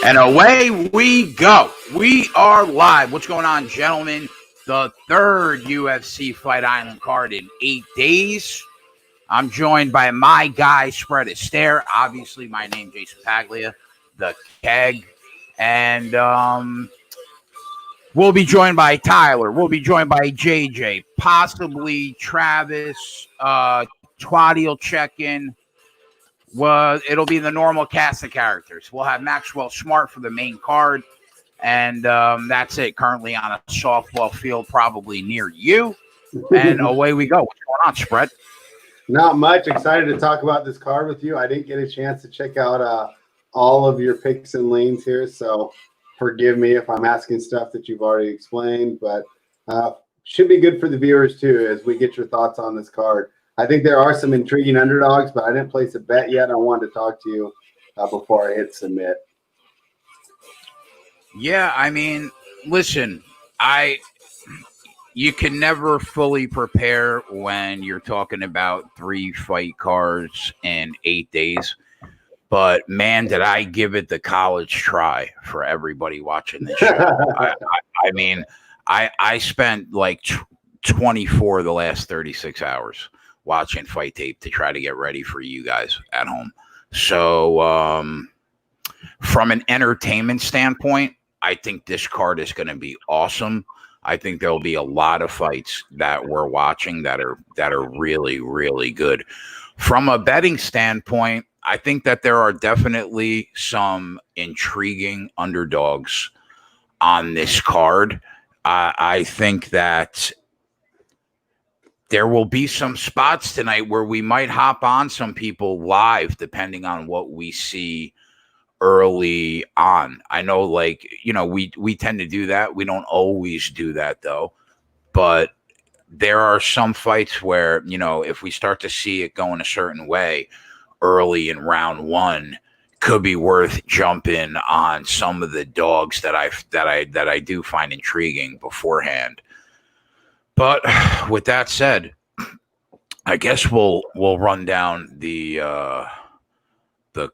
And away we go. We are live. What's going on, gentlemen? The third UFC Fight Island card in 8 days. I'm joined by my guy, Spread Astaire. Obviously, my name, Jason Paglia, the Keg. And we'll be joined by Tyler. We'll be joined by JJ. Possibly Travis. Twatty will check in. Well, it'll be the normal cast of characters. We'll have Maxwell Smart for the main card, and that's it. Currently on a softball field, probably near you. And away we go. What's going on, Spread? Not much. Excited to talk about this card with you. I didn't get a chance to check out all of your picks and lanes here, so forgive me if I'm asking stuff that you've already explained, but should be good for the viewers too as we get your thoughts on this card. I think there are some intriguing underdogs, but I didn't place a bet yet. I wanted to talk to you before I hit submit. Yeah, I mean, listen, you can never fully prepare when you're talking about 3 fight cards in 8 days. But man, did I give it the college try for everybody watching this show. I mean, I spent like 24 of the last 36 hours watching fight tape to try to get ready for you guys at home. So from an entertainment standpoint, I think this card is going to be awesome. I think there'll be a lot of fights that we're watching that are really, really good. From a betting standpoint, I think that there are definitely some intriguing underdogs on this card. I think that there will be some spots tonight where we might hop on some people live, depending on what we see early on. I know, like, you know, we tend to do that. We don't always do that, though. But there are some fights where, you know, if we start to see it going a certain way early in round 1, could be worth jumping on some of the dogs that I do find intriguing beforehand. But with that said, I guess we'll run down the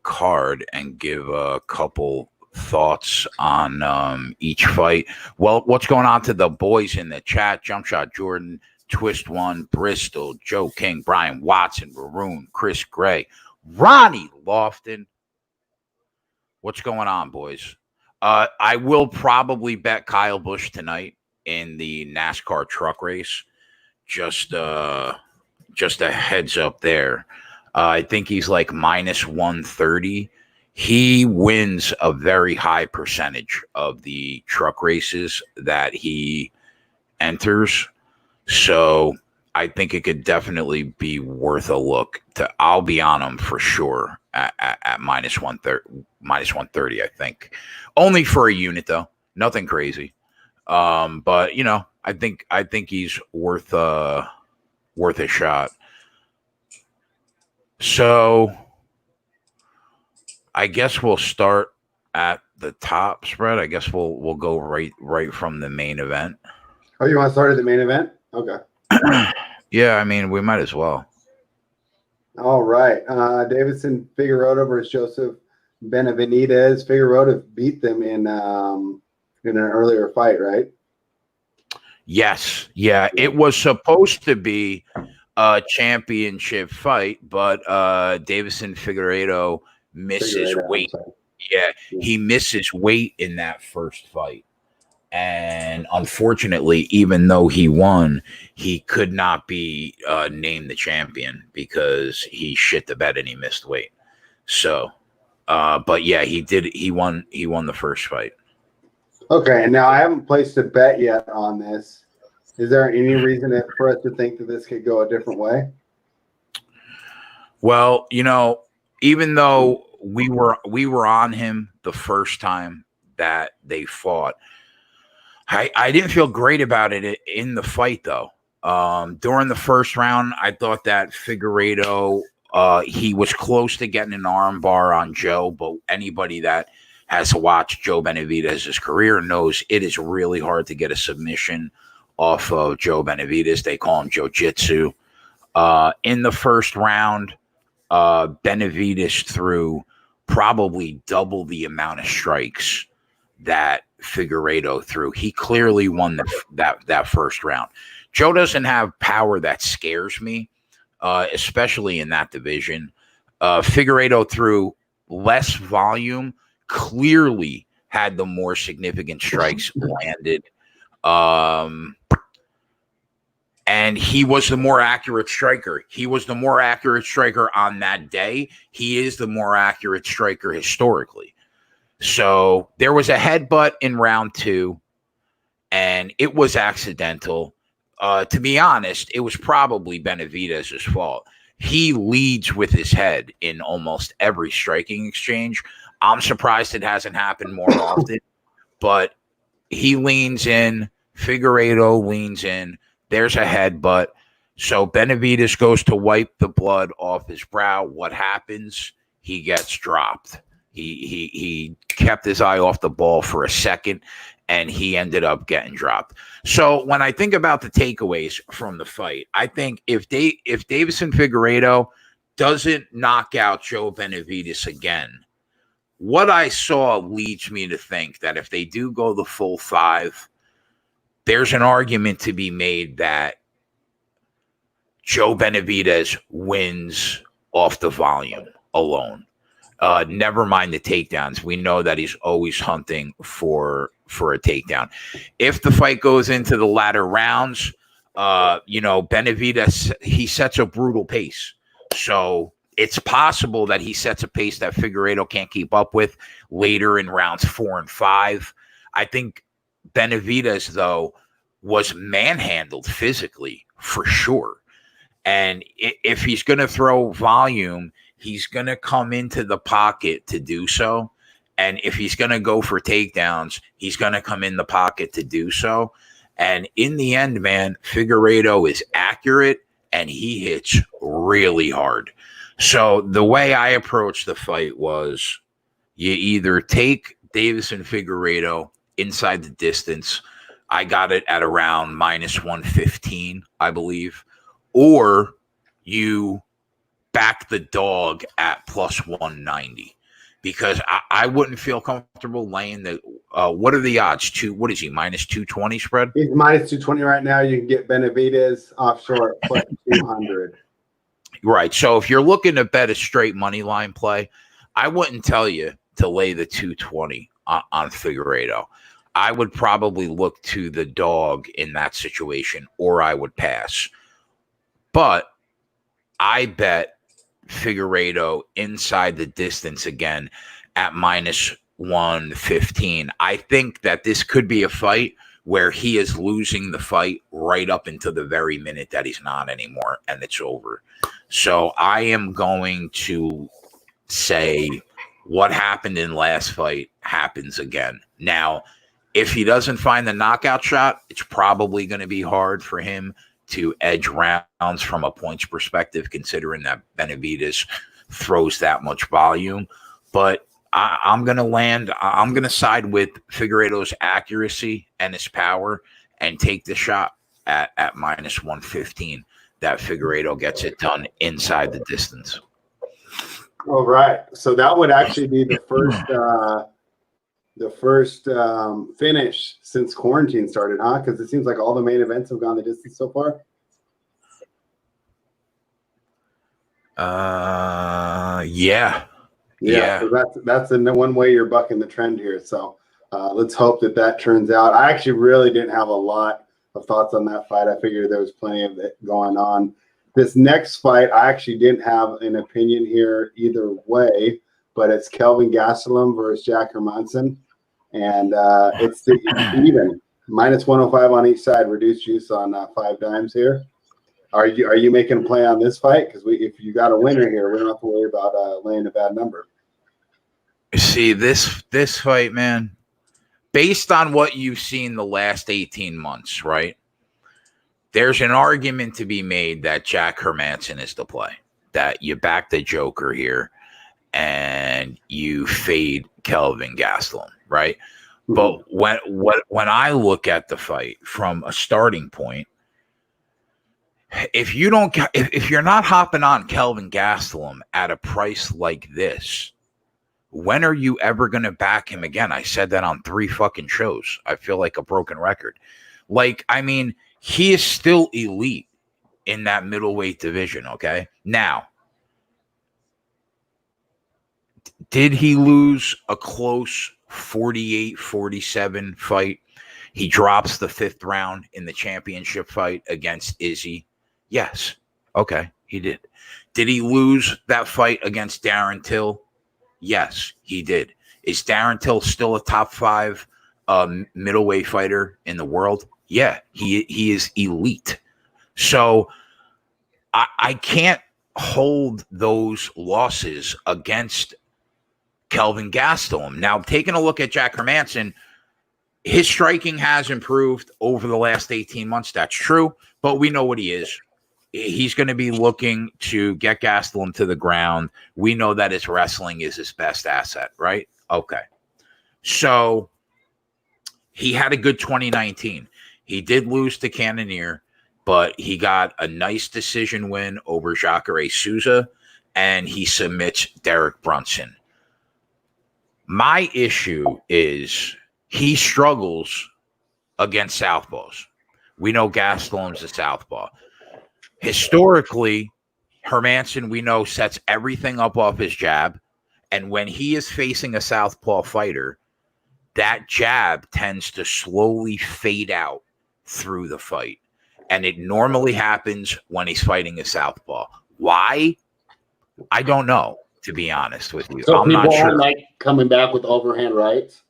card and give a couple thoughts on each fight. Well, what's going on to the boys in the chat? Jump Shot Jordan, Twist One, Bristol, Joe King, Brian Watson, Maroon, Chris Gray, Ronnie Lofton. What's going on, boys? I will probably bet Kyle Busch tonight in the NASCAR truck race. Just a heads up there. I think he's like minus 130. He wins a very high percentage of the truck races that he enters. So I think it could definitely be worth a look. I'll be on him for sure at minus 130, I think. Only for a unit, though. Nothing crazy. But you know, I think he's worth a shot. So I guess we'll start at the top, Spread. I guess we'll go right from the main event. Oh, you want to start at the main event? Okay. Yeah, I mean, we might as well. All right. Davidson Figueiredo versus Joseph Benavidez. Figueiredo beat them in an earlier fight, right? Yes. Yeah. It was supposed to be a championship fight, but Davison Figueiredo misses weight. Yeah, he misses weight in that first fight. And unfortunately, even though he won, he could not be named the champion because he shit the bed and he missed weight. So, but yeah, he did. He won the first fight. Okay, and now I haven't placed a bet yet on this. Is there any reason for us to think that this could go a different way? Well, you know, even though we were on him the first time that they fought, I didn't feel great about it in the fight, though. During the first round, I thought that Figueiredo, he was close to getting an arm bar on Joe, but anybody that has watched Joe Benavidez's career knows it is really hard to get a submission off of Joe Benavidez. They call him Jiu-Jitsu. In the first round, Benavidez threw probably double the amount of strikes that Figueiredo threw. He clearly won that first round. Joe doesn't have power that scares me, especially in that division. Figueiredo threw less volume, clearly had the more significant strikes landed. And he was the more accurate striker. He was the more accurate striker on that day. He is the more accurate striker historically. So there was a headbutt in round 2, and it was accidental. To be honest, it was probably Benavidez's fault. He leads with his head in almost every striking exchange. I'm surprised it hasn't happened more often, but he leans in. Figueiredo leans in. There's a headbutt. So Benavidez goes to wipe the blood off his brow. What happens? He gets dropped. He kept his eye off the ball for a second, and he ended up getting dropped. So when I think about the takeaways from the fight, I think if Deiveson Figueiredo doesn't knock out Joe Benavidez again, what I saw leads me to think that if they do go the full 5, there's an argument to be made that Joe Benavidez wins off the volume alone. Never mind the takedowns. We know that he's always hunting for a takedown. If the fight goes into the latter rounds, Benavidez, he sets a brutal pace. So it's possible that he sets a pace that Figueiredo can't keep up with later in rounds 4 and 5. I think Benavidez, though, was manhandled physically for sure. And if he's going to throw volume, he's going to come into the pocket to do so. And if he's going to go for takedowns, he's going to come in the pocket to do so. And in the end, man, Figueiredo is accurate and he hits really hard. So the way I approached the fight was you either take Deiveson Figueiredo inside the distance. I got it at around -115, I believe. Or you back the dog at +190. Because I wouldn't feel comfortable laying the what are the odds? What is he, -220 spread? He's -220 right now. You can get Benavidez offshore at +200. Right. So if you're looking to bet a straight money line play, I wouldn't tell you to lay the 220 on Figueiredo. I would probably look to the dog in that situation, or I would pass. But I bet Figueiredo inside the distance again at -115. I think that this could be a fight where he is losing the fight right up into the very minute that he's not anymore and it's over. So I am going to say what happened in last fight happens again. Now, if he doesn't find the knockout shot, it's probably going to be hard for him to edge rounds from a points perspective, considering that Benavidez throws that much volume. But I'm going to side with Figueiredo's accuracy and his power and take the shot at -115 that Figueiredo gets it done inside the distance. All right. So that would actually be the first finish since quarantine started, huh? Because it seems like all the main events have gone the distance so far. Yeah. So that's the one way you're bucking the trend here. So let's hope that turns out. I actually really didn't have a lot of thoughts on that fight. I figured there was plenty of it going on. This next fight, I actually didn't have an opinion here either way, but it's Kelvin Gastelum versus Jack Hermansson. And it's even -105 on each side, reduced juice on 5 dimes here. Are you making a play on this fight? Because if you got a winner here, we don't have to worry about laying a bad number. See, this fight, man, based on what you've seen the last 18 months, right? There's an argument to be made that Jack Hermansson is the play, that you back the Joker here and you fade Kelvin Gastelum, right? Mm-hmm. But when I look at the fight from a starting point, if you're not hopping on Kelvin Gastelum at a price like this, When are you ever going to back him again? I said that on 3 fucking shows. I feel like a broken record. Like, I mean, he is still elite in that middleweight division, okay? Now, did he lose a close 48-47 fight? He drops the 5th round in the championship fight against Izzy. Yes. Okay, he did. Did he lose that fight against Darren Till? Yes, he did. Is Darren Till still a top 5 middleweight fighter in the world? Yeah, he is elite. So I can't hold those losses against Kelvin Gastelum. Now, taking a look at Jack Hermansson, his striking has improved over the last 18 months. That's true, but we know what he is. He's going to be looking to get Gastelum to the ground. We know that his wrestling is his best asset, right? Okay. So he had a good 2019. He did lose to Cannonier, but he got a nice decision win over Jacare Souza, and he submits Derek Brunson. My issue is he struggles against southpaws. We know Gastelum's a southpaw. Historically, Hermansson, we know, sets everything up off his jab. And when he is facing a southpaw fighter, that jab tends to slowly fade out through the fight. And it normally happens when he's fighting a southpaw. Why? I don't know, to be honest with you. So I'm people not sure. aren't like coming back with overhand rights?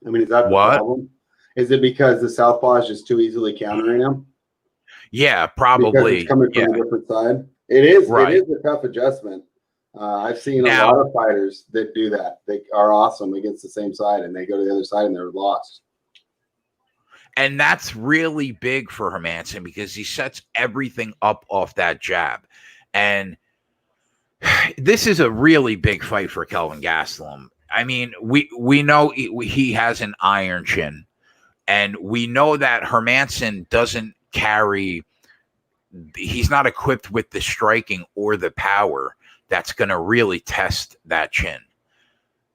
I mean, is that the What? problem? Is it because the southpaw is just too easily countering him? Yeah, probably. Because it's coming from a different side. It is. Right. It is a tough adjustment. I've seen Now, a lot of fighters that do that. They are awesome against the same side, and they go to the other side and they're lost. And that's really big for Hermansson because he sets everything up off that jab. And this is a really big fight for Kelvin Gastelum. I mean, we know he has an iron chin, and we know that Hermansson doesn't carry, he's not equipped with the striking or the power that's going to really test that chin.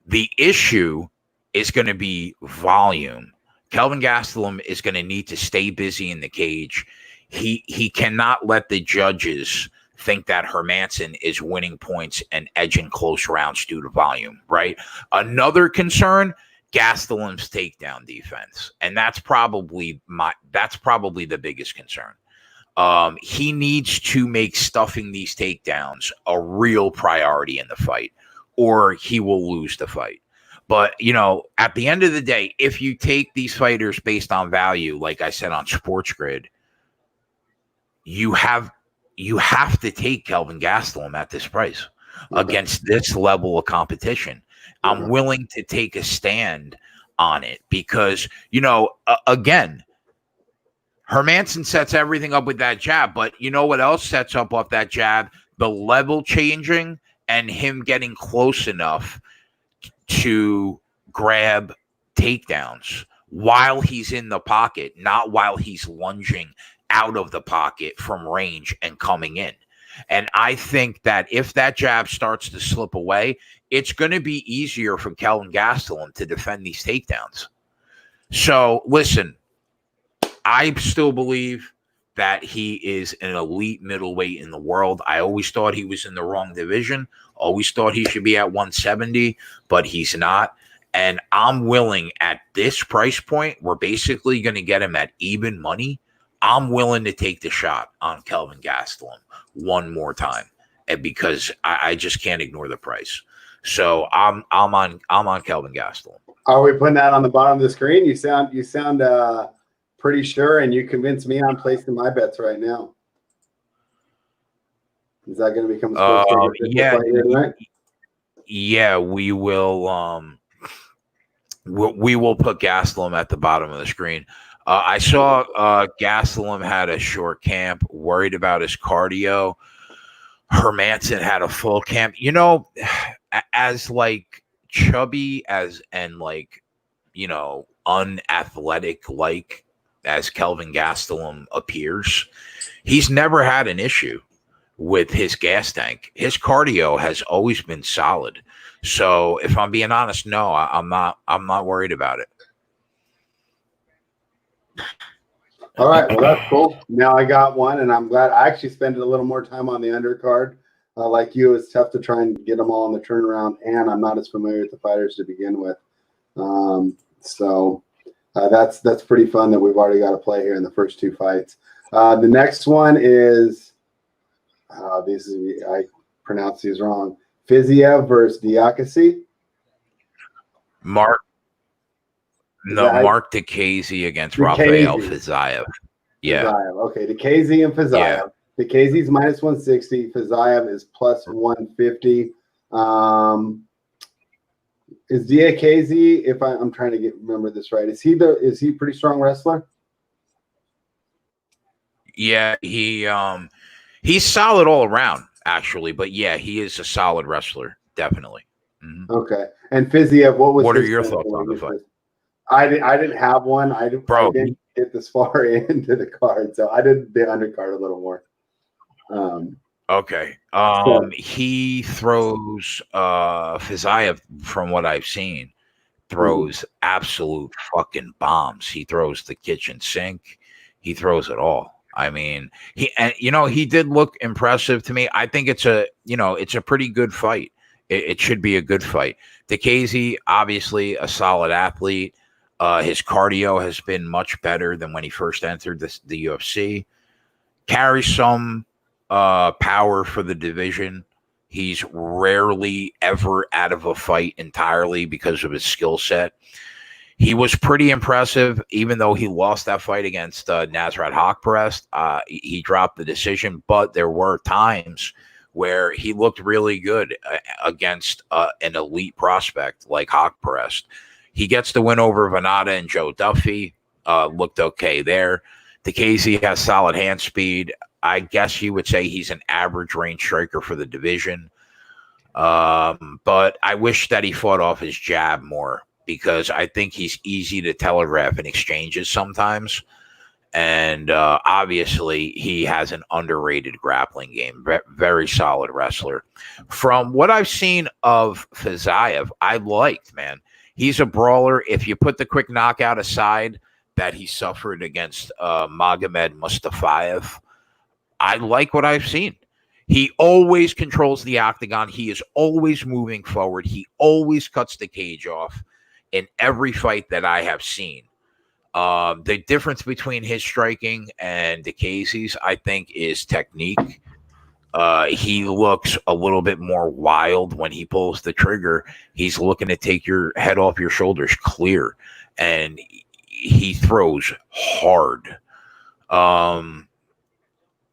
The issue is going to be volume. Kelvin Gastelum is going to need to stay busy in the cage. He cannot let the judges think that Hermansson is winning points and edging close rounds due to volume, right? Another concern, Gastelum's takedown defense. And that's probably the biggest concern. He needs to make stuffing these takedowns a real priority in the fight, or he will lose the fight. But, you know, at the end of the day, if you take these fighters based on value, like I said on Sports Grid, you have to take Kelvin Gastelum at this price against this level of competition. I'm willing to take a stand on it because, you know, again, Hermansson sets everything up with that jab, but you know what else sets up off that jab? The level changing and him getting close enough to grab takedowns while he's in the pocket, not while he's lunging out of the pocket from range and coming in. And I think that if that jab starts to slip away, it's going to be easier for Kelvin Gastelum to defend these takedowns. So listen, I still believe that he is an elite middleweight in the world. I always thought he was in the wrong division. Always thought he should be at 170, but he's not. And I'm willing at this price point, we're basically going to get him at even money. I'm willing to take the shot on Kelvin Gastelum one more time, and because I just can't ignore the price. So I'm on Kelvin Gastelum. Are we putting that on the bottom of the screen? You sound pretty sure, and you convinced me I'm placing my bets right now. Is that going to become a sports yeah, we will. We will put Gastelum at the bottom of the screen. I saw Gastelum had a short camp, worried about his cardio. Hermansson had a full camp. You know, as like chubby and like, you know, unathletic like as Kelvin Gastelum appears, he's never had an issue with his gas tank. His cardio has always been solid. So if I'm being honest, no, I'm not worried about it. All right, well, that's cool. Now I got one, and I'm glad. I actually spent a little more time on the undercard. Like you, it's tough to try and get them all on the turnaround, and I'm not as familiar with the fighters to begin with. So that's pretty fun that we've already got to play here in the first two fights. The next one is I pronounce these wrong. Fiziev versus Diakasi. Mark Diakasi against Rafael Fiziev. Yeah. Fiziev. Okay, Diakasi and Fiziev. Yeah. Diakasi's minus 160. Fiziev is plus 150. Is Diakasi, if I'm trying to remember this right, is he a pretty strong wrestler? Yeah, he's solid all around, actually. But yeah, he is a solid wrestler, definitely. Mm-hmm. Okay. And Fiziev, what are your thoughts on the fight? I didn't have one. I didn't get this far into the card, so I did the undercard a little more. Okay. He throws Fiziev, from what I've seen, throws absolute fucking bombs. He throws the kitchen sink. He throws it all. I mean, he did look impressive to me. I think it's a pretty good fight. It should be a good fight. Diakasi, obviously a solid athlete. His cardio has been much better than when he first entered the UFC. Carries some power for the division. He's rarely ever out of a fight entirely because of his skill set. He was pretty impressive, even though he lost that fight against Nasrat Haqparast. He dropped the decision, but there were times where he looked really good against an elite prospect like Haqparast. He gets the win over Venata and Joe Duffy. Looked okay there. Diakasi has solid hand speed. I guess you would say he's an average range striker for the division. But I wish that he fought off his jab more, because I think he's easy to telegraph in exchanges sometimes. And obviously, he has an underrated grappling game. Very solid wrestler. From what I've seen of Fiziev, I liked, man. He's a brawler. If you put the quick knockout aside that he suffered against Magomed Mustafayev, I like what I've seen. He always controls the octagon. He is always moving forward. He always cuts the cage off in every fight that I have seen. The difference between his striking and Diakasi's, I think, is technique. He looks a little bit more wild when he pulls the trigger. He's looking to take your head off your shoulders clear, and he throws hard.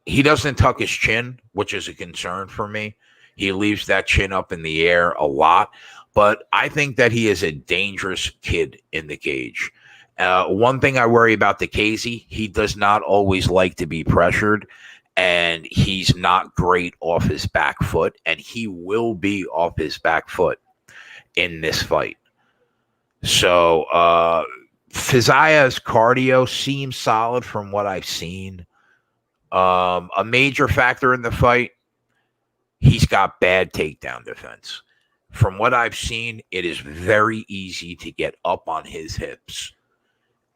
He doesn't tuck his chin, which is a concern for me. He leaves that chin up in the air a lot, but I think that he is a dangerous kid in the cage. One thing I worry about Diakasi, he does not always like to be pressured, and he's not great off his back foot, and he will be off his back foot in this fight. So Fiziev's cardio seems solid from what I've seen. A major factor in the fight, he's got bad takedown defense. From what I've seen, it is very easy to get up on his hips.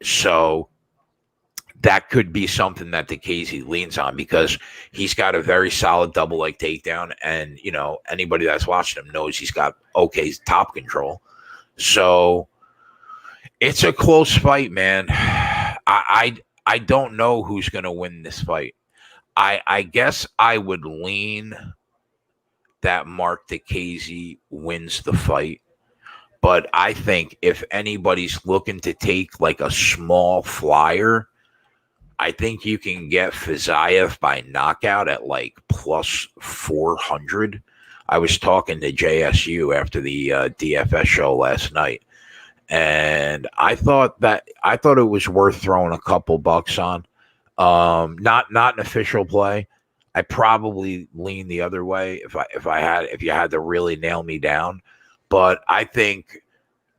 So that could be something that Diakasi leans on, because he's got a very solid double leg takedown. And, anybody that's watched him knows he's got okay top control. So it's a close fight, man. I don't know who's going to win this fight. I guess I would lean that Mark Diakasi wins the fight. But I think if anybody's looking to take like a small flyer, I think you can get Fiziev by knockout at like plus 400. I was talking to JSU after the DFS show last night, and I thought it was worth throwing a couple bucks on. Not an official play. I probably lean the other way if you had to really nail me down. But I think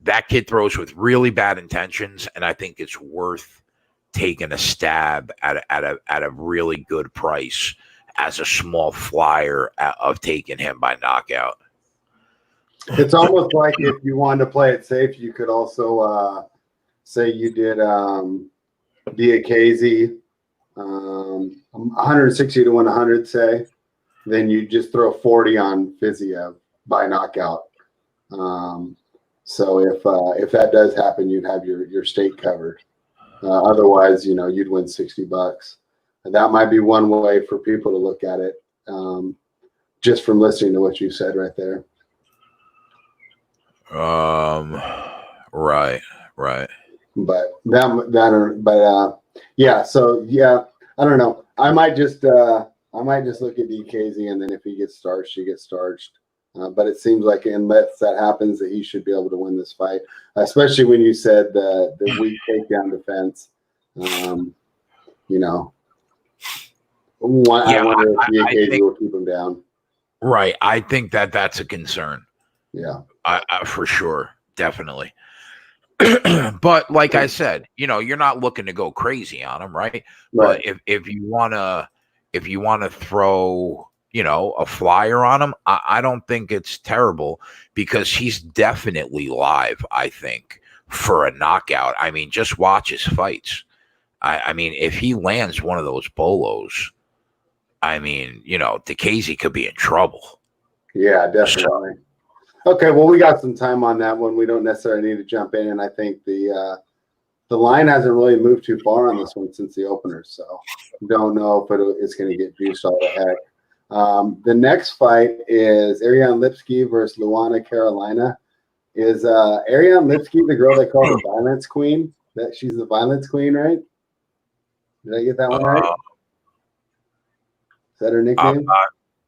that kid throws with really bad intentions, and I think it's worth taking a stab at a really good price as a small flyer of taking him by knockout. It's almost like if you wanted to play it safe, you could also say you did Diakaze 160 to 100, say, then you just throw 40 on Fiziev by knockout. So if that does happen, you'd have your stake covered. Otherwise, you'd win $60. And that might be one way for people to look at it, just from listening to what you said right there. Right. Yeah. So yeah, I don't know. I might just look at DKZ, and then if he gets starched, he gets starched. But it seems like unless that happens, that he should be able to win this fight, especially when you said the weak takedown defense. I wonder if DKZ will keep him down. Right. I think that's a concern. Yeah. I for sure. Definitely. But like I said, you're not looking to go crazy on him, right? But if you wanna throw, a flyer on him, I don't think it's terrible, because he's definitely live, I think, for a knockout. I mean, just watch his fights. I mean, if he lands one of those bolos, I mean, DeCasey could be in trouble. Yeah, definitely. Okay, well, we got some time on that one. We don't necessarily need to jump in, and I think the line hasn't really moved too far on this one since the opener, so don't know if it's going to get juiced all the heck. The next fight is Ariane Lipski versus Luana Carolina. Is Ariane Lipski the girl they call the Violence Queen? That she's the Violence Queen, right? Did I get that one right? Is that her nickname?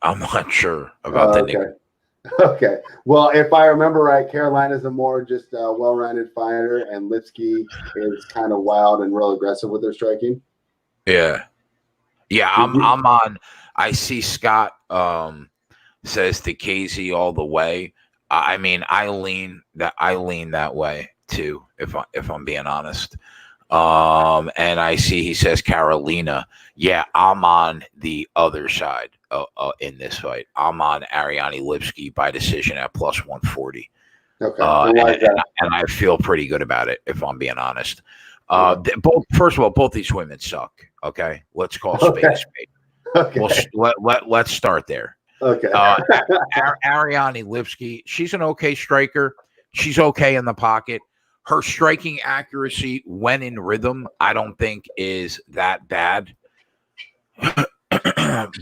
I'm not sure about the nickname. Okay. Well, if I remember right, Carolina's a more just well-rounded fighter, and Lipski is kind of wild and real aggressive with her striking. Yeah. I'm on. I see Scott says to Casey all the way. I mean, I lean that way too, if I'm being honest. And I see he says Carolina. Yeah, I'm on the other side in this fight. I'm on Ariane Lipski by decision at plus 140. Okay. And I feel pretty good about it, if I'm being honest. First of all, both these women suck. Okay, let's call spade a spade. Okay. Let's start there. Okay. Ariane Lipski, she's an okay striker. She's okay in the pocket. Her striking accuracy when in rhythm, I don't think is that bad.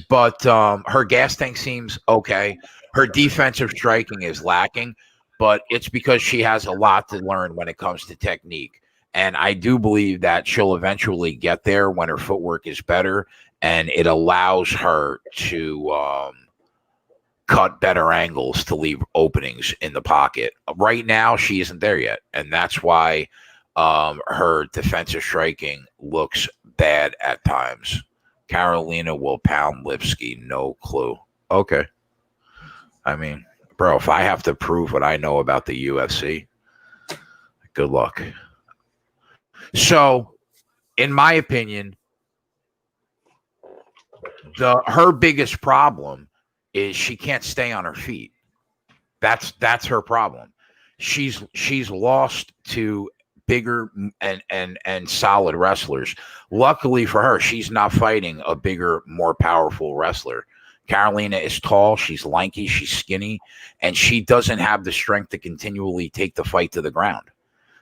But her gas tank seems okay. Her defensive striking is lacking, but it's because she has a lot to learn when it comes to technique. And I do believe that she'll eventually get there when her footwork is better, and it allows her to cut better angles to leave openings in the pocket. Right now, she isn't there yet, and that's why her defensive striking looks bad at times. Carolina will pound Lipski, no clue. Okay. I mean, bro, if I have to prove what I know about the UFC, good luck. So, in my opinion, her biggest problem is she can't stay on her feet. That's her problem. She's lost to bigger and solid wrestlers. Luckily for her, she's not fighting a bigger, more powerful wrestler. Carolina is tall, she's lanky, she's skinny, and she doesn't have the strength to continually take the fight to the ground.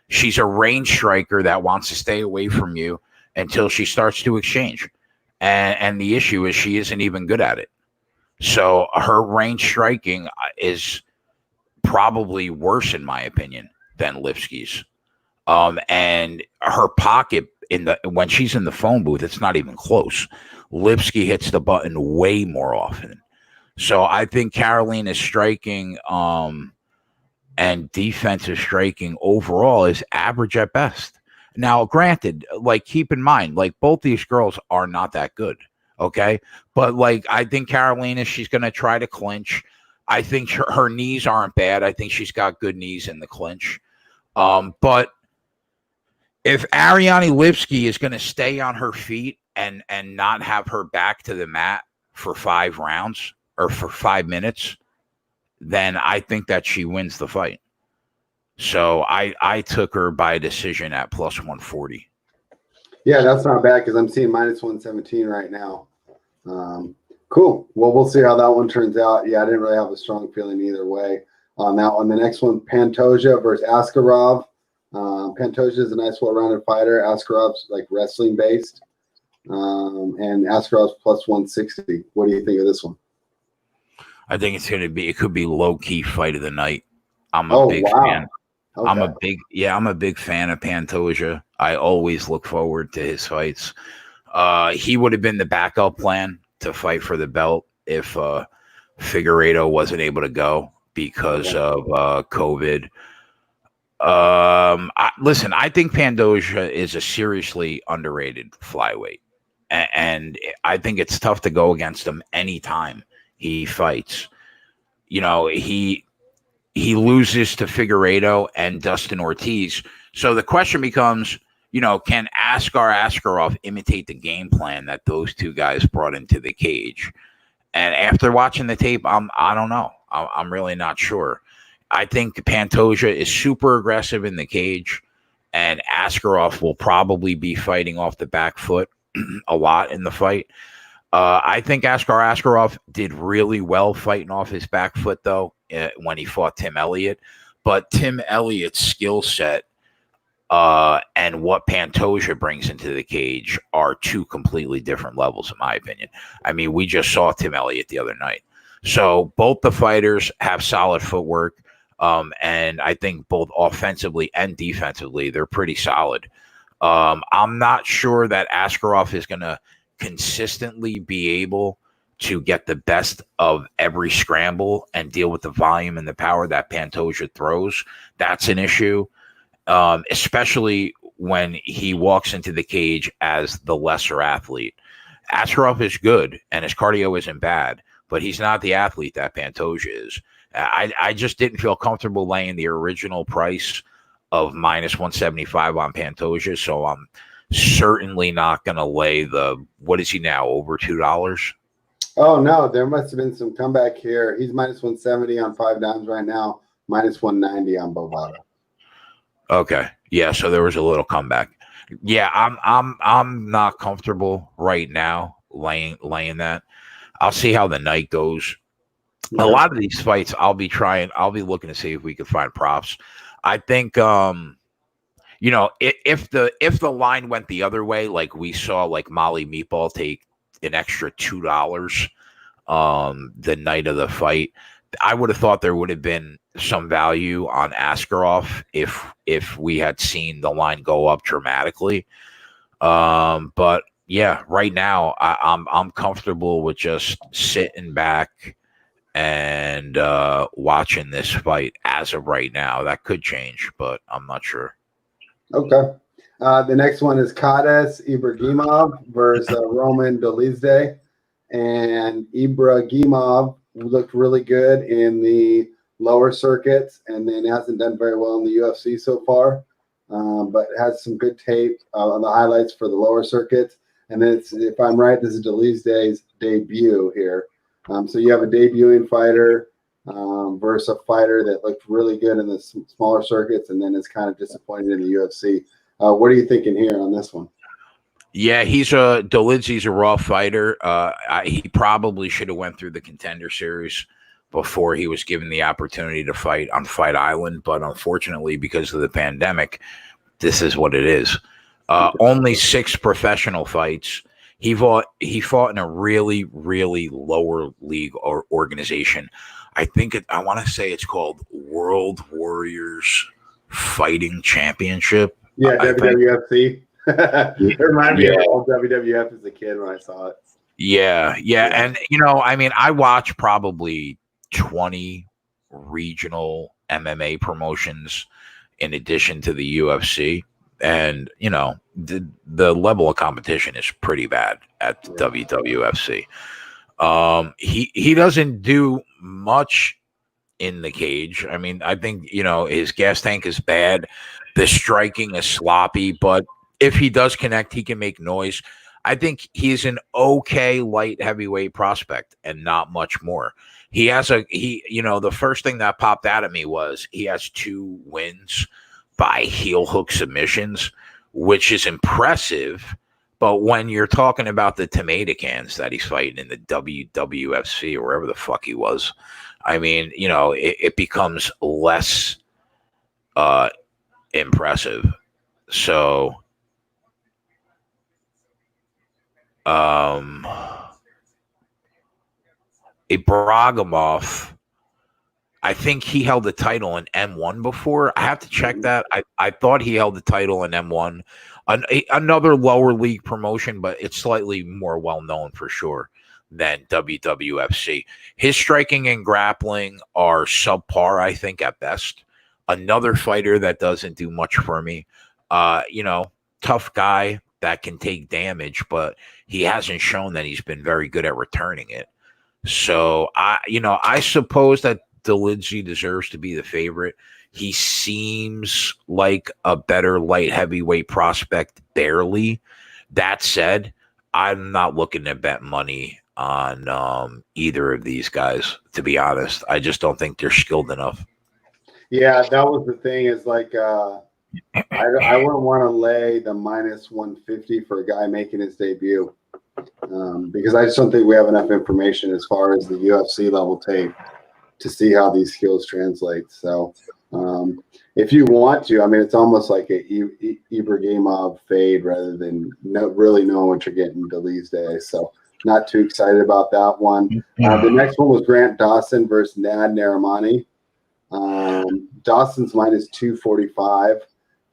She's a range striker that wants to stay away from you until she starts to exchange. And the issue is she isn't even good at it. So her range striking is probably worse, in my opinion, than Lipski's. And her pocket when she's in the phone booth, it's not even close. Lipski hits the button way more often. So I think Carolina's striking and defensive striking overall is average at best. Now, granted, keep in mind, both these girls are not that good. Okay. But I think Carolina, she's going to try to clinch. I think her knees aren't bad. I think she's got good knees in the clinch. But if Ariane Lipski is going to stay on her feet and not have her back to the mat for 5 rounds or for 5 minutes, then I think that she wins the fight. So I took her by decision at plus 140. Yeah, that's not bad because I'm seeing minus 117 right now. Cool. Well, we'll see how that one turns out. Yeah, I didn't really have a strong feeling either way on that one. The next one, Pantoja versus Askarov. Pantoja is a nice, well-rounded fighter. Askarov's like wrestling based, and Askarov's plus 160. What do you think of this one? I think it could be low-key fight of the night. I'm a big fan. Okay. I'm a big fan of Pantoja. I always look forward to his fights. He would have been the backup plan to fight for the belt if Figueiredo wasn't able to go because of COVID. Listen, I think Pantoja is a seriously underrated flyweight, and I think it's tough to go against him anytime he fights. You know, he loses to Figueiredo and Dustin Ortiz. So the question becomes, you know, can Askarov imitate the game plan that those two guys brought into the cage? And after watching the tape, I don't know. I'm really not sure. I think Pantoja is super aggressive in the cage, and Askarov will probably be fighting off the back foot a lot in the fight. I think Askarov did really well fighting off his back foot, though, when he fought Tim Elliott. But Tim Elliott's skill set and what Pantoja brings into the cage are two completely different levels, in my opinion. I mean, we just saw Tim Elliott the other night. So both the fighters have solid footwork, and I think both offensively and defensively, they're pretty solid. I'm not sure that Askarov is going to consistently be able to get the best of every scramble and deal with the volume and the power that Pantoja throws. That's an issue. Especially when he walks into the cage as the lesser athlete. Askarov is good, and his cardio isn't bad, but he's not the athlete that Pantoja is. I just didn't feel comfortable laying the original price of minus 175 on Pantoja, so I'm certainly not going to lay what is he now, over $2? Oh, no, there must have been some comeback here. He's minus 170 on 5 downs right now, minus 190 on Bovada. Okay. Yeah, so there was a little comeback. Yeah, I'm not comfortable right now laying that. I'll see how the night goes. Yeah. A lot of these fights I'll be looking to see if we can find props. I think you know, if the line went the other way, like we saw like Molly Meatball take an extra $2 the night of the fight, I would have thought there would have been some value on Askarov if we had seen the line go up dramatically. But yeah, right now I'm comfortable with just sitting back and watching this fight as of right now. That could change, but I'm not sure. Okay. The next one is Kades Ibragimov versus Roman Dolizde. And Ibragimov looked really good in the lower circuits and then hasn't done very well in the UFC so far, but has some good tape on the highlights for the lower circuits. And then if I'm right, this is Dolizde's debut here. So you have a debuting fighter versus a fighter that looked really good in the smaller circuits and then is kind of disappointed in the UFC. What are you thinking here on this one? Yeah, Dolizde's a raw fighter. He probably should have went through the Contender Series before he was given the opportunity to fight on Fight Island. But unfortunately, because of the pandemic, this is what it is. Only 6 professional fights. He fought in a really, really lower league or organization. I want to say it's called World Warriors Fighting Championship. Yeah, WWFC. It reminded me of old WWF as a kid when I saw it. Yeah. And, you know, I mean, I watch probably 20 regional MMA promotions in addition to the UFC. And, you know, the level of competition is pretty bad at WWFC. He doesn't do much in the cage. I mean, I think, you know, his gas tank is bad. The striking is sloppy, but if he does connect, he can make noise. I think he's an okay light heavyweight prospect and not much more. He has the first thing that popped out at me was he has 2 wins by heel hook submissions, which is impressive. But when you're talking about the tomato cans that he's fighting in the WWFC or wherever the fuck he was, I mean, it becomes less impressive. So, Ibragimov, I think he held the title in M1 before. I have to check that. I thought he held the title in M1, another lower league promotion, but it's slightly more well known for sure than WWFC. His striking and grappling are subpar, I think, at best. Another fighter that doesn't do much for me. Tough guy that can take damage, but he hasn't shown that he's been very good at returning it. So I suppose that Dolidze deserves to be the favorite. He seems like a better light heavyweight prospect, barely. That said, I'm not looking to bet money on either of these guys, to be honest. I just don't think they're skilled enough. Yeah, that was the thing. Is like I wouldn't want to lay the -150 for a guy making his debut because I just don't think we have enough information as far as the UFC level tape to see how these skills translate. So if you want to, I mean, it's almost like a Ibragimov fade rather than really knowing what you're getting these days. So not too excited about that one. The next one was Grant Dawson versus Nad Narimani. Dawson's -245.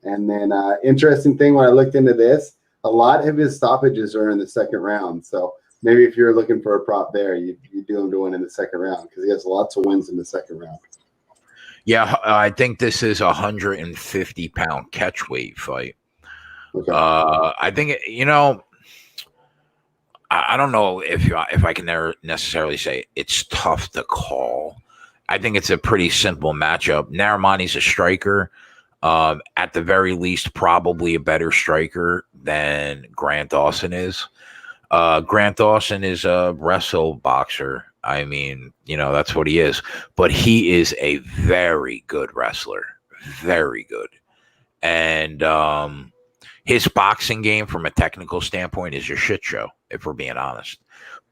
And then interesting thing, when I looked into this, a lot of his stoppages are in the second round. So maybe if you're looking for a prop there, you do him to win in the second round because he has lots of wins in the second round. Yeah, I think this is a 150-pound catchweight fight. Okay. I think, I don't know if I can necessarily say it's tough to call. I think it's a pretty simple matchup. Narimani's a striker. At the very least, probably a better striker than Grant Dawson is. Grant Dawson is a wrestle boxer. I mean, that's what he is. But he is a very good wrestler. Very good. And his boxing game from a technical standpoint is a shit show, if we're being honest.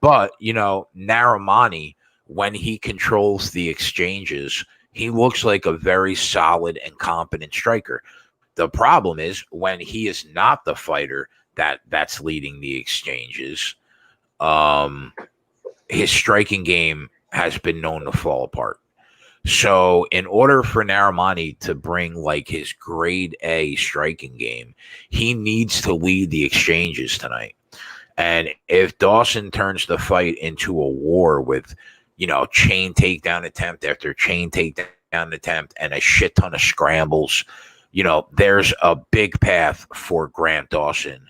But, Narimani, when he controls the exchanges, he looks like a very solid and competent striker. The problem is when he is not the fighter that's leading the exchanges, his striking game has been known to fall apart. So in order for Narimani to bring like his grade A striking game, he needs to lead the exchanges tonight. And if Dawson turns the fight into a war with, chain takedown attempt after chain takedown attempt and a shit ton of scrambles, there's a big path for Grant Dawson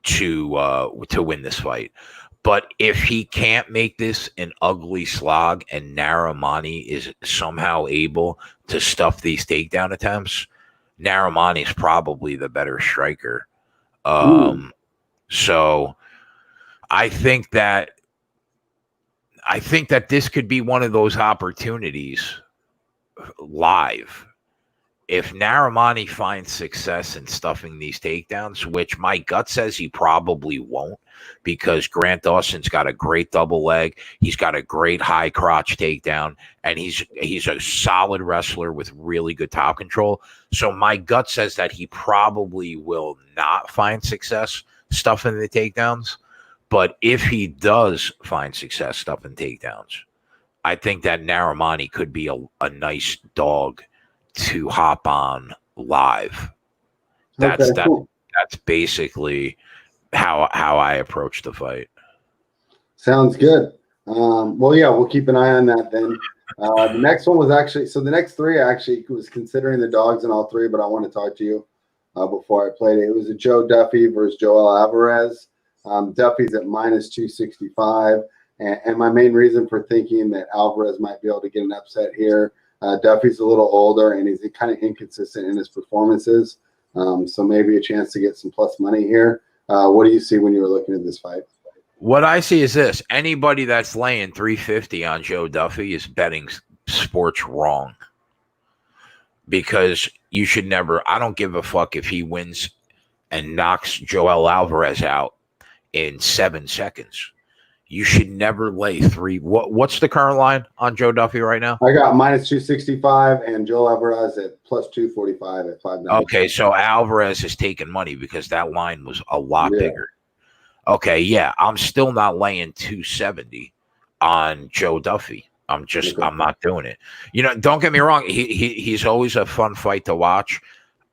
to win this fight. But if he can't make this an ugly slog and Narimani is somehow able to stuff these takedown attempts, Narimani is probably the better striker. So I think that this could be one of those opportunities live. If Narimani finds success in stuffing these takedowns, which my gut says he probably won't, because Grant Dawson's got a great double leg, he's got a great high crotch takedown, and he's a solid wrestler with really good top control. So my gut says that he probably will not find success stuffing the takedowns. But if he does find success stuffing takedowns, I think that Narimani could be a nice dog to hop on live. That's basically how I approach the fight. Sounds good. Well, yeah, we'll keep an eye on that then. The next one was actually, so the next three I actually was considering the dogs in all three, but I want to talk to you before I played it. It was a Joe Duffy versus Joel Alvarez. Duffy's at -265. And my main reason for thinking that Alvarez might be able to get an upset here, Duffy's a little older and he's kind of inconsistent in his performances. So maybe a chance to get some plus money here. What do you see when you were looking at this fight? What I see is this: anybody that's laying 350 on Joe Duffy is betting sports wrong, because you should never. I don't give a fuck if he wins and knocks Joel Alvarez out in 7 seconds. You should never lay three. What's the current line on Joe Duffy right now? I got -265 and Joel Alvarez at +245 at 590. Okay, so Alvarez is taking money because that line was a lot bigger. Okay, yeah, I'm still not laying 270 on Joe Duffy. I'm not doing it. Don't get me wrong. He's always a fun fight to watch.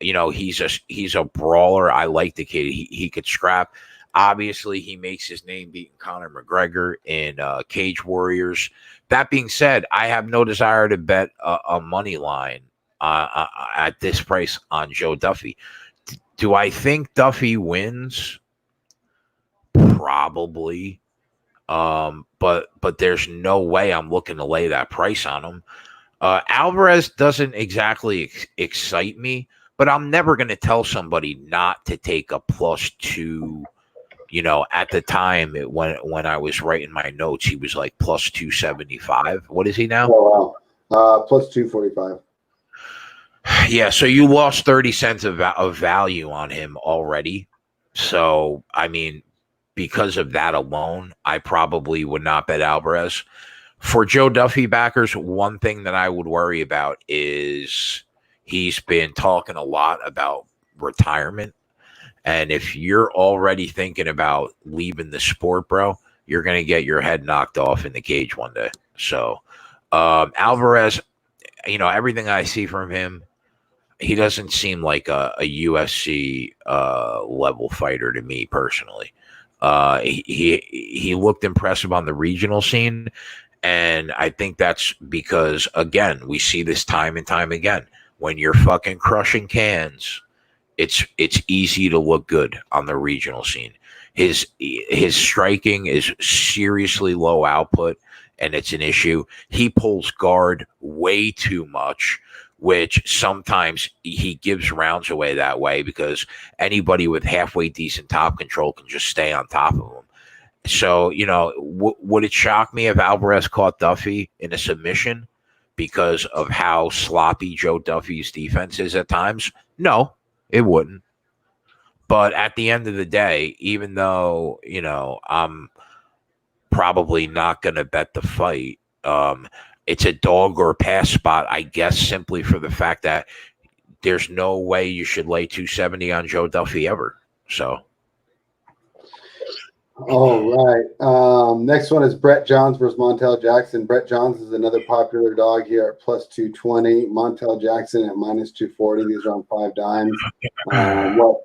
He's a brawler. I like the kid. He could scrap. Obviously, he makes his name beating Conor McGregor in Cage Warriors. That being said, I have no desire to bet a money line at this price on Joe Duffy. Do I think Duffy wins? Probably. But there's no way I'm looking to lay that price on him. Alvarez doesn't exactly excite me, but I'm never going to tell somebody not to take a +2. At the time when I was writing my notes, he was like +275. What is he now? Oh, wow. +245. Yeah, so you lost 30 cents of value on him already. So, I mean, because of that alone, I probably would not bet Alvarez. For Joe Duffy backers, one thing that I would worry about is he's been talking a lot about retirement. And if you're already thinking about leaving the sport, bro, you're going to get your head knocked off in the cage one day. So, Alvarez, everything I see from him, he doesn't seem like a UFC level fighter to me personally. He looked impressive on the regional scene, and I think that's because, again, we see this time and time again. When you're fucking crushing cans, it's easy to look good on the regional scene. His striking is seriously low output, and it's an issue. He pulls guard way too much, which sometimes he gives rounds away that way because anybody with halfway decent top control can just stay on top of him. So, would it shock me if Alvarez caught Duffy in a submission because of how sloppy Joe Duffy's defense is at times? No, it wouldn't. But at the end of the day, even though, I'm probably not going to bet the fight, it's a dog or pass spot, I guess, simply for the fact that there's no way you should lay 270 on Joe Duffy ever. So. All right. Next one is Brett Johns versus Montel Jackson. Brett Johns is another popular dog here at +220. Montel Jackson at -240. These are on 5 dimes.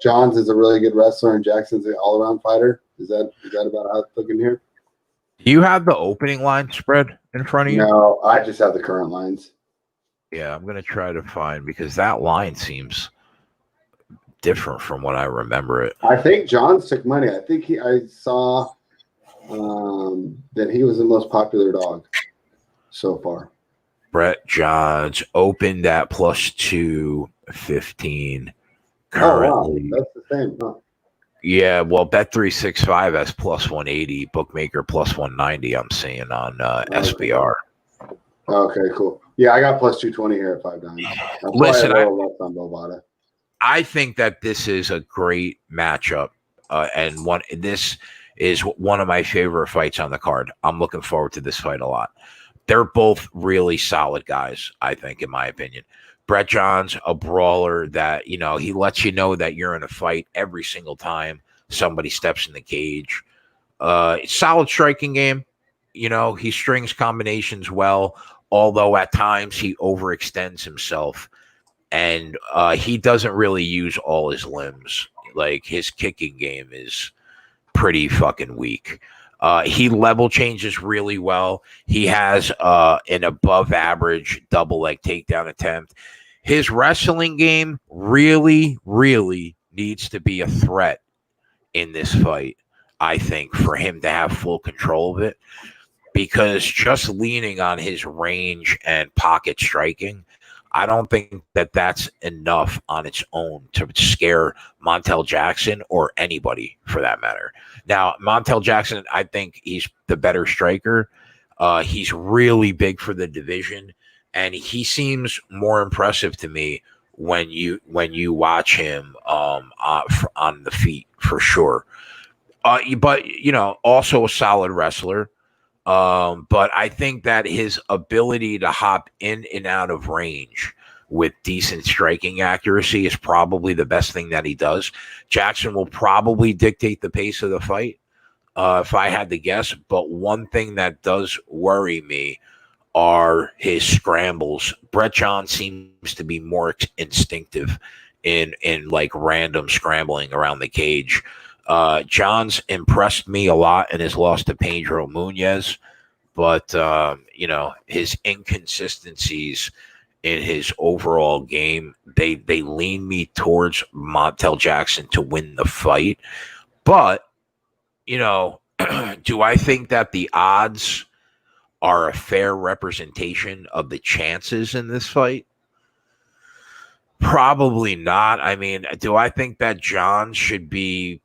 Johns is a really good wrestler and Jackson's an all-around fighter. Is that about how it's looking here? Do you have the opening line spread in front of you? No, I just have the current lines. Yeah, I'm going to try to find, because that line seems different from what I remember it. I think Johns took money. I think I saw that he was the most popular dog so far. Brett Johns opened at +215 currently. Oh, wow. That's the same, huh? Yeah, well, Bet365 has +180, bookmaker +190. I'm seeing on SBR. Okay, cool. Yeah, I got +220 here at 5 dimes. Listen, on Bovada. I think that this is a great matchup, and this is one of my favorite fights on the card. I'm looking forward to this fight a lot. They're both really solid guys, I think, in my opinion. Brett Johns, a brawler that, he lets you know that you're in a fight every single time somebody steps in the cage. Solid striking game. He strings combinations well, although at times he overextends himself. And he doesn't really use all his limbs. Like, his kicking game is pretty fucking weak. He level changes really well. He has an above average double leg takedown attempt. His wrestling game really, really needs to be a threat in this fight, I think, for him to have full control of it. Because just leaning on his range and pocket striking, I don't think that that's enough on its own to scare Montel Jackson or anybody for that matter. Now, Montel Jackson, I think he's the better striker. He's really big for the division, and he seems more impressive to me when you watch him on the feet for sure. But also a solid wrestler. But I think that his ability to hop in and out of range with decent striking accuracy is probably the best thing that he does. Jackson will probably dictate the pace of the fight, if I had to guess. But one thing that does worry me are his scrambles. Brett John seems to be more instinctive in like random scrambling around the cage. John's impressed me a lot in his loss to Pedro Munez, but his inconsistencies in his overall game, they lean me towards Montel Jackson to win the fight. But do I think that the odds are a fair representation of the chances in this fight? Probably not. I mean, do I think that John should be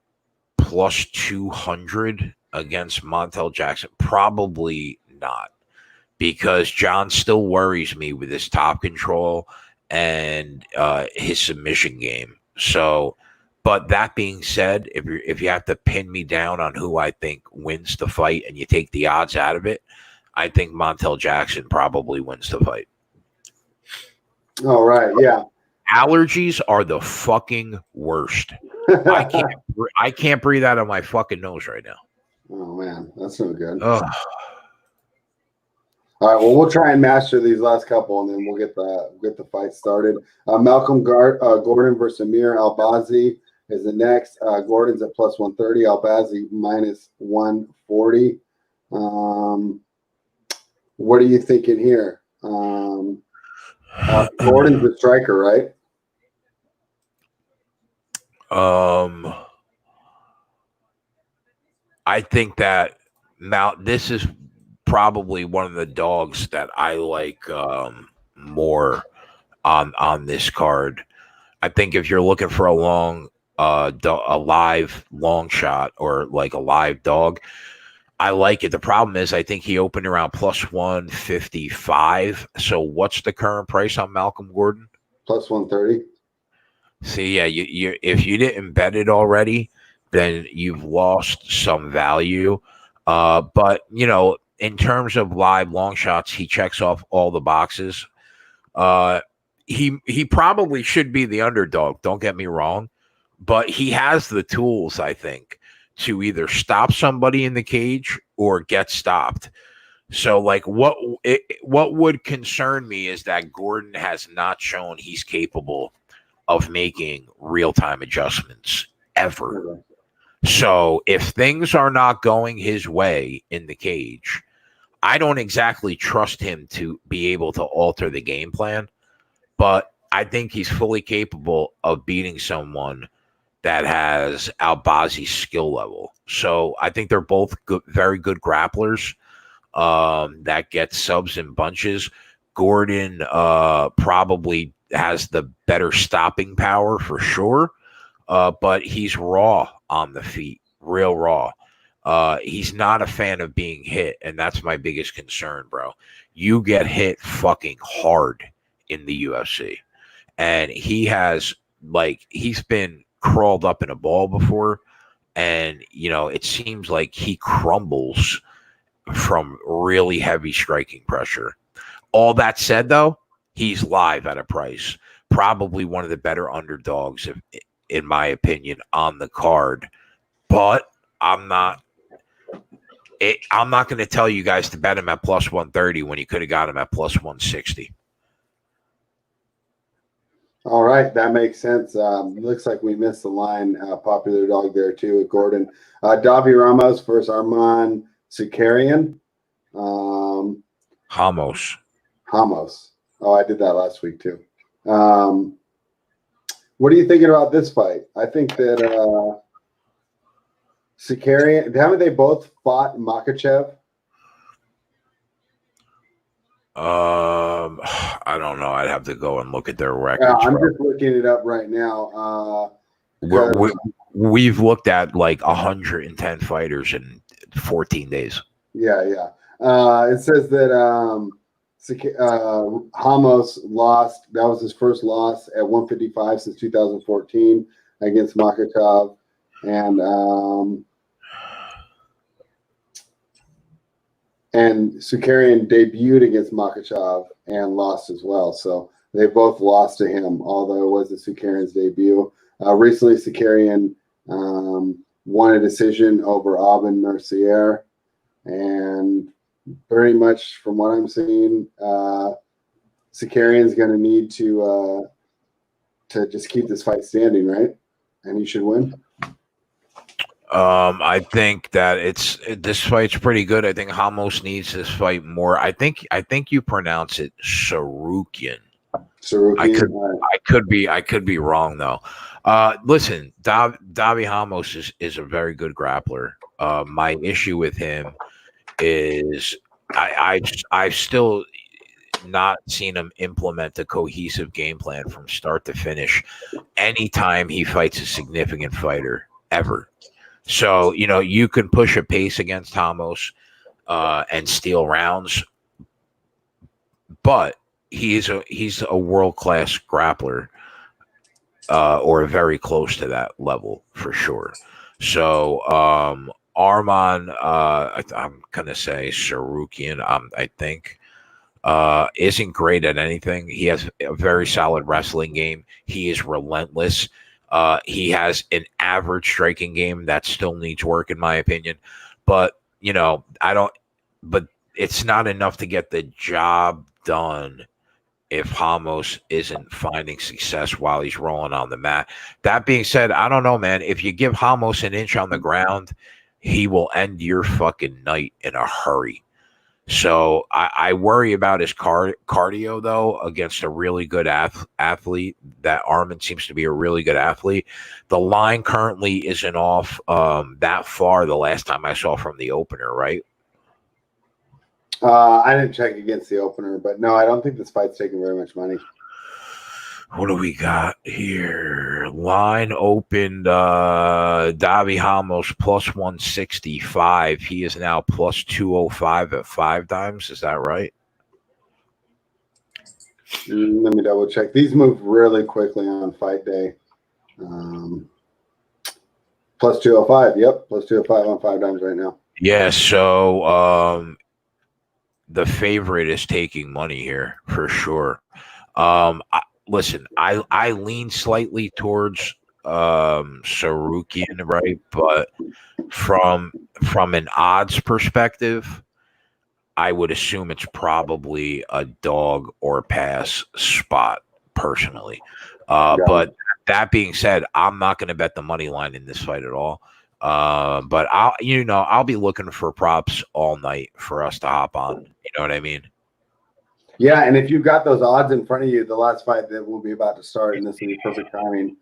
plus 200 against Montel Jackson? Probably not, because John still worries me with his top control and his submission game. So, but that being said, if you have to pin me down on who I think wins the fight and you take the odds out of it, I think Montel Jackson probably wins the fight. All right, yeah. Allergies are the fucking worst. I can't breathe out of my fucking nose right now. Oh man, that's no good. Ugh. All right, well, we'll try and master these last couple, and then we'll get the fight started. Malcolm Gordon versus Amir Albazi is the next. Gordon's at plus 130. Albazi minus 140. What are you thinking here? Gordon's the striker, right? I think that this is probably one of the dogs that I like more on this card. I think if you're looking for a live long shot or like a live dog, I like it. The problem is I think he opened around plus 155. So what's the current price on Malcolm Gordon? Plus 130. See, yeah, you if you didn't bet it already, then you've lost some value. But in terms of live long shots, he checks off all the boxes. He probably should be the underdog. Don't get me wrong, but he has the tools, I think, to either stop somebody in the cage or get stopped. So, like, what would concern me is that Gordon has not shown he's capable of making real-time adjustments ever. So if things are not going his way in the cage, I don't exactly trust him to be able to alter the game plan, but I think he's fully capable of beating someone that has Albazi's skill level. So I think they're both good, very good grapplers that get subs in bunches. Gordon probably has the better stopping power for sure, but he's raw on the feet, real raw. He's not a fan of being hit, and that's my biggest concern, bro. You get hit fucking hard in the UFC, and he's been crawled up in a ball before, and it seems like he crumbles from really heavy striking pressure. All that said, though, he's live at a price, probably one of the better underdogs, in my opinion, on the card. But I'm not going to tell you guys to bet him at plus 130 when you could have got him at plus 160. All right, that makes sense. Looks like we missed the line. Popular dog there too with Gordon. Davi Ramos versus Arman Sakarian. Ramos. Oh, I did that last week too. What are you thinking about this fight? I think that Sakarian, haven't they both fought Makhachev? I don't know. I'd have to go and look at their Yeah, records, I'm bro. just looking it up right now. We're, Because we we've looked at like 110 fighters in 14 days. yeah. It says that Ramos lost. That was his first loss at 155 since 2014 against Makhachev, and Sukarian debuted against Makhachev and lost as well. So they both lost to him, although it was the Sukarian's debut. Recently, Sukarian won a decision over Aubin Mercier, and pretty much from what I'm seeing, Sukarian's going to need to just keep this fight standing, right? And he should win. I think that this fight's pretty good. I think Ramos needs this fight more. I think you pronounce it Sarukian. Sarukian. I could be wrong though. Listen, Davi Ramos is a very good grappler. My issue with him is I've still not seen him implement a cohesive game plan from start to finish anytime he fights a significant fighter ever. So, you can push a pace against Ramos and steal rounds, but he's a world-class grappler, or very close to that level for sure. So, Arman, I'm going to say Sarukian, I think, isn't great at anything. He has a very solid wrestling game. He is relentless. He has an average striking game that still needs work, in my opinion. But, but it's not enough to get the job done if Ramos isn't finding success while he's rolling on the mat. That being said, I don't know, man. If you give Ramos an inch on the ground, he will end your fucking night in a hurry. So I worry about his cardio, though, against a really good athlete. That Arman seems to be a really good athlete. The line currently isn't off that far the last time I saw from the opener, right? I didn't check against the opener, but no, I don't think this fight's taking very much money. What do we got here? Line opened Davi Ramos plus 165. He is now plus 205 at 5 times. Is that right? Let me double check. These move really quickly on fight day. Plus 205. Yep, plus 205 on 5 times right now. Yeah, so the favorite is taking money here for sure. Listen, I lean slightly towards Sarukian, right? But from an odds perspective, I would assume it's probably a dog or pass spot personally. But that being said, I'm not going to bet the money line in this fight at all. But I'll be looking for props all night for us to hop on. You know what I mean? Yeah, and if you've got those odds in front of you, the last fight that will be about to start, and this will be perfect timing.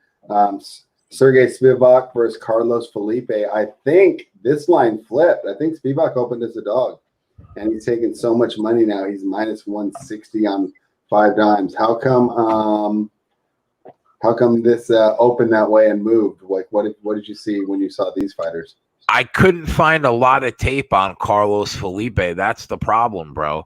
Sergey Spivak versus Carlos Felipe. I think this line flipped. I think Spivak opened as a dog, and he's taking so much money now. He's minus 160 on 5 times. How come this opened that way and moved? Like, what did you see when you saw these fighters? I couldn't find a lot of tape on Carlos Felipe. That's the problem, bro.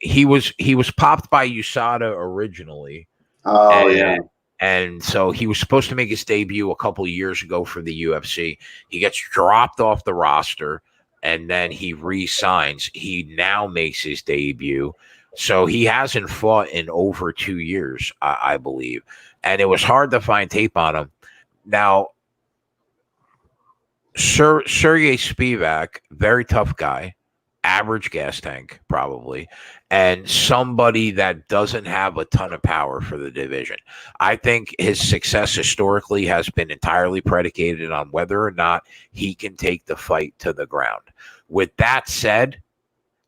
He was popped by USADA originally. Oh, yeah. And so he was supposed to make his debut a couple of years ago for the UFC. He gets dropped off the roster, and then he re-signs. He now makes his debut. So he hasn't fought in over 2 years, I believe. And it was hard to find tape on him. Now, Sergey Spivak, very tough guy, average gas tank probably, and somebody that doesn't have a ton of power for the division. I think his success historically has been entirely predicated on whether or not he can take the fight to the ground. With that said,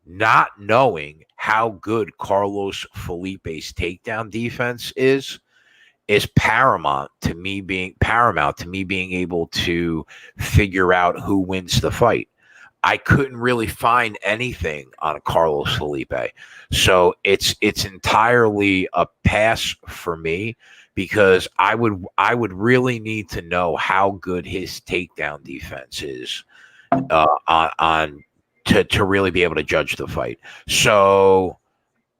not knowing how good Carlos Felipe's takedown defense is paramount to me being able to figure out who wins the fight. I couldn't really find anything on Carlos Felipe. So it's entirely a pass for me, because I would really need to know how good his takedown defense is on to really be able to judge the fight. So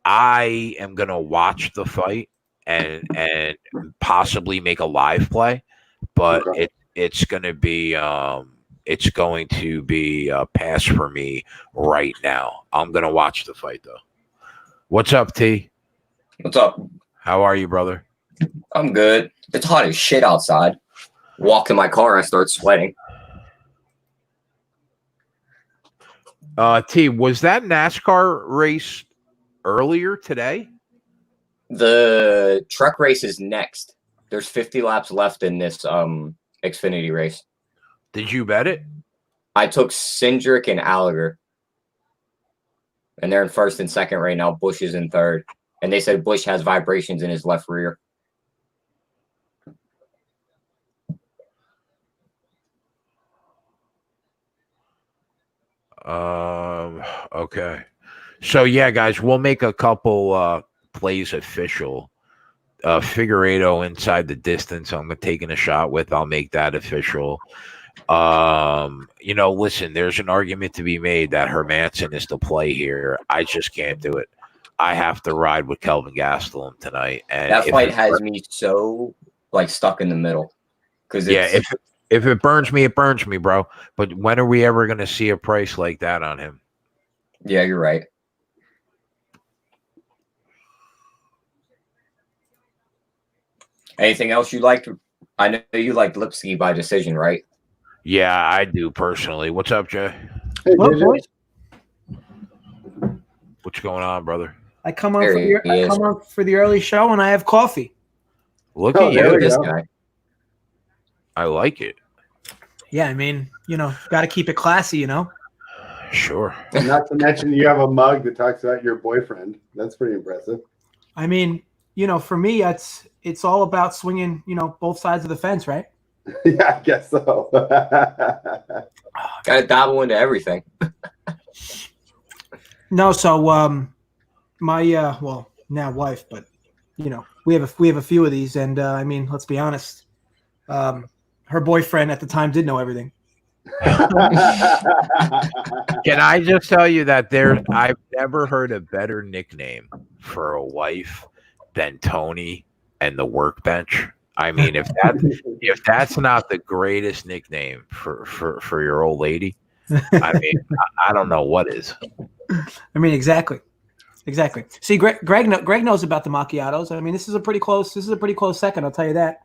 I am gonna watch the fight and possibly make a live play, but Okay. it's going to be a pass for me right now. I'm going to watch the fight though. What's up, T? What's up? How are you, brother? I'm good. It's hot as shit outside. Walk in my car, I start sweating. T, was that NASCAR race earlier today? The truck race is next. There's 50 laps left in this Xfinity race. Did you bet it? I took Cindric and Allgaier. And they're in first and second right now. Bush is in third. And they said Bush has vibrations in his left rear. Okay. So yeah, guys, we'll make a couple plays official. Figueiredo inside the distance, I'm taking a shot with. I'll make that official. Listen, there's an argument to be made that Hermanson is the play here. I just can't do it. I have to ride with Kelvin Gastelum tonight. And that fight has me so stuck in the middle. If it burns me, it burns me, bro. But when are we ever going to see a price like that on him? Yeah, you're right. Anything else you liked? I know you liked Lipsky by decision, right? Yeah, I do personally. What's up, Jay? Hey, Well, boys, What's going on, brother? I come on for the early show and I have coffee. Look Oh, at there you. we This go. guy. I like it. Yeah, I mean, got to keep it classy, Sure. Not to mention you have a mug that talks about your boyfriend. That's pretty impressive. I mean, for me, it's all about swinging, both sides of the fence, right? Yeah, I guess so. Got to dabble into everything. No, so my now wife, but we have a few of these, and I mean, let's be honest, her boyfriend at the time did know everything. Can I just tell you that I've never heard a better nickname for a wife than Tony and the workbench. I mean, if that's not the greatest nickname for your old lady, I mean, I don't know what is. I mean, exactly. See, Greg knows about the macchiatos. I mean, this is a pretty close second. I'll tell you that.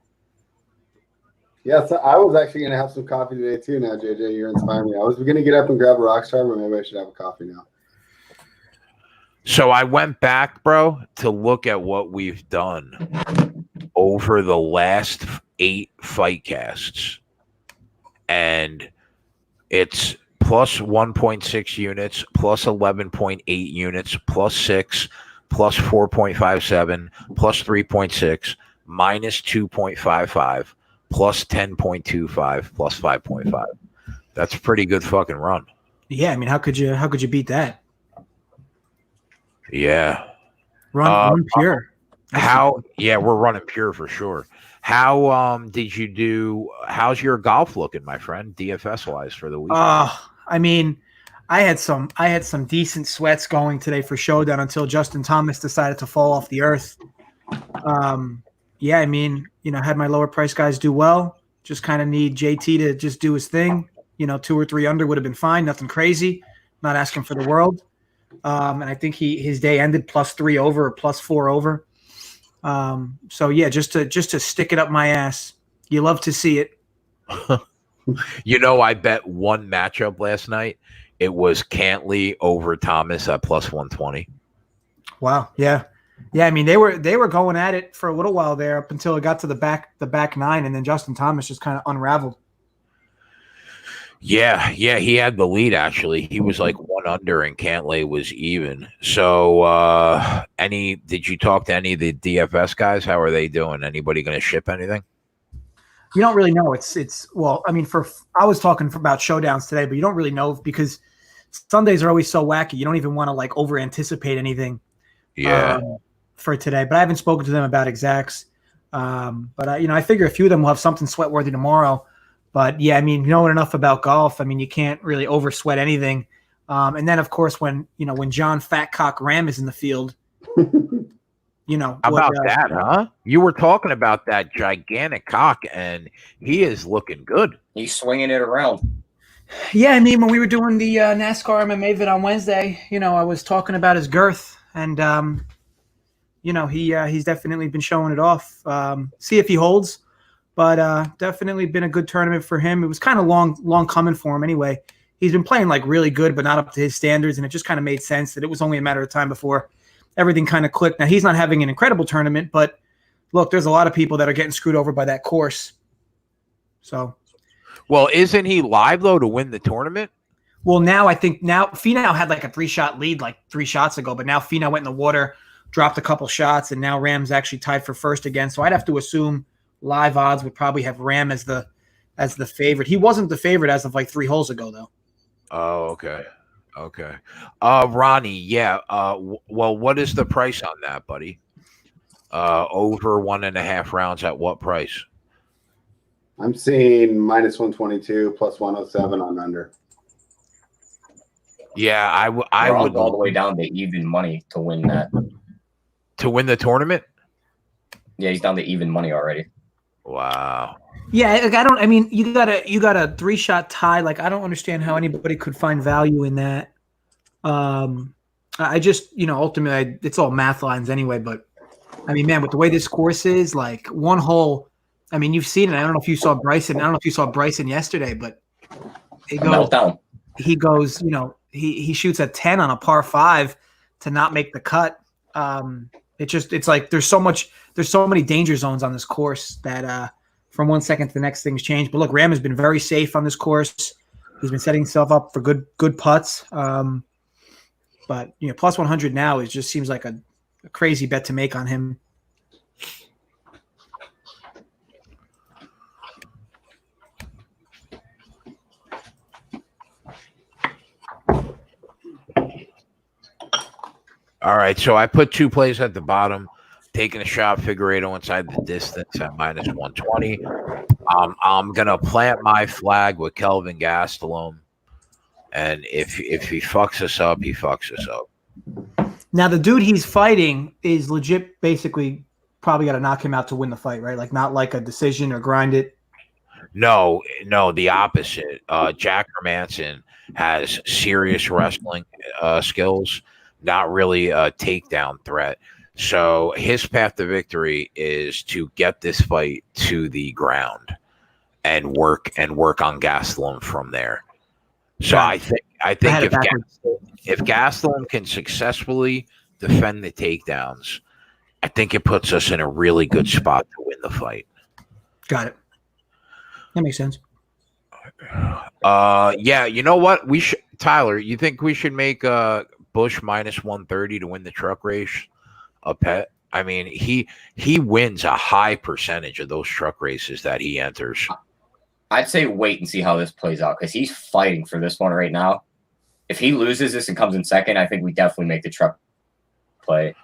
Yeah, so I was actually going to have some coffee today too. Now, JJ, you're inspiring me. I was going to get up and grab a Rockstar, but maybe I should have a coffee now. So I went back, bro, to look at what we've done over the last 8 fight casts, and it's plus 1.6 units, plus 11.8 units, plus 6, plus 4.57, plus 3.6, minus 2.55, plus 10.25, plus 5.5. That's a pretty good fucking run. Yeah, I mean, how could you beat that? Yeah. Run pure. Yeah, we're running pure for sure. How did you do? How's your golf looking, my friend, DFS wise for the week? I mean, I had some decent sweats going today for showdown until Justin Thomas decided to fall off the earth. Yeah, I mean, had my lower price guys do well. Just kind of need JT to just do his thing. 2 or 3 under would have been fine. Nothing crazy. Not asking for the world. And I think his day ended +3 over or +4 over. So yeah, just to stick it up my ass. You love to see it. I bet one matchup last night. It was Cantley over Thomas at +120. Wow. Yeah. I mean, they were going at it for a little while there up until it got to the back 9, and then Justin Thomas just kind of unraveled. Yeah, he had the lead actually. He was like 1 under, and Cantley was even. So, did you talk to any of the DFS guys? How are they doing? Anybody going to ship anything? You don't really know. It's well, I mean, I was talking about showdowns today, but you don't really know because Sundays are always so wacky. You don't even want to like over anticipate anything. Yeah. For today, but I haven't spoken to them about exacts. But I figure a few of them will have something sweat worthy tomorrow. But yeah, I mean, knowing enough about golf, I mean, you can't really over sweat anything. And then of course, when John Fatcock Ram is in the field, How about that, huh? You were talking about that gigantic cock, and he is looking good. He's swinging it around. Yeah, I mean, when we were doing the NASCAR MMA vid on Wednesday, I was talking about his girth, and he's definitely been showing it off. See if he holds, but definitely been a good tournament for him. It was kind of long coming for him anyway. He's been playing like really good, but not up to his standards, and it just kind of made sense that it was only a matter of time before everything kind of clicked. Now, he's not having an incredible tournament, but look, there's a lot of people that are getting screwed over by that course. So, well, isn't he live though to win the tournament? Well, now I think Finau had like a 3-shot lead like 3 shots ago, but now Finau went in the water, dropped a couple shots, and now Ram's actually tied for first again. So I'd have to assume live odds would probably have Ram as the favorite. He wasn't the favorite as of like 3 holes ago, though. Oh, okay. Ronnie, yeah. Well, what is the price on that, buddy? Over 1.5 rounds at what price? I'm seeing minus 122 plus 107 on under. Yeah, I would all the way down to even money to win that. To win the tournament? Yeah, he's down to even money already. Wow. Yeah, you got a 3-shot tie. Like, I don't understand how anybody could find value in that. I just, ultimately, it's all math lines anyway. But I mean, man, with the way this course is, like one hole. I mean, you've seen it. I don't know if you saw Bryson. I don't know if you saw Bryson yesterday, but he goes. He shoots a 10 on a par 5 to not make the cut. It's like there's so many danger zones on this course that from 1 second to the next things change. But look, Ram has been very safe on this course. He's been setting himself up for good putts. But plus 100 now just seems like a crazy bet to make on him. All right, so I put 2 plays at the bottom, taking a shot Figueiredo inside the distance at minus 120. I'm gonna plant my flag with Kelvin Gastelum, and if he fucks us up, he fucks us up. Now the dude he's fighting is legit. Basically, probably got to knock him out to win the fight, right? Like not like a decision or grind it. No, the opposite. Jack Hermanson has serious wrestling skills. Not really a takedown threat. So his path to victory is to get this fight to the ground and work on Gastelum from there. So I think if Gastelum can successfully defend the takedowns, I think it puts us in a really good spot to win the fight. Got it. That makes sense. Yeah, you know what? Tyler, you think we should make Bush minus 130 to win the truck race a pet? I mean, he wins a high percentage of those truck races that he enters. I'd say wait and see how this plays out because he's fighting for this one right now. If he loses this and comes in second, I think we definitely make the truck play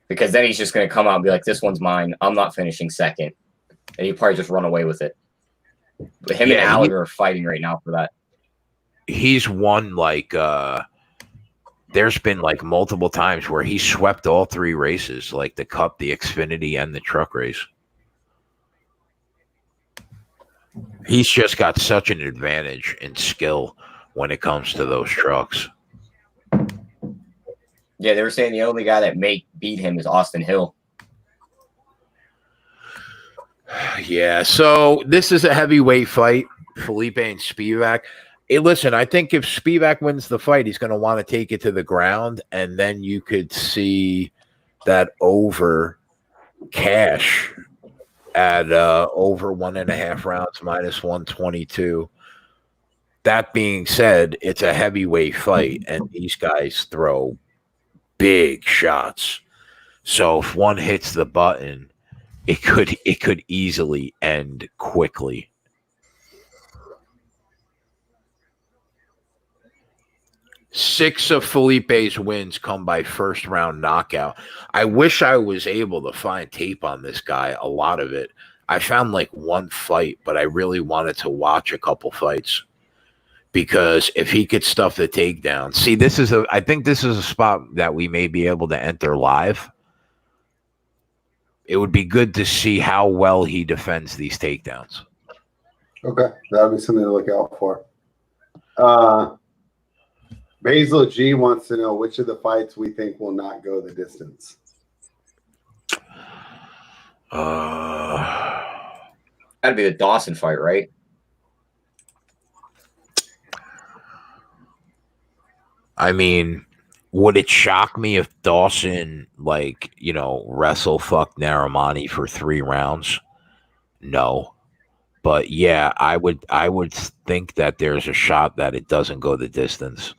because then he's just going to come out and be like, this one's mine. I'm not finishing second. And he'd probably just run away with it. But him and Gallagher are fighting right now for that. He's won like there's been like multiple times where he swept all 3 races, like the Cup, the Xfinity, and the truck race. He's just got such an advantage in skill when it comes to those trucks. Yeah, they were saying the only guy that may beat him is Austin Hill. Yeah, so this is a heavyweight fight, Felipe and Spivak. Hey, listen, I think if Spivak wins the fight, he's going to want to take it to the ground, and then you could see that over cash at over 1.5 rounds minus 122. That being said, it's a heavyweight fight, and these guys throw big shots. So if one hits the button, it could easily end quickly. Six of Felipe's wins come by first round knockout. I wish I was able to find tape on this guy, a lot of it. I found like one fight, but I really wanted to watch a couple fights because if he could stuff the takedown. See, I think this is a spot that we may be able to enter live. It would be good to see how well he defends these takedowns. Okay, that'll be something to look out for. Basil G wants to know which of the fights we think will not go the distance. That'd be the Dawson fight, right? I mean, would it shock me if Dawson, wrestle fuck Narimani for 3 rounds? No. But yeah, I would think that there's a shot that it doesn't go the distance.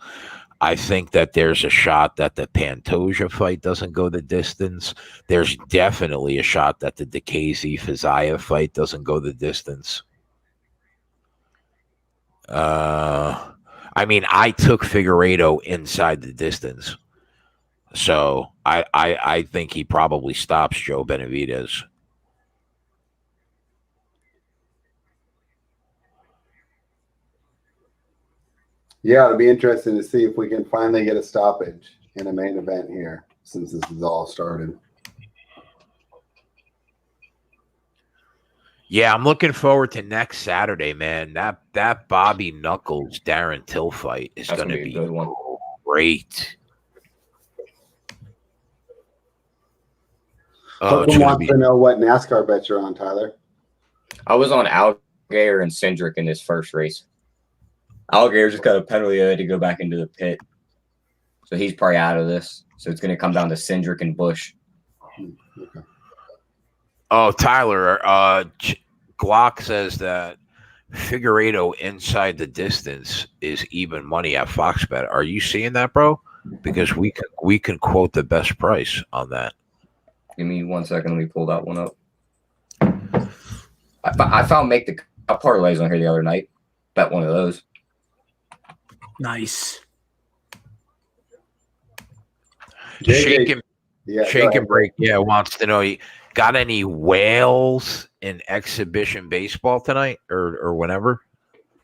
I think that there's a shot that the Pantoja fight doesn't go the distance. There's definitely a shot that the Dicazy Fiziev fight doesn't go the distance. I mean, I took Figueiredo inside the distance. So I think he probably stops Joe Benavidez. Yeah, it'll be interesting to see if we can finally get a stoppage in a main event here since this is all started. Yeah, I'm looking forward to next Saturday, man. That Bobby Knuckles Darren Till fight is going to be a good one. Great. Someone wants to know what NASCAR bets you're on, Tyler. I was on Alligator and Cindric in this first race. Alligator just got a penalty to go back into the pit. So he's probably out of this. So it's going to come down to Cindric and Bush. Okay. Oh, Tyler, Glock says that Figueiredo inside the distance is even money at Fox Bet. Are you seeing that, bro? Because we can quote the best price on that. Give me 1 second. Let me pull that one up. I found make the parlays on here the other night. Bet one of those. Nice. Shake and break. Yeah, wants to know, you got any whales in exhibition baseball tonight or whenever?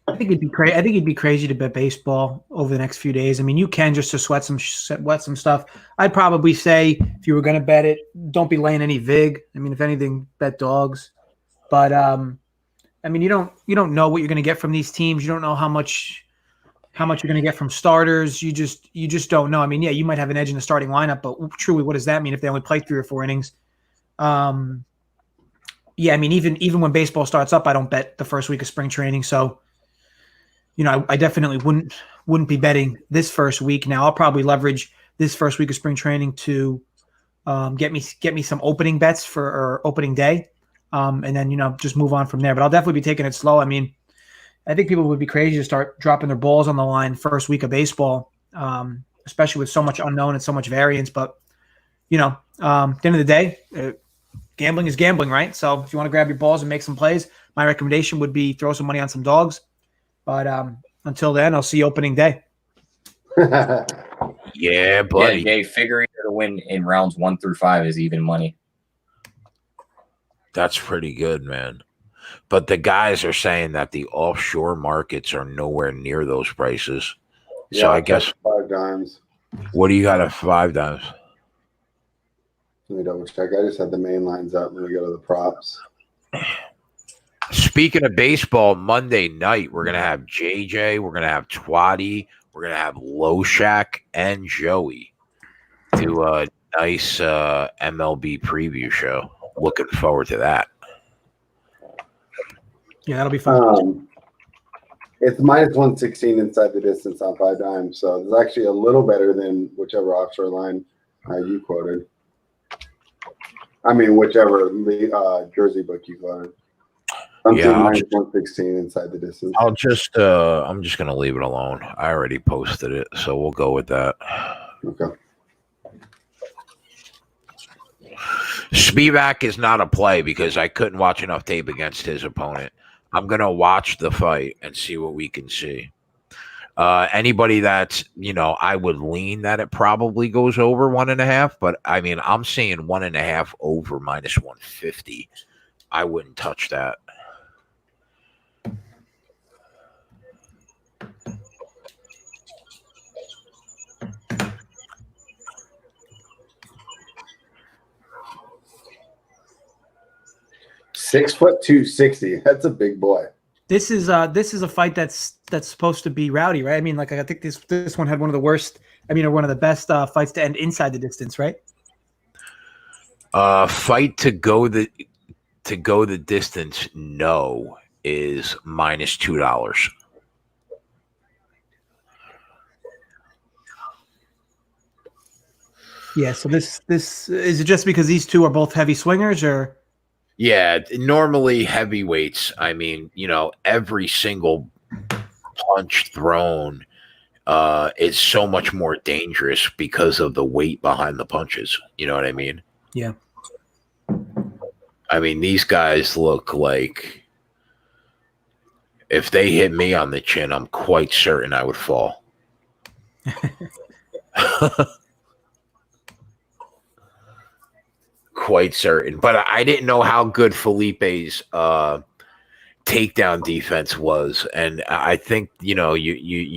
I think it'd be crazy to bet baseball over the next few days. I mean, you can just to sweat some stuff. I'd probably say if you were going to bet it, don't be laying any vig. I mean, if anything, bet dogs. But I mean, you don't know what you're going to get from these teams. You don't know how much you're going to get from starters. You just don't know. I mean, yeah, you might have an edge in the starting lineup, but truly, what does that mean if they only play 3 or 4 innings? Yeah, I mean, even when baseball starts up, I don't bet the first week of spring training. So, I definitely wouldn't be betting this first week. Now, I'll probably leverage this first week of spring training to get me some opening bets for opening day, and then just move on from there. But I'll definitely be taking it slow. I mean, I think people would be crazy to start dropping their balls on the line first week of baseball, especially with so much unknown and so much variance. But at the end of the day, gambling is gambling, right? So if you want to grab your balls and make some plays, my recommendation would be throw some money on some dogs. But until then, I'll see you opening day. Yeah, buddy. Yeah, Figueiredo to win in rounds 1 through 5 is even money. That's pretty good, man. But the guys are saying that the offshore markets are nowhere near those prices. Yeah, so I guess 5 dimes. What do you got at 5 dimes? Let me double check. I just had the main lines up. Let me go to the props. Speaking of baseball, Monday night, we're going to have JJ, we're going to have Twatty, we're going to have Loshak and Joey do a nice MLB preview show. Looking forward to that. Yeah, that'll be fun. It's minus 116 inside the distance on 5 dimes. So it's actually a little better than whichever offshore line you quoted. I mean, whichever jersey book you quoted. I'm minus 116 inside the distance. I'm just going to leave it alone. I already posted it, so we'll go with that. Okay. Spivak is not a play because I couldn't watch enough tape against his opponent. I'm going to watch the fight and see what we can see. Anybody that's, I would lean that it probably goes over 1.5, but I mean, I'm seeing 1.5 over -150. I wouldn't touch that. Six foot 260. That's a big boy. This is a fight that's supposed to be rowdy, right? I mean, like I think this one had one of the worst. I mean, or one of the best fights to end inside the distance, right? Fight to go the distance. No, is -$2. Yeah. So this is it just because these two are both heavy swingers, or? Yeah, normally heavyweights. I mean, every single punch thrown is so much more dangerous because of the weight behind the punches. You know what I mean? Yeah. I mean, these guys look like if they hit me on the chin, I'm quite certain I would fall. Quite certain. But I didn't know how good Felipe's takedown defense was. And I think, you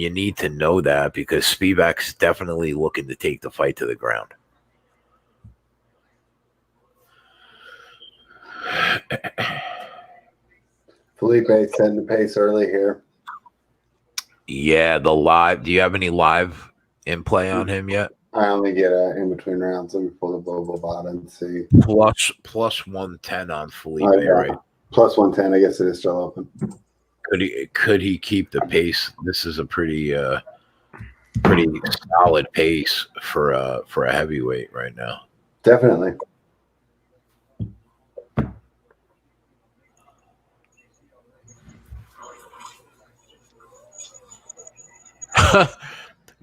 need to know that because Spivak's definitely looking to take the fight to the ground. Felipe setting the pace early here. Yeah, the live. Do you have any live in play on him yet? I only get in between rounds. Let me pull the global bot and see. Plus 110 on Felipe, right? Plus 110. I guess it is still open. Could he keep the pace? This is a pretty solid pace for a heavyweight right now. Definitely.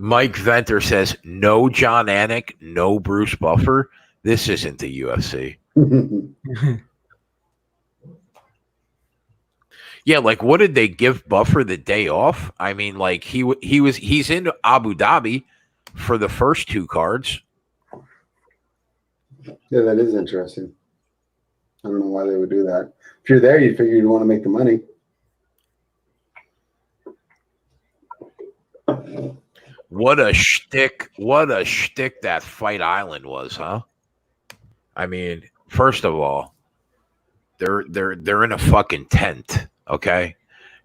Mike Venter says, no John Anik, no Bruce Buffer. This isn't the UFC. Yeah, like what did they give Buffer the day off? I mean, like he's in Abu Dhabi for the first 2 cards. Yeah, that is interesting. I don't know why they would do that. If you're there, you figure you'd want to make the money. What a shtick that Fight Island was, huh? I mean, first of all, they're in a fucking tent, okay?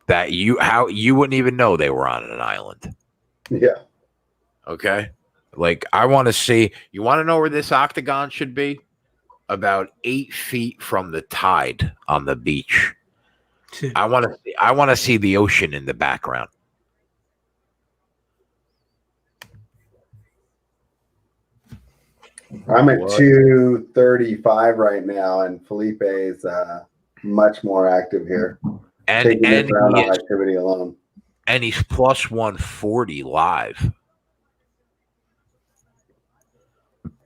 That you wouldn't even know they were on an island. Yeah. Okay? Like I want to see, you want to know where this octagon should be? About 8 feet from the tide on the beach. I want to see the ocean in the background. I'm at 235 right now, and Felipe is much more active here. And activity alone. And he's plus 140 live.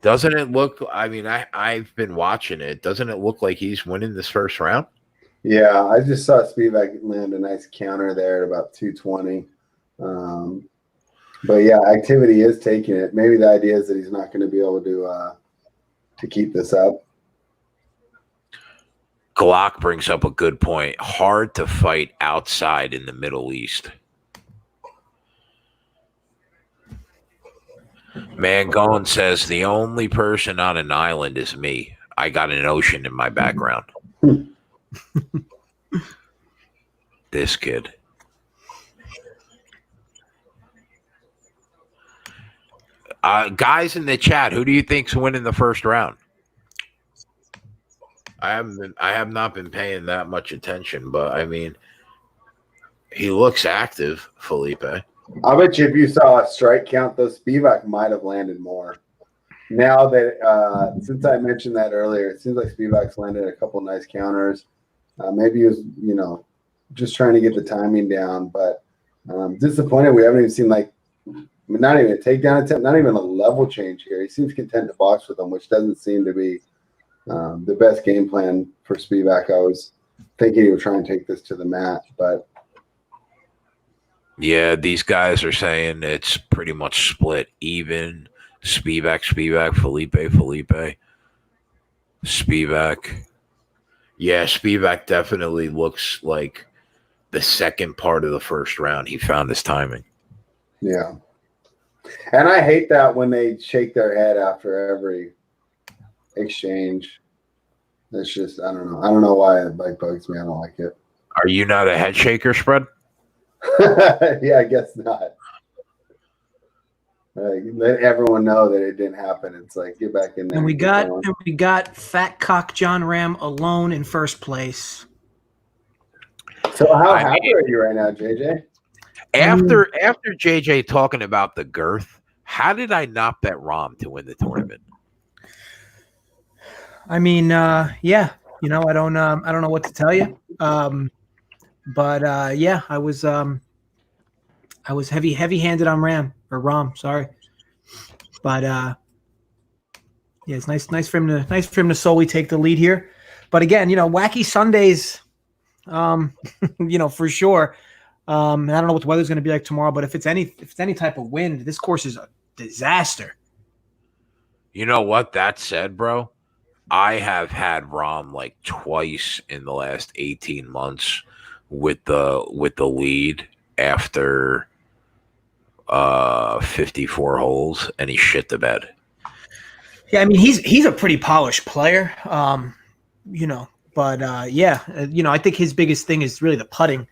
Doesn't it look? I mean, I've been watching it. Doesn't it look like he's winning this first round? Yeah, I just saw Spivak land a nice counter there at about 220. But yeah, activity is taking it. Maybe the idea is that he's not going to be able to keep this up. Glock brings up a good point. Hard to fight outside in the Middle East. Mangone says the only person on an island is me. I got an ocean in my background. This kid. Guys in the chat, who do you think's winning the first round? I have not been paying that much attention, but I mean, he looks active, Felipe. I bet you if you saw a strike count, though, Spivak might have landed more. Now that since I mentioned that earlier, it seems like Spivak's landed a couple nice counters. Maybe he was, just trying to get the timing down, but disappointed. We haven't even seen not even a takedown attempt, not even a level change here. He seems content to box with them, which doesn't seem to be the best game plan for Spivak. I was thinking he would try and take this to the mat, but Yeah, these guys are saying it's pretty much split even. Spivak, Felipe. Spivak. Yeah, Spivak definitely looks like the second part of the first round. He found his timing. yeah. And I hate that when they shake their head after every exchange. It's just, I don't know. I don't know why it like bugs me. I don't like it. Are you not a head shaker, Spread? Yeah, I guess not. Let everyone know that it didn't happen. It's like, get back in there. And we got Fat Cock John Ram alone in first place. So how happy are you right now, JJ? After JJ talking about the girth, how did I not bet Rom to win the tournament? I mean, yeah, you know, I don't know what to tell you. But yeah, I was heavy-handed on Rom, sorry. But yeah, it's nice for him to solely take the lead here. But again, you know, wacky Sundays, you know, for sure. I don't know what the weather's going to be like tomorrow, but if it's any type of wind, this course is a disaster. You know what? That said, bro, I have had Rom like twice in the last 18 months with the lead after 54 holes, and he shit the bed. Yeah, I mean he's a pretty polished player, you know, but yeah, you know, I think his biggest thing is really the putting.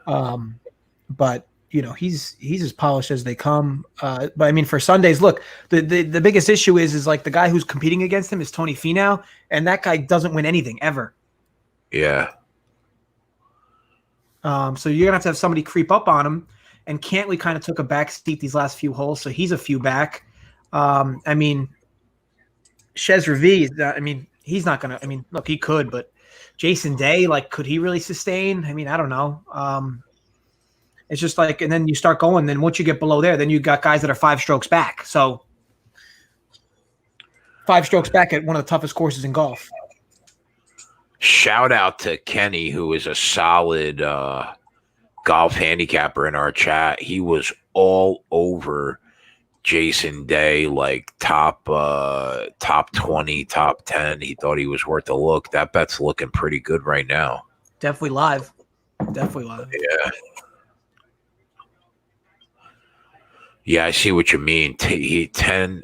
But you know, he's as polished as they come. But I mean, for Sundays, look, the biggest issue is like the guy who's competing against him is Tony Finau, and that guy doesn't win anything ever. Yeah. So you're gonna have to have somebody creep up on him, and Cantley kind of took a back seat these last few holes, so he's a few back. I mean, Chez Revis, I mean, he's not gonna. I mean, look, he could, but Jason Day, like, could he really sustain? I mean, I don't know. It's just like, and then you start going. Then once you get below there, then you got guys that are 5 strokes back. So 5 strokes back at one of the toughest courses in golf. Shout out to Kenny, who is a solid golf handicapper in our chat. He was all over Jason Day, like top 20, top 10. He thought he was worth a look. That bet's looking pretty good right now. Definitely live. Yeah. Yeah, I see what you mean.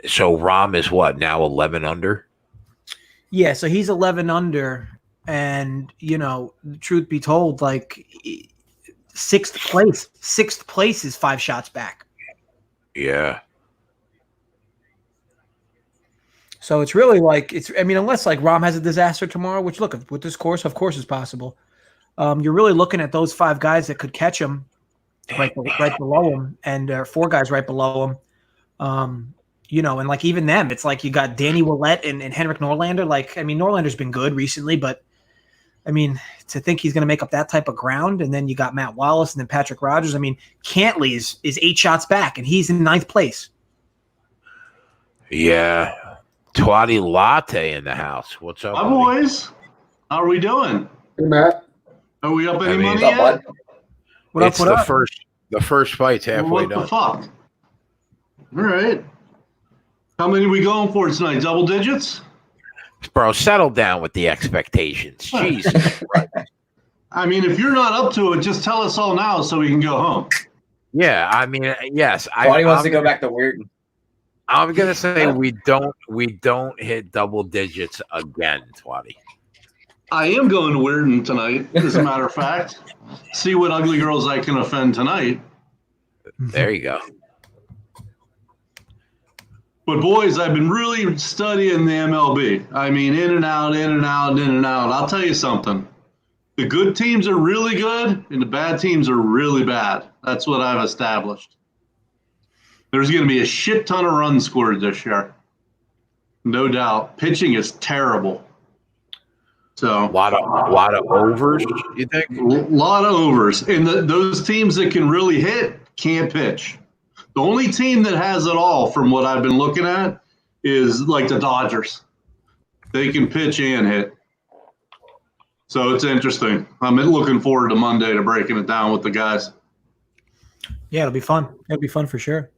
So Rom is what now? 11 under. Yeah, so he's 11 under, and you know, truth be told, like sixth place is 5 shots back. Yeah. So it's really like I mean, unless like Rom has a disaster tomorrow, which look with this course, of course, is possible. You're really looking at those 5 guys that could catch him right below him, and 4 guys right below him. You know, and like even them, it's like you got Danny Willett and Henrik Norlander. Like, I mean, Norlander's been good recently, but I mean, to think he's going to make up that type of ground, and then you got Matt Wallace and then Patrick Rogers. I mean, Cantley is 8 shots back, and he's in 9th place. Yeah. Twatty Latte in the house. What's up, hi, boys? How are we doing? Hey, Matt. Are we up any mean, money yet? It's the first fight's halfway What done. the fuck? All right. How many are we going for tonight? Double digits? Bro, settle down with the expectations. Jesus. I mean, if you're not up to it, just tell us all now so we can go home. Yeah, I mean, yes. Twatty wants to go back to weird. I'm gonna say we don't hit double digits again, Twatty. I am going to Weirden tonight, as a matter of fact. See what ugly girls I can offend tonight. There you go. But boys, I've been really studying the MLB. I mean, in and out, in and out, in and out. I'll tell you something. The good teams are really good, and the bad teams are really bad. That's what I've established. There's going to be a shit ton of runs scored this year. No doubt. Pitching is terrible. So A lot of overs, you think? a lot of overs. And those teams that can really hit can't pitch. The only team that has it all, from what I've been looking at, is like the Dodgers. They can pitch and hit. So it's interesting. I'm looking forward to Monday to breaking it down with the guys. Yeah, it'll be fun. It'll be fun for sure.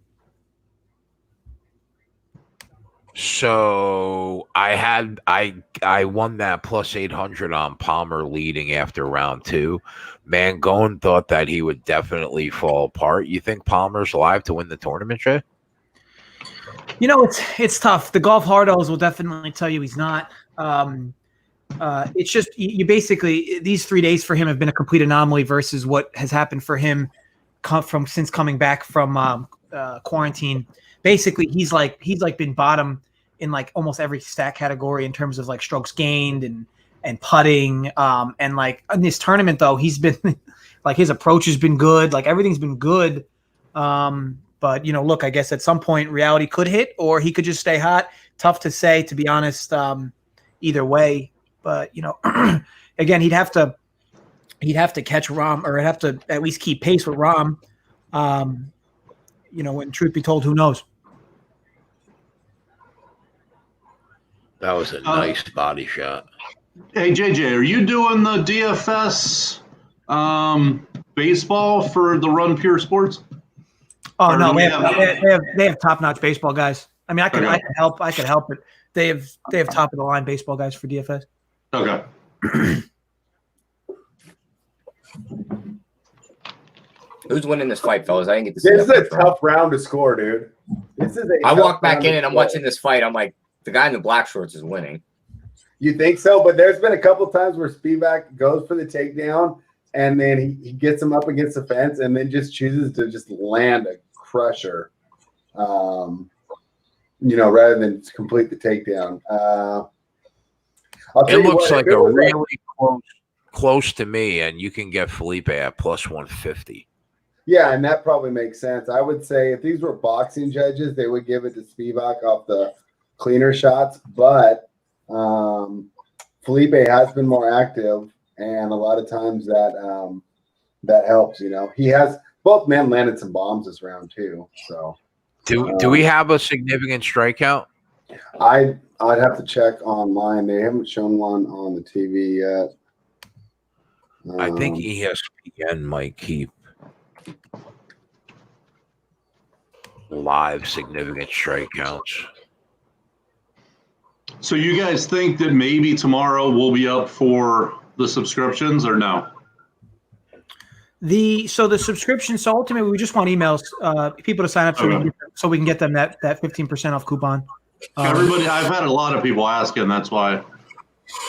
So I won that plus 800 on Palmer leading after round 2. Mangone thought that he would definitely fall apart. You think Palmer's live to win the tournament, Jay? You know, it's tough. The golf hardos will definitely tell you he's not. It's just you basically these 3 days for him have been a complete anomaly versus what has happened for him since coming back from quarantine. Basically, he's been bottom in like almost every stat category in terms of like strokes gained and putting. And like in this tournament though, he's been like his approach has been good. Like everything's been good. But you know, look, I guess at some point reality could hit, or he could just stay hot. Tough to say, to be honest. Either way, but you know, again, he'd have to catch Rom, or have to at least keep pace with Rom. You know, and truth be told, who knows? That was a nice body shot. Hey, JJ, are you doing the DFS baseball for the Run Pure Sports? Oh no, they have top-notch baseball guys. I mean, I could help. I could help, but they have top of the line baseball guys for DFS. Okay. Who's winning this fight, fellas? I didn't get to see This is a that first round. tough round to score, dude. I walked back in and I'm watching this fight. I'm like, the guy in the black shorts is winning. You think so? But there's been a couple times where Spivak goes for the takedown and then he gets him up against the fence and then just chooses to just land a crusher, you know, rather than complete the takedown. It looks like a really close to me, and you can get Felipe at plus 150. Yeah, and that probably makes sense. I would say if these were boxing judges, they would give it to Spivak off the cleaner shots, but Felipe has been more active, and a lot of times that helps. You know, he has both men landed some bombs this round too. So, do we have a significant strikeout? I'd have to check online. They haven't shown one on the TV yet. I think ESPN might keep live significant strikeouts. So you guys think that maybe tomorrow we'll be up for the subscriptions or no? The subscription. So ultimately, we just want emails, people to sign up so we can get them that 15% off coupon. Everybody, I've had a lot of people asking. That's why.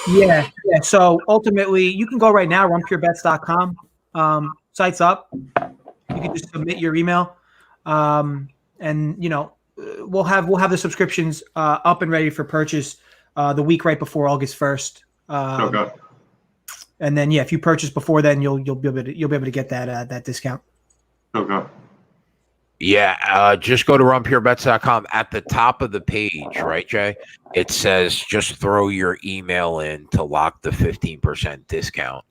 Yeah. So ultimately, you can go right now, runpurebets.com. Site's up. You can just submit your email, and you know we'll have the subscriptions up and ready for purchase the week right before August 1st. Okay. And then if you purchase before then, you'll be able to get that discount. Okay. Yeah, just go to runpurebets.com. At the top of the page, right, Jay? It says just throw your email in to lock the 15% discount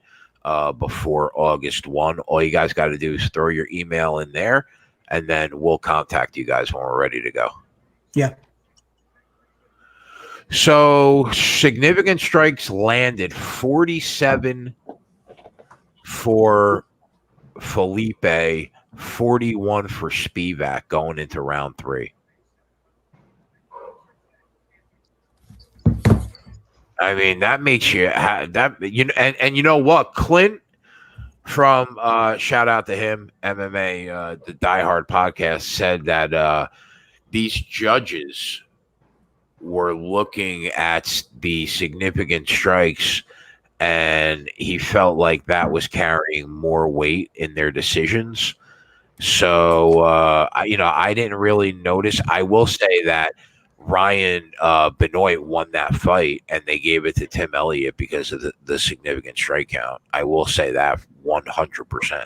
before August 1. All you guys got to do is throw your email in there, and then we'll contact you guys when we're ready to go. Yeah. So significant strikes landed 47 for Felipe, 41 for Spivak going into round 3. I mean, that makes you that you know, and you know what, Clint from shout out to him, MMA, the Die Hard podcast, said that these judges were looking at the significant strikes, and he felt like that was carrying more weight in their decisions. So, I didn't really notice. I will say that Ryan Benoit won that fight, and they gave it to Tim Elliott because of the significant strike count. I will say that 100%.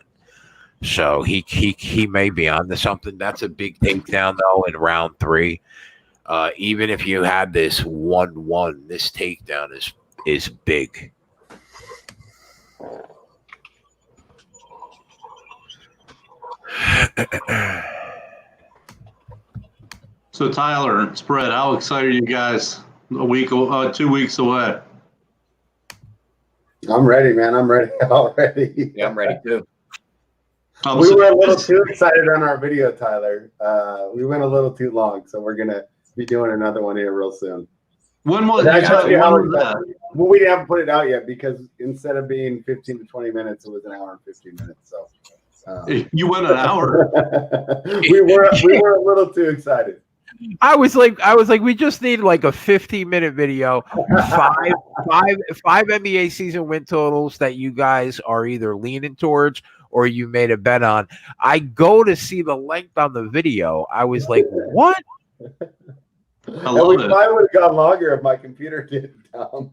So he may be onto something. That's a big takedown, though, in round 3. Even if you had this 1-1, this takedown is big. So Tyler, spread. How excited are you guys 2 weeks away. I'm ready, man. I'm ready already. Yeah, I'm ready too. We were a little too excited on our video, Tyler. We went a little too long, so we're gonna be doing another one here real soon. When was that? Well, we haven't put it out yet because instead of being 15 to 20 minutes, it was an hour and 15 minutes. So you went an hour. we were a little too excited. I was like, we just need like a 15-minute video, five NBA season win totals that you guys are either leaning towards or you made a bet on. I go to see the length on the video. I was like, what? I love it. Probably would have gone longer if my computer didn't down.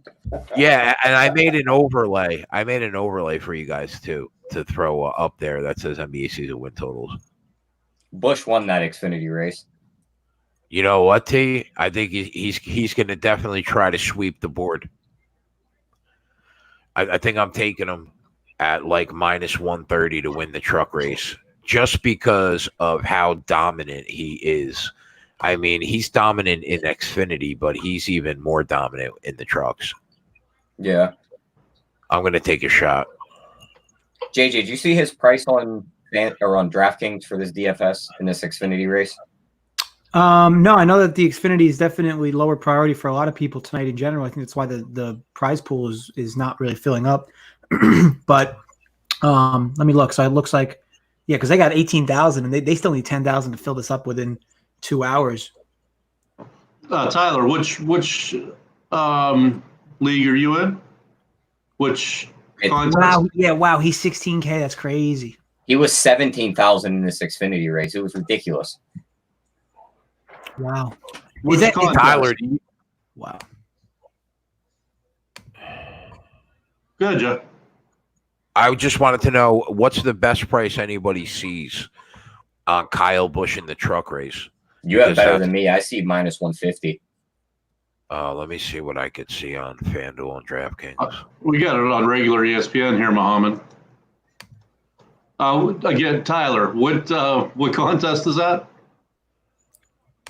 Yeah, and I made an overlay. I made an overlay for you guys too to throw up there that says NBA season win totals. Bush won that Xfinity race. You know what, T? I think he's going to definitely try to sweep the board. I think I'm taking him at like minus 130 to win the truck race just because of how dominant he is. I mean, he's dominant in Xfinity, but he's even more dominant in the trucks. Yeah. I'm going to take a shot. JJ, did you see his price on DraftKings for this DFS in this Xfinity race? No, I know that the Xfinity is definitely lower priority for a lot of people tonight in general. I think that's why the prize pool is not really filling up. But let me look. So it looks like, yeah, because they got 18,000 and they still need 10,000 to fill this up within 2 hours. Tyler, which league are you in? Which contest? Wow, yeah, wow, he's 16K. That's crazy. He was 17,000 in this Xfinity race. It was ridiculous. Wow. Which Is that contest? Tyler, wow. Good, Jeff. I just wanted to know what's the best price anybody sees on Kyle Busch in the truck race. You have better than me. I see minus 150. Let me see what I could see on FanDuel and DraftKings. We got it on regular ESPN here, Muhammad. Again, Tyler, what contest is that?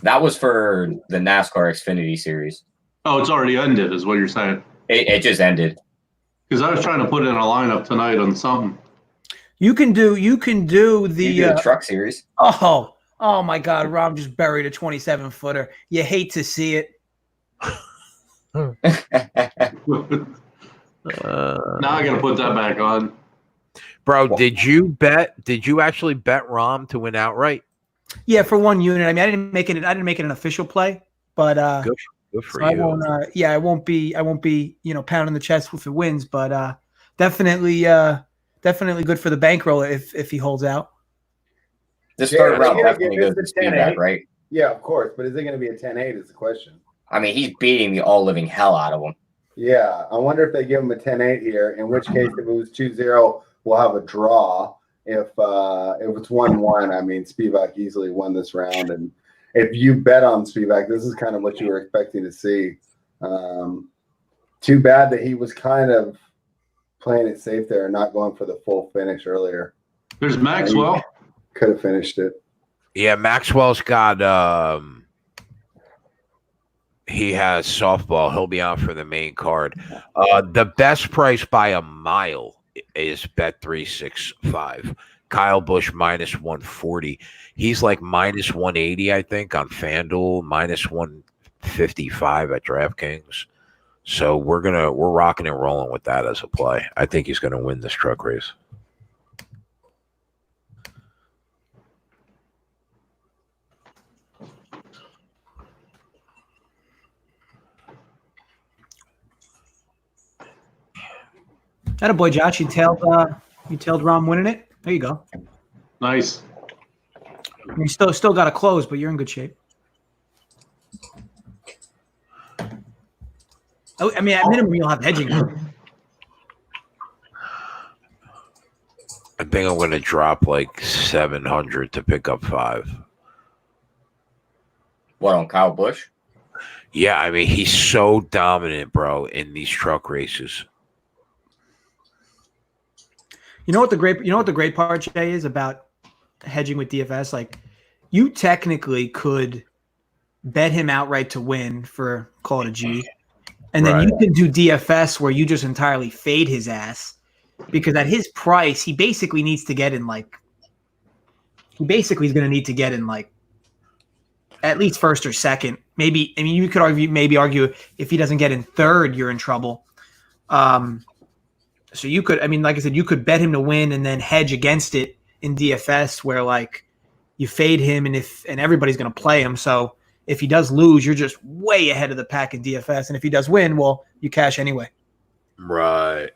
That was for the NASCAR Xfinity Series. Oh, it's already ended, is what you're saying. It just ended. Because I was trying to put in a lineup tonight on something. You can do the truck series. Oh my God, Rob just buried a 27-footer. You hate to see it. Now I got to put that back on. Bro, did you actually bet Rom to win outright? Yeah, for one unit. I mean, I didn't make it an official play, but good for so you. I won't be pounding the chest if it wins, but definitely good for the bankroll if he holds out. This third round definitely goes to Speedback, right? Yeah, of course. But is it going to be a 10-8 is the question. I mean, he's beating the all-living hell out of him. Yeah, I wonder if they give him a 10-8 here, in which case if it was 2-0, we'll have a draw. If it's 1-1, I mean, Spivak easily won this round. And if you bet on Spivak, this is kind of what you were expecting to see. Too bad that he was kind of playing it safe there and not going for the full finish earlier. There's Maxwell. Could have finished it. Yeah, Maxwell's got he has softball. He'll be out for the main card. The best price by a mile is Bet365. Kyle Busch minus 140. He's like minus 180, I think, on FanDuel, minus 155 at DraftKings. So we're rocking and rolling with that as a play. I think he's gonna win this truck race. Attaboy, Josh. You tailed Rom winning it. There you go. Nice. You still got to close, but you're in good shape. I mean, at minimum, you'll have hedging. I think I'm going to drop like 700 to pick up 5. What, on Kyle Busch? Yeah, I mean, he's so dominant, bro, in these truck races. You know what the great part, Jay, is about hedging with DFS? Like, you technically could bet him outright to win for call it a G. And then Right. you can do DFS where you just entirely fade his ass because at his price, he basically needs to get in he's going to need to get in at least first or second. Maybe, I mean, you could argue if he doesn't get in third, you're in trouble. So you could, I mean, like I said, you could bet him to win and then hedge against it in DFS where you fade him and everybody's going to play him. So if he does lose, you're just way ahead of the pack in DFS. And if he does win, well, you cash anyway. Right.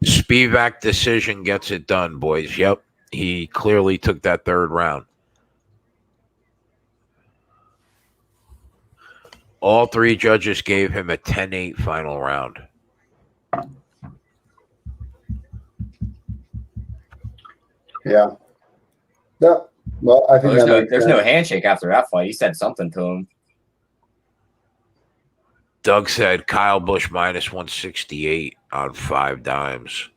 Spivak decision gets it done, boys. Yep. He clearly took that third round. All three judges gave him a 10-8 final round. Yeah. No. Well, I think there's no handshake after that fight. He said something to him. Doug said Kyle Busch minus 168 on 5 dimes.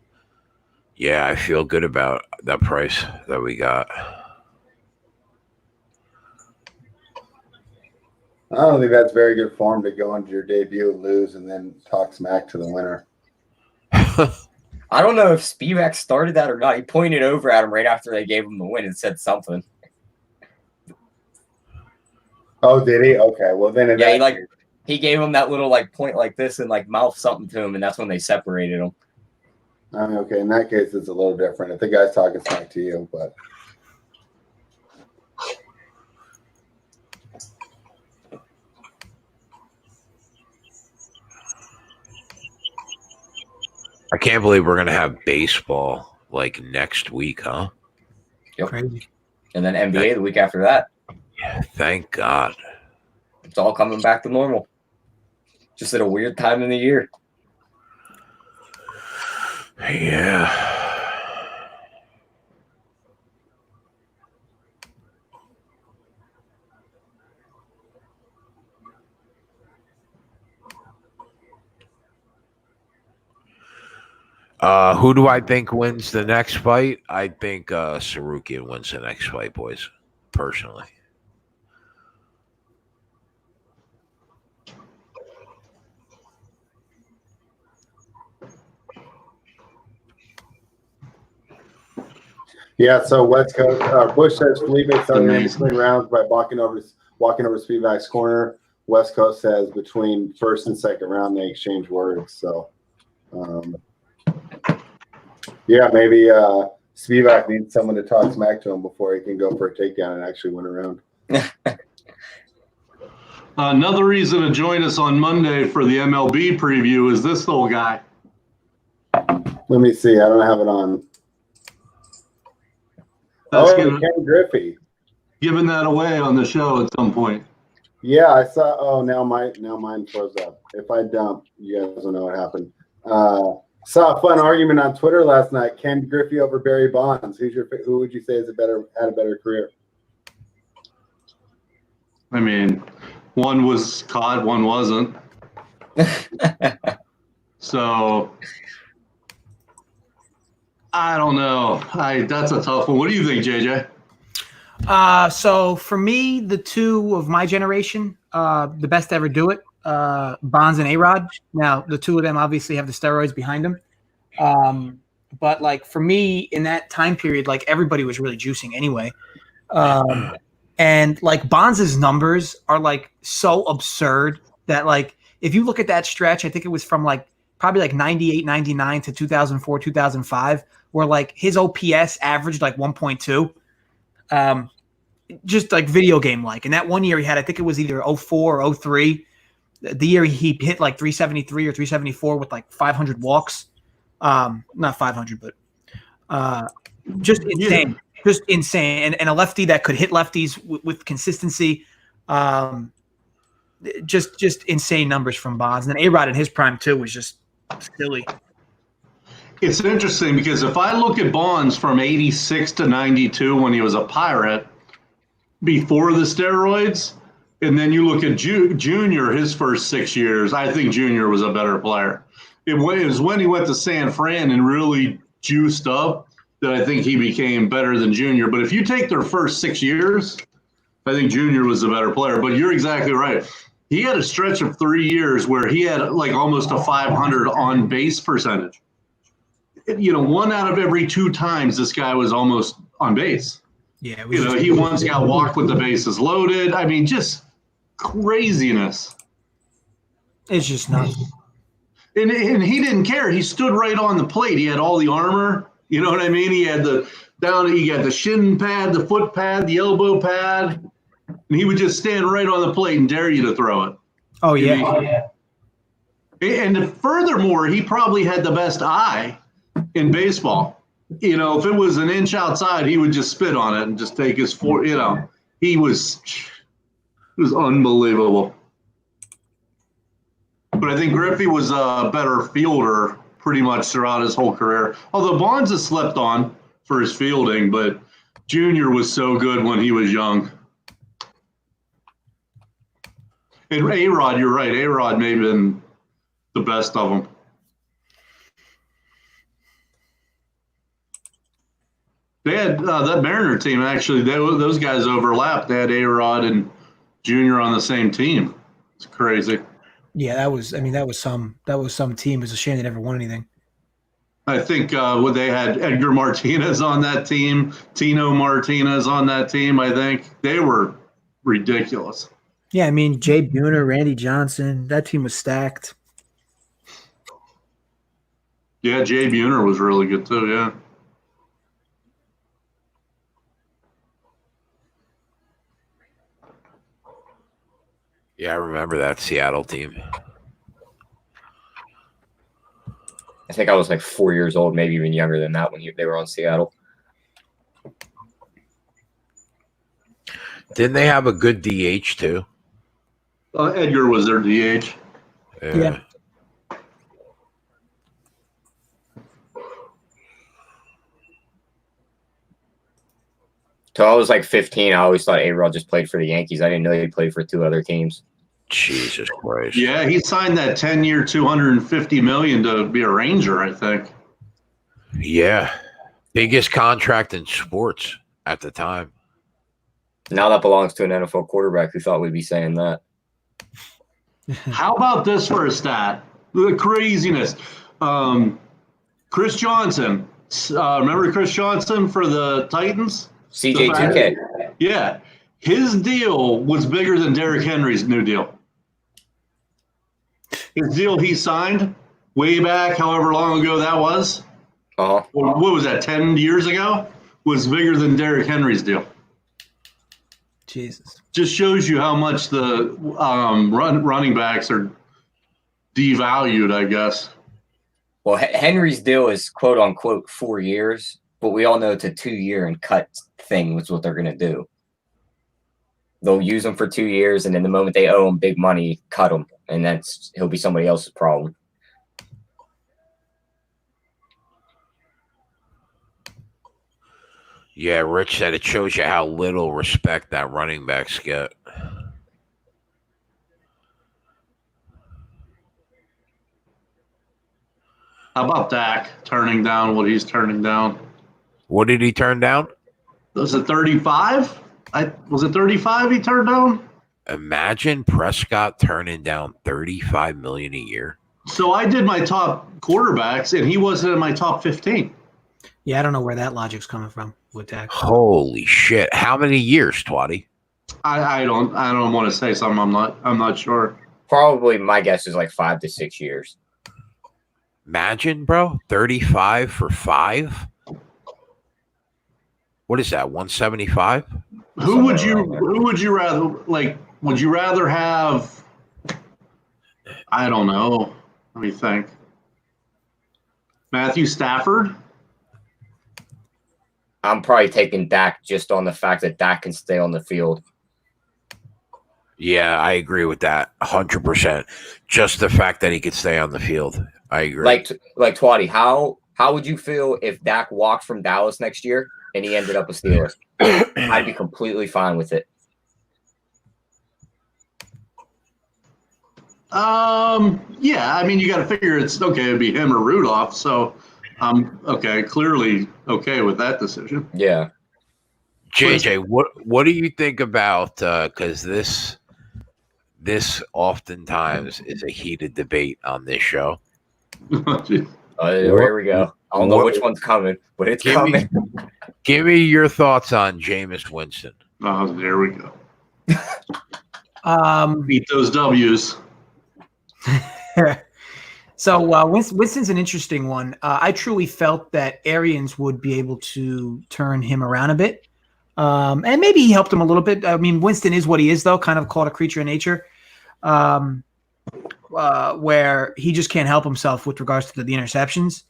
Yeah, I feel good about that price that we got. I don't think that's very good form to go into your debut, lose, and then talk smack to the winner. I don't know if Spivak started that or not. He pointed over at him right after they gave him the win and said something. Oh, did he? Okay. Well, then he gave him that little point like this and mouth something to him, and that's when they separated him. I mean, okay. In that case, it's a little different. If the guy's talking smack to you, but. I can't believe we're going to have baseball next week, huh? Yep. Crazy. And then NBA the week after that. Yeah, thank God. It's all coming back to normal. Just at a weird time in the year. Yeah. Who do I think wins the next fight? I think Sarukian wins the next fight, boys, personally. Yeah, so West Coast, Bush says Felipe started in between rounds by walking over Spivak's corner. West Coast says between first and second round they exchange words. So, yeah, maybe Spivak needs someone to talk smack to him before he can go for a takedown and actually win a round. Another reason to join us on Monday for the MLB preview is this little guy. Let me see. I don't have it on. Ken Griffey. Giving that away on the show at some point. Yeah, I saw. Oh, now mine froze up. If I dump, you guys will know what happened. Saw a fun argument on Twitter last night. Ken Griffey over Barry Bonds. Who would you say had a better career? I mean, one was caught, one wasn't. So I don't know. That's a tough one. What do you think, JJ? So for me, the two of my generation, the best to ever do it, Bonds and A-Rod. Now, the two of them obviously have the steroids behind them. But for me, in that time period, everybody was really juicing anyway. And Bonds' numbers are so absurd that if you look at that stretch, I think it was from probably 98, 99 to 2004, 2005, where his OPS averaged 1.2. Just video game And that one year he had, I think it was either 04 or 03. The year he hit 373 or 374 with 500 walks. Not 500, but just insane. Yeah. Just insane. And a lefty that could hit lefties with consistency. Just insane numbers from Bonds. And then A-Rod in his prime too was just silly. It's interesting because if I look at Bonds from 86 to 92 when he was a Pirate before the steroids, and then you look at Junior, his first 6 years, I think Junior was a better player. It was when he went to San Fran and really juiced up that I think he became better than Junior. But if you take their first 6 years, I think Junior was the better player, but you're exactly right. He had a stretch of 3 years where he had like almost a 500 on base percentage. You know, 1 out of every 2 times this guy was almost on base. Yeah, You know, he once got walked with the bases loaded. I mean, just craziness. it's just nuts. And he didn't care. He stood right on the plate. He had all the armor. You know what I mean? He had he got the shin pad, the foot pad, the elbow pad. And he would just stand right on the plate and dare you to throw it. Oh yeah. And furthermore, he probably had the best eye in baseball. You know, if it was an inch outside, he would just spit on it and just take his you know, it was unbelievable. But I think Griffey was a better fielder pretty much throughout his whole career. Although Bonds has slept on for his fielding, but Junior was so good when he was young. And A-Rod, you're right. A-Rod may have been the best of them. They had that Mariner team, actually, those guys overlapped. They had A-Rod and Junior on the same team. It's crazy. Yeah, that was some team. It's a shame they never won anything. I think they had Edgar Martinez on that team, Tino Martinez on that team, I think. They were ridiculous. Yeah, I mean, Jay Buhner, Randy Johnson, that team was stacked. Yeah, Jay Buhner was really good too, yeah. Yeah, I remember that Seattle team. I think I was like 4 years old, maybe even younger than that when they were on Seattle. Didn't they have a good DH too? Edgar was their DH. Yeah. Till I was like 15, I always thought A-Rod just played for the Yankees. I didn't know he played for 2 other teams. Jesus Christ. Yeah, he signed that 10-year, $250 million to be a Ranger, I think. Yeah. Biggest contract in sports at the time. Now that belongs to an NFL quarterback. Who thought we'd be saying that? How about this for a stat? The craziness. Chris Johnson. Remember Chris Johnson for the Titans? CJ2K. Yeah. His deal was bigger than Derrick Henry's new deal. His deal he signed way back, however long ago that was, Uh-huh. what was that, 10 years ago, was bigger than Derrick Henry's deal. Jesus. Just shows you how much the running backs are devalued, I guess. Well, Henry's deal is quote unquote 4 years, but we all know it's a 2-year and cut thing was what they're going to do. They'll use him for 2 years, and then the moment they owe him big money, cut him, and he'll be somebody else's problem. Yeah, Rich said it shows you how little respect that running backs get. How about Dak turning down what he's turning down? What did he turn down? Was it 35? Was it 35 he turned down? Imagine Prescott turning down $35 million a year. So I did my top quarterbacks, and he wasn't in my top 15. Yeah, I don't know where that logic's coming from with Dak. Holy shit! How many years, Twatty? I don't want to say something. I'm not sure. Probably my guess is like 5 to 6 years. Imagine, bro, 35 for 5. What is that? 175? Who would you rather like? Would you rather have? I don't know. Let me think. Matthew Stafford. I'm probably taking Dak just on the fact that Dak can stay on the field. Yeah, I agree with that 100%. Just the fact that he could stay on the field. I agree. Like Twatty, how would you feel if Dak walked from Dallas next year and he ended up with Steelers? I'd be completely fine with it. Yeah, I mean, you got to figure it's okay. It'd be him or Rudolph. So, clearly okay with that decision. Yeah. JJ, what do you think about? Because this oftentimes is a heated debate on this show. Here we go. I don't know which one's coming, but it's coming. Give me your thoughts on Jameis Winston. Oh, there we go. Beat those W's. So Winston's an interesting one. I truly felt that Arians would be able to turn him around a bit. And maybe he helped him a little bit. I mean, Winston is what he is, though, kind of called a creature of nature, where he just can't help himself with regards to the interceptions.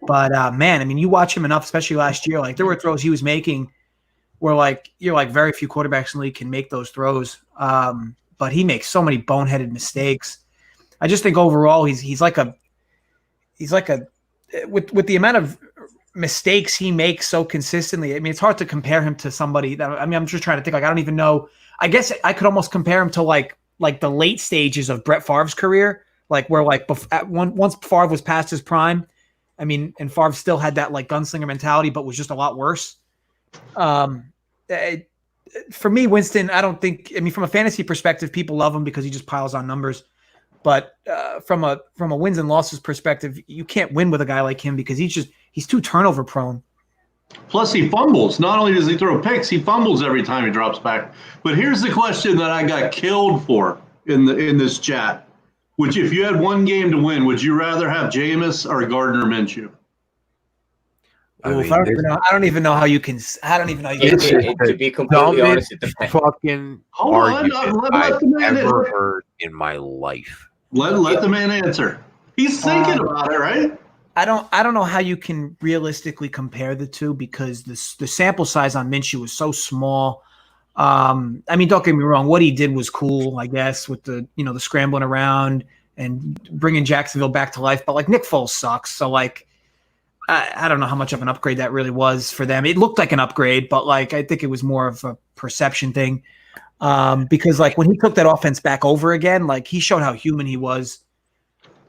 But, man, I mean, you watch him enough, especially last year. Like, there were throws he was making where, like, very few quarterbacks in the league can make those throws. But he makes so many boneheaded mistakes. I just think overall he's like a with the amount of mistakes he makes so consistently. I mean, it's hard to compare him to somebody that, I mean, I'm just trying to think, like, I don't even know. I guess I could almost compare him to like the late stages of Brett Favre's career, like where like once Favre was past his prime. I mean, and Favre still had that like gunslinger mentality, but was just a lot worse. For me, Winston, I don't think, I mean, from a fantasy perspective, people love him because he just piles on numbers. But from a wins and losses perspective, you can't win with a guy like him because he's too turnover prone. Plus, he fumbles. Not only does he throw picks, he fumbles every time he drops back. But here's the question that I got killed for in this chat. Which, if you had one game to win, would you rather have Jameis or Gardner Minshew? I don't even know how you can. I don't even know. To be completely honest, it depends. Fucking argument I've ever heard in my life. Let the man answer. He's thinking about it, right? I don't know how you can realistically compare the two because the sample size on Minshew was so small. I mean, don't get me wrong. What he did was cool, I guess, with the scrambling around and bringing Jacksonville back to life. But like Nick Foles sucks, so like. I don't know how much of an upgrade that really was for them. It looked like an upgrade, but like I think it was more of a perception thing. Because like when he took that offense back over again, like he showed how human he was.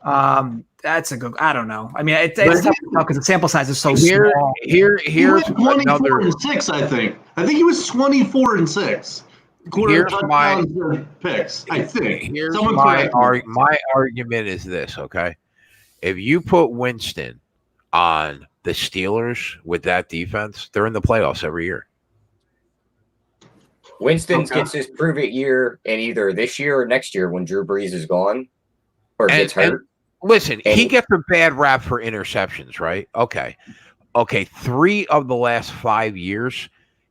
That's a good. I don't know. I mean, it's tough because the sample size is so small. Here's 24-6. I think he was 24-6. Here's my picks. I think. Here's my argument is this. Okay, if you put Winston on the Steelers with that defense, they're in the playoffs every year. Winston gets his prove it year in either this year or next year when Drew Brees is gone or gets hurt. Listen, he gets a bad rap for interceptions, right? Okay. 3 of the last 5 years,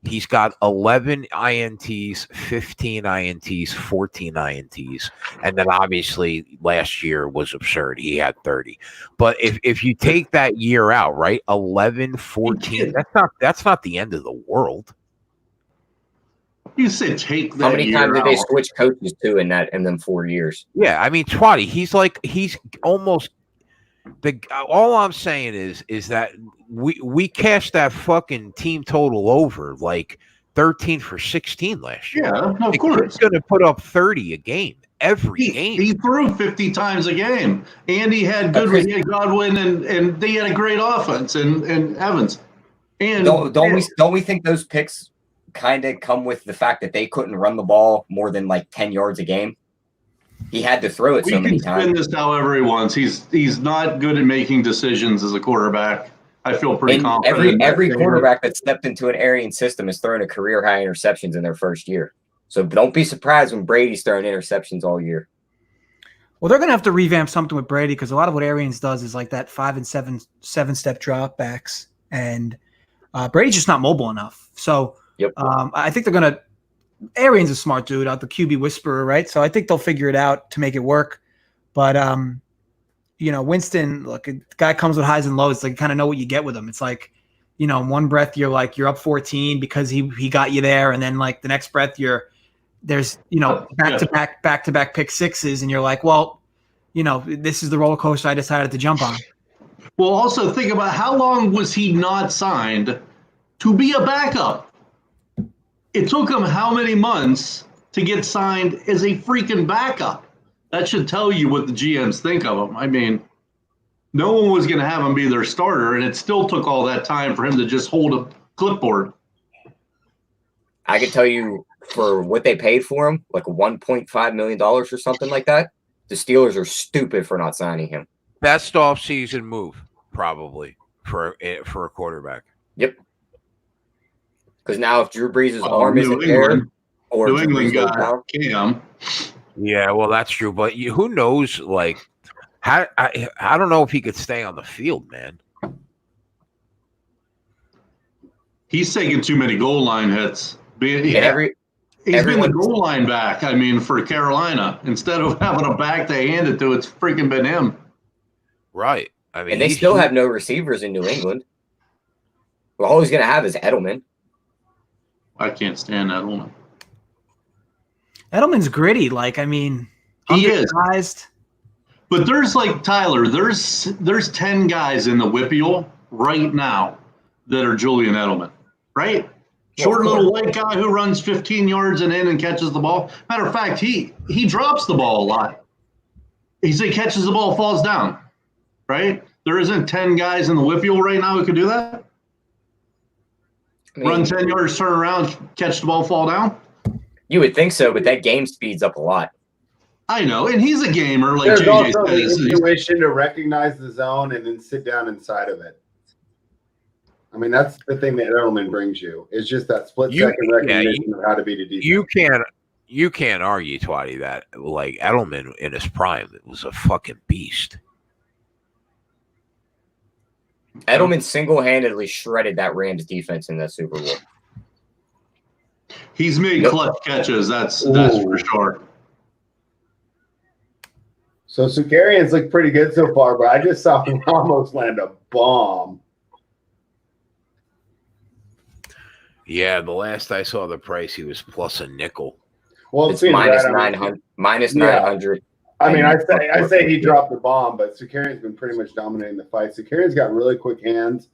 he's got 11 INTs, 15 INTs, 14 INTs. And then obviously last year was absurd. He had 30. But if you take that year out, right, 11, 14, that's not the end of the world. You said take that. How many times did they switch coaches too in them 4 years? Yeah, I mean, Twatty, he's almost all I'm saying is that we cashed that fucking team total over like 13 for 16 last year. Yeah, of course. He's going to put up 30 a game every game. He threw 50 times a game, and he had Godwin, and they had a great offense, and Evans. And don't we think those picks kind of come with the fact that they couldn't run the ball more than like 10 yards a game? He had to throw it so many times. He can spin this however he wants. He's not good at making decisions as a quarterback. I feel pretty confident. Every quarterback that stepped into an Arian system has thrown a career-high interceptions in their first year. So don't be surprised when Brady's throwing interceptions all year. Well, they're going to have to revamp something with Brady because a lot of what Arians does is like that 5 and 7-step drop backs, and Brady's just not mobile enough. So I think they're going to. Arian's a smart dude, out the QB whisperer, right? So I think they'll figure it out to make it work. But Winston, look, the guy comes with highs and lows. Like you kind of know what you get with him. It's like, in one breath you're up 14 because he got you there, and then like the next breath there's back to back pick sixes, and you're like, well, this is the roller coaster I decided to jump on. Well, also think about how long was he not signed to be a backup? It took him how many months to get signed as a freaking backup? That should tell you what the GMs think of him. I mean, no one was going to have him be their starter, and it still took all that time for him to just hold a clipboard. I can tell you for what they paid for him, like $1.5 million or something like that, the Steelers are stupid for not signing him. Best off-season move, probably, for a quarterback. Yep. Because now if Drew Brees' arm isn't there, or New Drew England Brees goes got down, Cam. Yeah, well, that's true. But who knows? Like, how I don't know if he could stay on the field, man. He's taking too many goal line hits. and He's been the everyone- goal line back, I mean, for Carolina. Instead of having a back to hand it to, it's freaking been him. Right. I mean, and they still have no receivers in New England. Well, all he's going to have is Edelman. I can't stand that woman. Edelman's gritty. Like, I mean, He is. undersized. But there's like Tyler, there's 10 guys in the Whippeal right now that are Julian Edelman, right? Short little white guy who runs 15 yards and in and catches the ball. Matter of fact, he drops the ball a lot. He catches the ball, falls down, right? There isn't 10 guys in the Whippeal right now who could do that. I mean, Run 10 yards, turn around, catch the ball, fall down. You would think so, but that game speeds up a lot. I know, and he's a gamer, like There's JJ also the says. intuition to recognize the zone and then sit down inside of it. I mean, that's the thing that Edelman brings you. It's just that split-second recognition of how to beat a defense. You can't argue, Twatty, that like Edelman in his prime, it was a fucking beast. Edelman single-handedly shredded that Rams defense in that Super Bowl. He's made clutch catches, that's for sure. So Sukarian's looked pretty good so far, but I just saw him almost land a bomb. Yeah, the last I saw the price, he was plus a nickel. Well, It's seems minus right. 900. Minus Yeah. 900. I mean, I say he dropped the bomb, but Sukarian's been pretty much dominating the fight. Sukarian's got really quick hands,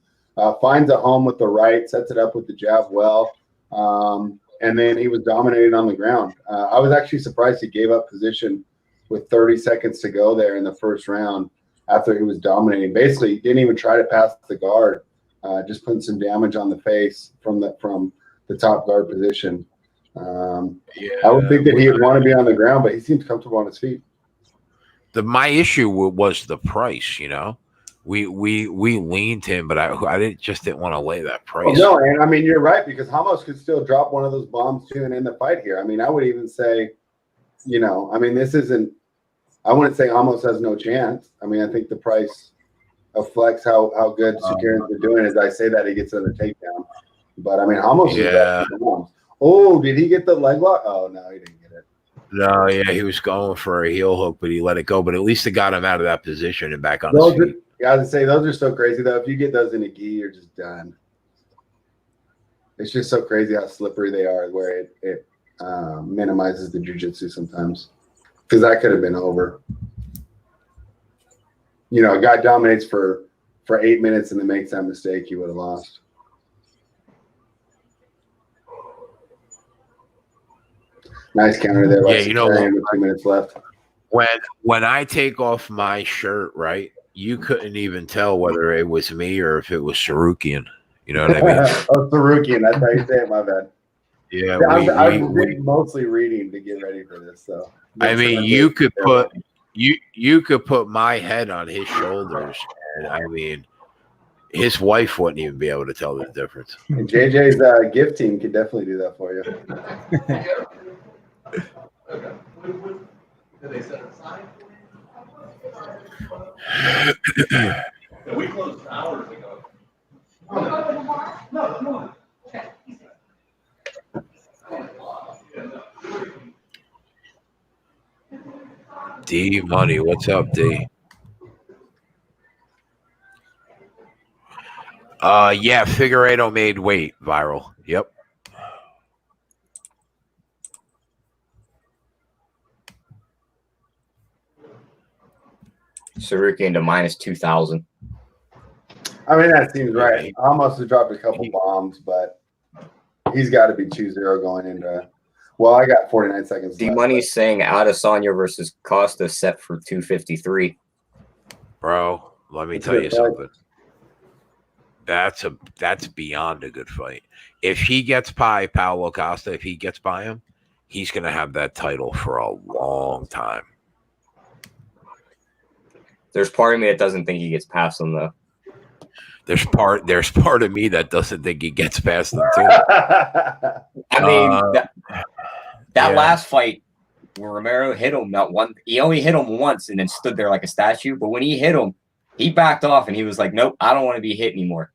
finds a home with the right, sets it up with the jab well, and then he was dominating on the ground. I was actually surprised he gave up position with 30 seconds to go there in the first round after he was dominating. Basically, he didn't even try to pass the guard, just putting some damage on the face from the top guard position. I would think that he would want to be on the ground, but he seems comfortable on his feet. My issue was the price. You know, we leaned him, but I didn't want to lay that price. Well, no, and I mean you're right because Ramos could still drop one of those bombs too and end the fight here. I mean, I would even say, I mean, this isn't. I wouldn't say Ramos has no chance. I mean, I think the price reflects how good Sukarian's been doing. As I say that, he gets another takedown. But I mean, Ramos. Yeah. Oh, did he get the leg lock? Oh no, he didn't get it. No, yeah, he was going for a heel hook, but he let it go. But at least it got him out of that position and back on his feet. I would say those are so crazy though. If you get those in a gi, you're just done. It's just so crazy how slippery they are, where it minimizes the jiu-jitsu sometimes. Because that could have been over. A guy dominates for 8 minutes and then makes that mistake, he would have lost. Nice counter there. Yeah, with 2 minutes left. When I take off my shirt, right, you couldn't even tell whether it was me or if it was Sarukian. You know what I mean? Oh, Sarukian. That's how you say it. My bad. Yeah, I'm mostly reading to get ready for this. So I mean, you could put my head on his shoulders, and I mean, his wife wouldn't even be able to tell the difference. And JJ's gift team could definitely do that for you. Did they set aside? We closed hours ago. No. D Money, what's up, D? Yeah, Figueiredo made weight viral. Yep. Sarukian to minus 2,000. I mean, that seems right. I almost have dropped a couple bombs, but he's got to be 2-0 going into. Well, I got 49 seconds. D Money's saying Adesanya versus Costa set for 253. Bro, let me tell you something. That's beyond a good fight. If he gets by Paulo Costa, if he gets by him, he's going to have that title for a long time. There's part of me that doesn't think he gets past him, though. There's part of me that doesn't think he gets past him too. I mean, that yeah. last fight where Romero hit him, he only hit him once and then stood there like a statue. But when he hit him, he backed off and he was like, "Nope, I don't want to be hit anymore."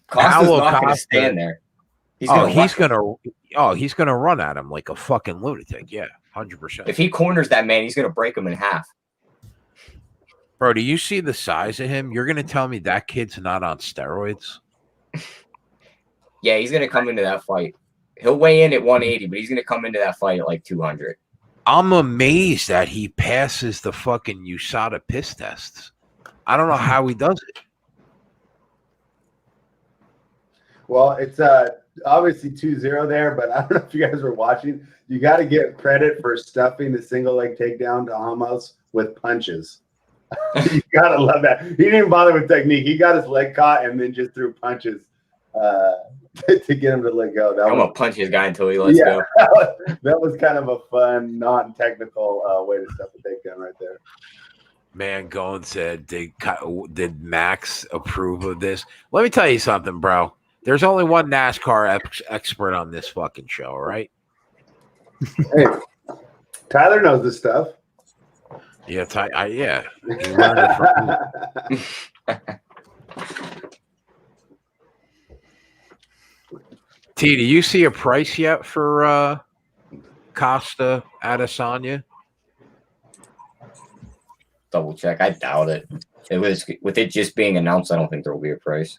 Costa's not going to stand there. He's gonna run at him like a fucking lunatic. Yeah, 100%. If he corners that man, he's going to break him in half. Bro, do you see the size of him? You're gonna tell me that kid's not on steroids? Yeah, he's going to come into that fight. He'll weigh in at 180, but he's going to come into that fight at like 200. I'm amazed that he passes the fucking USADA piss tests. I don't know how he does it. Well, it's obviously 2-0 there, but I don't know if you guys were watching. You got to give credit for stuffing the single leg takedown to Ramos with punches. You got to love that. He didn't even bother with technique. He got his leg caught and then just threw punches to get him to let go. I'm going to punch his guy until he lets go. That was kind of a fun, non-technical way to stuff a takedown right there. Man, Goen said, did Max approve of this? Let me tell you something, bro. There's only one NASCAR expert on this fucking show, right? Hey, Tyler knows this stuff. Yeah, yeah. He learned it from me. T, do you see a price yet for Costa Adesanya? Double check. I doubt it. With it just being announced, I don't think there will be a price.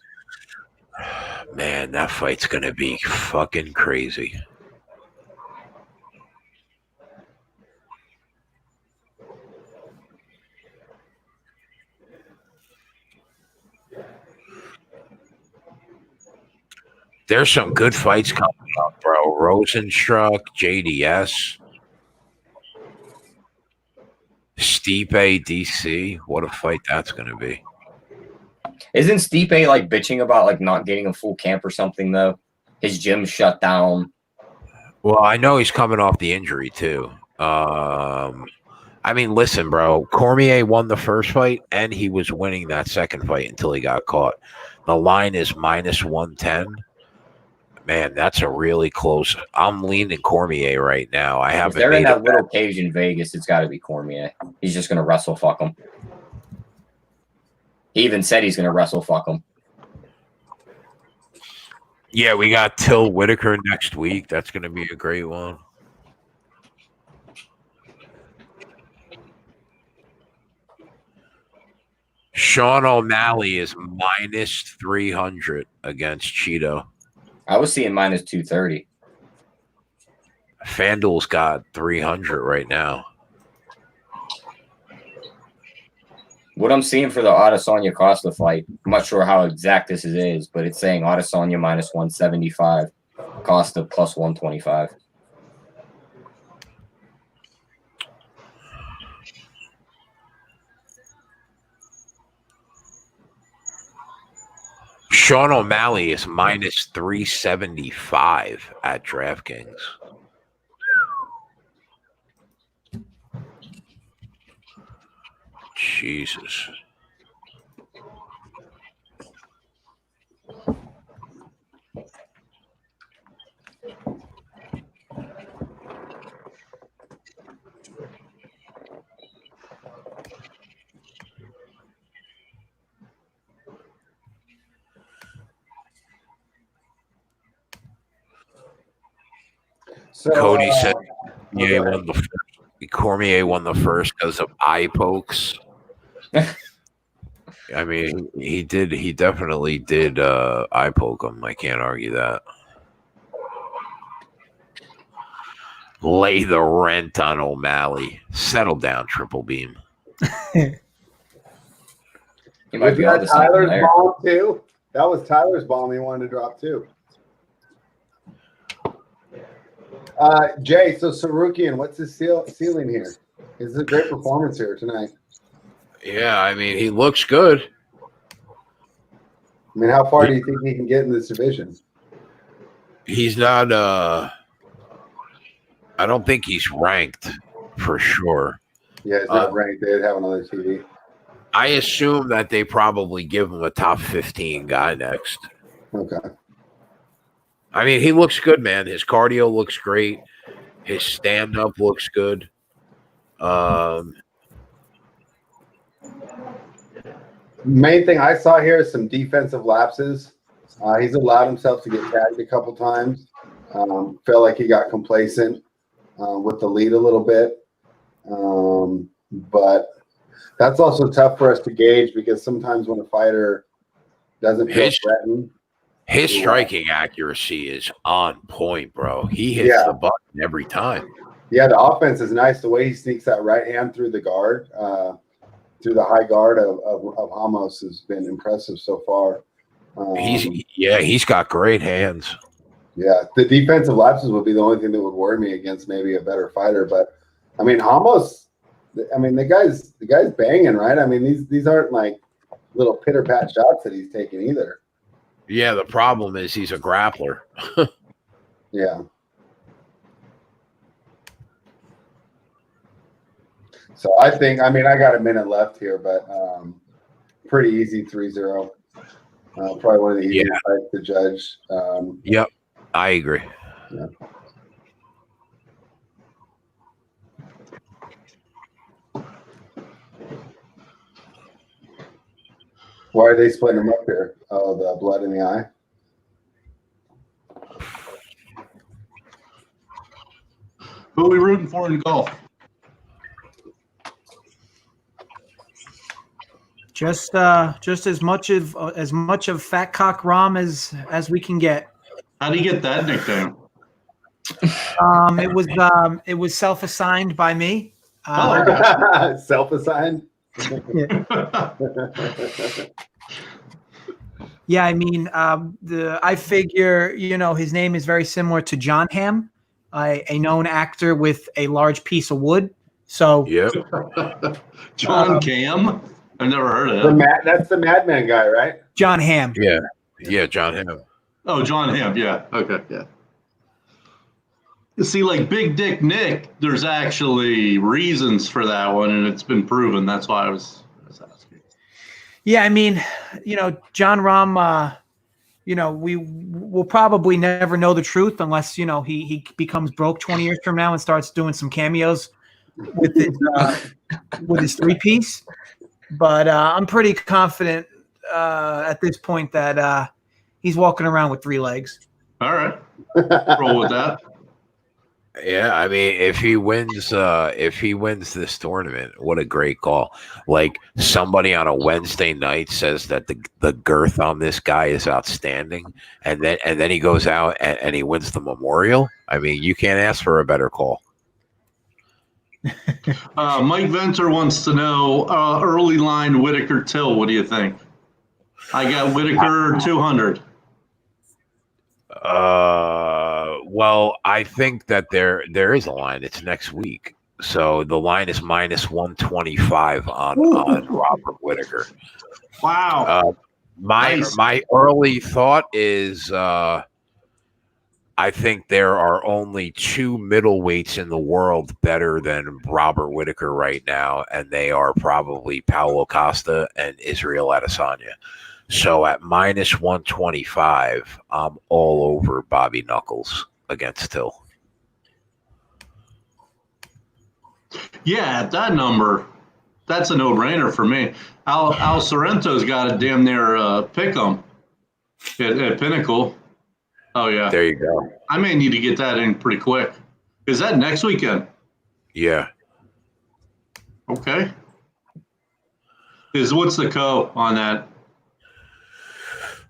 Man, that fight's gonna be fucking crazy. There's some good fights coming up, bro. Rosenstruck, JDS, Stipe, DC. What a fight that's going to be. Isn't Stipe like bitching about like not getting a full camp or something though? His gym shut down. Well, I know he's coming off the injury too. I mean, listen, bro. Cormier won the first fight, and he was winning that second fight until he got caught. The line is -110. Man, that's a really close. I'm leaning Cormier right now. I haven't. If they're in that little cage in Vegas, it's got to be Cormier. He's just going to wrestle fuck him. He even said he's going to wrestle fuck him. Yeah, we got Till Whitaker next week. That's going to be a great one. Sean O'Malley is -300 against Cheeto. I was seeing -230. FanDuel's got 300 right now. What I'm seeing for the Adesanya Costa fight, I'm not sure how exact this is, but it's saying Adesanya -175, Costa +125. Sean O'Malley is -375 at DraftKings. Jesus. So, Cody said Cormier won the first because of eye pokes. I mean, he definitely did eye poke him. I can't argue that. Lay the rent on O'Malley. Settle down, Triple Beam. He might was be that onto something Tyler's there. bomb too? That was Tyler's bomb he wanted to drop too. Jay, so Sarukian, what's his ceiling here? This is a great performance here tonight. Yeah, I mean, he looks good. I mean, how far do you think he can get in this division? He's not. I don't think he's ranked for sure. Yeah, he's not ranked. They'd have another TV. I assume that they probably give him a top 15 guy next. Okay. I mean, he looks good, man. His cardio looks great. His stand-up looks good. Main thing I saw here is some defensive lapses. He's allowed himself to get tagged a couple times. Felt like he got complacent with the lead a little bit. But that's also tough for us to gauge because sometimes when a fighter doesn't feel threatened. His striking accuracy is on point, bro. He hits the button every time. Yeah, the offense is nice. The way he sneaks that right hand through the guard, through the high guard of Ramos has been impressive so far. He's got great hands. Yeah, the defensive lapses would be the only thing that would worry me against maybe a better fighter. But I mean, Ramos, the guy's banging, right? I mean, these aren't like little pitter pat shots that he's taking either. Yeah, the problem is he's a grappler. Yeah. So I think, I got a minute left here, but pretty easy 3-0. Probably one of the easiest fights to judge. Yep, I agree. Yeah. Why are they splitting them up here? Oh, the blood in the eye. Who are we rooting for in golf? Just as much of Fat Cock Rom as we can get. How do you get that nickname? It was self-assigned by me. Self-assigned. Yeah, I mean, I figure, his name is very similar to John Hamm, a known actor with a large piece of wood. So, John Cam. I've never heard of him. That's the Madman guy, right? John Hamm. Yeah, John Hamm. Oh, John Hamm. Yeah. Okay. Yeah. You see, like Big Dick Nick, there's actually reasons for that one, and it's been proven. That's why I was asking. Yeah, I mean, John Rahm, we will probably never know the truth unless, he becomes broke 20 years from now and starts doing some cameos with his three-piece. But I'm pretty confident at this point that he's walking around with 3 legs. All right. Roll with that. Yeah, I mean, if he wins this tournament, what a great call! Like somebody on a Wednesday night says that the girth on this guy is outstanding, and then he goes out and he wins the Memorial. I mean, you can't ask for a better call. Mike Venter wants to know early line Whitaker Till. What do you think? I got Whitaker 200. Well, I think that there is a line. It's next week, so the line is minus 125 on Robert Whitaker. Wow. My early thought is I think there are only 2 middleweights in the world better than Robert Whitaker right now, and they are probably Paulo Costa and Israel Adesanya. So at minus 125, I'm all over Bobby Knuckles against Till. Yeah, at that number, that's a no-brainer for me. Al Sorrento's got a damn near pick 'em at Pinnacle. Oh, yeah. There you go. I may need to get that in pretty quick. Is that next weekend? Yeah. Okay. What's the co on that?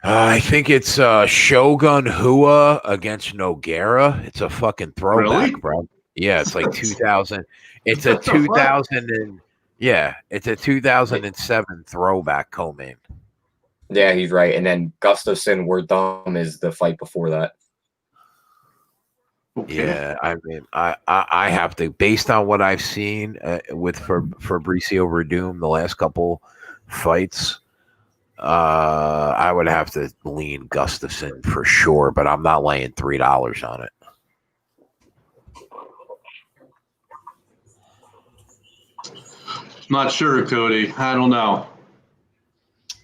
I think it's Shogun Hua against Nogueira. It's a fucking throwback, Really? bro. Yeah, it's like 2000. It's a 2000 and it's a 2007 throwback co-main. Yeah, he's right. And then Gustafsson Werdum is the fight before that. Okay. Yeah, I mean, I have to, based on what I've seen with Fabricio Verdum the last couple fights, I would have to lean Gustafson for sure, but I'm not laying $3 on it. Not sure, Cody. I don't know.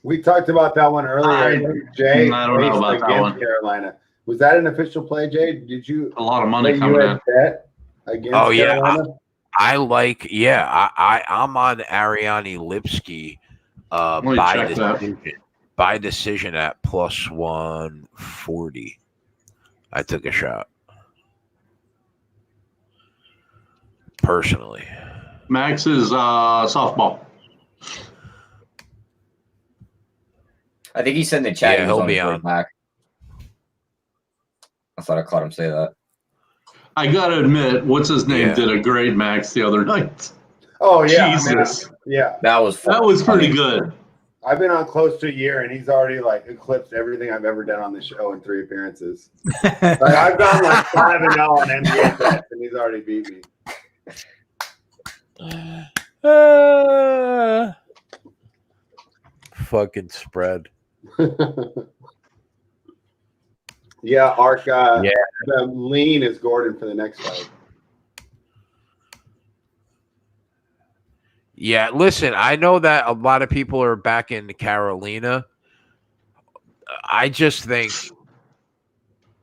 We talked about that one earlier. Jay, I don't know about that against one. Carolina. Was that an official play, Jay? Did you A lot of money you coming had in. bet against Carolina? I like. Yeah, I'm on Ariane Lipsky Let me check that. by decision at plus 140. I took a shot personally. Max is softball. I think he said in the chat Yeah, he was he'll on be his way on. back. I thought I caught him say that. I gotta admit, what's his name Yeah. did a great Max the other night. Oh yeah, Jesus. yeah. That was fun. That was pretty good. I've been on close to a year, and he's already like eclipsed everything I've ever done on the show in 3 appearances. Like, I've gone like 5-0 on NBA bets, and he's already beat me. Fucking spread. Yeah, Ark. Yeah. The lean is Gordon for the next fight. Yeah, listen, I know that a lot of people are back in Carolina. I just think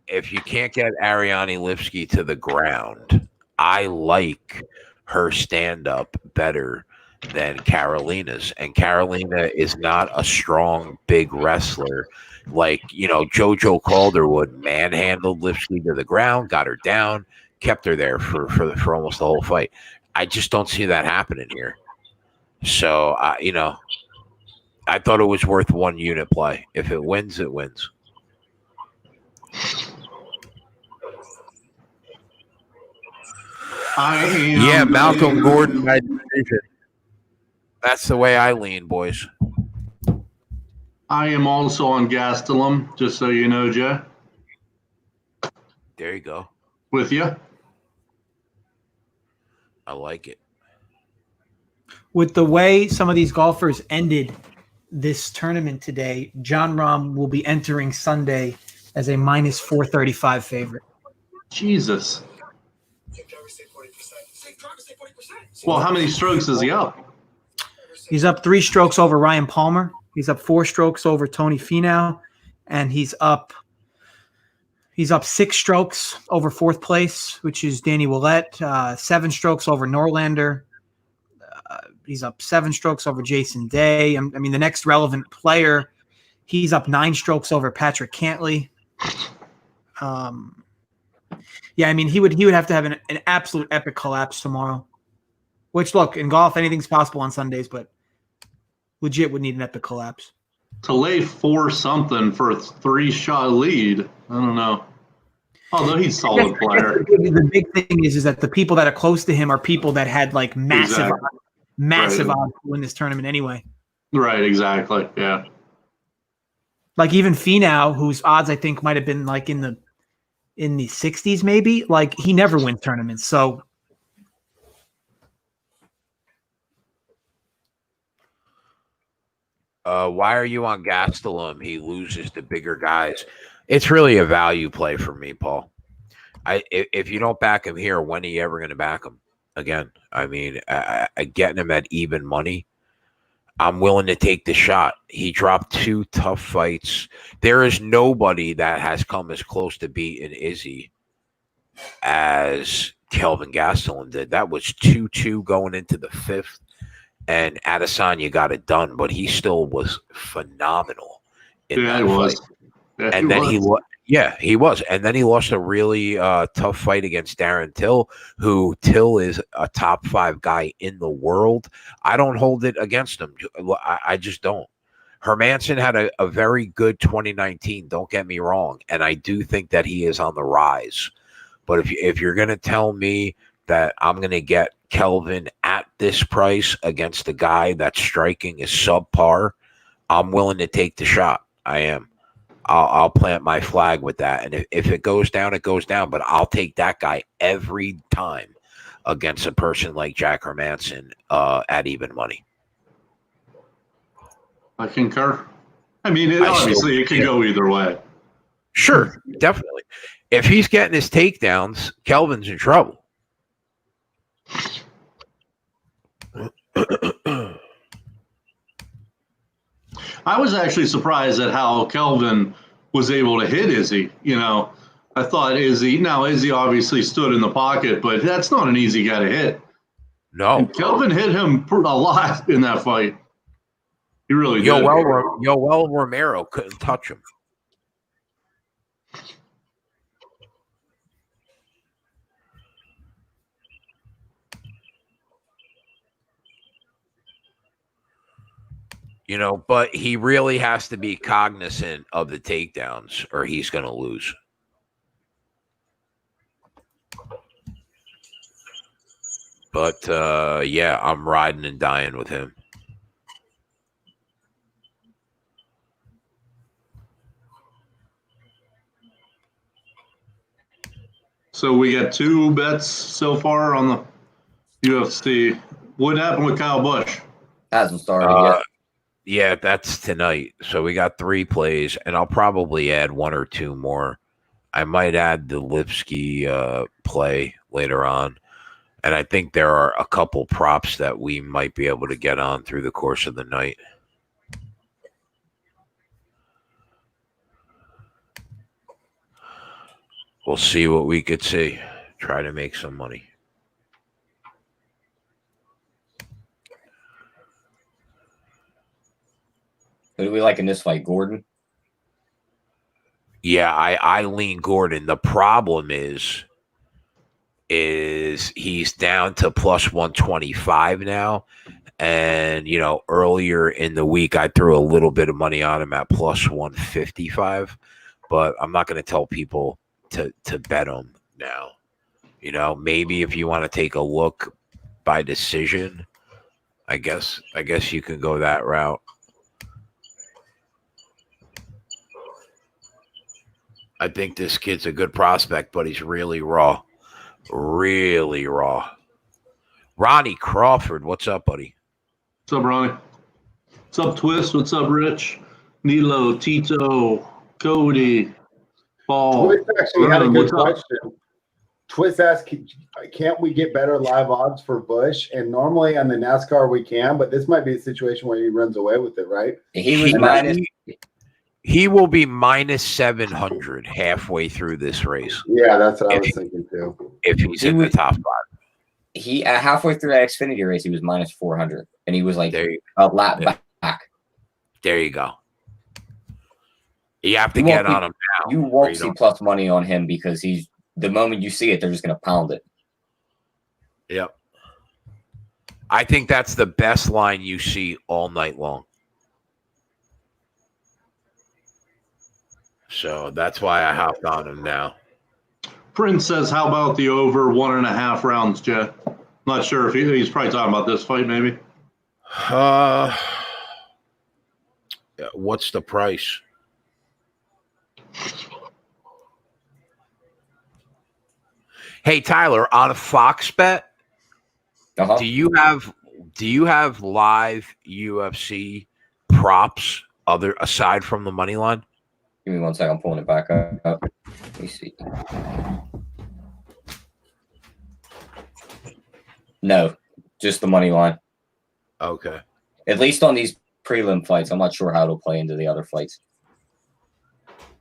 if you can't get Ariane Lipsky to the ground, I like her stand-up better than Carolina's. And Carolina is not a strong, big wrestler. Like, JoJo Calderwood manhandled Lipsky to the ground, got her down, kept her there for almost the whole fight. I just don't see that happening here. So, I thought it was worth 1 unit play. If it wins, it wins. Yeah, Malcolm Gordon by decision. That's the way I lean, boys. I am also on Gastelum, just so you know, Jay. There you go. With you. I like it. With the way some of these golfers ended this tournament today, John Rahm will be entering Sunday as a minus 435 favorite. Jesus. Well, how many strokes is he up? He's up 3 strokes over Ryan Palmer. He's up 4 strokes over Tony Finau, and he's up 6 strokes over 4th place, which is Danny Willett. 7 strokes over Norlander. He's up 7 strokes over Jason Day. I mean, the next relevant player, he's up 9 strokes over Patrick Cantley. Yeah, I mean, he would have to have an absolute epic collapse tomorrow. Which, look, in golf, anything's possible on Sundays, but legit would need an epic collapse. To lay 4-something for a 3-shot lead, I don't know. Although he's a solid player. The big thing is that the people that are close to him are people that had like massive odds to win this tournament anyway. Right, exactly. Yeah. Like even Finau, whose odds I think might have been like in the 60s, maybe. Like he never wins tournaments, so. Why are you on Gastelum? He loses to bigger guys. It's really a value play for me, Paul. If you don't back him here, when are you ever going to back him again? I mean, getting him at even money, I'm willing to take the shot. He dropped 2 tough fights. There is nobody that has come as close to beating Izzy as Kelvin Gastelum did. That was 2-2 going into the 5th. And Adesanya got it done, but he still was phenomenal in that fight. Yeah, and then he was. And then he lost a really tough fight against Darren Till, who Till is a top 5 guy in the world. I don't hold it against him. I just don't. Hermanson had a very good 2019. Don't get me wrong. And I do think that he is on the rise. But if you're going to tell me that I'm going to get Kelvin at this price against the guy that's striking is subpar, I'm willing to take the shot. I am. I'll plant my flag with that. And if it goes down, it goes down. But I'll take that guy every time against a person like Jack Hermanson at even money. I concur. I mean, obviously, it could go either way. Sure, definitely. If he's getting his takedowns, Kelvin's in trouble. I was actually surprised at how Kelvin was able to hit Izzy. I thought Izzy obviously stood in the pocket, but that's not an easy guy to hit. No. And Kelvin hit him a lot in that fight. He really did. Yoel Romero couldn't touch him. But he really has to be cognizant of the takedowns or he's going to lose. But, yeah, I'm riding and dying with him. So we got 2 bets so far on the UFC. What happened with Kyle Busch? Hasn't started yet. Yeah, that's tonight. So we got 3 plays, and I'll probably add 1 or 2 more. I might add the Lipsky play later on. And I think there are a couple props that we might be able to get on through the course of the night. We'll see what we could see. Try to make some money. Who do we like in this fight? Gordon? Yeah, I lean Gordon. The problem is he's down to plus 125 now. And, earlier in the week, I threw a little bit of money on him at plus 155. But I'm not going to tell people to bet him now. Maybe if you want to take a look by decision, I guess you can go that route. I think this kid's a good prospect, but he's really raw. Really raw. Ronnie Crawford, what's up, buddy? What's up, Ronnie? What's up, Twist? What's up, Rich? Nilo, Tito, Cody, Paul. Twist actually had a good What's up? question. Twist asked, can't we get better live odds for Bush? And normally on the NASCAR we can, but this might be a situation where he runs away with it, right? He will be minus 700 halfway through this race. Yeah, that's what I was thinking too. If he's in the top 5. He halfway through that Xfinity race, he was minus 400, and he was like a lap back. There you go. You have to get on him now. You won't see plus money on him because the moment you see it, they're just going to pound it. Yep. I think that's the best line you see all night long. So that's why I hopped on him now. Prince says, how about the over 1.5 rounds, Jay? Not sure if he's probably talking about this fight, maybe. What's the price? Hey, Tyler, on a Fox bet, do you have live UFC props aside from the money line? Give me 1 second. I'm pulling it back up. Let me see. No, just the money line. Okay. At least on these prelim fights. I'm not sure how it'll play into the other fights.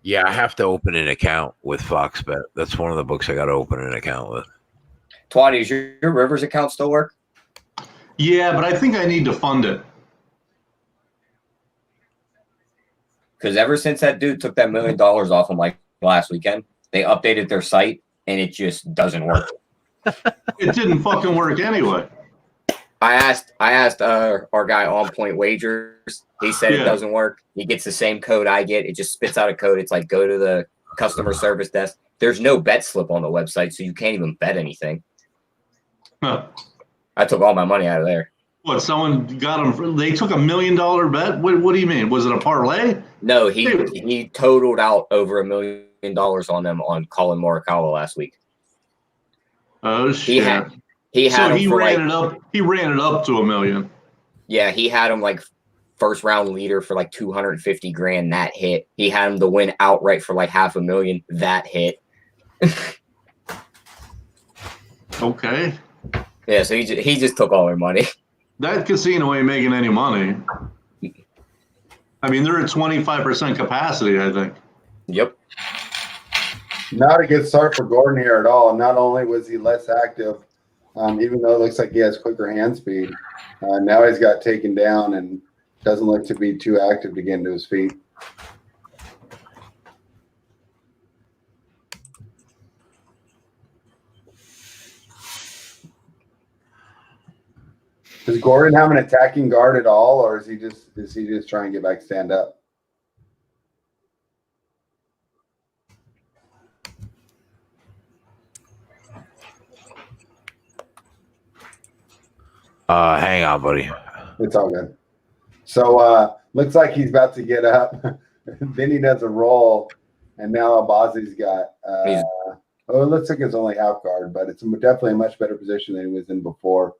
Yeah, I have to open an account with Fox Bet. That's one of the books I got to open an account with. Twatty, does your Rivers account still work? Yeah, but I think I need to fund it. Because ever since that dude took that $1 million off him like last weekend, they updated their site and it just doesn't work. It didn't fucking work anyway. I asked our guy On Point Wagers. He said it doesn't work. He gets the same code I get. It just spits out a code. It's like go to the customer service desk. There's no bet slip on the website, so you can't even bet anything. Huh. I took all my money out of there. What, someone got him? They took $1 million bet? What do you mean? Was it a parlay? No, he totaled out over $1 million on them on Colin Morikawa last week. Oh, shit. He ran it up. He ran it up to $1 million. Yeah, he had him like first round leader for like 250 grand. That hit. He had him to win outright for like $500,000. That hit. Okay. Yeah, so he just took all their money. That casino ain't making any money. I mean, they're at 25% capacity, I think. Yep. Not a good start for Gordon here at all. Not only was he less active, even though it looks like he has quicker hand speed, now he's got taken down and doesn't look to be too active to get into his feet. Does Gordon have an attacking guard at all, or is he just trying to get back stand up? Hang on, buddy. It's all good. So looks like he's about to get up. Then he does a roll, and now Abazi's got. It looks like it's only half guard, but it's definitely a much better position than he was in before.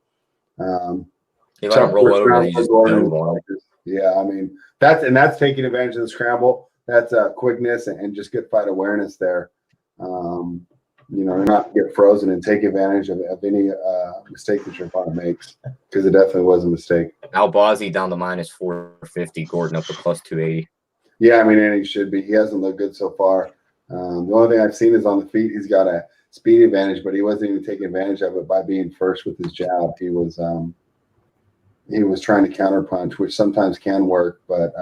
He let him roll over. And he just dove on him. Yeah, I mean that's taking advantage of the scramble. That's quickness and just good fight awareness there. Not get frozen and take advantage of any mistake that your opponent makes, because it definitely was a mistake. Albazi down to minus 450. Gordon up to plus 280. Yeah, I mean, and he should be. He hasn't looked good so far. The only thing I've seen is on the feet. He's got a speed advantage, but he wasn't even taking advantage of it by being first with his jab. He was trying to counterpunch, which sometimes can work, but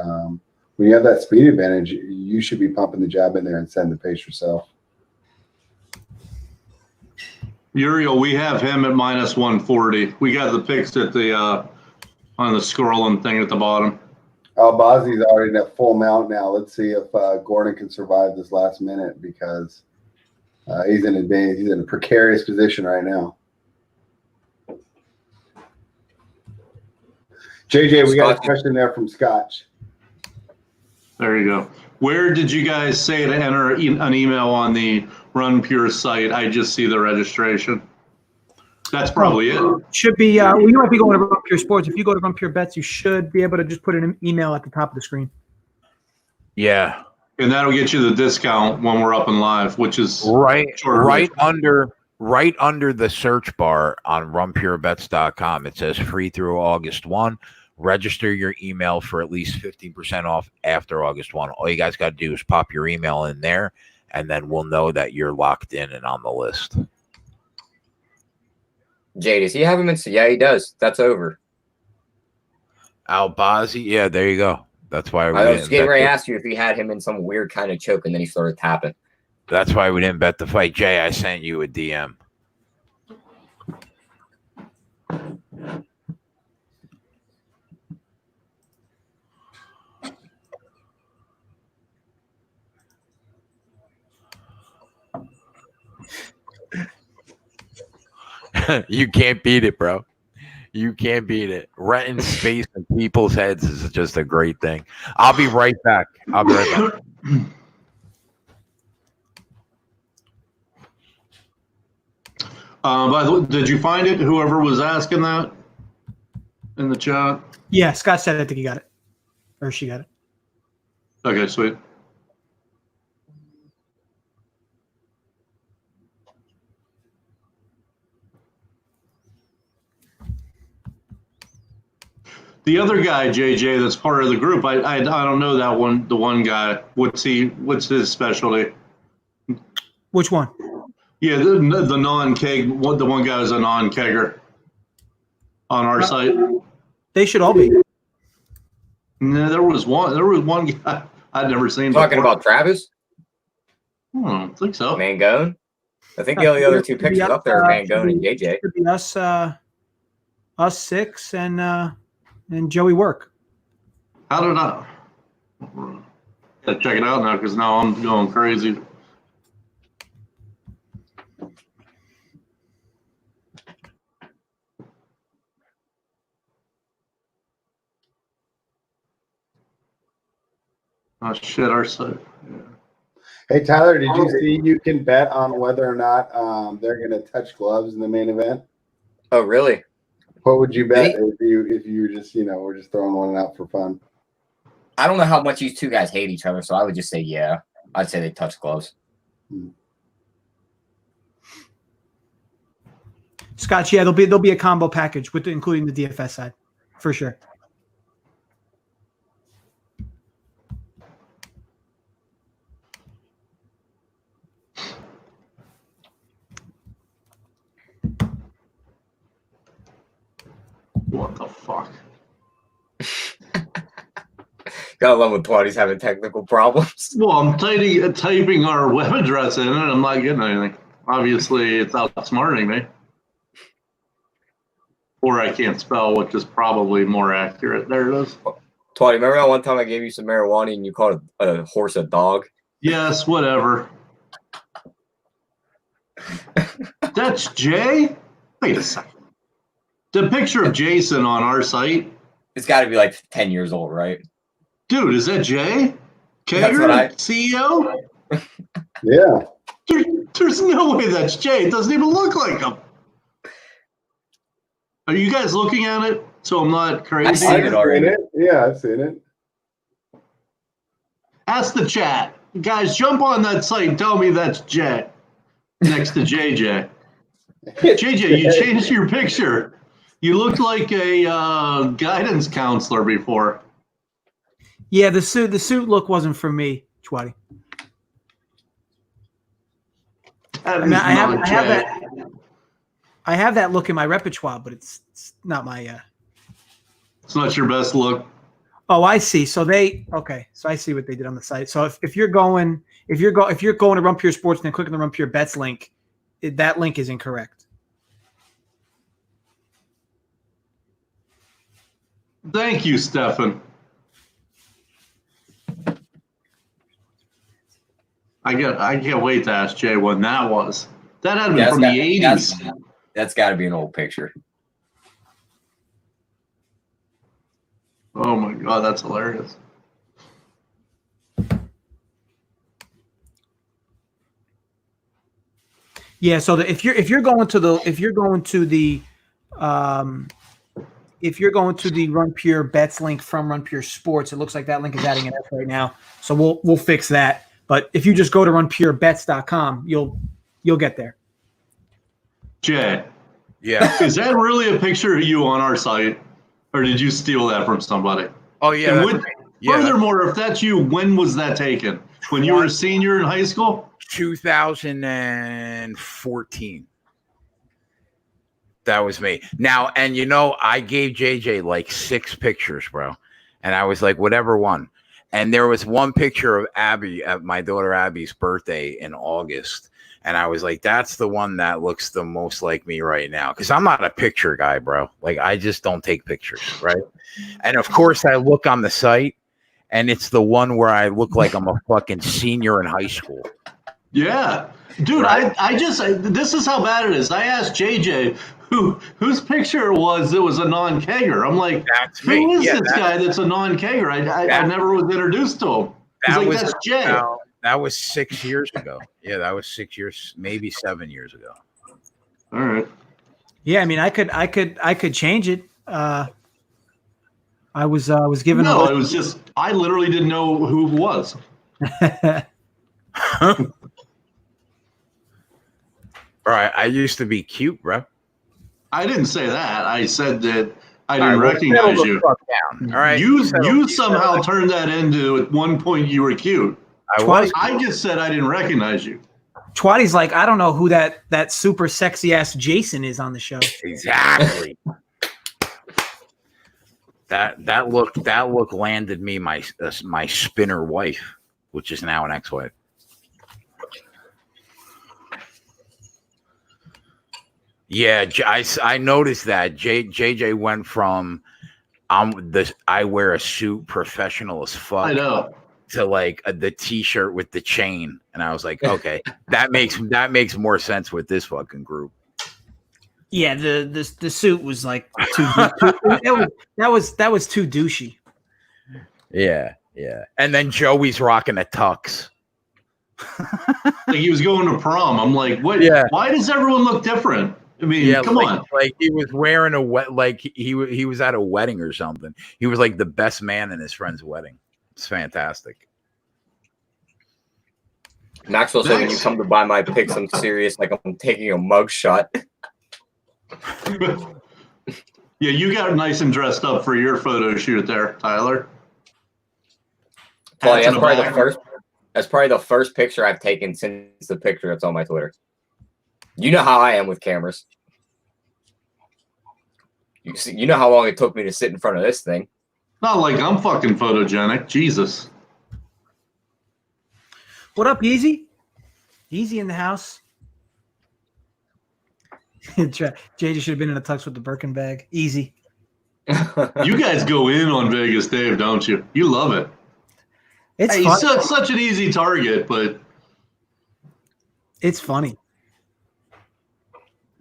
when you have that speed advantage, you should be pumping the jab in there and setting the pace yourself. Uriel, we have him at minus 140. We got the picks at the on the scrolling thing at the bottom. Albazi's already in at full mount now. Let's see if Gordon can survive this last minute, because he's in a precarious position right now. JJ, we got a question there from Scotch. There you go. Where did you guys say to enter an email on the Run Pure site? I just see the registration. That's probably it. Should be. You might be going to Run Pure Sports. If you go to Run Pure Bets, you should be able to just put an email at the top of the screen. Yeah. And that'll get you the discount when we're up and live, which is right under the search bar on runpurebets.com. It says free through August 1. Register your email for at least 15% off after August 1. All you guys got to do is pop your email in there, and then we'll know that you're locked in and on the list. Jay, does he have him in? Yeah, he does. That's over. Albazi, yeah, there you go. That's why I was getting ready to ask you if he had him in some weird kind of choke, and then he started tapping. That's why we didn't bet the fight. Jay, I sent you a DM. You can't beat it, bro. You can't beat it. Renting space in people's heads is just a great thing. I'll be right back. By the way, did you find it? Whoever was asking that in the chat? Yeah, Scott said I think he got it. Or she got it. Okay, sweet. The other guy, JJ, that's part of the group, I don't know that one. The one guy, what's his specialty? Which one? Yeah, the non-keg. The one guy is a non-kegger on our site. They should all be. No, there was one guy I'd never seen. Talking about Travis? I don't think so. Mangone? I think the only other two pictures up there are Mangone and JJ. Could be us six and Joey Work. How did I? Gotta check it out now, because now I'm going crazy. Oh shit, our site. Yeah. Hey Tyler, did you see you can bet on whether or not they're going to touch gloves in the main event? Oh, really? What would you bet if you just we're just throwing one out for fun? I don't know how much these two guys hate each other, so I would just say yeah. I'd say they touch gloves. Scott, yeah, there'll be a combo package with including the DFS side, for sure. What the fuck? Gotta love when Twatty's having technical problems. Well, I'm typing our web address in, and I'm not getting anything. Obviously, it's outsmarting me. Or I can't spell, which is probably more accurate. There it is. Twatty, remember that one time I gave you some marijuana and you called a horse a dog? Yes, whatever. That's Jay? Wait a second. The picture of Jason on our site. It's got to be like 10 years old, right? Dude, is that Jay? That's what I- CEO? Yeah. There's no way that's Jay. It doesn't even look like him. Are you guys looking at it? So I'm not crazy. I've seen it already. Yeah, I've seen it. Ask the chat. Guys, jump on that site and tell me that's Jay. Next to JJ. JJ, you changed your picture. You looked like a guidance counselor before. Yeah, the suit look wasn't for me, Twatty. I have that look in my repertoire, but it's not my. It's not your best look. Oh, I see. So so I see what they did on the site. So if you're going to Run Pure Sports and then clicking the Run Pure Bets link, that link is incorrect. Thank you, Stefan. I can't wait to ask Jay when that was. That had to be from the 80s. That's got to be an old picture. Oh my God, that's hilarious. Yeah, so if you're going to the Run Pure Bets link from Run Pure Sports, it looks like that link is adding an F right now. So we'll fix that. But if you just go to runpurebets.com, you'll get there. Jay. Yeah. Is that really a picture of you on our site? Or did you steal that from somebody? Oh, yeah. Furthermore, if that's you, when was that taken? When you were a senior in high school? 2014. That was me. Now, and I gave JJ like 6 pictures, bro. And I was like, whatever one. And there was one picture of Abby at my daughter Abby's birthday in August. And I was like, that's the one that looks the most like me right now. Because I'm not a picture guy, bro. Like, I just don't take pictures, right? And, of course, I look on the site, and it's the one where I look like I'm a fucking senior in high school. Yeah. Dude, right? This is how bad it is. I asked JJ whose picture it was a non-kegger. I'm like, who is this guy that's a non-kegger? I never was introduced to him. He's like, that's Jay. That was 6 years ago. Yeah, that was 6 years, maybe 7 years ago. All right. Yeah, I mean, I could change it. I was given. No, it was just I literally didn't know who it was. All right, I used to be cute, bro. I didn't say that. I said that I didn't recognize you. All right, you somehow turned that into at one point you were cute. I just said I didn't recognize you. Twatty's like, I don't know who that super sexy ass Jason is on the show. Exactly. that look landed me my spinner wife, which is now an ex-wife. Yeah, I noticed that JJ went from I wear a suit, professional as fuck. I know. To like the T-shirt with the chain, and I was like, okay, that makes more sense with this fucking group. Yeah, the suit was like that was too douchey. Yeah, and then Joey's rocking a tux. Like he was going to prom. I'm like, what? Yeah. Why does everyone look different? I mean, Yeah, come on. like he was wearing he was at a wedding or something. He was like the best man in his friend's wedding. It's fantastic. Maxwell said when you come to buy my picks, I'm serious, like I'm taking a mug shot. Yeah, you got nice and dressed up for your photo shoot there, Tyler. Well, Hats in the back. that's probably the first picture I've taken since the picture that's on my Twitter. You know how I am with cameras. You know how long it took me to sit in front of this thing. Not like I'm fucking photogenic. Jesus. What up, Easy? Easy in the house. Jay just should have been in a tux with the Birkin bag. Easy. You guys go in on Vegas, Dave, don't you? You love it. It's Hey, fun. he's such an easy target, but It's funny.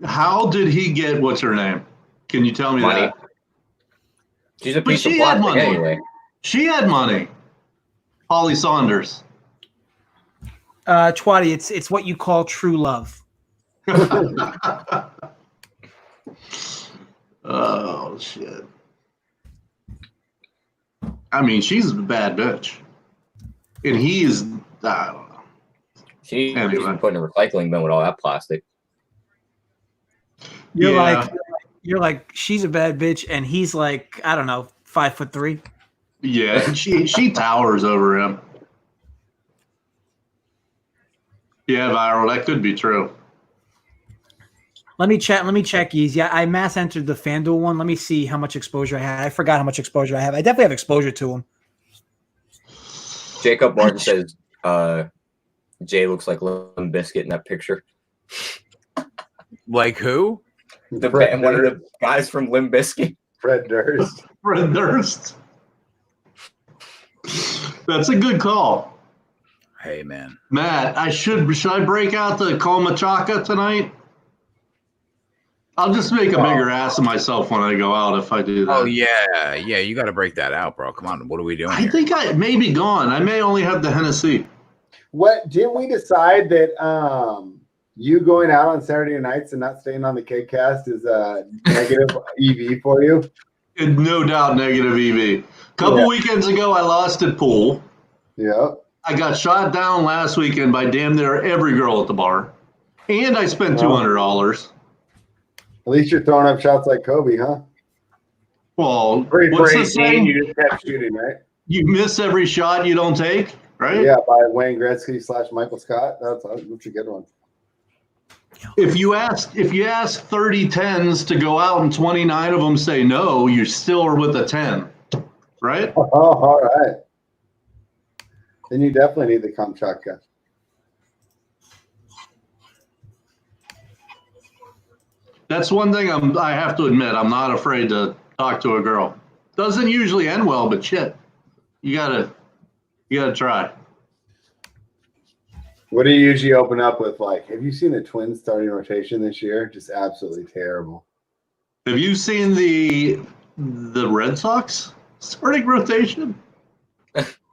how did he get what's her name? Can you tell me Money. that? She's a But piece she of had plastic money. anyway. She had money. Holly Saunders. Twatty, it's what you call true love. Oh, shit. I mean, she's a bad bitch. And he's, I don't know. She needs to Anyway. be put in a recycling bin with all that plastic. You're like she's a bad bitch, and he's like, I don't know, 5'3". Yeah, she towers over him. Yeah, Viral, that could be true. Let me check Easy. I mass entered the FanDuel one. Let me see how much exposure I had. I forgot how much exposure I have. I definitely have exposure to him. Jacob Martin says Jay looks like Limp Bizkit in that picture. Like who? One of the guys from Limp Bizkit. Fred Durst. Fred Durst. That's a good call. Hey man. Matt, should I break out the Kalmachaka tonight? I'll just make a bigger ass of myself when I go out if I do that. Oh yeah, you got to break that out, bro. Come on, what are we doing I here? think I may be gone. I may only have the Hennessy. What didn't we decide that you going out on Saturday nights and not staying on the Keg Cast is a negative EV for you? And no doubt negative EV. Couple weekends ago, I lost at pool. Yeah. I got shot down last weekend by damn near every girl at the bar. And I spent $200. At least you're throwing up shots like Kobe, huh? Well, Pretty what's the brave saying? You just kept shooting, right? You miss every shot you don't take, right? Yeah, by Wayne Gretzky / Michael Scott. That's a good one. If you ask 30 tens to go out and 29 of them say no, you still are with a 10, right? Oh, all right. Then you definitely need the Kamchatka. That's one thing I have to admit. I'm not afraid to talk to a girl. Doesn't usually end well, but shit, you gotta try. What do you usually open up with? Like, have you seen the Twins starting rotation this year? Just absolutely terrible. Have you seen the Red Sox starting rotation?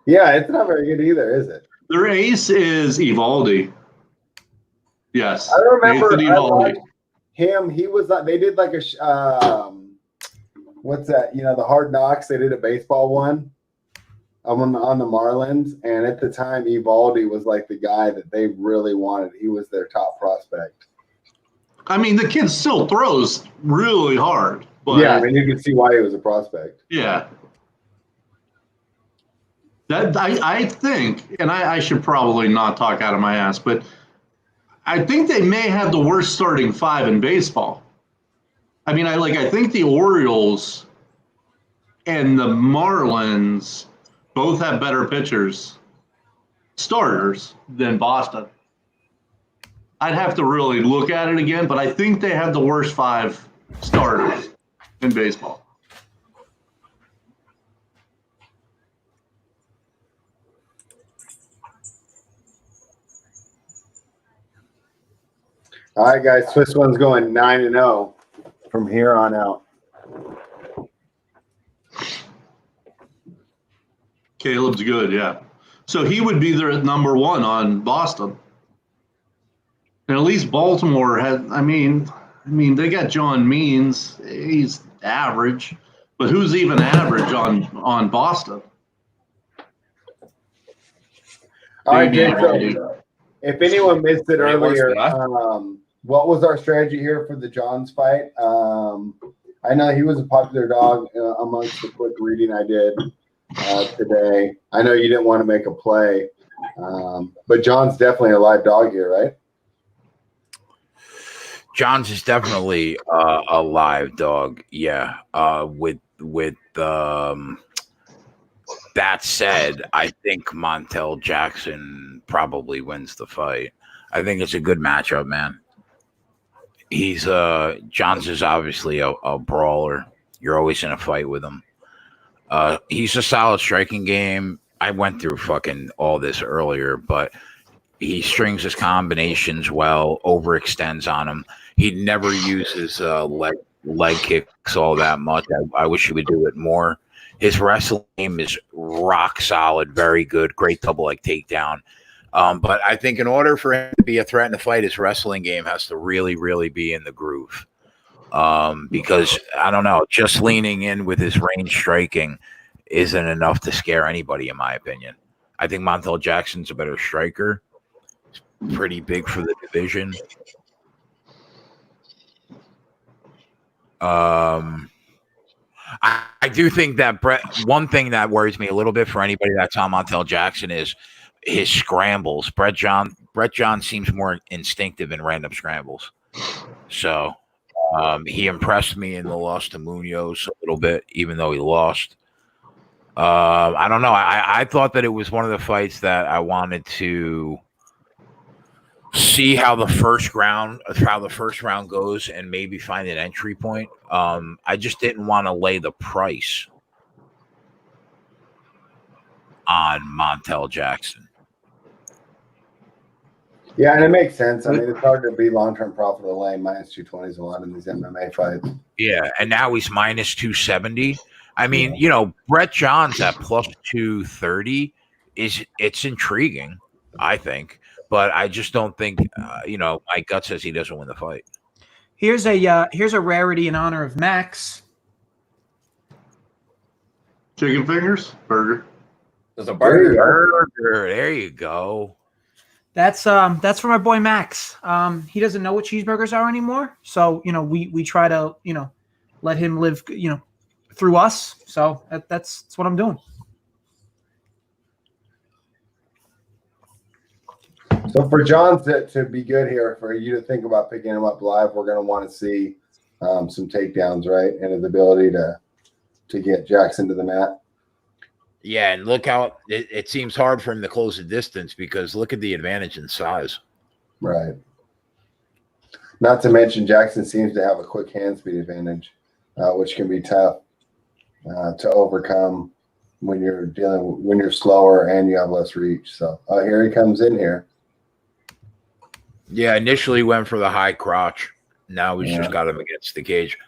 Yeah, it's not very good either, is it? Their ace is Evaldi. Yes, I remember Nathan I Evaldi. watched him. He was like, they did like a what's that? You know, the Hard Knocks. They did a baseball one on the Marlins, and at the time, Evaldi was like the guy that they really wanted. He was their top prospect. I mean, the kid still throws really hard. But Yeah, I mean, you can see why he was a prospect. yeah. That I think, and I should probably not talk out of my ass, but I think they may have the worst starting five in baseball. I mean, I think the Orioles and the Marlins both have better pitchers, starters, than Boston. I'd have to really look at it again, but I think they have the worst five starters in baseball. All right, guys. Swiss one's going 9-0 from here on out. Caleb's good, yeah. So he would be there at number one on Boston. And at least Baltimore had, I mean, I mean, they got John Means. He's average, but who's even average on Boston? All right, Jay. Maybe. So if anyone missed it Any worse earlier, than that? what was our strategy here for the Johns fight? I know he was a popular dog amongst the quick reading I did today. I know you didn't want to make a play, but John's definitely a live dog here, right? Johns is definitely a live dog. Yeah. With that said, I think Montel Jackson probably wins the fight. I think it's a good matchup, man. He's Johns is obviously a brawler. You're always in a fight with him. He's a solid striking game. I went through fucking all this earlier, but he strings his combinations well, overextends on him. He never uses leg kicks all that much. I wish he would do it more. His wrestling game is rock solid, very good, great double leg takedown. But I think in order for him to be a threat in the fight, his wrestling game has to really, really be in the groove. Because I don't know, just leaning in with his range striking isn't enough to scare anybody, in my opinion. I think Montel Jackson's a better striker. He's pretty big for the division. I do think that one thing that worries me a little bit for anybody that's on Montel Jackson is his scrambles. Brett John seems more instinctive in random scrambles. So he impressed me in the loss to Munoz a little bit, even though he lost. I don't know. I thought that it was one of the fights that I wanted to see how the first round goes and maybe find an entry point. I just didn't want to lay the price on Montel Jackson. Yeah, and it makes sense. I mean, it's hard to be long-term profitable lane. Minus 220 is a lot in these MMA fights. Yeah, and now he's minus 270. I mean, you know, Brett Johns at plus 230 it's intriguing, I think. But I just don't think, my gut says he doesn't win the fight. Here's a rarity in honor of Max. Chicken fingers, burger. There's a burger. Burger, there you go. That's for my boy Max. He doesn't know what cheeseburgers are anymore, so we try to let him live through us. So that's what I'm doing. So for John to be good here, for you to think about picking him up live, we're going to want to see some takedowns, right, and his ability to get Jackson to the mat. Yeah, and look how it seems hard for him to close the distance because look at the advantage in size. Right. Not to mention Jackson seems to have a quick hand speed advantage, which can be tough to overcome when you're slower and you have less reach. So here he comes in here. Yeah, initially went for the high crotch. Now he's just got him against the cage.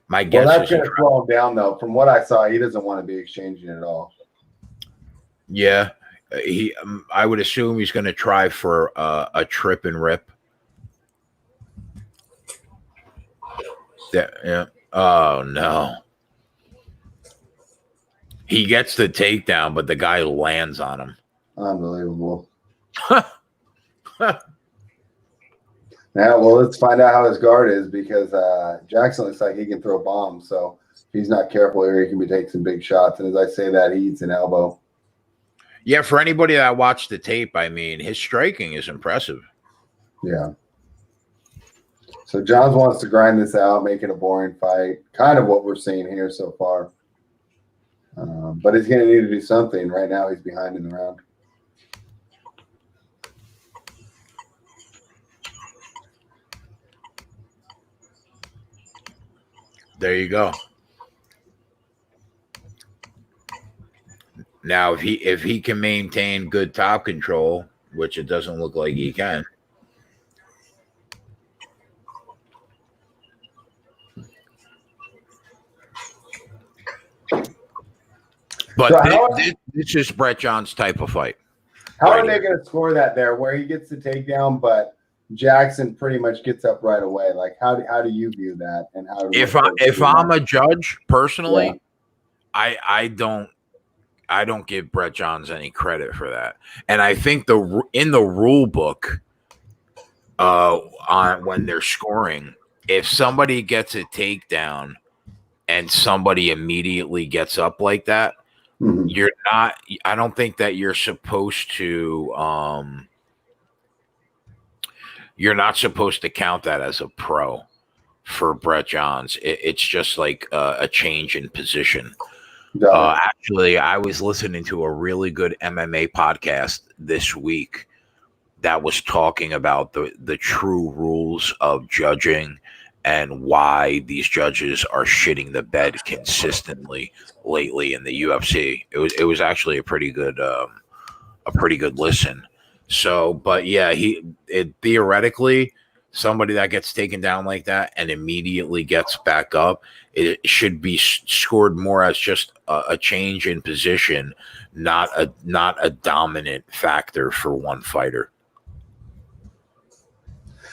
My guess that's is going to slow him down, though. From what I saw, he doesn't want to be exchanging at all. Yeah, I would assume he's going to try for a trip and rip. Yeah. Oh no. He gets the takedown, but the guy lands on him. Unbelievable. Now, well, let's find out how his guard is because Jackson looks like he can throw bombs. So if he's not careful here, he can be taking some big shots. And as I say that, he eats an elbow. Yeah, for anybody that watched the tape, I mean, his striking is impressive. Yeah. So Johns wants to grind this out, make it a boring fight. Kind of what we're seeing here so far. But he's going to need to do something. Right now, he's behind in the round. There you go. Now, if he can maintain good top control, which it doesn't look like he can. But So this is Brett Johns' type of fight. How are they going to score that there where he gets the takedown, but Jackson pretty much gets up right away. Like, how do you view that? And how do If I'm a judge personally, I don't give Brett Johns any credit for that. And I think in the rule book, on when they're scoring, if somebody gets a takedown and somebody immediately gets up like that, you're not. I don't think that you're supposed to. You're not supposed to count that as a pro for Brett Johns. It's just like a change in position. Actually, I was listening to a really good MMA podcast this week that was talking about the true rules of judging and why these judges are shitting the bed consistently lately in the UFC. It was actually a pretty good listen. So, but yeah, theoretically, somebody that gets taken down like that and immediately gets back up, it should be scored more as just a change in position, not a dominant factor for one fighter.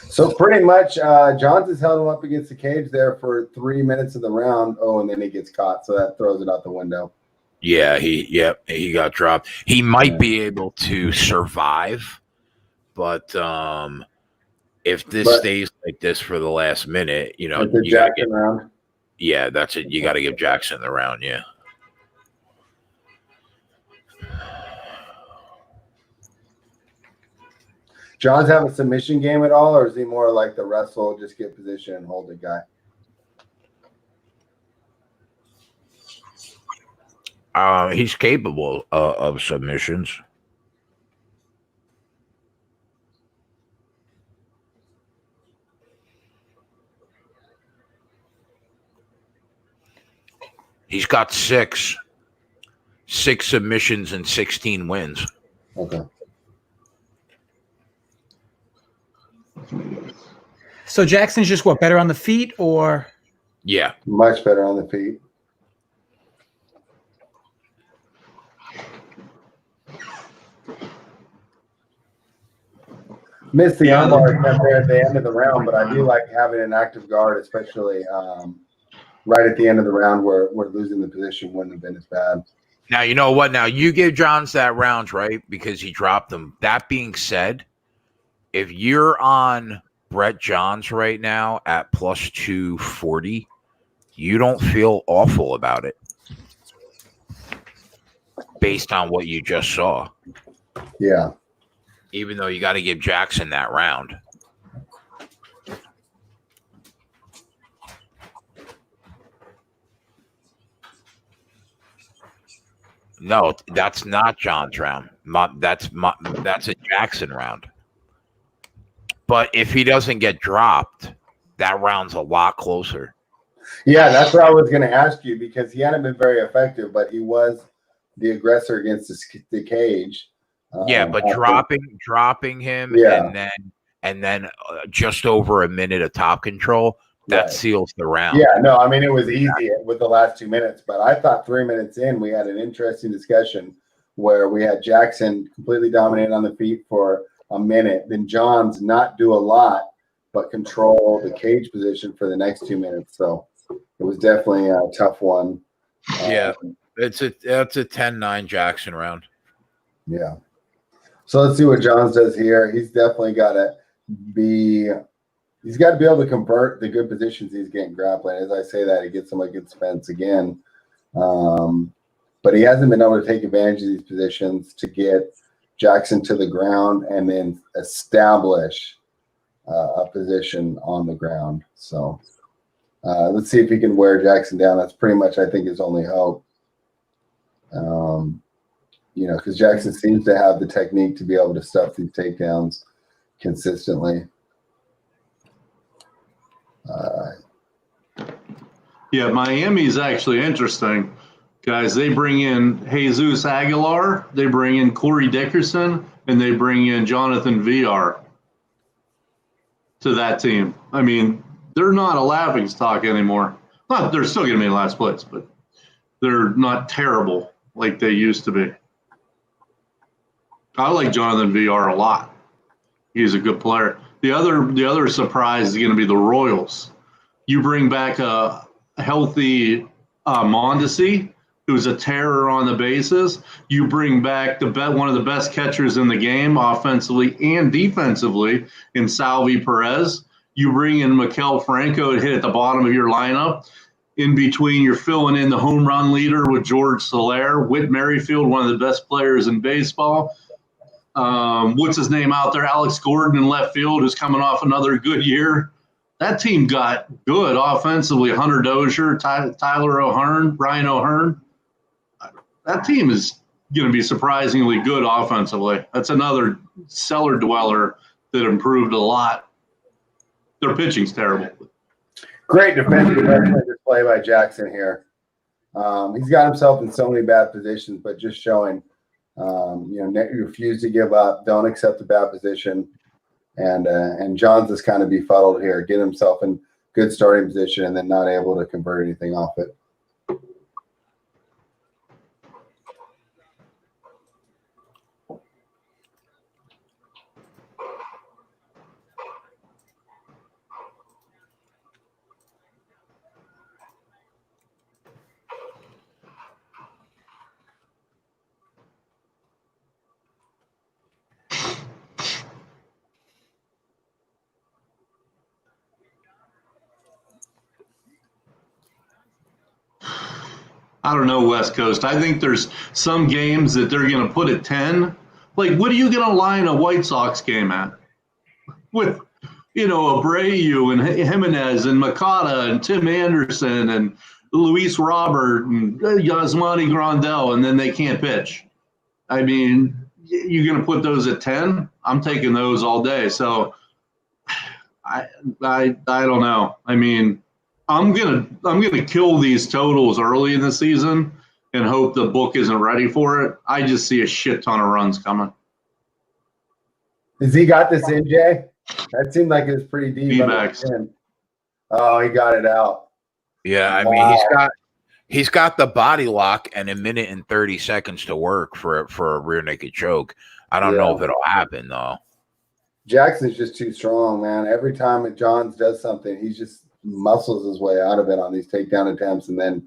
So pretty much, Johns has held him up against the cage there for 3 minutes of the round. Oh, and then he gets caught, so that throws it out the window. Yeah, he got dropped. He might be able to survive, but if this stays like this for the last minute, you gotta get round. Yeah, that's it. You got to give Jackson the round. Yeah. Johns have a submission game at all, or is he more like the wrestle, just get position and hold the guy? He's capable of submissions. He's got six submissions and 16 wins. Okay. So Jackson's just better on the feet, or? Yeah, much better on the feet. Missed the armbar attempt there at the end of the round, but I do like having an active guard, especially right at the end of the round where losing the position wouldn't have been as bad. Now, you know what? Now, you give Johns that round, right? Because he dropped them. That being said, if you're on Brett Johns right now at plus 240, you don't feel awful about it based on what you just saw. Yeah. Even though you got to give Jackson that round. No, that's not John's round. That's a Jackson round. But if he doesn't get dropped, that round's a lot closer. Yeah, that's what I was going to ask you, because he hadn't been very effective, but he was the aggressor against the cage. Yeah, but dropping him, and then just over a minute of top control, that seals the round. Yeah, no, I mean, it was easy with the last 2 minutes, but I thought 3 minutes in, we had an interesting discussion where we had Jackson completely dominate on the feet for a minute, then Johns not do a lot, but control the cage position for the next 2 minutes. So it was definitely a tough one. Yeah, that's a 10-9 Jackson round. Yeah. So let's see what Johns does here. He's definitely got to be able to convert the good positions he's getting grappling. As I say that, he gets some good fence again. But he hasn't been able to take advantage of these positions to get Jackson to the ground and then establish a position on the ground. So let's see if he can wear Jackson down. That's pretty much, I think, his only hope. Because Jackson seems to have the technique to be able to stuff these takedowns consistently. Yeah, Miami's actually interesting. Guys, they bring in Jesus Aguilar, they bring in Corey Dickerson, and they bring in Jonathan VR to that team. I mean, they're not a laughingstock anymore. They're still going to be in last place, but they're not terrible like they used to be. I like Jonathan VR a lot. He's a good player. The other surprise is going to be the Royals. You bring back a healthy Mondesi, who's a terror on the bases. You bring back one of the best catchers in the game, offensively and defensively, in Salvi Perez. You bring in Maikel Franco to hit at the bottom of your lineup. In between, you're filling in the home run leader with George Soler. Whit Merrifield, one of the best players in baseball. What's his name out there? Alex Gordon in left field, who's coming off another good year. That team got good offensively. Hunter Dozier, Tyler O'Hearn, Brian O'Hearn. That team is going to be surprisingly good offensively. That's another cellar dweller that improved a lot. Their pitching's terrible. Great defensive display by Jackson here. He's got himself in so many bad positions, but just showing, refuse to give up, don't accept a bad position. And John's is kind of befuddled here, get himself in good starting position and then not able to convert anything off it. I don't know, West Coast. I think there's some games that they're going to put at 10. Like, what are you going to line a White Sox game at? With, Abreu and Jimenez and Makata and Tim Anderson and Luis Robert and Yasmani Grandal, and then they can't pitch. I mean, you're going to put those at 10? I'm taking those all day. So I don't know. I mean, I'm gonna kill these totals early in the season and hope the book isn't ready for it. I just see a shit ton of runs coming. Has he got this in, Jay? That seemed like it was pretty deep. Oh, he got it out. Yeah, I mean he's got the body lock and 1 minute and 30 seconds to work for a rear naked choke. I don't know if it'll happen though. Jackson's just too strong, man. Every time Johns does something, he's just muscles his way out of it on these takedown attempts, and then it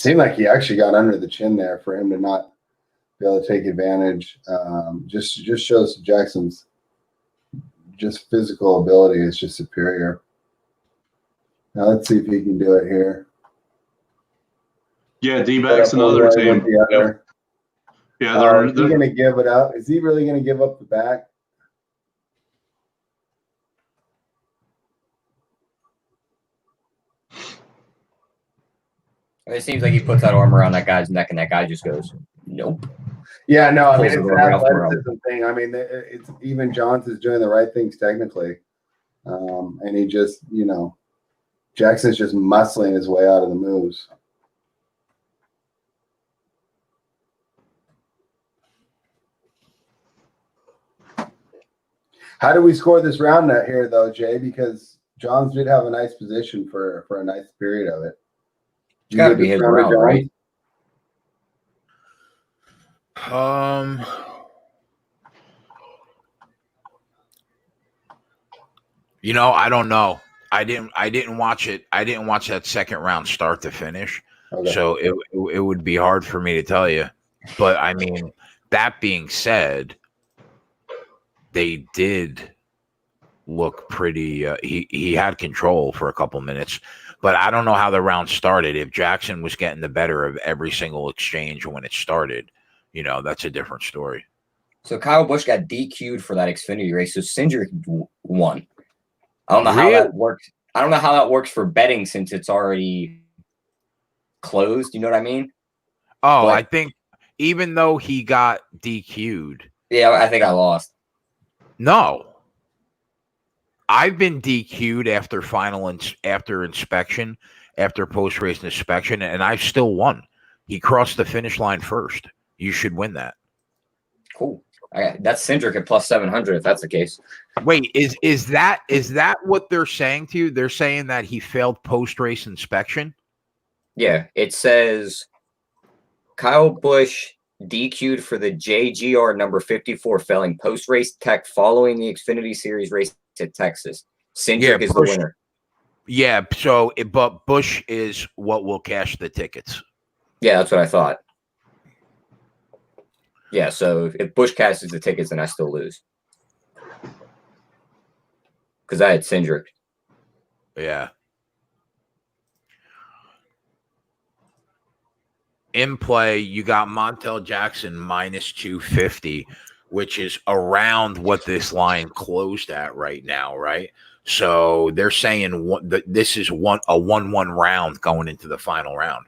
seemed like he actually got under the chin there for him to not be able to take advantage. Just shows Jackson's just physical ability is just superior. Now let's see if he can do it here. Yeah, D-back's another team. Yeah, is he going to give it up? Is he really going to give up the back? It seems like he puts that arm around that guy's neck, and that guy just goes, nope. Yeah, no, I mean, it's an athleticism thing. I mean, it's even Johns is doing the right things technically. And he just, Jackson's just muscling his way out of the moves. How do we score this round out here, though, Jay? Because Johns did have a nice position for a nice period of it. It's got to be his round, right? I don't know. I didn't watch it. I didn't watch that second round start to finish. Okay. So it would be hard for me to tell you. But I mean, that being said, they did look pretty he had control for a couple minutes. But I don't know how the round started. If Jackson was getting the better of every single exchange when it started, that's a different story. So Kyle Busch got DQ'd for that Xfinity race. So Cindric won. I don't know how that works. I don't know how that works for betting since it's already closed. You know what I mean? Oh, I think even though he got DQ'd. Yeah, I think I lost. No. I've been DQ'd after after inspection, after post-race inspection, and I've still won. He crossed the finish line first. You should win that. Cool. That's Cindric at plus 700 if that's the case. Wait, is that what they're saying to you? They're saying that he failed post-race inspection? Yeah, it says Kyle Busch DQ'd for the JGR number 54 failing post-race tech following the Xfinity Series race at Texas. Cindric is the winner. Yeah, but Bush is what will cash the tickets. Yeah, that's what I thought. Yeah, so if Bush cashes the tickets, then I still lose. Because I had Cindric. Yeah. In play, you got Montel Jackson minus 250, which is around what this line closed at right now, right? So they're saying this is a 1-1 round going into the final round.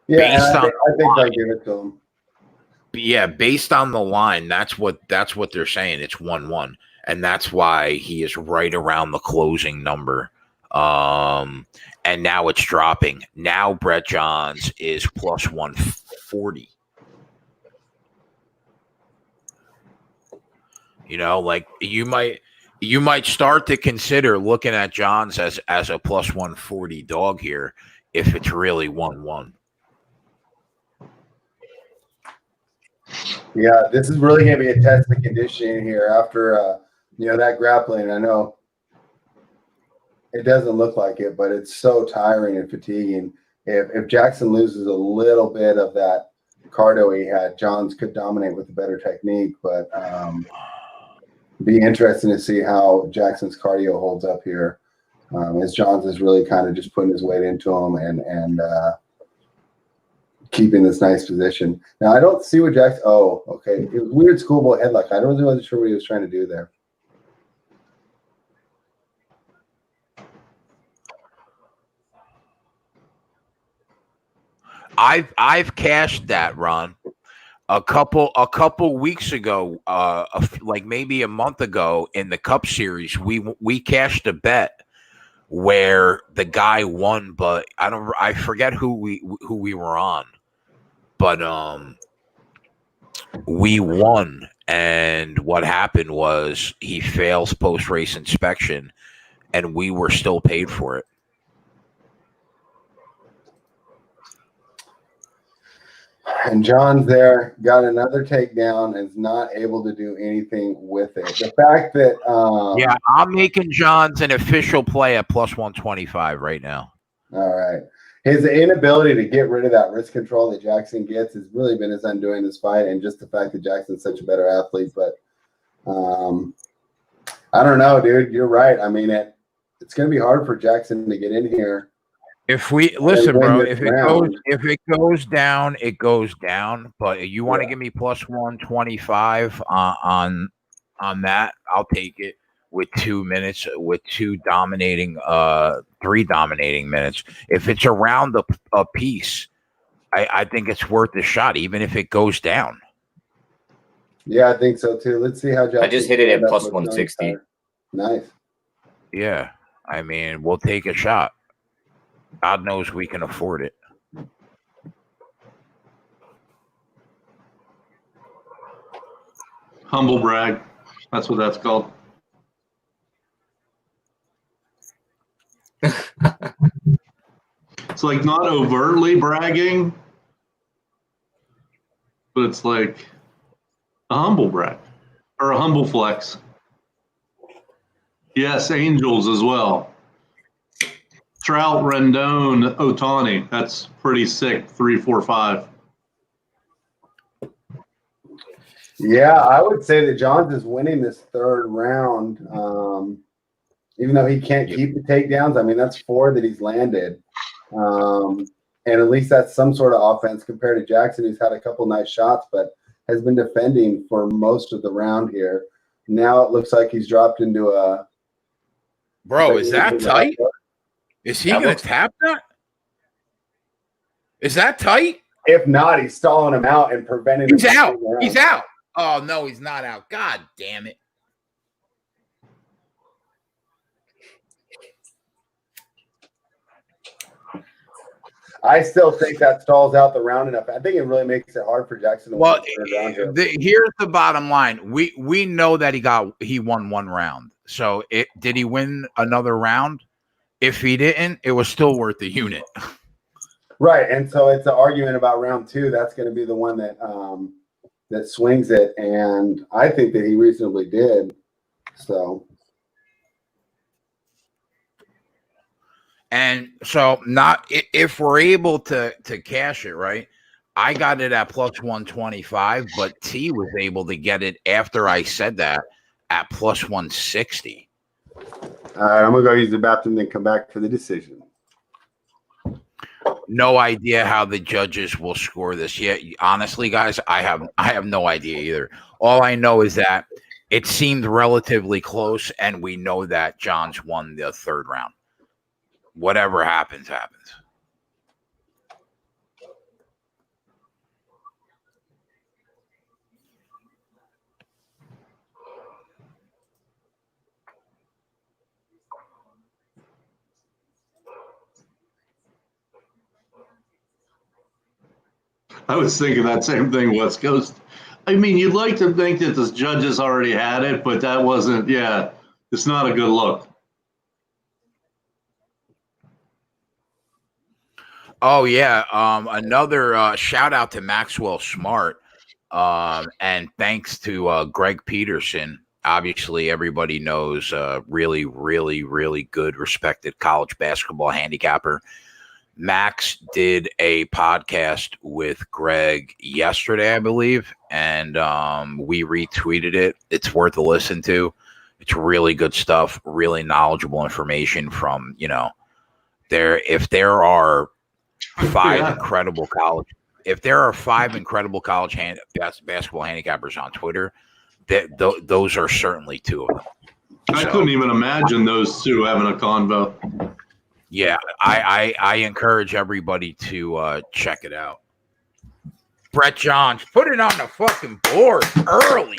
Yeah, I think they'll give it to him. Yeah, based on the line, that's what they're saying. It's 1-1, and that's why he is right around the closing number. And now it's dropping. Now Brett Johns is plus 140. You know, like you might start to consider looking at Johns as a plus 140 dog here if it's really 1-1. Yeah, this is really going to be a test of conditioning here after that grappling. I know it doesn't look like it, but it's so tiring and fatiguing. If Jackson loses a little bit of that cardio he had, Johns could dominate with a better technique, but be interesting to see how Jackson's cardio holds up here, as Johns is really kind of just putting his weight into him and keeping this nice position. Now, I don't see what Jackson – oh, okay. It was weird schoolboy headlock. I really wasn't sure what he was trying to do there. I've cashed that, Ron. A couple weeks ago, like maybe a month ago in the Cup Series, we cashed a bet where the guy won, but I forget who we were on, but we won, and what happened was he fails post-race inspection, and we were still paid for it. And John's there, got another takedown, and is not able to do anything with it. The fact that yeah, I'm making John's an official play at plus 125 right now. All right. His inability to get rid of that wrist control that Jackson gets has really been his undoing this fight, and just the fact that Jackson's such a better athlete. But I don't know, dude. You're right. I mean, it's going to be hard for Jackson to get in here. If we listen, bro, if it goes down, it goes down. But you want to give me plus 125 on that, I'll take it with 2 minutes, with three dominating minutes. If it's around a piece, I think it's worth the shot, even if it goes down. Yeah, I think so too. Let's see how Jackson. I just hit it at plus 160. Nice. Yeah, I mean, we'll take a shot. God knows we can afford it. Humble brag. That's what that's called. It's like not overtly bragging, but it's like a humble brag or a humble flex. Yes, Angels as well. Trout, Rendon, Otani. That's pretty sick. 3, 4, 5. Yeah, I would say that Johns is winning this third round. Even though he can't keep the takedowns, I mean, that's 4 that he's landed. And at least that's some sort of offense compared to Jackson, who's had a couple nice shots, but has been defending for most of the round here. Now it looks like he's dropped into a. Bro, is that tight? Is he going to tap that? Is that tight? If not, he's stalling him out and preventing him. He's out. He's out. Oh, no, he's not out. God damn it. I still think that stalls out the round enough. I think it really makes it hard for Jackson to win. Well, here's the bottom line. We know that he won 1 round. So did he win another round? If he didn't, it was still worth the unit. Right, and so it's an argument about round 2. That's going to be the one that that swings it, and I think that he reasonably did. So, And so, not if we're able to cash it, right? I got it at plus 125, but T was able to get it after I said that at plus 160. all right, I'm gonna go use the bathroom, then come back for the decision. No idea how the judges will score this yet. Honestly, guys, I have no idea either. All I know is that it seemed relatively close, and we know that Johns won the 3rd round. Whatever happens, happens. I was thinking that same thing, West Coast. I mean, you'd like to think that the judges already had it, but that wasn't, it's not a good look. Oh, yeah. Another shout out to Maxwell Smart. And thanks to Greg Peterson. Obviously, everybody knows really, really, really good, respected college basketball handicapper. Max did a podcast with Greg yesterday, I believe, and we retweeted it. It's worth a listen to. It's really good stuff, really knowledgeable information from, if there are 5 incredible college basketball handicappers on Twitter, those are certainly 2 of them. I couldn't even imagine those 2 having a convo. Yeah, I encourage everybody to check it out. Brett Johns, put it on the fucking board early.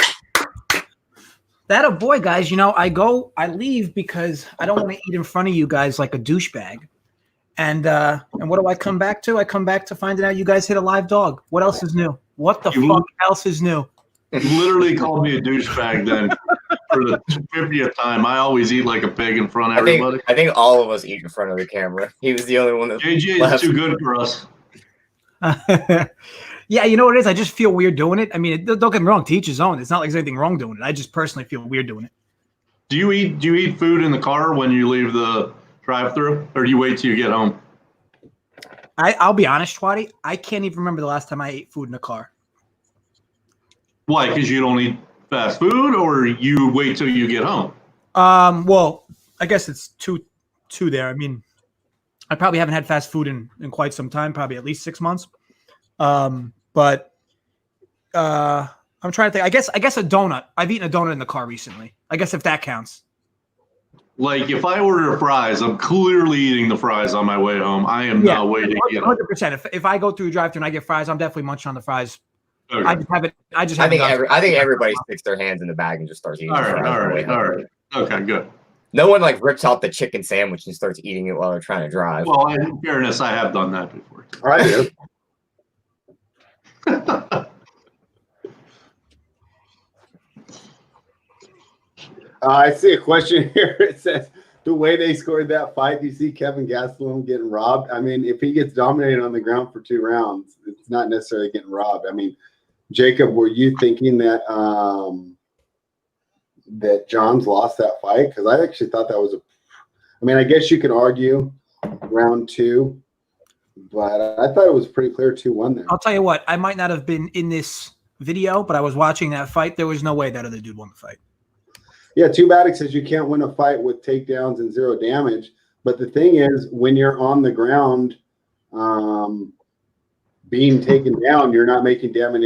That a boy, guys. I leave because I don't want to eat in front of you guys like a douchebag. And what do I come back to? I come back to finding out you guys hit a live dog. What else is new? What the fuck else is new? You literally called me a douchebag then for the 50th time. I always eat like a pig in front of everybody. I think all of us eat in front of the camera. He was the only one that JJ is too good for us. Yeah, you know what it is? I just feel weird doing it. I mean, don't get me wrong, to each his own. It's not like there's anything wrong doing it. I just personally feel weird doing it. Do you eat food in the car when you leave the drive-thru, or do you wait till you get home? I'll be honest, Schwatty, I can't even remember the last time I ate food in a car. Why? Because you don't eat fast food, or you wait till you get home? Well, I guess it's two there. I mean, I probably haven't had fast food in quite some time, probably at least 6 months. But I'm trying to think. I guess a donut. I've eaten a donut in the car recently. I guess if that counts. Like if I order fries, I'm clearly eating the fries on my way home. I am not waiting. 100%. If I go through a drive-thru and I get fries, I'm definitely munching on the fries. Okay. I just have it. I think everybody sticks their hands in the bag and just starts eating. All right. Okay, good. No one rips out the chicken sandwich and starts eating it while they're trying to drive. Well, in fairness, I have done that before. All right, dude. I see a question here. It says, the way they scored that fight, do you see Kevin Gastelum getting robbed? I mean, if he gets dominated on the ground for 2 rounds, it's not necessarily getting robbed. I mean, Jacob, were you thinking that that Johns lost that fight? Because I actually thought that was I guess you could argue round 2, but I thought it was pretty clear 2-1 there. I'll tell you what, I might not have been in this video, but I was watching that fight. There was no way that other dude won the fight. Yeah, Too Bad it says you can't win a fight with takedowns and 0 damage. But the thing is, when you're on the ground being taken down, you're not making damage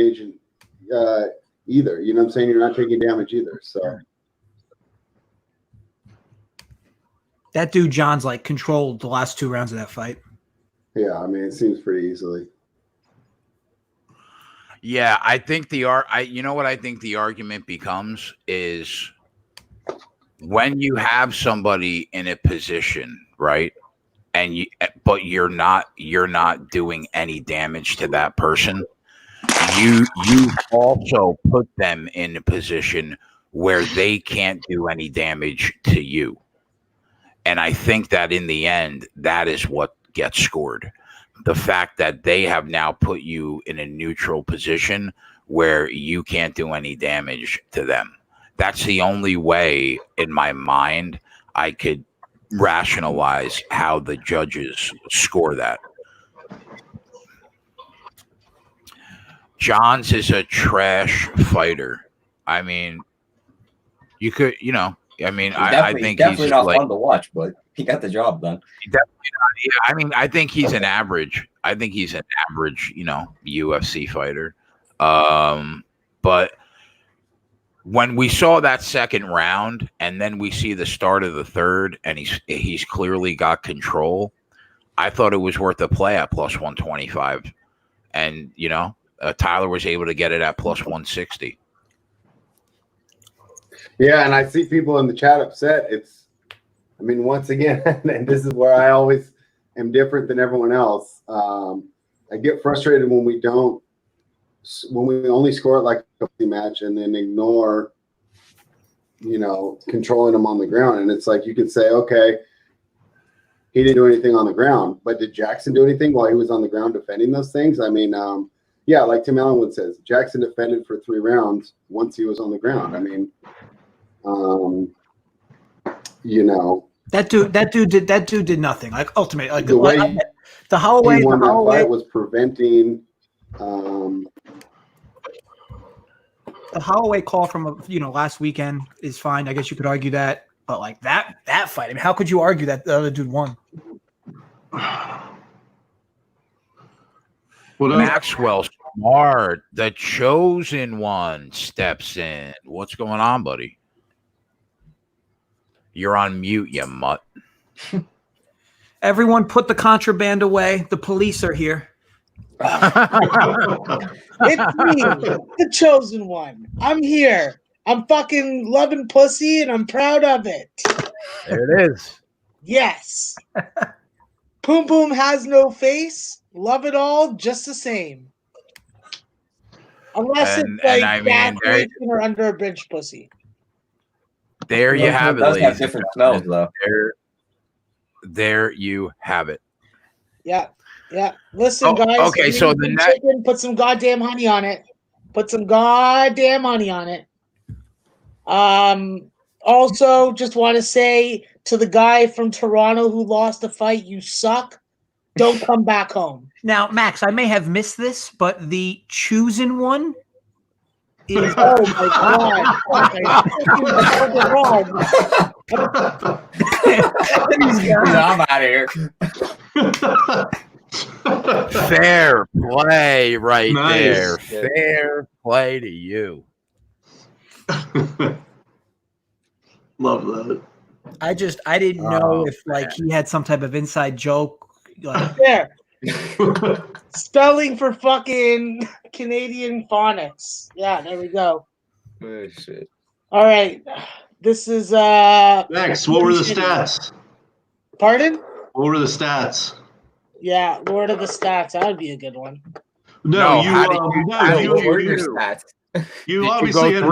either. You know what I'm saying? You're not taking damage either. So that dude John's controlled the last 2 rounds of that fight. Yeah, I mean, it seems pretty easily. Yeah, I think you know what I think the argument becomes is when you have somebody in a position, right? But you're not doing any damage to that person. You also put them in a position where they can't do any damage to you. And I think that in the end, that is what gets scored. the fact that they have now put you in a neutral position where you can't do any damage to them. That's the only way in my mind I could rationalize how the judges score that. Johns is a trash fighter. I mean, you could, I think definitely he's not like, fun to watch, but he got the job done. I think he's an average. I think he's an average, UFC fighter. But when we saw that second round, and then we see the start of the third, and he's clearly got control, I thought it was worth a play at plus 125, and Tyler was able to get it at plus 160. Yeah, and I see people in the chat upset. Once again, and this is where I always am different than everyone else. I get frustrated when we only score it like a match and then ignore, controlling them on the ground. And it's like you could say, okay, he didn't do anything on the ground, but did Jackson do anything while he was on the ground defending those things? Yeah, like Tim Allenwood says, Jackson defended for 3 rounds once he was on the ground. That dude did nothing. Like ultimately, like the way the Holloway, he won that fight was preventing. The Holloway call from last weekend is fine. I guess you could argue that, but like that fight, how could you argue that the other dude won? Maxwell Smart, the chosen one, steps in. What's going on, buddy? You're on mute, you mutt. Everyone put the contraband away. The police are here. It's me, the chosen one. I'm here. I'm fucking loving pussy and I'm proud of it. There it is. Yes. Poom Poom has no face. Love it all just the same. Unless it's like or under a bridge pussy. There you have it, does ladies. Have different smells, though. There you have it. Yeah. Listen, guys. Okay, so the chicken, put some goddamn honey on it. Also, just want to say to the guy from Toronto who lost the fight, you suck. Don't come back home. Now, Max, I may have missed this, but the chosen one is. Oh my god! I'm out of here. Fair play right Nice. there. Fair play to you. Love that. I didn't know if like he had some type of inside joke. Like, there. Spelling for fucking Canadian phonics. Yeah, there we go. Oh, shit. All right. This is Max, what were the stats? Pardon? What were the stats? Yeah, Lord of the Stats. That would be a good one. No, you What your stats? You obviously had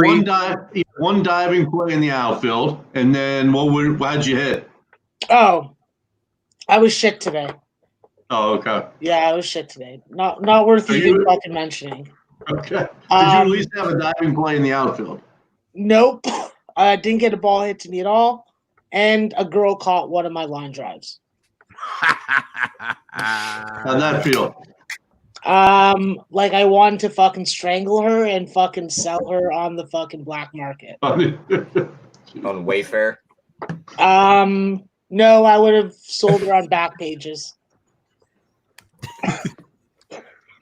one diving play in the outfield, and then how'd you hit? Oh, I was shit today. Oh, okay. Yeah, I was shit today. Not worth even fucking mentioning. Okay. Did you at least have a diving play in the outfield? Nope. I didn't get a ball hit to me at all, and a girl caught one of my line drives. How'd that feel? Like I wanted to fucking strangle her and fucking sell her on the fucking black market. On Wayfair? No, I would have sold her on back pages.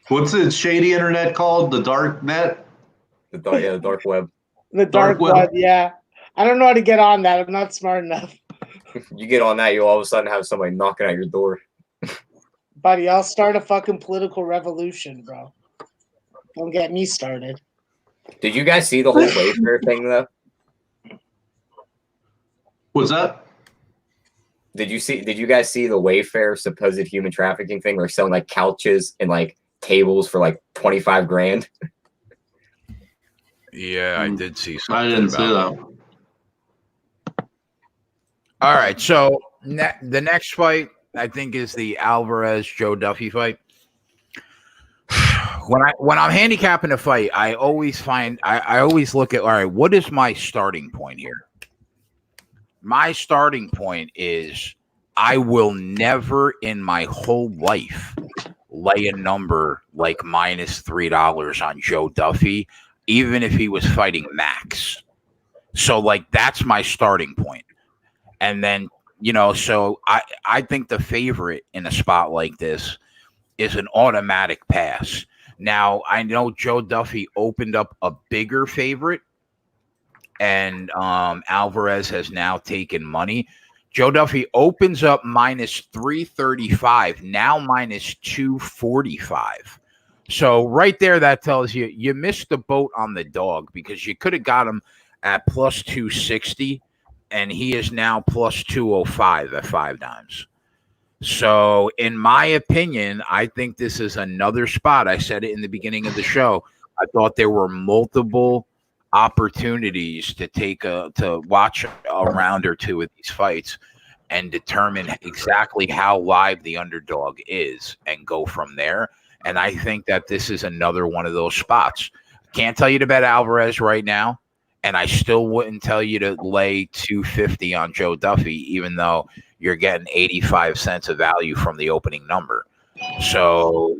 What's the shady internet called? The dark net? The dark web. The dark web, yeah. I don't know how to get on that. I'm not smart enough. You get on that, you all of a sudden have somebody knocking at your door. Buddy, I'll start a fucking political revolution, bro. Don't get me started. Did you guys see the whole Wayfair thing, though? What's that? Did you guys see the Wayfair supposed human trafficking thing? They're selling like couches and like tables for like $25,000. Yeah, I did see something. I didn't see that. All right, so the next fight I think is the Alvarez Joe Duffy fight. When I'm handicapping a fight, I always look at, all right, what is my starting point here? My starting point is I will never in my whole life lay a number like -$3 on Joe Duffy, even if he was fighting Max. So like that's my starting point. And then, so I think the favorite in a spot like this is an automatic pass. Now, I know Joe Duffy opened up a bigger favorite, and Alvarez has now taken money. Joe Duffy opens up -335, now -245. So right there, that tells you you missed the boat on the dog, because you could have got him at +260, and he is now +205 at 5 dimes. So, in my opinion, I think this is another spot. I said it in the beginning of the show. I thought there were multiple opportunities to watch a round or two of these fights and determine exactly how live the underdog is and go from there. And I think that this is another one of those spots. Can't tell you to bet Alvarez right now, and I still wouldn't tell you to lay 250 on Joe Duffy, even though you're getting 85 cents of value from the opening number. So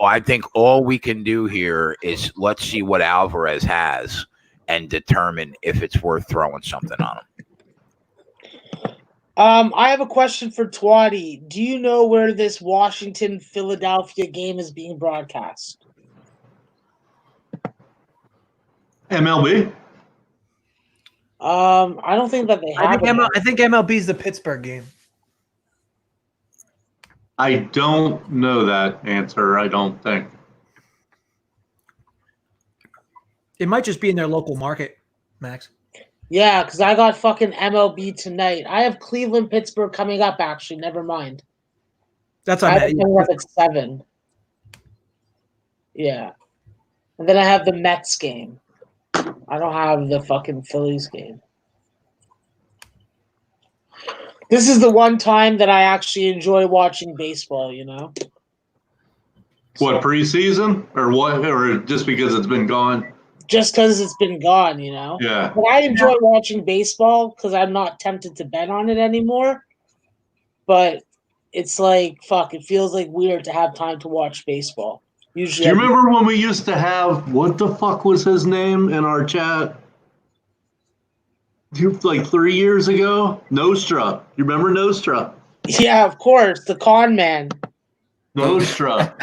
I think all we can do here is let's see what Alvarez has and determine if it's worth throwing something on him. I have a question for Twatty. Do you know where this Washington-Philadelphia game is being broadcast? MLB? I don't think that they have. I think MLB is the Pittsburgh game. I don't know that answer. I don't think. It might just be in their local market, Max. Yeah, because I got fucking MLB tonight. I have Cleveland-Pittsburgh coming up, actually. Never mind. That's I on have it coming up at 7. Yeah. And then I have the Mets game. I don't have the fucking Phillies game. This is the one time that I actually enjoy watching baseball, What, preseason? Or what? Or just because it's been gone? Just because it's been gone, Yeah. But I enjoy watching baseball because I'm not tempted to bet on it anymore. But it's like, fuck, it feels like weird to have time to watch baseball. Usually, Do you remember when we used to have, what the fuck was his name in our chat? Like 3 years ago? Nostra. You remember Nostra? Yeah, of course. The con man. Nostra.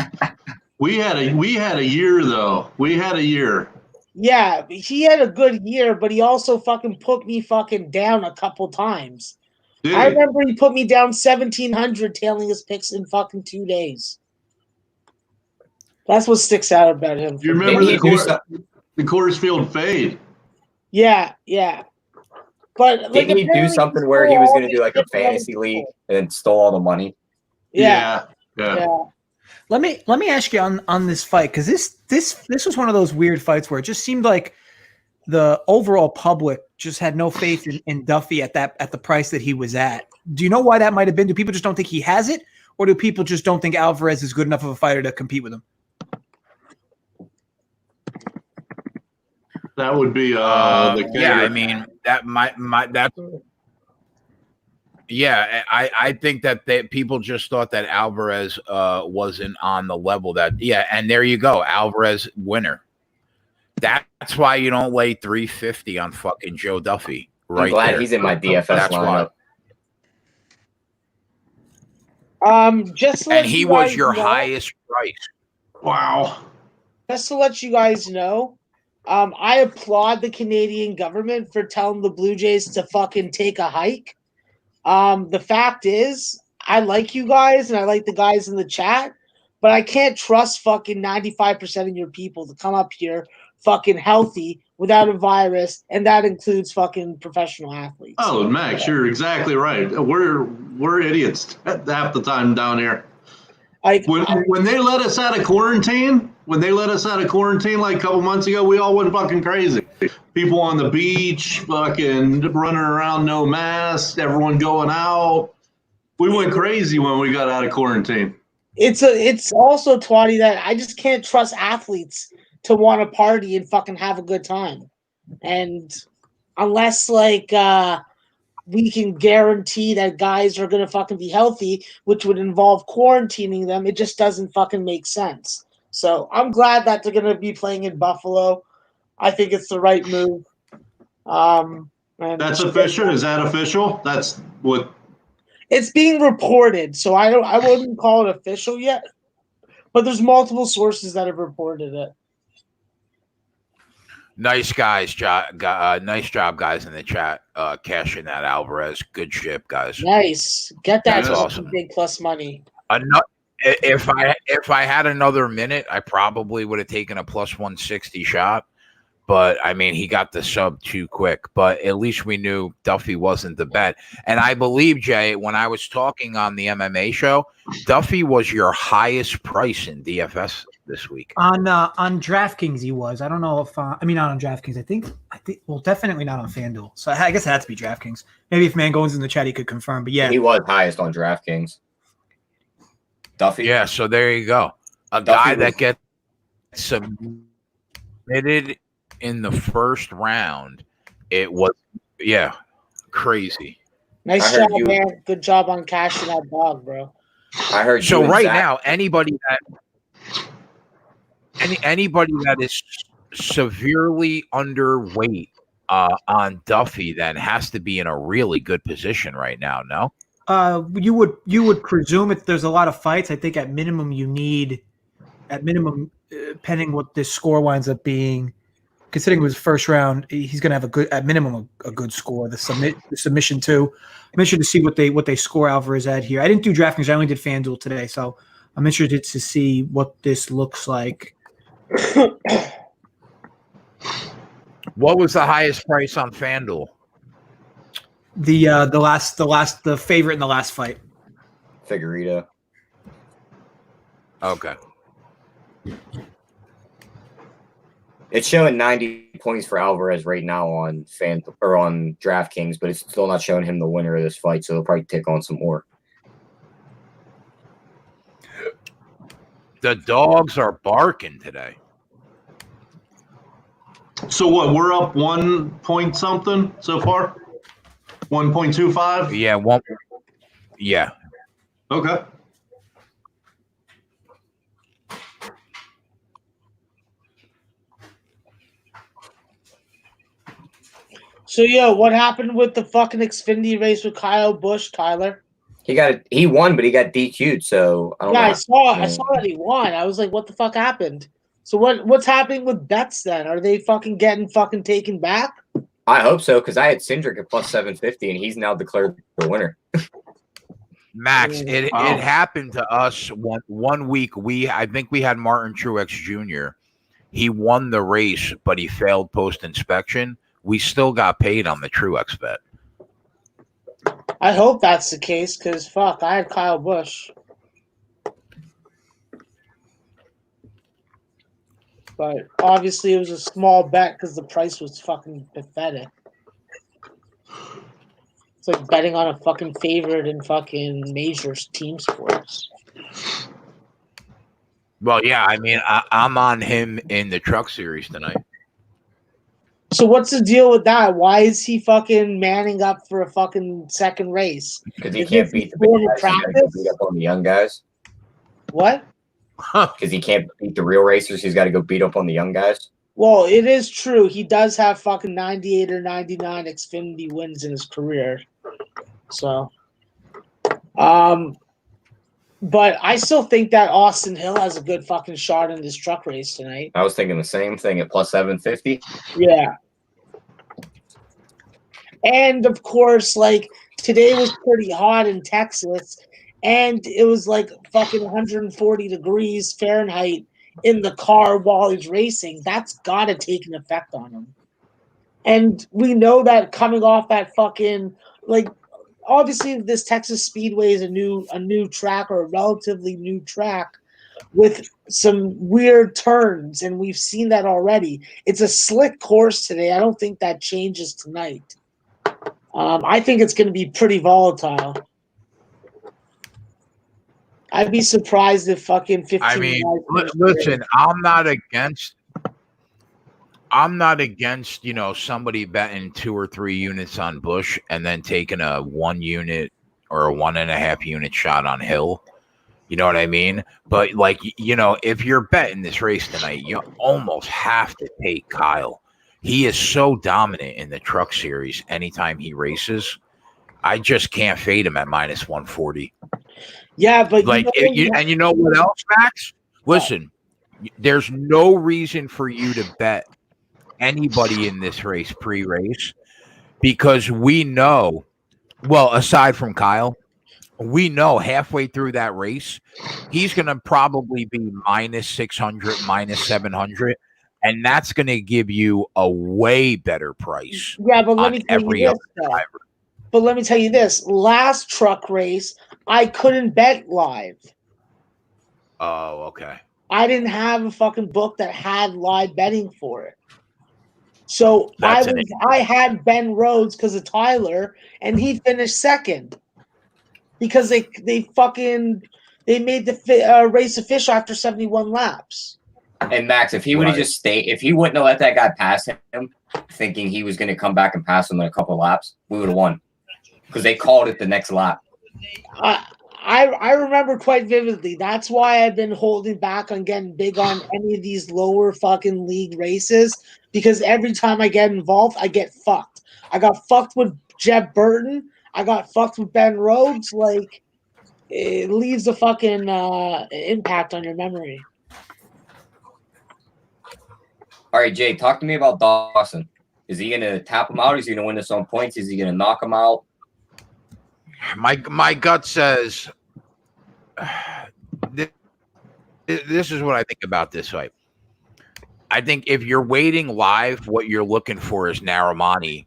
We had a year though. We had a year. Yeah, he had a good year, but he also fucking put me fucking down a couple times. I remember he put me down 1,700 tailing his picks in fucking 2 days. That's what sticks out about him. You remember the Coors Field fade? Yeah. But didn't he do something where he was going to do like a fantasy league and then stole all the money? Yeah. Let me ask you on this fight, because this was one of those weird fights where it just seemed like the overall public just had no faith in Duffy at the price that he was at. Do you know why that might have been? Do people just don't think he has it, or do people just don't think Alvarez is good enough of a fighter to compete with him? That would be I mean that I think that people just thought that Alvarez wasn't on the level that and there you go, Alvarez winner. That's why you don't lay 350 on fucking Joe Duffy. Right, I'm glad there. he's in my DFS That's lineup. And he was your highest price. Wow. Just to let you guys know, I applaud the Canadian government for telling the Blue Jays to fucking take a hike. The fact is, I like you guys and I like the guys in the chat, but I can't trust fucking 95% of your people to come up here fucking healthy without a virus, and that includes fucking professional athletes. Oh, Max, you're exactly right. We're idiots half the time down here. When they let us out of quarantine, like a couple months ago, we all went fucking crazy. People on the beach, fucking running around, no mask, everyone going out. We went crazy when we got out of quarantine. It's also Twatty that I just can't trust athletes to want to party and fucking have a good time. And unless like we can guarantee that guys are gonna fucking be healthy, which would involve quarantining them, it just doesn't fucking make sense. So I'm glad that they're gonna be playing in Buffalo. I think it's the right move. And That's official? Is that official? That's what it's being reported, so I wouldn't call it official yet. But there's multiple sources that have reported it. Nice guys, nice job, guys in the chat. Cashing that Alvarez, good ship, guys. Nice, get that That's awesome. big plus money. If I had another minute, I probably would have taken a plus 160 shot. But I mean, he got the sub too quick. But at least we knew Duffy wasn't the bet. And I believe, Jay, when I was talking on the MMA show, Duffy was your highest price in DFS this week. On DraftKings, he was. I don't know if I mean not on DraftKings. I think well, definitely not on FanDuel. So I guess it had to be DraftKings. Maybe if Mangone's in the chat, he could confirm. But yeah, he was highest on DraftKings. Duffy. Yeah, so there you go. A guy that gets submitted in the first round. It was crazy. Nice job, man. Good job on cashing that dog, bro. I heard. So right now, anybody that is severely underweight on Duffy then has to be in a really good position right now. No. You would presume if there's a lot of fights. I think at minimum you need, depending what this score winds up being, considering it was first round, he's going to have at minimum a good score. The submission too. I'm interested to see what they score Alvarez at here. I didn't do DraftKings. I only did FanDuel today, so I'm interested to see what this looks like. What was the highest price on FanDuel? The favorite in the last fight. Figueiredo. Okay. It's showing 90 points for Alvarez right now on on DraftKings, but it's still not showing him the winner of this fight, so he'll probably take on some more. The dogs are barking today. So what? We're up 1 point something so far. 1.25. Yeah. Yeah. Okay. So, what happened with the fucking Xfinity race with Kyle Busch, Tyler? He won, but he got DQ'd. So I don't know. I saw that he won. I was like, what the fuck happened? So what's happening with bets then? Are they fucking getting taken back? I hope so, because I had Cindric at plus 750, and he's now declared the winner. Max, it happened to us one week. I think we had Martin Truex Jr. He won the race, but he failed post inspection. We still got paid on the Truex bet. I hope that's the case, because fuck, I had Kyle Busch. But obviously it was a small bet because the price was fucking pathetic. It's like betting on a fucking favorite in fucking major team sports. Well, yeah, I mean, I'm on him in the Truck Series tonight. So what's the deal with that? Why is he fucking manning up for a fucking second race? Because he can't beat the big guys. He's got to beat up on the young guys. What? Because he can't beat the real racers. He's got to go beat up on the young guys. Well, it is true. He does have fucking 98 or 99 Xfinity wins in his career. So, but I still think that Austin Hill has a good fucking shot in this truck race tonight. I was thinking the same thing at plus 750. Yeah. And of course, like today was pretty hot in Texas, and it was like fucking 140 degrees Fahrenheit in the car while he's racing. That's got to take an effect on him. And we know that coming off that fucking, like, obviously this Texas Speedway is a new track, or a relatively new track with some weird turns, and we've seen that already. It's a slick course today. I don't think that changes tonight. I think it's going to be pretty volatile. I'd be surprised if fucking 15 I mean, guys finish the listen, race. I'm not against, somebody betting 2 or 3 units on Bush and then taking a 1 unit or a 1.5 unit shot on Hill. You know what I mean? But if you're betting this race tonight, you almost have to take Kyle. He is so dominant in the truck series anytime he races. I just can't fade him at minus 140. Yeah, but and you know what else, Max? Listen, there's no reason for you to bet anybody in this race pre-race because we know, well, aside from Kyle, we know halfway through that race, he's going to probably be minus 600, minus 700, and that's going to give you a way better price. Yeah, but let on me tell you every this, other though. driver. But let me tell you this. Last truck race, I couldn't bet live. Oh, okay. I didn't have a fucking book that had live betting for it. So That's I had Ben Rhodes because of Tyler, and he finished second because they made the race official after 71 laps. And Max, if he would have just stayed, if he wouldn't have let that guy pass him, thinking he was going to come back and pass him in a couple of laps, we would have won because they called it the next lap. I remember quite vividly. That's why I've been holding back on getting big on any of these lower fucking league races because every time I get involved, I get fucked. I got fucked with Jeb Burton. I got fucked with Ben Rhodes. Like, it leaves a fucking impact on your memory. All right, Jay, talk to me about Dawson. Is he going to tap him out? Is he going to win this on points? Is he going to knock him out? My gut says this is what I think about this fight. I think if you're waiting live, what you're looking for is Narimani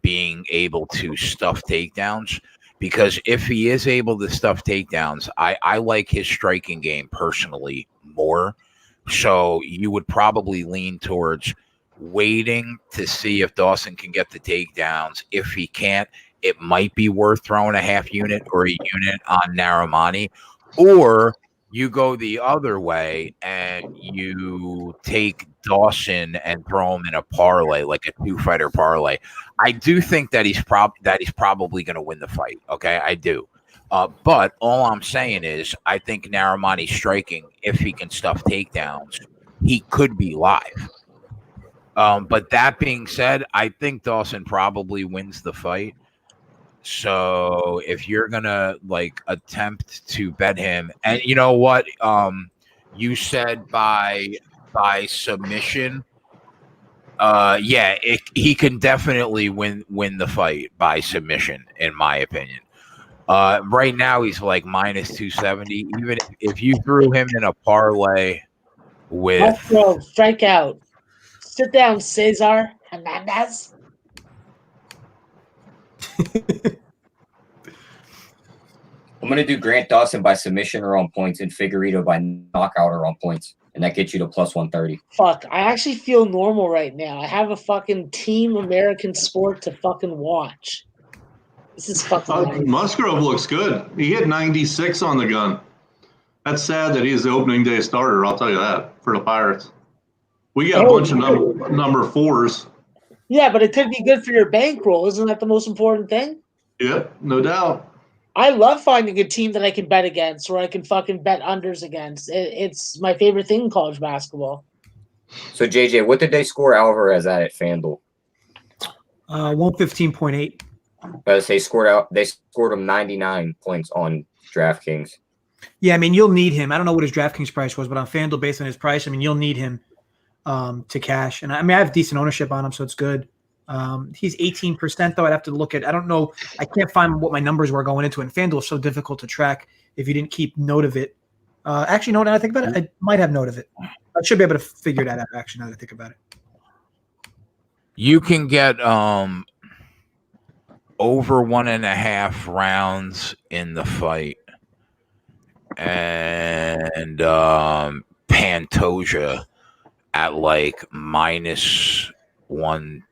being able to stuff takedowns. Because if he is able to stuff takedowns, I like his striking game personally more. So you would probably lean towards waiting to see if Dawson can get the takedowns. If he can't, it might be worth throwing a half unit or a unit on Narimani. Or you go the other way and you take Dawson and throw him in a parlay, like a 2-fighter parlay. I do think that he's probably going to win the fight. Okay, I do. But all I'm saying is I think Narimani striking, if he can stuff takedowns, he could be live. But that being said, I think Dawson probably wins the fight. So if you're gonna attempt to bet him, and you know what, you said by submission, he can definitely win the fight by submission, in my opinion. Right now he's like minus 270. Even if you threw him in a parlay with strikeout. Sit down, Cesar Hernandez. I'm going to do Grant Dawson by submission or on points and Figueiredo by knockout or on points. And that gets you to plus 130. Fuck, I actually feel normal right now. I have a fucking team American sport to fucking watch. This is fucking nice. Musgrove looks good. He hit 96 on the gun. That's sad that he's the opening day starter, I'll tell you that, for the Pirates. We got a bunch of number 4s. Yeah, but it could be good for your bankroll. Isn't that the most important thing? Yep, no doubt. I love finding a team that I can bet against or I can fucking bet unders against. It's my favorite thing in college basketball. So, JJ, what did they score Alvarez at FanDuel? 115.8. They scored him 99 points on DraftKings. Yeah, I mean, you'll need him. I don't know what his DraftKings price was, but on FanDuel, based on his price, I mean, you'll need him to cash. And I mean, I have decent ownership on him, so it's good. He's 18%, though. I'd have to look at – I don't know. I can't find what my numbers were going into it. And FanDuel is so difficult to track if you didn't keep note of it. Actually, no, now I think about it, I might have note of it. I should be able to figure that out, actually, now that I think about it. You can get over 1.5 rounds in the fight. And Pantoja at like minus 1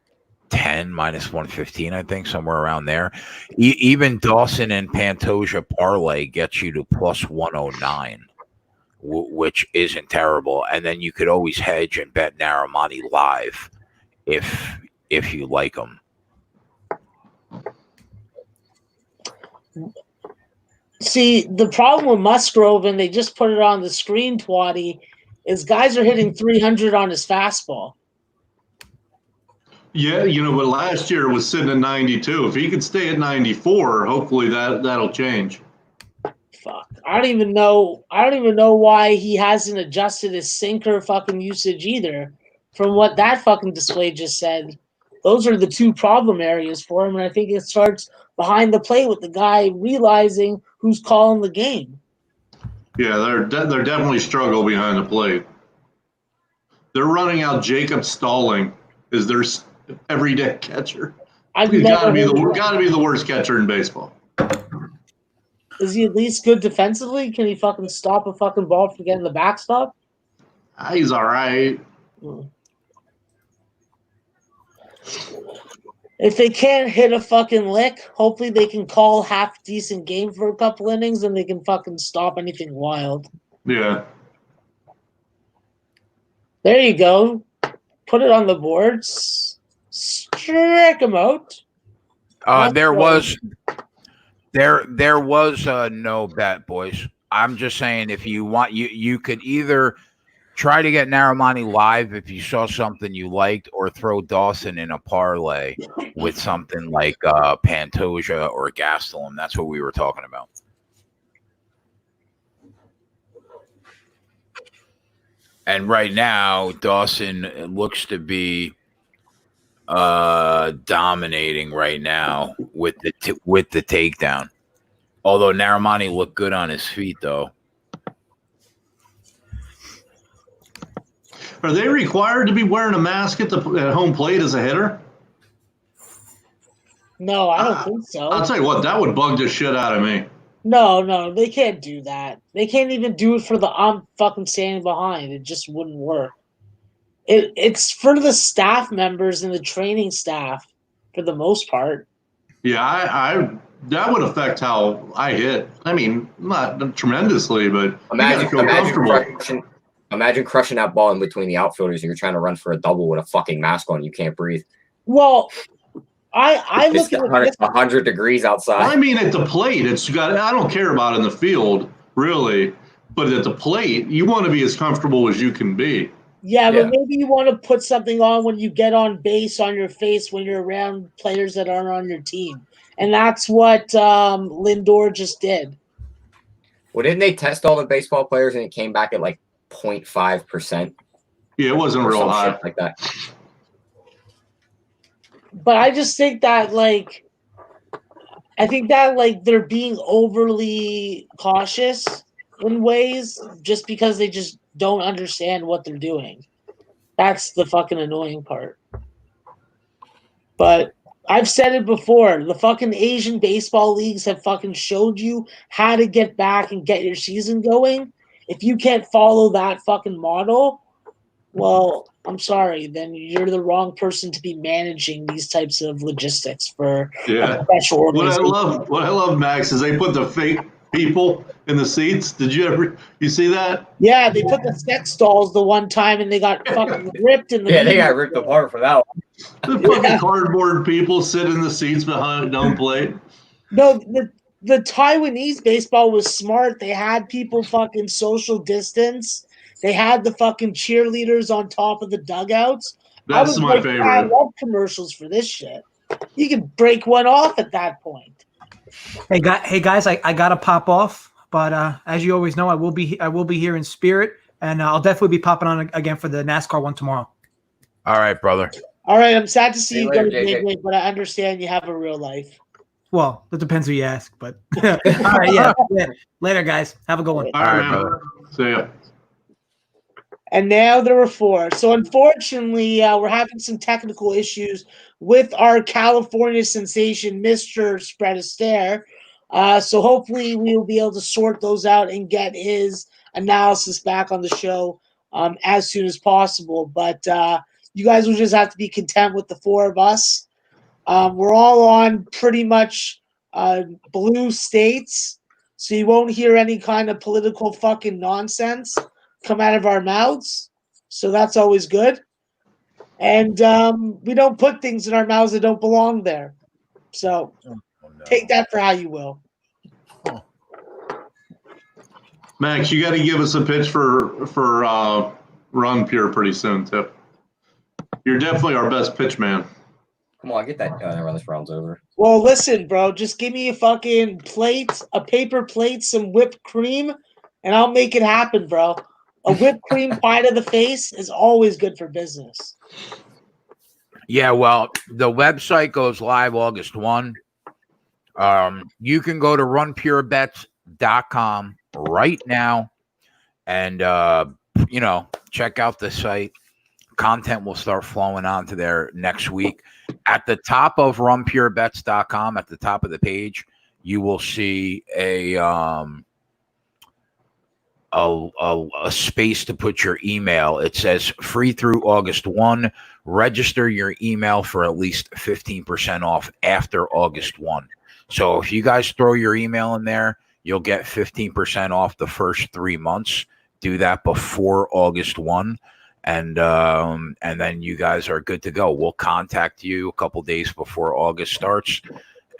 110, minus 115, I think, somewhere around there. Even Dawson and Pantoja parlay gets you to plus 109, which isn't terrible. And then you could always hedge and bet Naramani live if you like them. See, the problem with Musgrove, and they just put it on the screen, Twatty, is guys are hitting 300 on his fastball. Yeah, but last year it was sitting at 92. If he could stay at 94, hopefully that'll change. Fuck. I don't even know why he hasn't adjusted his sinker fucking usage either. From what that fucking display just said, those are the two problem areas for him, and I think it starts behind the plate with the guy realizing who's calling the game. Yeah, they're definitely struggle behind the plate. They're running out Jacob Stalling as their everyday catcher. He's got to be the worst catcher in baseball. Is he at least good defensively? Can he fucking stop a fucking ball from getting the backstop? He's all right. If they can't hit a fucking lick, hopefully they can call half decent game for a couple innings and they can fucking stop anything wild. Yeah. There you go. Put it on the boards. Strike him out. There was no bet, boys. I'm just saying, if you want, you could either try to get Naramani live if you saw something you liked, or throw Dawson in a parlay with something like Pantoja or Gastelum. That's what we were talking about. And right now, Dawson looks to be dominating right now with the takedown. Although Naramani looked good on his feet, though. Are they required to be wearing a mask at home plate as a hitter? No, I don't think so. I'll tell you what, that would bug the shit out of me. No, they can't do that. They can't even do it for the I'm fucking standing behind. It just wouldn't work. It's for the staff members and the training staff for the most part. Yeah, I that would affect how I hit. I mean, not tremendously, but imagine crushing that ball in between the outfielders and you're trying to run for a double with a fucking mask on. You can't breathe. Well, I look at 100 degrees outside. I mean, at the plate, I don't care about in the field, really. But at the plate, you want to be as comfortable as you can be. Yeah, but maybe you want to put something on when you get on base on your face when you're around players that aren't on your team. And that's what Lindor just did. Well, didn't they test all the baseball players and it came back at like 0.5%? Yeah, it wasn't real high. Like that. But I just think that, they're being overly cautious in ways just because they just don't understand what they're doing. That's the fucking annoying part. But I've said it before. The fucking Asian baseball leagues have fucking showed you how to get back and get your season going. If you can't follow that fucking model, well, I'm sorry, then you're the wrong person to be managing these types of logistics for a special organization. What I love, Max, is they put the fake people in the seats. Did you see that? Yeah, they put the sex dolls the one time and they got fucking ripped in the Yeah, they got ripped apart for that one. The fucking cardboard people sit in the seats behind home plate. No, the Taiwanese baseball was smart. They had people fucking social distance. They had the fucking cheerleaders on top of the dugouts. That's my favorite. I love commercials for this shit. You can break one off at that point. Hey guys, I gotta pop off, but as you always know, I will be here in spirit, and I'll definitely be popping on again for the NASCAR one tomorrow. All right, brother. All right, I'm sad to see you go to JJ. Big, but I understand you have a real life. Well, it depends who you ask, but all right, yeah. Later, guys. Have a good one. All right, man. brother. See ya. And now there were four. So unfortunately, we're having some technical issues with our California sensation, Mr. Spread Astaire. So hopefully we will be able to sort those out and get his analysis back on the show as soon as possible. But You guys will just have to be content with the four of us. We're all on pretty much blue states, so you won't hear any kind of political fucking nonsense come out of our mouths. So that's always good. And we don't put things in our mouths that don't belong there. So take that for how you will. Max, you got to give us a pitch for Run Pure pretty soon, too. You're definitely our best pitch man. Come on, get that done. This round's over. Well, listen, bro, just give me a fucking plate, a paper plate, some whipped cream, and I'll make it happen, bro. A whipped cream pie to the face is always good for business. Yeah, well, the website goes live August 1. You can go to runpurebets.com right now and, check out the site. Content will start flowing onto there next week. At the top of runpurebets.com, at the top of the page, you will see a space to put your email. It says free through August 1. Register your email for at least 15% off after August 1. So if you guys throw your email in there, you'll get 15% off the first 3 months. Do that before August 1. And then you guys are good to go. We'll contact you a couple days before August starts,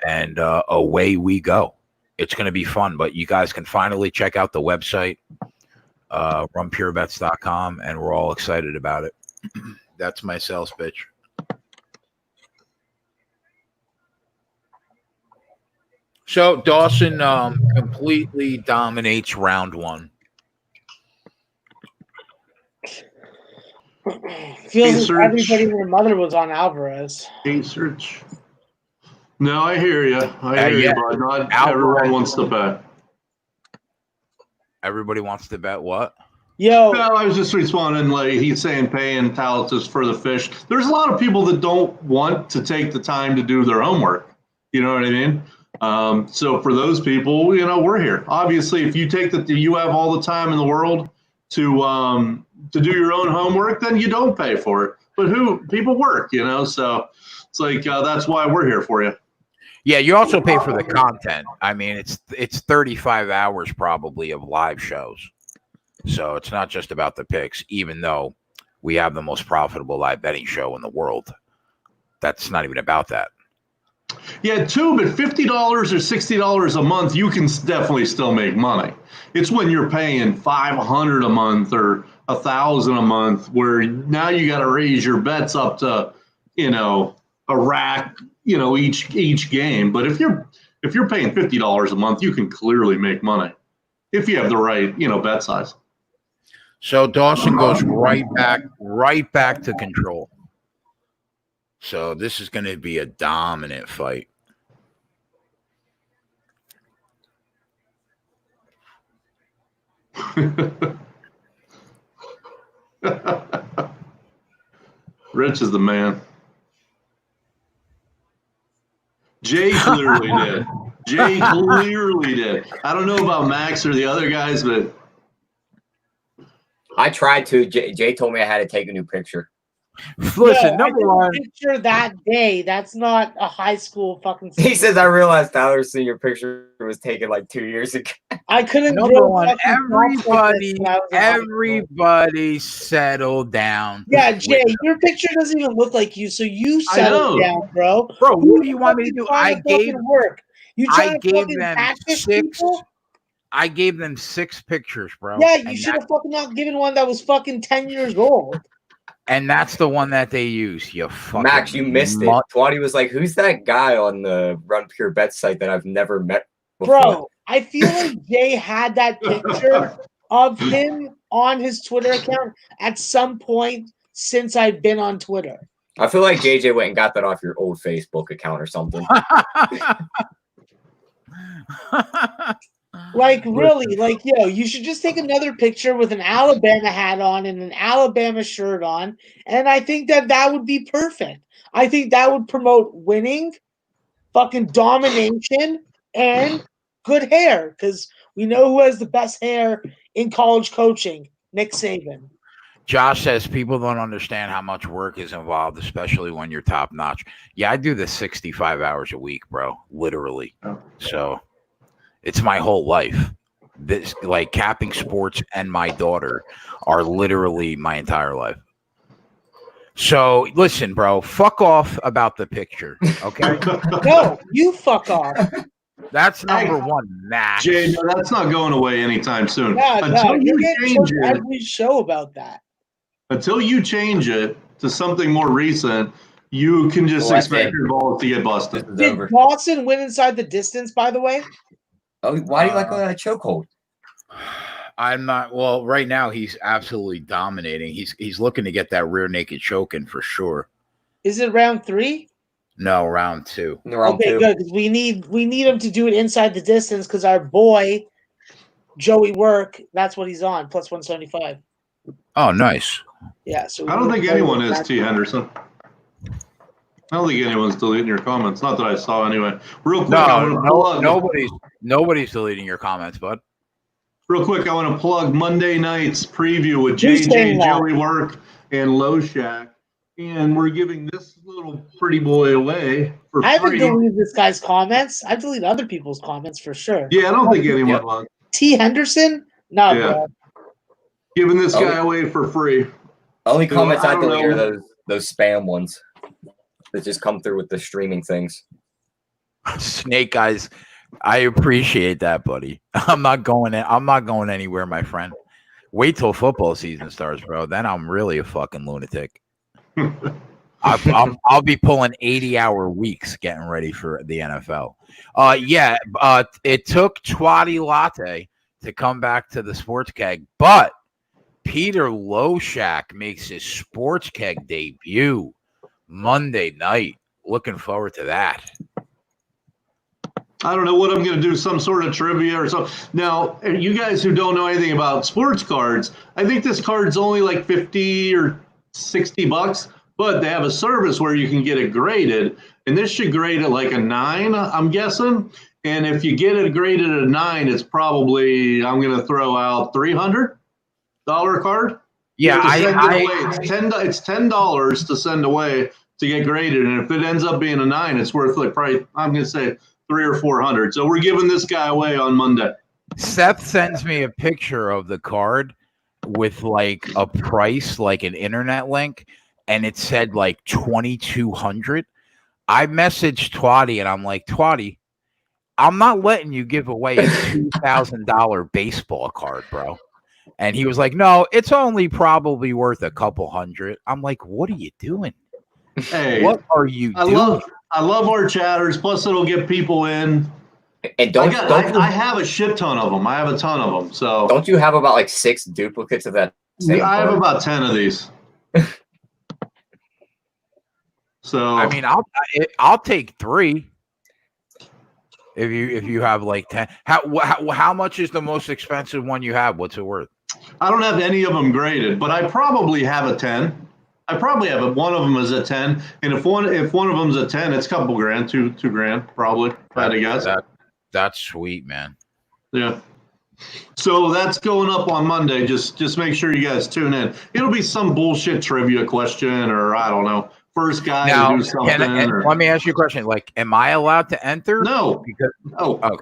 and away we go. It's going to be fun, but you guys can finally check out the website, runpurebets.com, and we're all excited about it. That's my sales pitch. So Dawson completely dominates round 1. Feels like everybody and their mother was on Alvarez. Research. No, I hear you. I hear you, but not everyone wants to bet. Everybody wants to bet what? Yo. No, I was just responding like he's saying paying Talentus for the fish. There's a lot of people that don't want to take the time to do their homework. You know what I mean? So for those people, we're here. Obviously, if you take you have all the time in the world to do your own homework, then you don't pay for it. But people work, so it's like that's why we're here for you. Yeah, you also pay for the content. I mean, it's 35 hours probably of live shows. So it's not just about the picks, even though we have the most profitable live betting show in the world. That's not even about that. Yeah, too, but $50 or $60 a month, you can definitely still make money. It's when you're paying $500 a month or $1,000 a month, where now you got to raise your bets up to, a rack, each game. But if you're paying $50 a month, you can clearly make money if you have the right, bet size. So Dawson goes right back to control. So this is going to be a dominant fight. Rich is the man. Jay clearly did. I don't know about Max or the other guys, but I tried to. Jay told me I had to take a new picture. Listen, number one picture that day. That's not a high school fucking. He says, I realized Tyler's senior picture was taken like 2 years ago. I couldn't. Number one, everybody settled down. Yeah, Jay, your picture doesn't even look like you, so you settled down, bro. Bro, what do you want me to do? I gave them 6 pictures, bro. Yeah, you should have fucking not given one that was fucking 10 years old. And that's the one that they use. You fucking Max, you missed it. Twatty was like, "Who's that guy on the Run Pure Bet site that I've never met before?" Bro, I feel like Jay had that picture of him on his Twitter account at some point since I've been on Twitter. I feel like JJ went and got that off your old Facebook account or something. Like, really, like, you should just take another picture with an Alabama hat on and an Alabama shirt on, and I think that would be perfect. I think that would promote winning, fucking domination, and good hair, because we know who has the best hair in college coaching, Nick Saban. Josh says people don't understand how much work is involved, especially when you're top notch. Yeah, I do this 65 hours a week, bro, literally. So it's my whole life. This, like, capping sports and my daughter are literally my entire life. So listen, bro, fuck off about the picture, okay? No, you fuck off. That's number one, Max. Jay, no, that's not going away anytime soon. No, Until you're you getting change told it, every show about that. until you change it to something more recent, you can just Well, that's expect it. your balls to get busted. This is Did over. Dawson win inside the distance, by the way? Oh, why do you like that chokehold? I'm not. Well, right now he's absolutely dominating. He's looking to get that rear naked choke in for sure. Is it round 3? No, round 2. Round Okay, 2. good. Because we need him to do it inside the distance because our boy Joey Work, that's what he's on, plus 175. Oh, nice. Yeah. So I don't think anyone is, T. Henderson. I don't think anyone's deleting your comments. Not that I saw anyway. Real quick, I want to plug. Nobody's deleting your comments, bud. Real quick, I want to plug Monday night's preview with Who's saying JJ, that? Joey Work, and Loshak. And we're giving this little pretty boy away for I haven't free. deleted this guy's comments. I delete other people's comments for sure. Yeah, I don't think anyone was. T. Henderson? No, Yeah. bro. Giving this guy away for free. Only So, comments I I don't delete know. are those spam ones that just come through with the streaming things. Snake Eyes, I appreciate that, buddy. I'm not going anywhere, my friend. Wait till football season starts, bro. Then I'm really a fucking lunatic. I'll be pulling 80-hour weeks getting ready for the NFL. It took Twatty Latte to come back to the sports keg, but Peter Loshak makes his sports keg debut Monday night. Looking forward to that. I don't know what I'm going to do, some sort of trivia or something. Now, you guys who don't know anything about sports cards, I think this card's only like 50 or 60 bucks, but they have a service where you can get it graded, and this should grade at like a 9, I'm guessing. And if you get it graded at a 9, it's probably, I'm going to throw out $300 card. Yeah, it's $10 to send away to get graded, and if it ends up being a 9, it's worth like probably, I'm going to say, $300 or $400. So we're giving this guy away on Monday. Seth sends me a picture of the card with like a price, like an internet link, and it said like 2,200. I messaged Twatty and I'm like, Twatty, I'm not letting you give away a $2,000 baseball card, bro. And he was like, no, it's only probably worth a couple hundred. I'm like, what are you doing? Hey, what are you doing? I love our chatters. Plus, it'll get people in. And I have a shit ton of them. I have a ton of them. So don't you have about like 6 duplicates of that? I have about 10 of these. So I mean, I'll take 3 if you have like 10. How much is the most expensive one you have? What's it worth? I don't have any of them graded, but I probably have a 10. I probably have it. One of them is a 10, and if one of them's a 10, it's a couple grand, two grand, probably. If I had to guess. That's sweet, man. Yeah. So that's going up on Monday. Just make sure you guys tune in. It'll be some bullshit trivia question, or I don't know, first guy to do something. Let me ask you a question. Like, am I allowed to enter? No. Okay.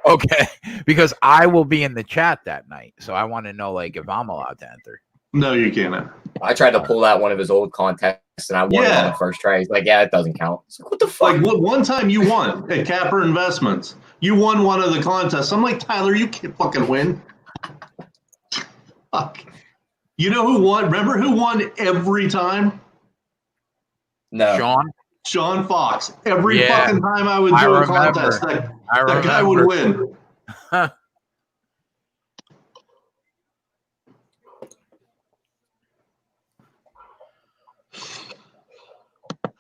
Okay. Because I will be in the chat that night, so I want to know like if I'm allowed to enter. No, you can't. I tried to pull out one of his old contests, and I won it on the first try. He's like, yeah, it doesn't count. Like, what the fuck? Like, one time you won at Capper Investments. You won one of the contests. I'm like, Tyler, you can't fucking win. Fuck. You know who won? Remember who won every time? No. Sean Fox. Every fucking time I would do a contest, that guy would win.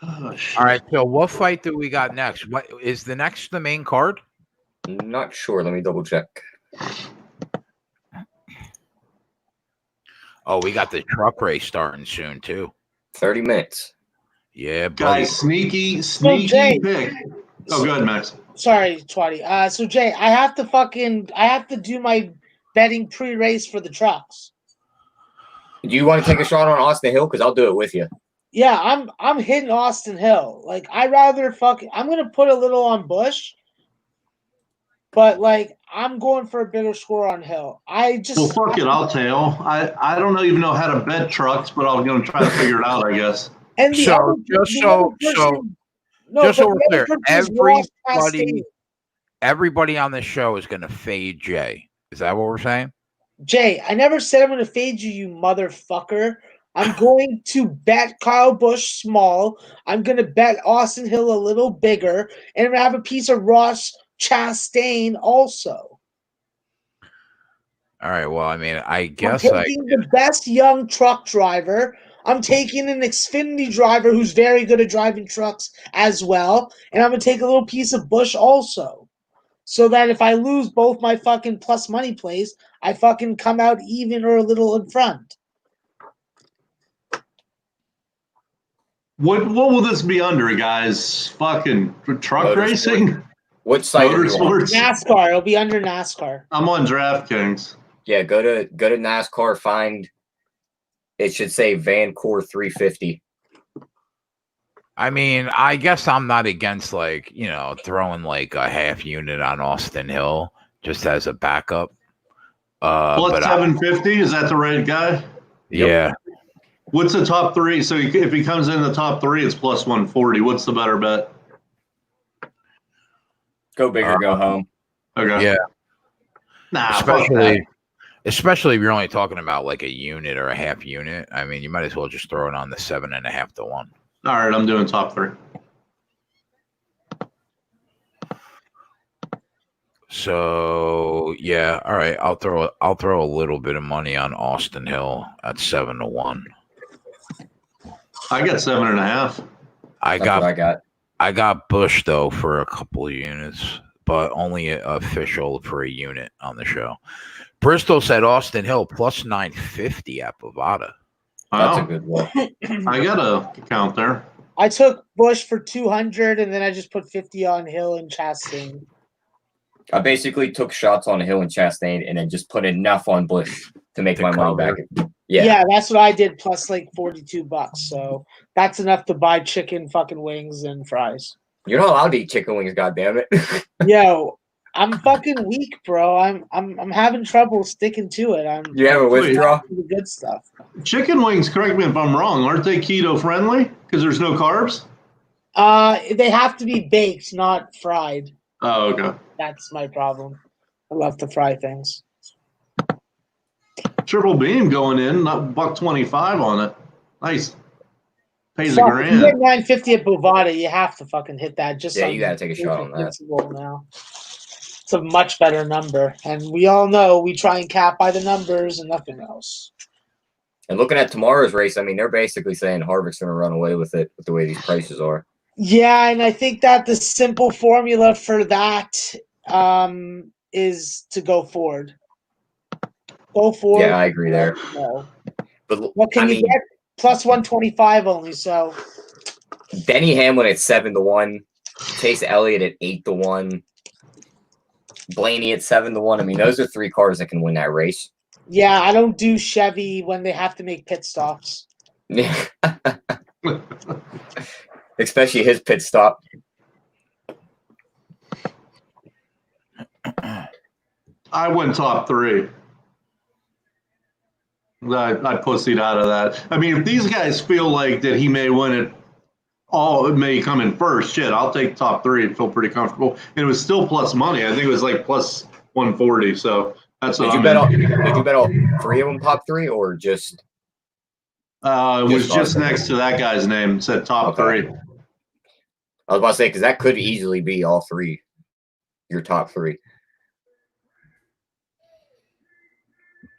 Oh, all right, so what fight do we got next? What is the main card? Not sure. Let me double check. Oh, we got the truck race starting soon too. 30 minutes. Yeah, buddy. Guys, sneaky pick. Oh, go ahead, Max. Sorry, Twatty. So Jay, I have to do my betting pre-race for the trucks. Do you want to take a shot on Austin Hill? Because I'll do it with you. Yeah, I'm hitting Austin Hill. Like, I rather I'm gonna put a little on Bush, but like I'm going for a bigger score on Hill. Well, fuck it, I'll tail. I don't even know how to bet trucks, but I'm gonna try to figure it out, I guess. And the So other, just the so other person, just so but we're the other clear, person is Ross everybody Chastain. everybody on this show is gonna fade Jay. Is that what we're saying? Jay, I never said I'm going to fade you, you motherfucker. I'm going to bet Kyle Busch small. I'm going to bet Austin Hill a little bigger. And I'm going to have a piece of Ross Chastain also. All right. Well, I mean, I I'm guess taking the best young truck driver. I'm taking an Xfinity driver who's very good at driving trucks as well. And I'm going to take a little piece of Busch also. So that if I lose both my fucking plus money plays, I fucking come out even or a little in front. What will this be under, guys? Fucking truck Motorsport. racing? What site are you on? Motorsports? NASCAR. It'll be under NASCAR. I'm on DraftKings. Yeah, go to NASCAR. Find it should say Vancore 350. I mean, I guess I'm not against throwing like a half unit on Austin Hill just as a backup. Plus But 750, is that the right guy? yeah. What's the top three? So if he comes in the top three, it's plus 140. What's the better bet? Go big or go home. Okay. Yeah. Nah, fuck that. Especially if you're only talking about like a unit or a half unit. I mean, you might as well just throw it on the 7.5 to 1. All right, I'm doing top three. So yeah, all right. I'll throw a little bit of money on Austin Hill at 7 to 1. I got 7.5. I got Bush though for a couple of units, but only official for a unit on the show. Bristol said Austin Hill plus 950 at Bovada. That's a Wow. good one. I got a count there. I took Bush for 200, and then I just put 50 on Hill and Chastain. I basically took shots on Hill and Chastain and then just put enough on Bush to make my money back. Yeah. That's what I did, plus like $42. So that's enough to buy chicken fucking wings and fries. You're not allowed to eat chicken wings, goddammit. Yo, I'm fucking weak, bro. I'm having trouble sticking to it. You have a withdrawal? The good stuff. Chicken wings, correct me if I'm wrong, aren't they keto friendly? Because there's no carbs? They have to be baked, not fried. Oh, okay. That's my problem. I love to fry things. Triple beam going in, not $125 on it. Nice. Pays Fuck, $1,000. if you get 950 at Bovada, you have to fucking hit that. Just Yeah, you gotta take a shot on that. Now. It's a much better number, and we all know we try and cap by the numbers and nothing else. And looking at tomorrow's race, I mean, they're basically saying Harvick's going to run away with it with the way these prices are. Yeah, and I think that the simple formula for that is to go forward. Go forward. Yeah, I agree there. No. But What can you get? Plus 125 only, so. Denny Hamlin at 7 to 1, Chase Elliott at 8 to 1, Blaney at 7 to 1. I mean, those are three cars that can win that race. Yeah, I don't do Chevy when they have to make pit stops. Especially his pit stop. I went top three. I pussied out of that. I mean, if these guys feel like that he may win it all, it may come in first. Shit, I'll take top three and feel pretty comfortable. And it was still plus money. I think it was like plus 140. So that's what Did you bet all three of them top three or just? It was just next to that guy's name. It said top three. I was about to say, because that could easily be all three, your top three.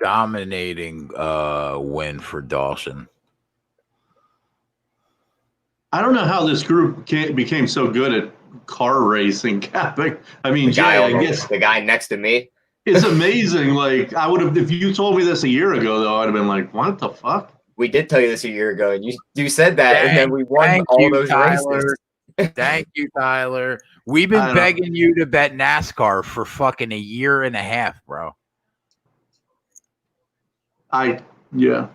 Dominating win for Dawson. I don't know how this group became so good at car racing capping. I mean, I guess the guy next to me. It's amazing. Like, I would have, if you told me this a year ago, though, I'd have been like, what the fuck? We did tell you this a year ago, and you said that, and then we won all those races. Thank you, Tyler. We've been begging you to bet NASCAR for fucking a year and a half, bro. Yeah.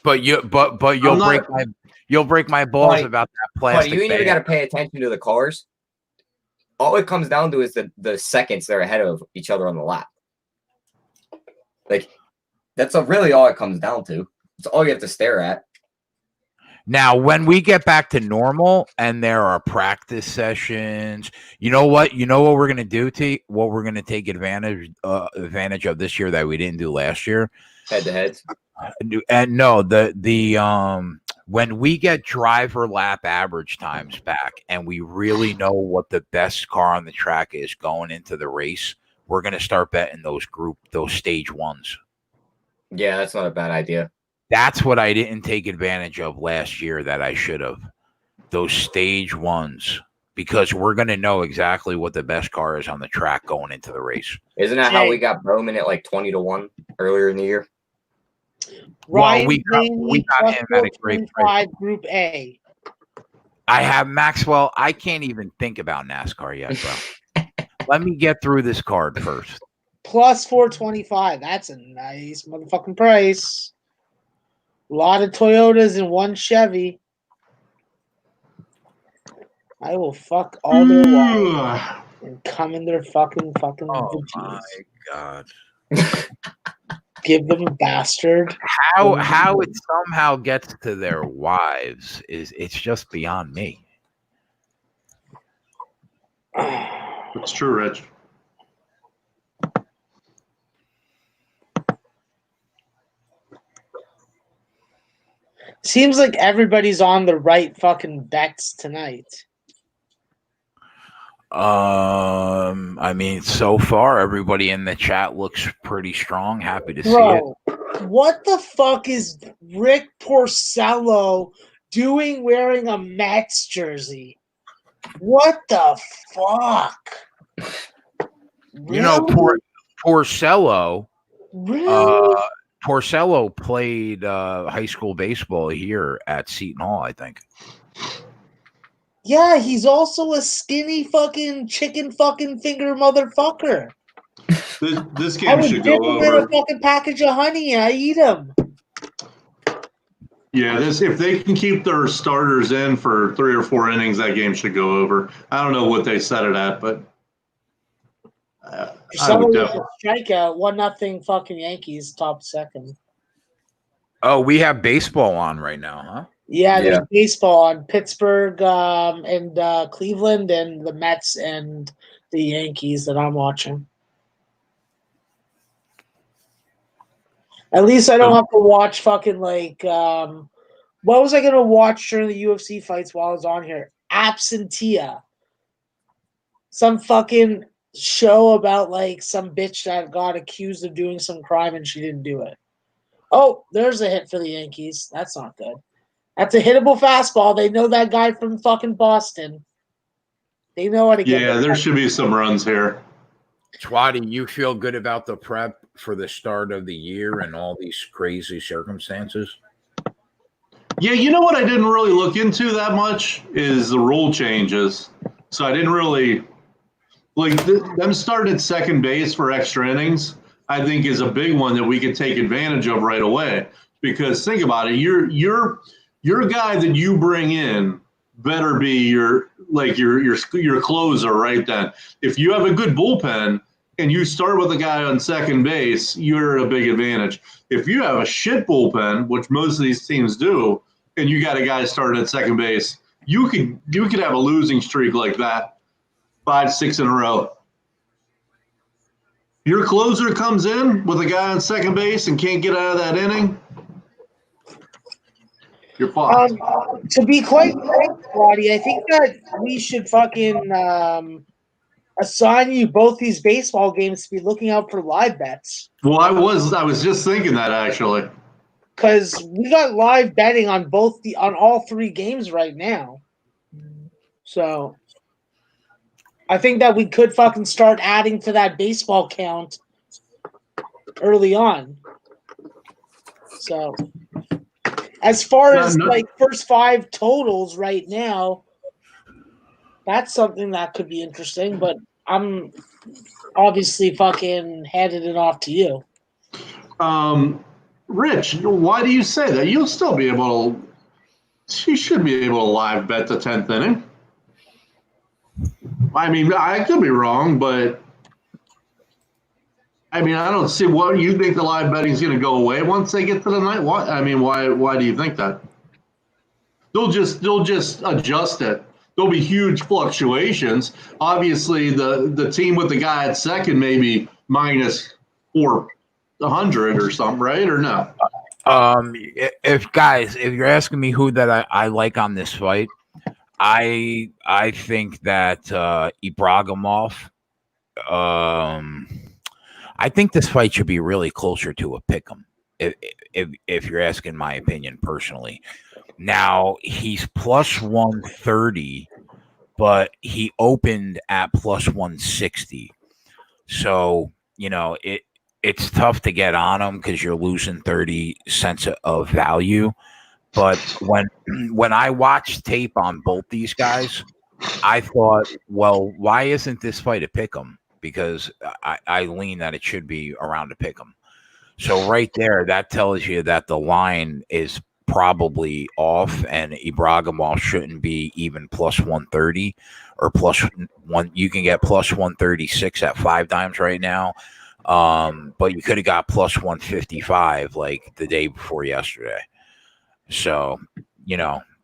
But you'll break my balls Buddy, about that But plastic. you ain't even bag. got to pay attention to the cars. All it comes down to is the seconds they're ahead of each other on the lap. Like, that's really all it comes down to. It's all you have to stare at. Now, when we get back to normal and there are practice sessions, you know what? You know what we're gonna do? What we're gonna take advantage of this year that we didn't do last year. Head to heads. And no, when we get driver lap average times back and we really know what the best car on the track is going into the race, we're gonna start betting those stage ones. Yeah, that's not a bad idea. That's what I didn't take advantage of last year that I should have. Those stage ones, because we're going to know exactly what the best car is on the track going into the race. Isn't that how we got Bowman at like 20-1 earlier in the year? Ryan we got him at a great price. Group A. I have Maxwell. I can't even think about NASCAR yet, bro. Let me get through this card first. Plus 425. That's a nice motherfucking price. A lot of Toyotas and one Chevy. I will fuck all their wives and come in their fucking Oh veggies. my god! Give them a bastard. How it somehow gets to their wives it's just beyond me. It's true, Rich. Seems like everybody's on the right fucking bets tonight. I mean, so far everybody in the chat looks pretty strong. Happy to see it. What the fuck is Rick Porcello doing wearing a Mets jersey? What the fuck? You know, Porcello. Really? Porcello played high school baseball here at Seton Hall, I think. Yeah, he's also a skinny fucking chicken fucking finger motherfucker. This I game would should dip go him in a over. fucking package of honey and I eat him. Yeah, if they can keep their starters in for 3 or 4 innings, that game should go over. I don't know what they set it at, but I would definitely. Strikeout, 1-0 fucking Yankees, top second. Oh, we have baseball on right now, huh? Yeah, there's baseball on Pittsburgh and Cleveland and the Mets and the Yankees that I'm watching. At least I don't have to watch fucking like what was I gonna watch during the UFC fights while I was on here? Absentia. Some fucking show about like some bitch that got accused of doing some crime and she didn't do it. Oh, there's a hit for the Yankees. That's not good. That's a hittable fastball. They know that guy from fucking Boston. They know how to get. Yeah, there should be some runs here. Swati, you feel good about the prep for the start of the year and all these crazy circumstances? Yeah, you know what I didn't really look into that much is the rule changes. So I didn't really like them starting at second base for extra innings. I think is a big one that we could take advantage of right away. Because think about it, your guy that you bring in better be your closer right then. If you have a good bullpen and you start with a guy on second base, you're at a big advantage. If you have a shit bullpen, which most of these teams do, and you got a guy starting at second base, you could have a losing streak like that, 5, 6 in a row. Your closer comes in with a guy on second base and can't get out of that inning, you're fucked. To be quite frank, Roddy, I think that we should fucking assign you both these baseball games to be looking out for live bets. Well, I was just thinking that actually. Because we got live betting on all 3 games right now. So I think that we could fucking start adding to that baseball count early on. So as far as like first 5 totals right now, that's something that could be interesting, but I'm obviously fucking handing it off to you. Rich, why do you say that? You'll still be able to. She should be able to live bet the 10th inning. I mean, I could be wrong, but I mean, I don't see what you think the live betting is going to go away once they get to the night. Why? I mean, why do you think that? They'll just adjust it. There'll be huge fluctuations. Obviously, the team with the guy at second may be minus 400 or something, right? Or no? If you're asking me who that I like on this fight, I think that Ibragimov. I think this fight should be really closer to a pick'em. If you're asking my opinion personally, now he's plus 130, but he opened at plus 160. So it's tough to get on him because you're losing 30 cents of value. But when I watched tape on both these guys, I thought, well, why isn't this fight a pick'em? Because I lean that it should be around a pick'em. So right there, that tells you that the line is probably off, and Ibragimov shouldn't be even plus 130 or plus one. You can get plus 136 at 5 dimes right now. But you could have got plus 155 like the day before yesterday. So,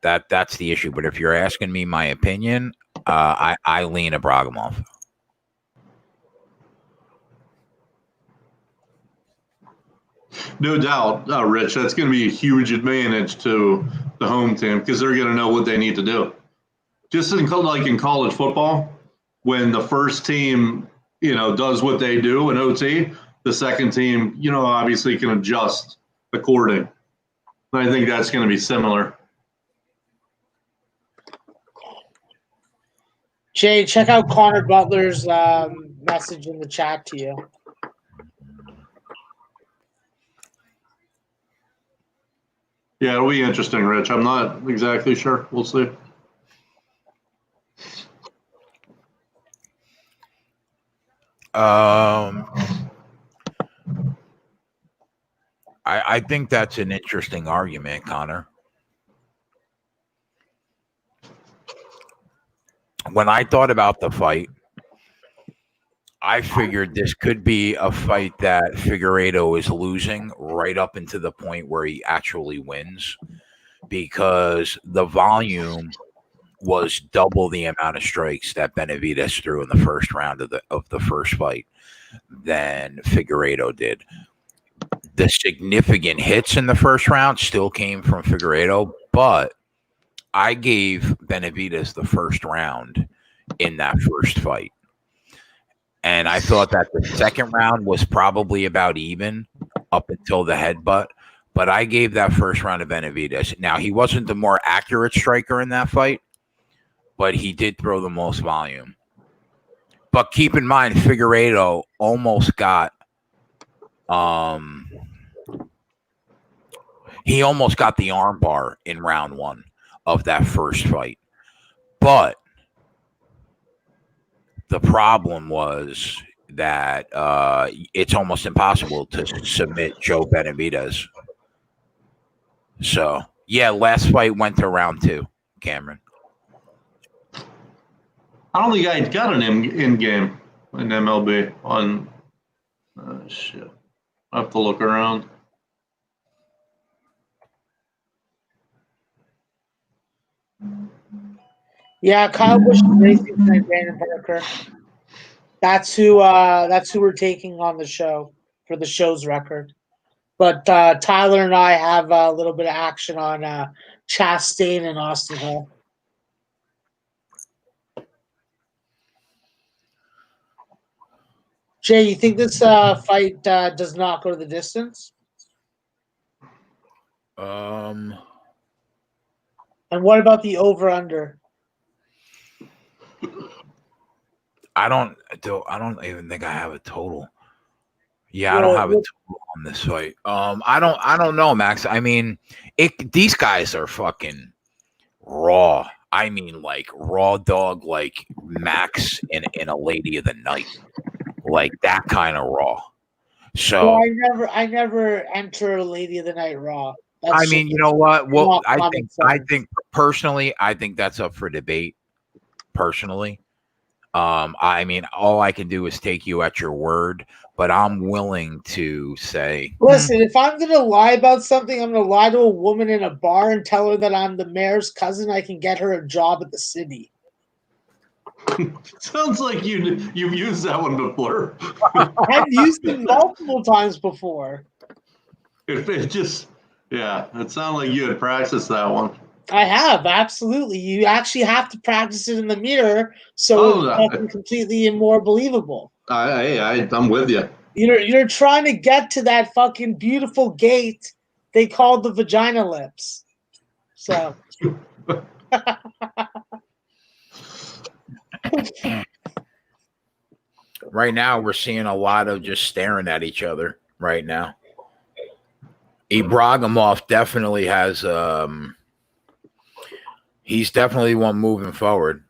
that's the issue. But if you're asking me my opinion, I lean Ibragimov. No doubt, Rich. That's going to be a huge advantage to the home team because they're going to know what they need to do. Just like in college football, when the first team, does what they do in OT, the second team, obviously can adjust according. And I think that's going to be similar. Jay, check out Connor Butler's message in the chat to you. Yeah, it'll be interesting, Rich. I'm not exactly sure. We'll see. I think that's an interesting argument, Connor. When I thought about the fight, I figured this could be a fight that Figueiredo is losing right up into the point where he actually wins, because the volume was double the amount of strikes that Benavidez threw in the first round of the first fight than Figueiredo did. The significant hits in the first round still came from Figueiredo, but I gave Benavidez the first round in that first fight. And I thought that the second round was probably about even up until the headbutt. But I gave that first round to Benavidez. Now, he wasn't the more accurate striker in that fight, but he did throw the most volume. But keep in mind, Figueiredo almost got he almost got the arm bar in round 1 of that first fight. But the problem was that it's almost impossible to submit Joe Benavidez. So, yeah, last fight went to round 2, Cameron. I don't think I got an in-game in MLB on shit. I have to look around. Yeah, Kyle Busch is racing tonight, Brandon Parker. That's who we're taking on the show for the show's record. But Tyler and I have a little bit of action on Chastain and Austin Hill. Jay, you think this fight does not go to the distance? Um, And what about the over/under? I don't even think I have a total. Yeah, I don't have a total on this fight. I don't know, Max. I mean, these guys are fucking raw. I mean, like raw dog, like Max in a Lady of the Night, like that kind of raw. So I never enter Lady of the Night Raw. I mean, you know what? Well, not common I sense. think personally, I think that's up for debate. Personally, I mean, all I can do is take you at your word, but I'm willing to say, Listen, if I'm gonna lie about something, I'm gonna lie to a woman in a bar and tell her that I'm the mayor's cousin. I can get her a job at the city. Sounds like you've used that one before. I've used it multiple times before. It just, yeah, it sounded like you had practiced that one. I have, absolutely. You actually have to practice it in the mirror so it's fucking completely and more believable. I'm with you. You're trying to get to that fucking beautiful gate they call the vagina lips. So right now we're seeing a lot of just staring at each other right now. Ibragimov definitely has he's definitely one moving forward.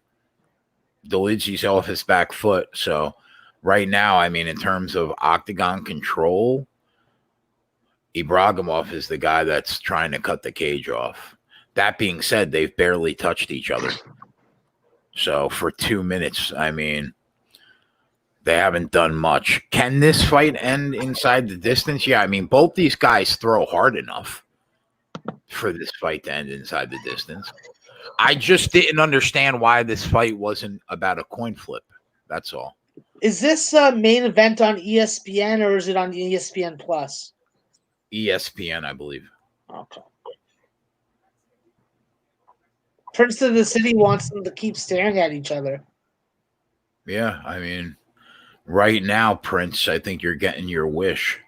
Delidzi's off his back foot. So right now, I mean, in terms of octagon control, Ibragimov is the guy that's trying to cut the cage off. That being said, they've barely touched each other. So for 2 minutes, I mean, they haven't done much. Can this fight end inside the distance? Yeah, I mean, both these guys throw hard enough for this fight to end inside the distance. I just didn't understand why this fight wasn't about a coin flip. That's all. is this a main event on ESPN or is it on ESPN Plus? ESPN, I believe. Okay. Prince of the City wants them to keep staring at each other. Yeah, I mean, right now, Prince, I think you're getting your wish.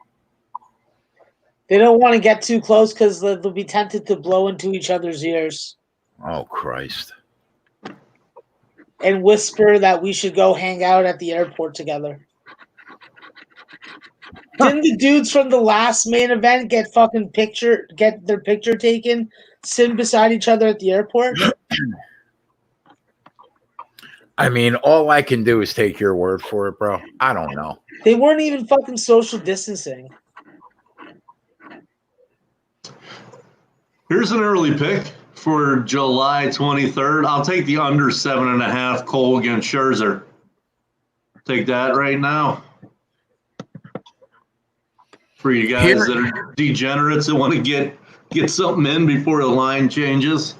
They don't want to get too close because they'll be tempted to blow into each other's ears Oh, Christ. and whisper that we should go hang out at the airport together. Didn't the dudes from the last main event get their picture taken, sitting beside each other at the airport? I mean, all I can do is take your word for it, bro. I don't know. They weren't even fucking social distancing. Here's an early pick for July 23rd. I'll take the under 7.5 Cole against Scherzer. Take that right now. For you guys that are degenerates that want to get something in before the line changes.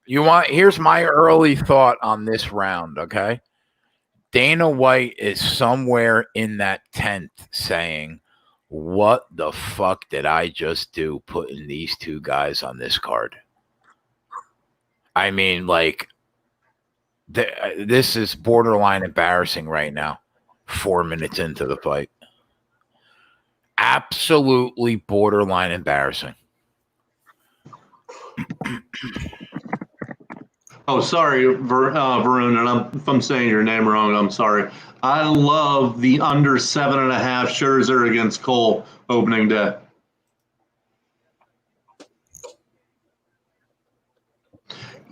Here's my early thought on this round, okay? Dana White is somewhere in that tent saying, what the fuck did I just do putting these two guys on this card? I mean, like, this is borderline embarrassing right now, 4 minutes into the fight. Absolutely borderline embarrassing. Oh, sorry, Varun, and if I'm saying your name wrong, I'm sorry. I love the under 7.5 Scherzer against Cole opening day.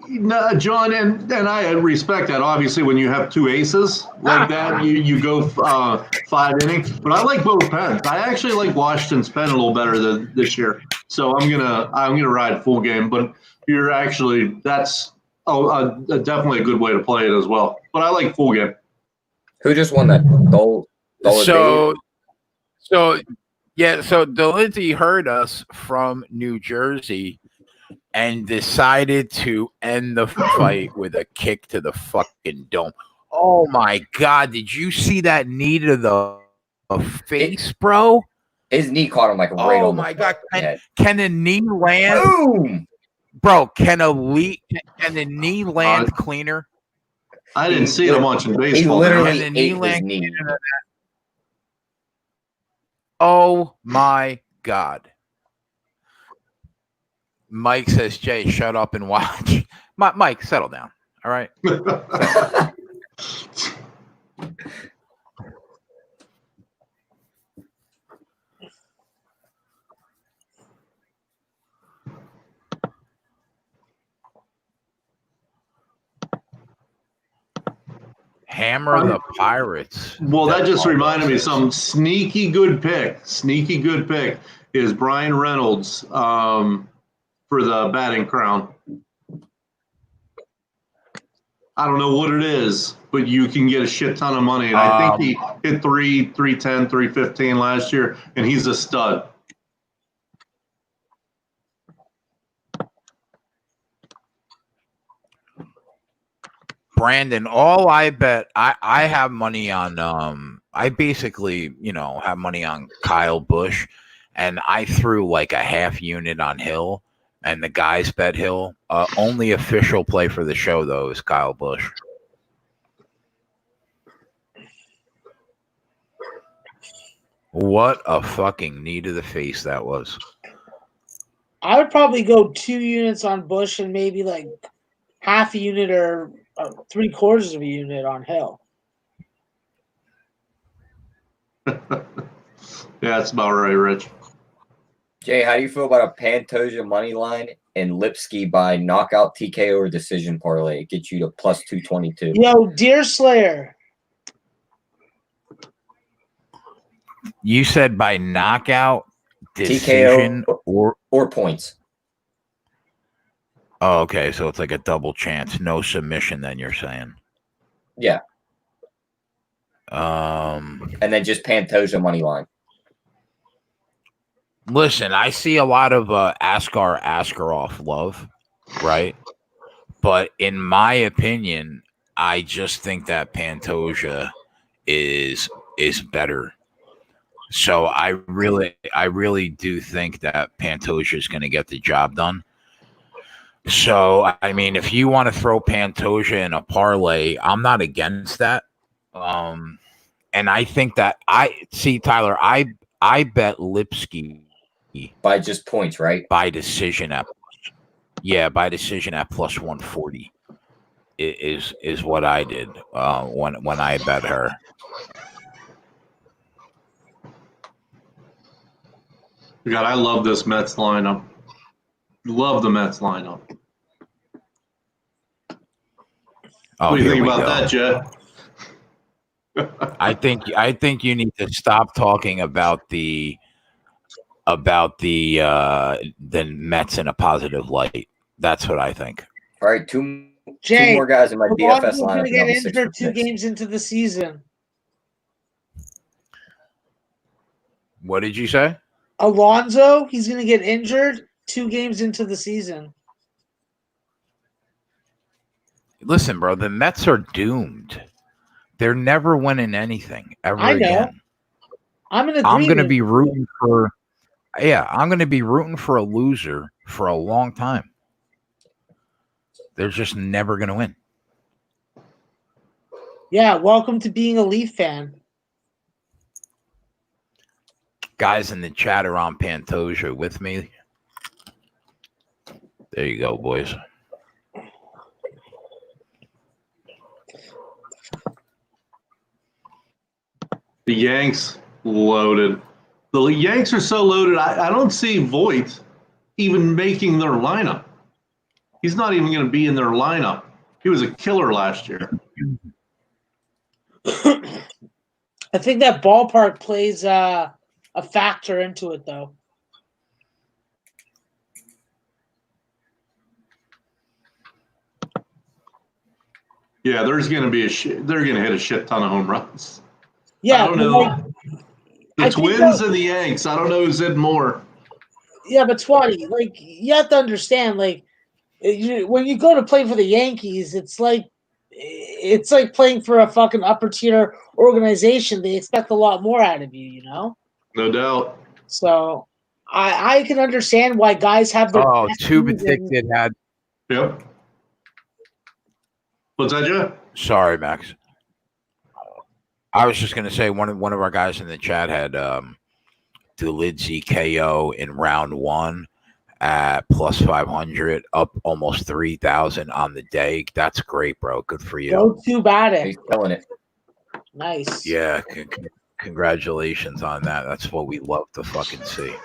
No, John, and I respect that. Obviously, when you have two aces like that, you go 5 innings. But I like both pens. I actually like Washington's pen a little better this year. So I'm gonna ride full game. But that's definitely a good way to play it as well. But I like full game. Who just won that? So Delizy heard us from New Jersey and decided to end the fight with a kick to the fucking dome. Oh my God! Did you see that knee to the face, bro? His knee caught him like right on. Oh my God! Can the knee land? Boom! Bro, can the knee land cleaner? I didn't see it much in baseball. He literally Can the knee ate land his knee. cleaner than that? Oh my God. Mike says, Jay, shut up and watch. Mike, settle down. All right. Hammer the Pirates. Well, that just all reminded me of says. some sneaky good pick. Sneaky good pick is Brian Reynolds for the batting crown. I don't know what it is, but you can get a shit ton of money. And I think he hit 310, 315 last year, and he's a stud. Brandon, all I bet I have money on I basically, have money on Kyle Busch, and I threw like a half unit on Hill, and the guys bet Hill. Only official play for the show though is Kyle Busch. What a fucking knee to the face that was. I would probably go 2 units on Bush and maybe like half a unit or 3/4 of a unit on Hill. Yeah, that's about right, Rich. Jay, how do you feel about a Pantoja money line and Lipsky by knockout, TKO, or decision parlay? It gets you to plus 222. Yo, Deer Slayer. You said by knockout, decision, TKO, or points. Oh, okay. So it's like a double chance, no submission. Then you're saying, Yeah. And then just Pantoja money line. Listen, I see a lot of Askar Askarov love, right? But in my opinion, I just think that Pantoja is better. So I really do think that Pantoja is going to get the job done. So I mean, if you want to throw Pantoja in a parlay, I'm not against that. And I think that Tyler, I bet Lipsky by just points, right? By decision at plus 140 is what I did when I bet her. God, I love this Mets lineup. Love the Mets lineup. What do you think about that, Jet? I think you need to stop talking about the Mets in a positive light. That's what I think. All right, two Jay, more guys in my DFS lineup. Going to get injured 2 games into the season. What did you say? Alonso, he's going to get injured 2 games into the season. Listen, bro, the Mets are doomed. They're never winning anything ever again. I'm going to be rooting for. Yeah, I'm going to be rooting for a loser for a long time. They're just never going to win. Yeah, welcome to being a Leaf fan. Guys in the chat are on Pantoja with me. There you go, boys. The Yanks loaded. The Yanks are so loaded, I don't see Voit even making their lineup. He's not even going to be in their lineup. He was a killer last year. I think that ballpark plays a factor into it, though. Yeah, there's going to be they're going to hit a shit ton of home runs. Yeah, I don't know. The Twins and the Yanks. I don't know who's in more. Yeah, but Swatty, like you have to understand, like when you go to play for the Yankees, it's like playing for a fucking upper tier organization. They expect a lot more out of you, you know. No doubt. So I can understand why guys have their. Oh, Tubatic did had. Yep. What's that, Jeff? Sorry, Max. I was just going to say one of our guys in the chat had Dulidzi KO in round 1 at plus 500, up almost 3,000 on the day. That's great, bro. Good for you. Go Tubatic. He's killing it. Nice. Yeah, congratulations on that. That's what we love to fucking see.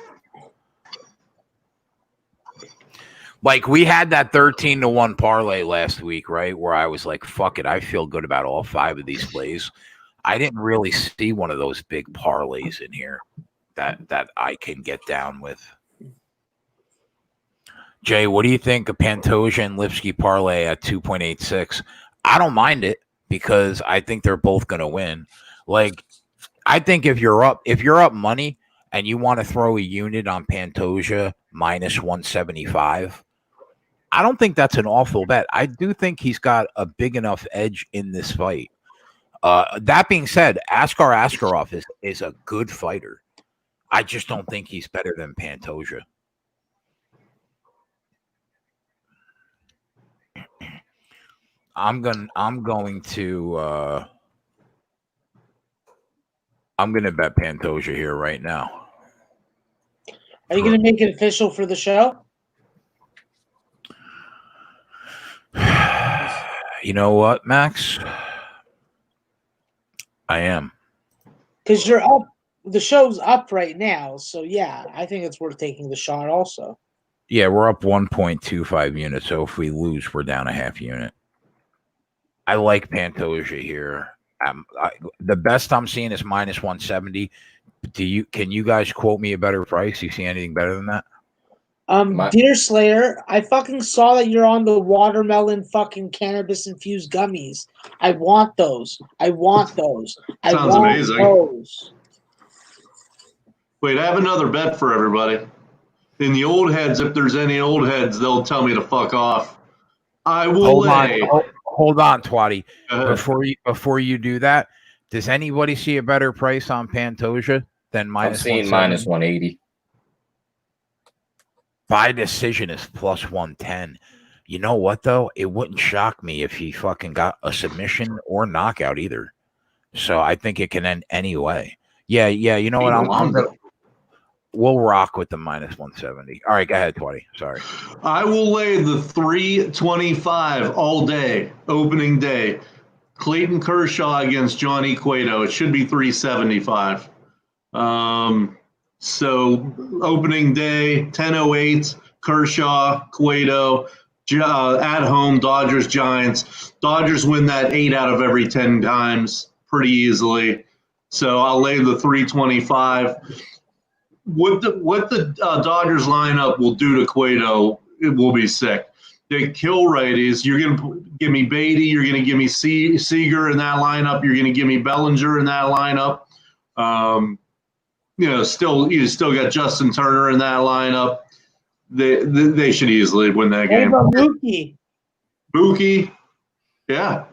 Like we had that 13-1 parlay last week, right? Where I was like, fuck it, I feel good about all 5 of these plays. I didn't really see one of those big parlays in here that I can get down with. Jay, what do you think of Pantoja and Lipsky parlay at 2.86? I don't mind it because I think they're both going to win. Like, I think if you're up money and you want to throw a unit on Pantoja minus 175, I don't think that's an awful bet. I do think he's got a big enough edge in this fight. That being said, Askar Askarov is a good fighter. I just don't think he's better than Pantoja. I'm going to bet Pantoja here right now. Are you going to make it official for the show? You know what, Max? I am. Because you're up. The show's up right now. So, yeah, I think it's worth taking the shot also. Yeah, we're up 1.25 units. So if we lose, we're down a half unit. I like Pantoja here. The best I'm seeing is minus 170. Can you guys quote me a better price? You see anything better than that? Deer Slayer, I fucking saw that you're on the watermelon fucking cannabis infused gummies. I want those. Sounds amazing. Wait, I have another bet for everybody. In the old heads, if there's any old heads, they'll tell me to fuck off. I will Hold on, Twatty. Before you do that, does anybody see a better price on Pantoja than minus? I'm seeing minus 180. By decision is plus 110. You know what though? It wouldn't shock me if he fucking got a submission or knockout either. So I think it can end any way. Yeah. You know what? We'll rock with the minus 170. All right, go ahead, Twatty. Sorry. I will lay the 325 all day, opening day. Clayton Kershaw against Johnny Cueto. It should be 375. So opening day, 10:08, Kershaw, Cueto, at home, Dodgers, Giants. Dodgers win that 8 out of every 10 times pretty easily. So I'll lay the 325. What the Dodgers lineup will do to Cueto, it will be sick. They kill righties. You're going to give me Beatty. You're going to give me Seager in that lineup. You're going to give me Bellinger in that lineup. You still got Justin Turner in that lineup. They should easily win that game. What about Buki? Yeah.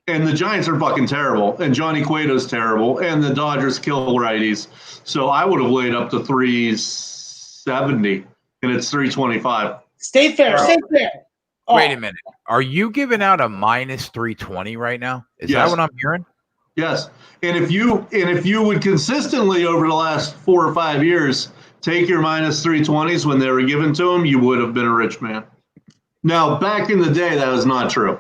And the Giants are fucking terrible. And Johnny Cueto's terrible. And the Dodgers kill righties. So I would have laid up to 370. And it's 325. Stay fair. Oh. Wait a minute. Are you giving out a minus 320 right now? Is that what I'm hearing? Yes. And if you would consistently over the last 4 or 5 years take your minus 320s when they were given to him, you would have been a rich man. Now, back in the day, that was not true.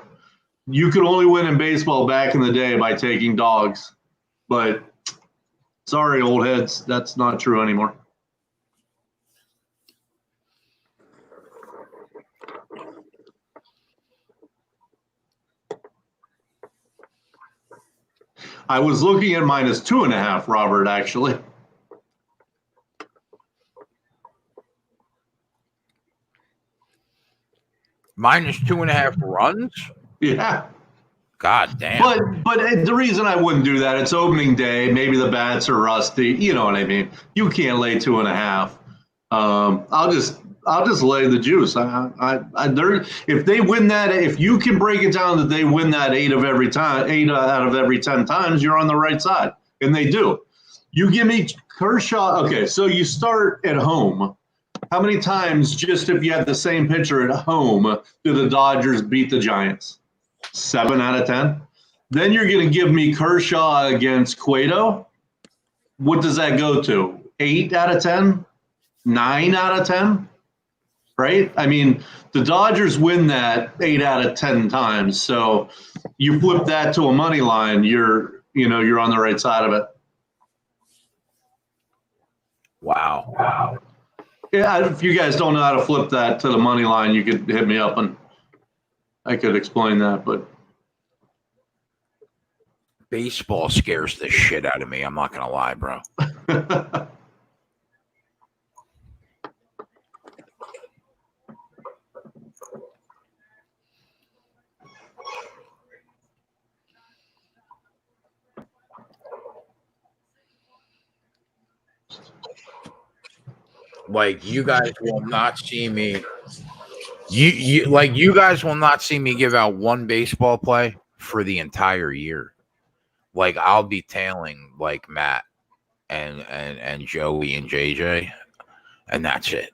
You could only win in baseball back in the day by taking dogs. But sorry, old heads, that's not true anymore. I was looking at minus 2.5, Robert, actually. Minus 2.5 runs? Yeah. God damn. But the reason I wouldn't do that, it's opening day. Maybe the bats are rusty. You know what I mean? You can't lay 2.5. I'll just lay the juice. If they win that, if you can break it down that they win that 8 out of every 10 times, you're on the right side, and they do. You give me Kershaw. Okay, so you start at home. How many times, just if you have the same pitcher at home, do the Dodgers beat the Giants? 7 out of 10. Then you're going to give me Kershaw against Cueto. What does that go to? 8 out of 10? 9 out of 10? Right? I mean, the Dodgers win that 8 out of 10 times. So you flip that to a money line, you're on the right side of it. Wow. Yeah, if you guys don't know how to flip that to the money line, you could hit me up and I could explain that. But Baseball scares the shit out of me. I'm not gonna lie, bro. Like you guys will not see me. You guys will not see me give out one baseball play for the entire year. Like I'll be tailing like Matt and Joey and JJ, and that's it.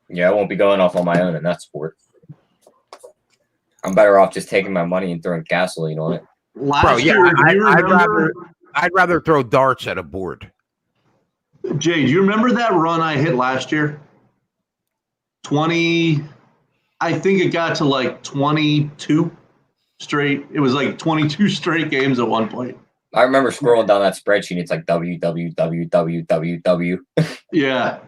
Yeah, I won't be going off on my own in that sport. I'm better off just taking my money and throwing gasoline on it. Bro, yeah, I'd rather throw darts at a board. Jay, do you remember that run I hit last year? 20, I think it got to like 22 straight. It was like 22 straight games at one point. I remember scrolling down that spreadsheet. It's like W. Yeah.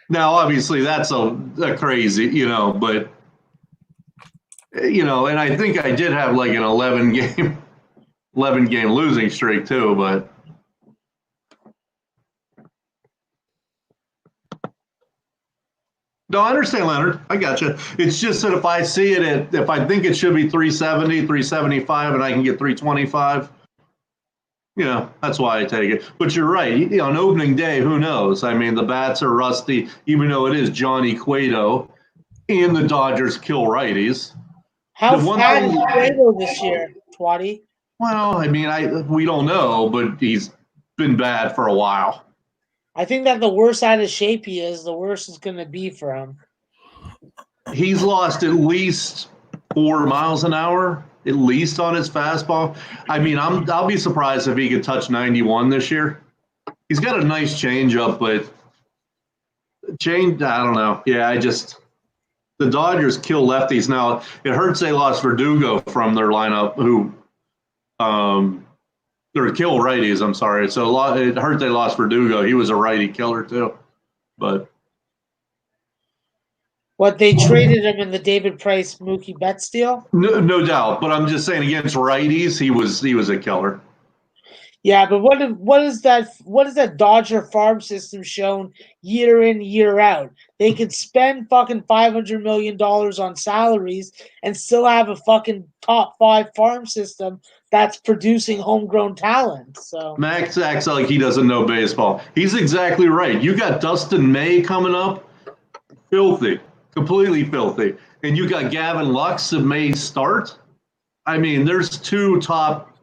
Now, obviously, that's a crazy, but, and I think I did have like an 11 game losing streak too, but. No, I understand, Leonard. I got you. It's just that if I see it if I think it should be 370, 375, and I can get 325, that's why I take it. But you're right. On opening day, who knows? I mean, the bats are rusty, even though it is Johnny Cueto, and the Dodgers kill righties. How bad is Figueiredo this year, Twatty? Well, I mean, we don't know, but he's been bad for a while. I think that the worse out of shape he is, the worse it's going to be for him. He's lost at least 4 miles an hour, at least on his fastball. I mean, I'll be surprised if he could touch 91 this year. He's got a nice changeup, but I don't know. Yeah, the Dodgers kill lefties. Now, it hurts they lost Verdugo from their lineup, who or kill righties, I'm sorry. So it hurt they lost Verdugo. He was a righty killer too. But what, they traded him in the David Price Mookie Betts deal? No doubt. But I'm just saying against righties, he was a killer. Yeah, but what is that Dodger farm system shown year in, year out? They could spend fucking $500 million on salaries and still have a fucking top 5 farm system that's producing homegrown talent. So Max acts like he doesn't know baseball. He's exactly right. You got Dustin May coming up, filthy, completely filthy, and you got Gavin Lux that may start. I mean, there's 2 top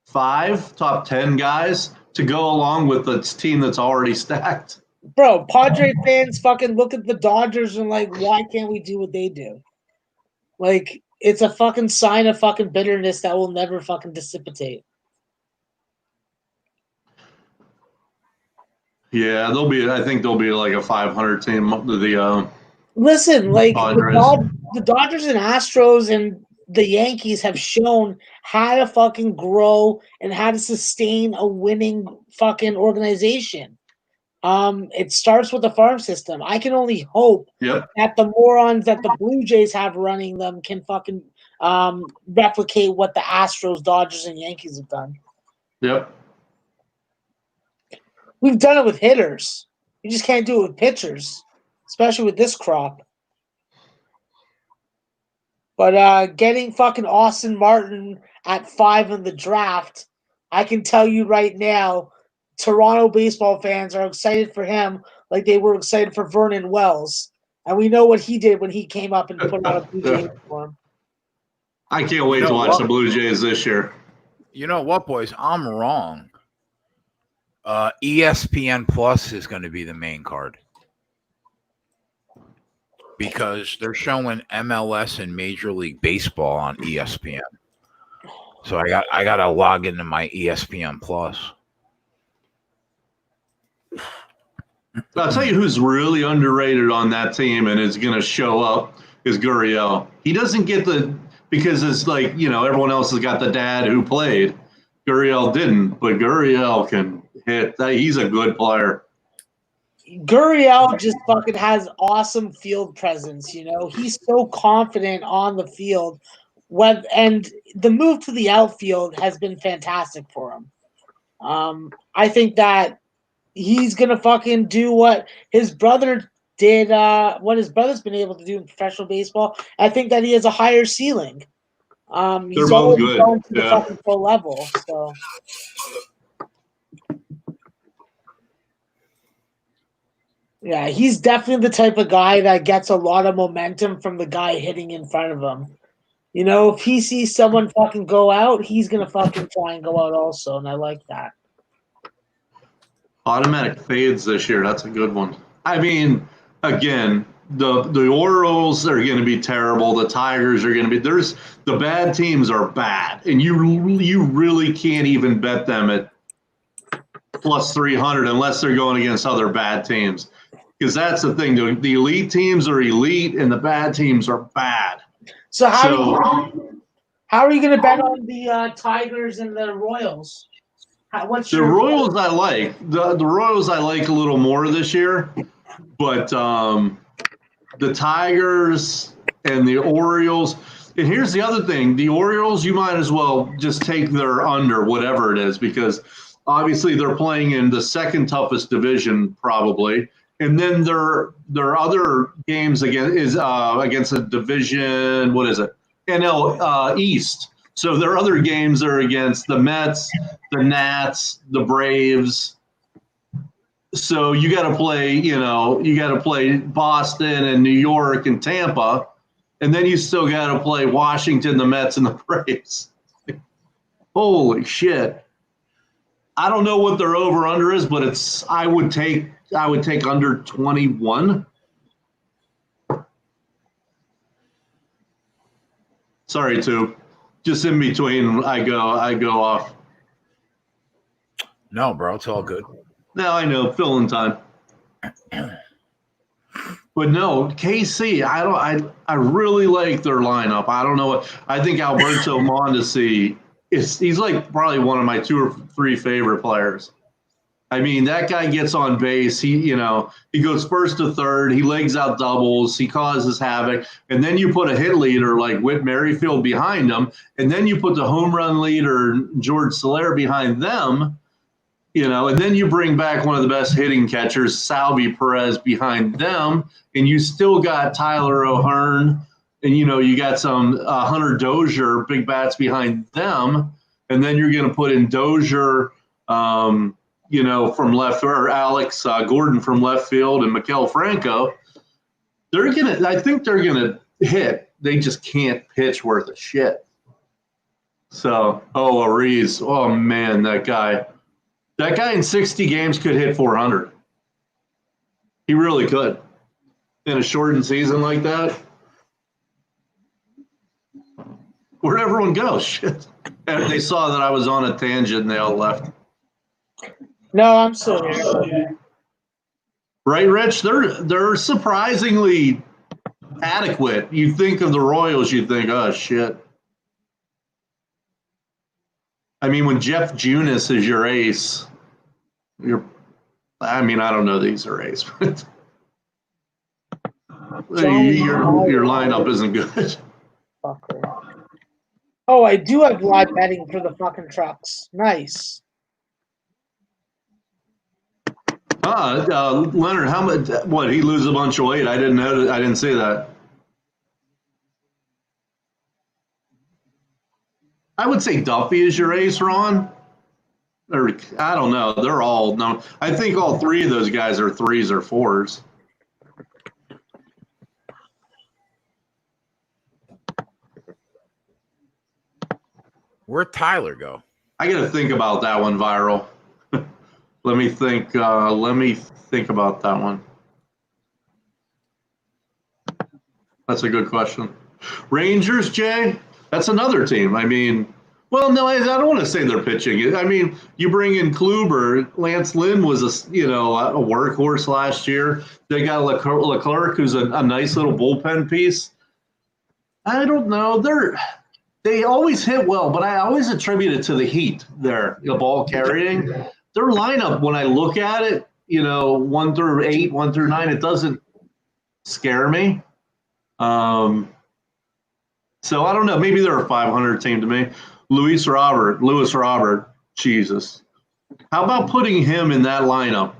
5, top 10 guys to go along with the team that's already stacked. Bro, Padre fans fucking look at the Dodgers and like, why can't we do what they do? Like, it's a fucking sign of fucking bitterness that will never fucking dissipate. Yeah, I think they'll be like a 500 team. Listen, like Padres. the Dodgers and Astros and the Yankees have shown how to fucking grow and how to sustain a winning fucking organization. It starts with the farm system. I can only hope that the morons that the Blue Jays have running them can fucking replicate what the Astros, Dodgers, and Yankees have done. Yep. We've done it with hitters. You just can't do it with pitchers, especially with this crop. But getting fucking Austin Martin at 5 in the draft, I can tell you right now, Toronto baseball fans are excited for him like they were excited for Vernon Wells. And we know what he did when he came up and put out a Blue Jay uniform. I can't wait to watch the Blue Jays this year. You know what, boys? I'm wrong. ESPN Plus is going to be the main card because they're showing MLS and Major League Baseball on ESPN. So I got to log into my ESPN Plus. I'll tell you who's really underrated on that team and is going to show up is Gurriel. He doesn't get because it's like, everyone else has got the dad who played. Gurriel didn't, but Gurriel can hit. He's a good player. Gurriel just fucking has awesome field presence. He's so confident on the field. And the move to the outfield has been fantastic for him. I think that he's gonna fucking do what his brother did. What his brother's been able to do in professional baseball. I think that he has a higher ceiling. He's both always good. going to the Yeah. fucking pro level. So. Yeah, he's definitely the type of guy that gets a lot of momentum from the guy hitting in front of him. If he sees someone fucking go out, he's going to fucking try and go out also, and I like that. Automatic fades this year. That's a good one. I mean, again, the Orioles are going to be terrible. The Tigers are going to be – the bad teams are bad, and you really can't even bet them at plus 300 unless they're going against other bad teams. Because that's the thing. The elite teams are elite, and the bad teams are bad. So how are you going to bet on the Tigers and the Royals? The Royals I like. The Royals I like a little more this year. But the Tigers and the Orioles – and here's the other thing. The Orioles, you might as well just take their under, whatever it is, because obviously they're playing in the second toughest division probably. And then their other games against a division, what is it? NL East. So their other games are against the Mets, the Nats, the Braves. So you got to play Boston and New York and Tampa, and then you still got to play Washington, the Mets, and the Braves. Holy shit. I don't know what their over-under is, but I would take under 21. Sorry, Tube. Just in between, I go off. No, bro, it's all good. No, I know, filling time. But no, KC, I really like their lineup. I don't know what I think Alberto Mondesi he's like probably one of my 2 or 3 favorite players. I mean, that guy gets on base. He goes first to third. He legs out doubles. He causes havoc. And then you put a hit leader like Whit Merrifield behind him. And then you put the home run leader, George Soler, behind them. And then you bring back one of the best hitting catchers, Salvi Perez, behind them. And you still got Tyler O'Hearn. And, you got some Hunter Dozier, big bats behind them. And then you're going to put in Dozier, from left, or Alex Gordon from left field, and Maikel Franco. I think they're gonna hit. They just can't pitch worth a shit. So, Ariz, oh man, that guy in 60 games could hit 400. He really could. In a shortened season like that, where'd everyone go? Shit. And they saw that I was on a tangent, and they all left. No, I'm still here. Right, Rich? They're surprisingly adequate. You think of the Royals, you think, oh, shit. I mean, when Jeff Junis is your ace, I don't know that he's your ace, but your lineup isn't good. Fucker. Oh, I do have live betting for the fucking trucks. Nice. Leonard, how much? What, he lose a bunch of weight? I didn't know. I didn't see that. I would say Duffy is your ace, Ron. Or I don't know. They're all no. I think all 3 of those guys are 3s or 4s. Where'd Tyler go? I got to think about that one, Viral. Let me think about that one. That's a good question. Rangers, Jay? That's another team. I mean, well, no, I don't want to say they're pitching. I mean, you bring in Kluber. Lance Lynn was a workhorse last year. They got Leclerc, who's a nice little bullpen piece. I don't know. They always hit well, but I always attribute it to the heat there, the ball carrying. their lineup, when I look at it, 1 through 8, 1 through 9, it doesn't scare me. So I don't know. Maybe they're a 500 team to me. Lewis Robert, Jesus. How about putting him in that lineup?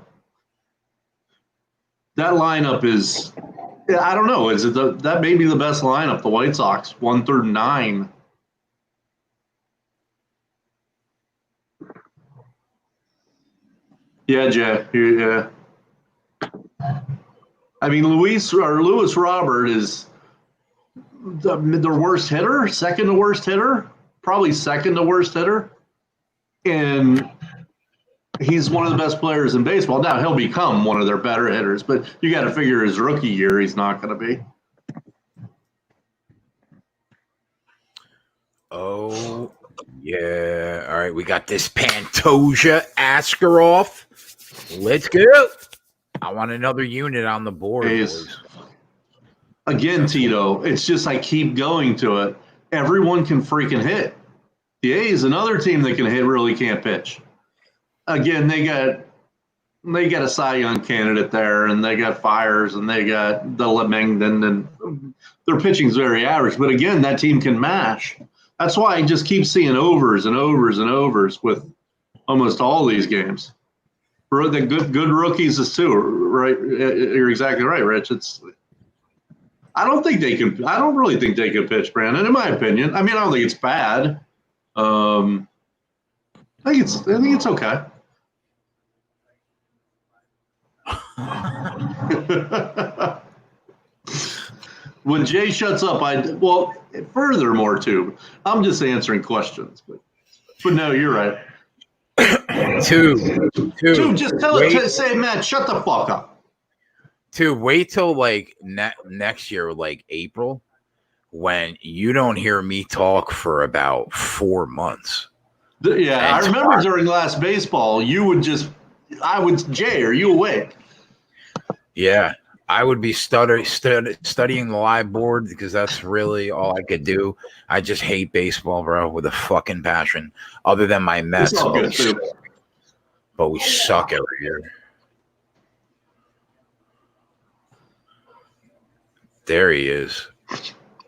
That lineup is, I don't know. Is it that may be the best lineup? The White Sox, 1 through 9. Yeah, Jay. Yeah. I mean, Lewis Robert is their worst hitter, second to worst hitter, probably second to worst hitter, and he's one of the best players in baseball. Now he'll become one of their better hitters, but you got to figure his rookie year he's not going to be. Oh yeah! All right, we got this Pantoja Askarov. Let's go. I want another unit on the board, boys. Again, Tito, it's just I keep going to it. Everyone can freaking hit. The A's, another team that can hit, really can't pitch. Again, they got a Cy Young candidate there, and they got Fires, and they got the Lemengden, and their pitching's very average. But again, that team can mash. That's why I just keep seeing overs and overs and overs with almost all these games. The good rookies is too, right? You're exactly right, Rich. I don't really think they can pitch, Brandon, in my opinion. I mean, I don't think it's bad. I think it's okay. When Jay shuts up, furthermore too, I'm just answering questions, but no, you're right. Two. Just say, Matt, shut the fuck up. Wait till like next year, like April, when you don't hear me talk for about 4 months. Yeah, I remember during last baseball, Jay, are you awake? Yeah, I would be studying the live board because that's really all I could do. I just hate baseball, bro, with a fucking passion. Other than my Mets, but we suck every year. There he is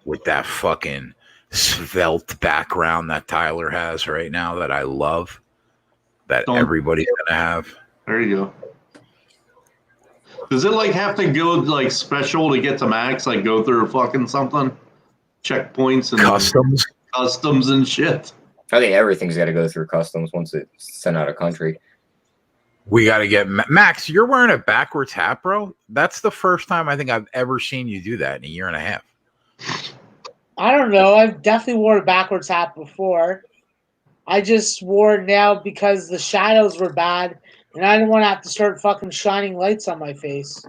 with that fucking svelte background that Tyler has right now that I love, that everybody's gonna have. There you go. Does it have to go special to get to max? Go through fucking something, checkpoints and customs and shit. I think everything's got to go through customs once it's sent out of country. We got to get Max. You're wearing a backwards hat, bro. That's the first time I think I've ever seen you do that in a year and a half. I don't know. I've definitely worn a backwards hat before. I just wore it now because the shadows were bad, and I didn't want to have to start fucking shining lights on my face.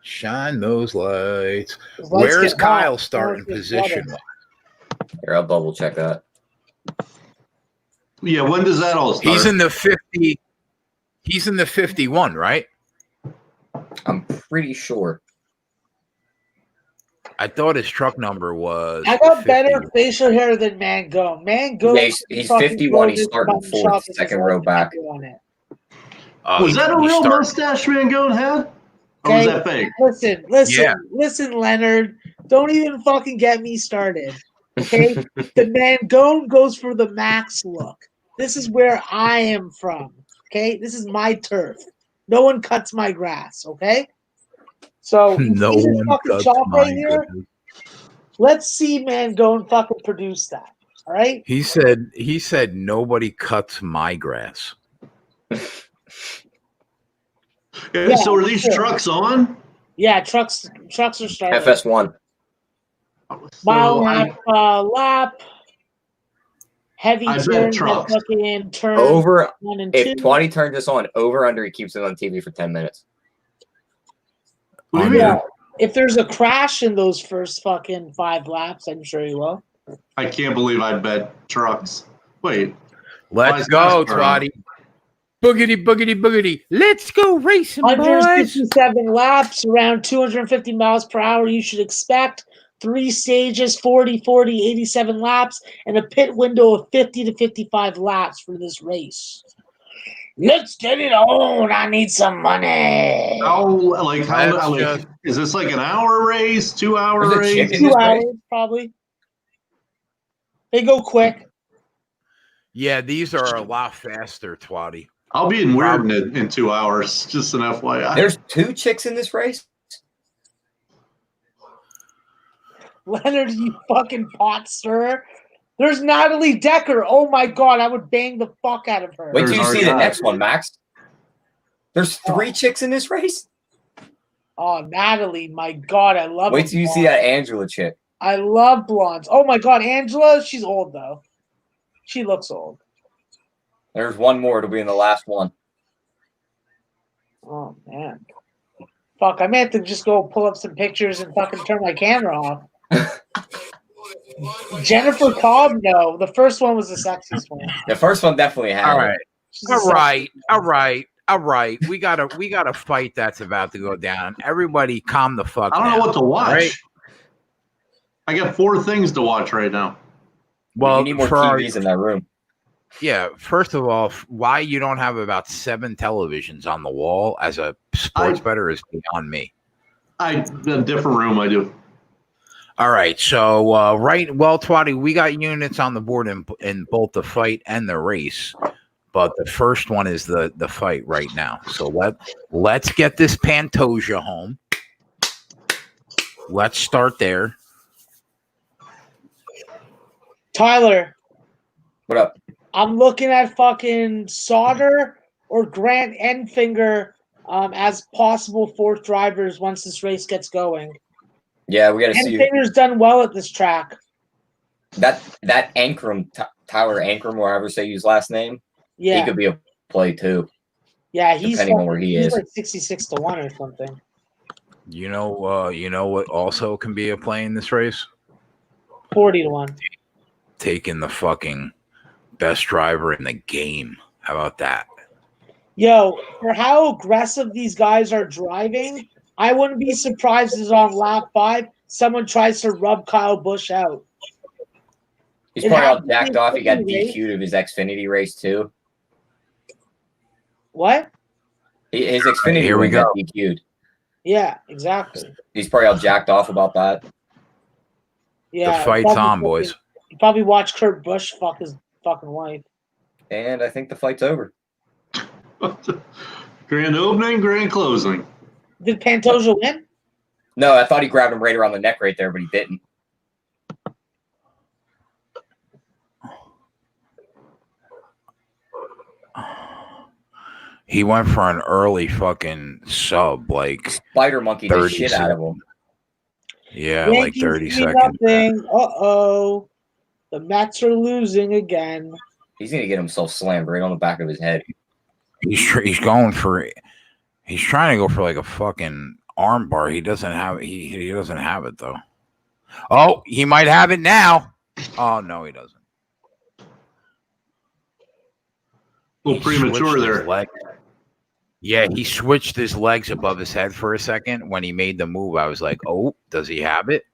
Shine those lights. Where's Kyle starting position? Here, I'll double check that. Yeah, when does that all start? He's in the 50. He's in the 51, right? I'm pretty sure. I thought his truck number was. I got better facial hair than Mangone. Mangone. He's 51. He's starting fourth, second row back. Was that a real mustache Mangone had? Or was that fake? Listen, Leonard. Don't even fucking get me started. Okay? The Mangone goes for the max look. This is where I am from. Okay? This is my turf. No one cuts my grass. Okay? So no one cuts my grass. Let's see Mangone fucking produce that. All right? He said nobody cuts my grass. Yeah, so are these trucks on? Yeah, trucks are starting. FS1. Mile lap, heavy turn, turn over 1 and 2. If 20 turns this on, over under, he keeps it on TV for 10 minutes. Yeah. If there's a crash in those first fucking 5 laps, I'm sure he will. I can't believe I bet trucks. Wait. Let's go, Twatty. Boogity, boogity, boogity. Let's go racing, boys. 167 laps, around 250 miles per hour. You should expect 3 stages, 40, 40, 87 laps, and a pit window of 50 to 55 laps for this race. Let's get it on. I need some money. Is this like an hour race, 2 hour There's a race? chick in 2 this hours, race? probably. They go quick. Yeah, these are a lot faster, Twatty. I'll be in Weird in 2 hours. Just an FYI. There's 2 chicks in this race? Leonard, you fucking pot stirrer. There's Natalie Decker. Oh my god, I would bang the fuck out of her. Wait till you There's see the our next guy. one, Max. There's 3 chicks in this race? Oh, Natalie, my god, I love Wait till you see that Angela chick. I love blondes. Oh my god, Angela, she's old though. She looks old. There's one more to be in the last one. Oh man. Fuck, I may have to just go pull up some pictures and fucking turn my camera off. Jennifer Cobb, no. The first one was the sexiest one. The first one definitely had All it. right. She's the All right. We got a fight that's about to go down. Everybody calm the fuck I don't down. know what to watch. Right? I got 4 things to watch right now. Well, you need more for our- TVs in that room. yeah, first of all, why you don't have about 7 televisions on the wall as a sports bettor is beyond me. A different room I do. All right, so Twatty, we got units on the board in both the fight and the race, but the first one is the fight right now. So let's get this Pantoja home. Let's start there. Tyler, What up? I'm looking at fucking Sauter or Grant Enfinger as possible 4th drivers once this race gets going. Yeah, we got to see Enfinger's done well at this track. that Ankrum, Tyler Ankrum, or however say his last name. Yeah. He could be a play too. Yeah, he's depending on where he he's is. like 66-1 or something. You know what also can be a play in this race? 40-1. Taking the fucking best driver in the game. How about that? Yo, for how aggressive these guys are driving, I wouldn't be surprised if on lap 5 someone tries to rub Kyle Busch out. He's It probably all happened jacked in off. He got Figueiredo. DQ'd of his Xfinity race too. What? His Xfinity Here we win got go. DQ'd. Yeah, exactly. He's probably all jacked off about that. Yeah, The fight's probably- on, boys. You probably watched Kurt Busch fuck his fucking wife. And I think the fight's over. Grand opening, grand closing. Did Pantoja win? No, I thought he grabbed him right around the neck right there, but he didn't. He went for an early fucking sub, like Spider monkey the 30 shit out of him. yeah, like Yankees 30 do seconds. nothing. Uh-oh. The Mets are losing again. He's gonna get himself slammed right on the back of his head. He's going for. He's trying to go for like a fucking arm bar. He doesn't have. He doesn't have it though. Oh, he might have it now. Oh no, he doesn't. A little premature switched his there. leg. Yeah, he switched his legs above his head for a second. When he made the move, I was like, "Oh, does he have it?"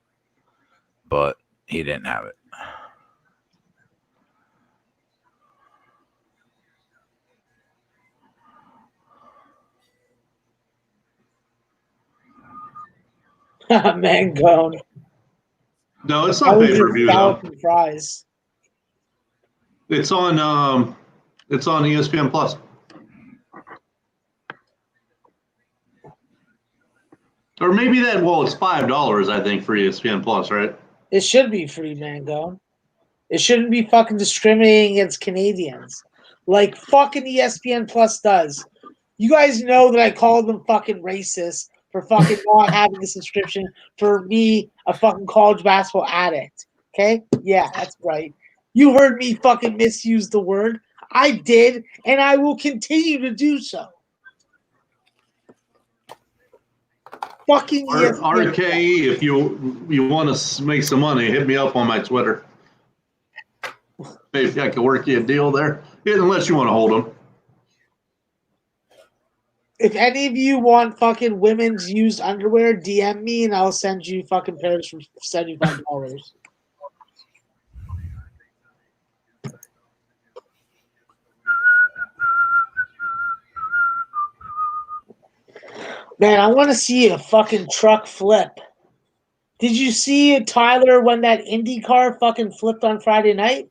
But he didn't have it. Mangone. No, it's How not was pay per your view though. scallop and fries? It's on ESPN Plus. Or maybe that. Well, it's $5, I think, for ESPN Plus, right? It should be free, Mangone. It shouldn't be fucking discriminating against Canadians. Like fucking ESPN Plus does. You guys know that I called them fucking racist for fucking not having a subscription for me, a fucking college basketball addict. Okay? Yeah, that's right. You heard me fucking misuse the word. I did, and I will continue to do so. Fucking ESPN. RKE, if you want to make some money, hit me up on my Twitter. Maybe I can work you a deal there, unless you want to hold them. If any of you want fucking women's used underwear, DM me and I'll send you fucking pairs for $75. Man, I want to see a fucking truck flip. Did you see Tyler when that Indy car fucking flipped on Friday night?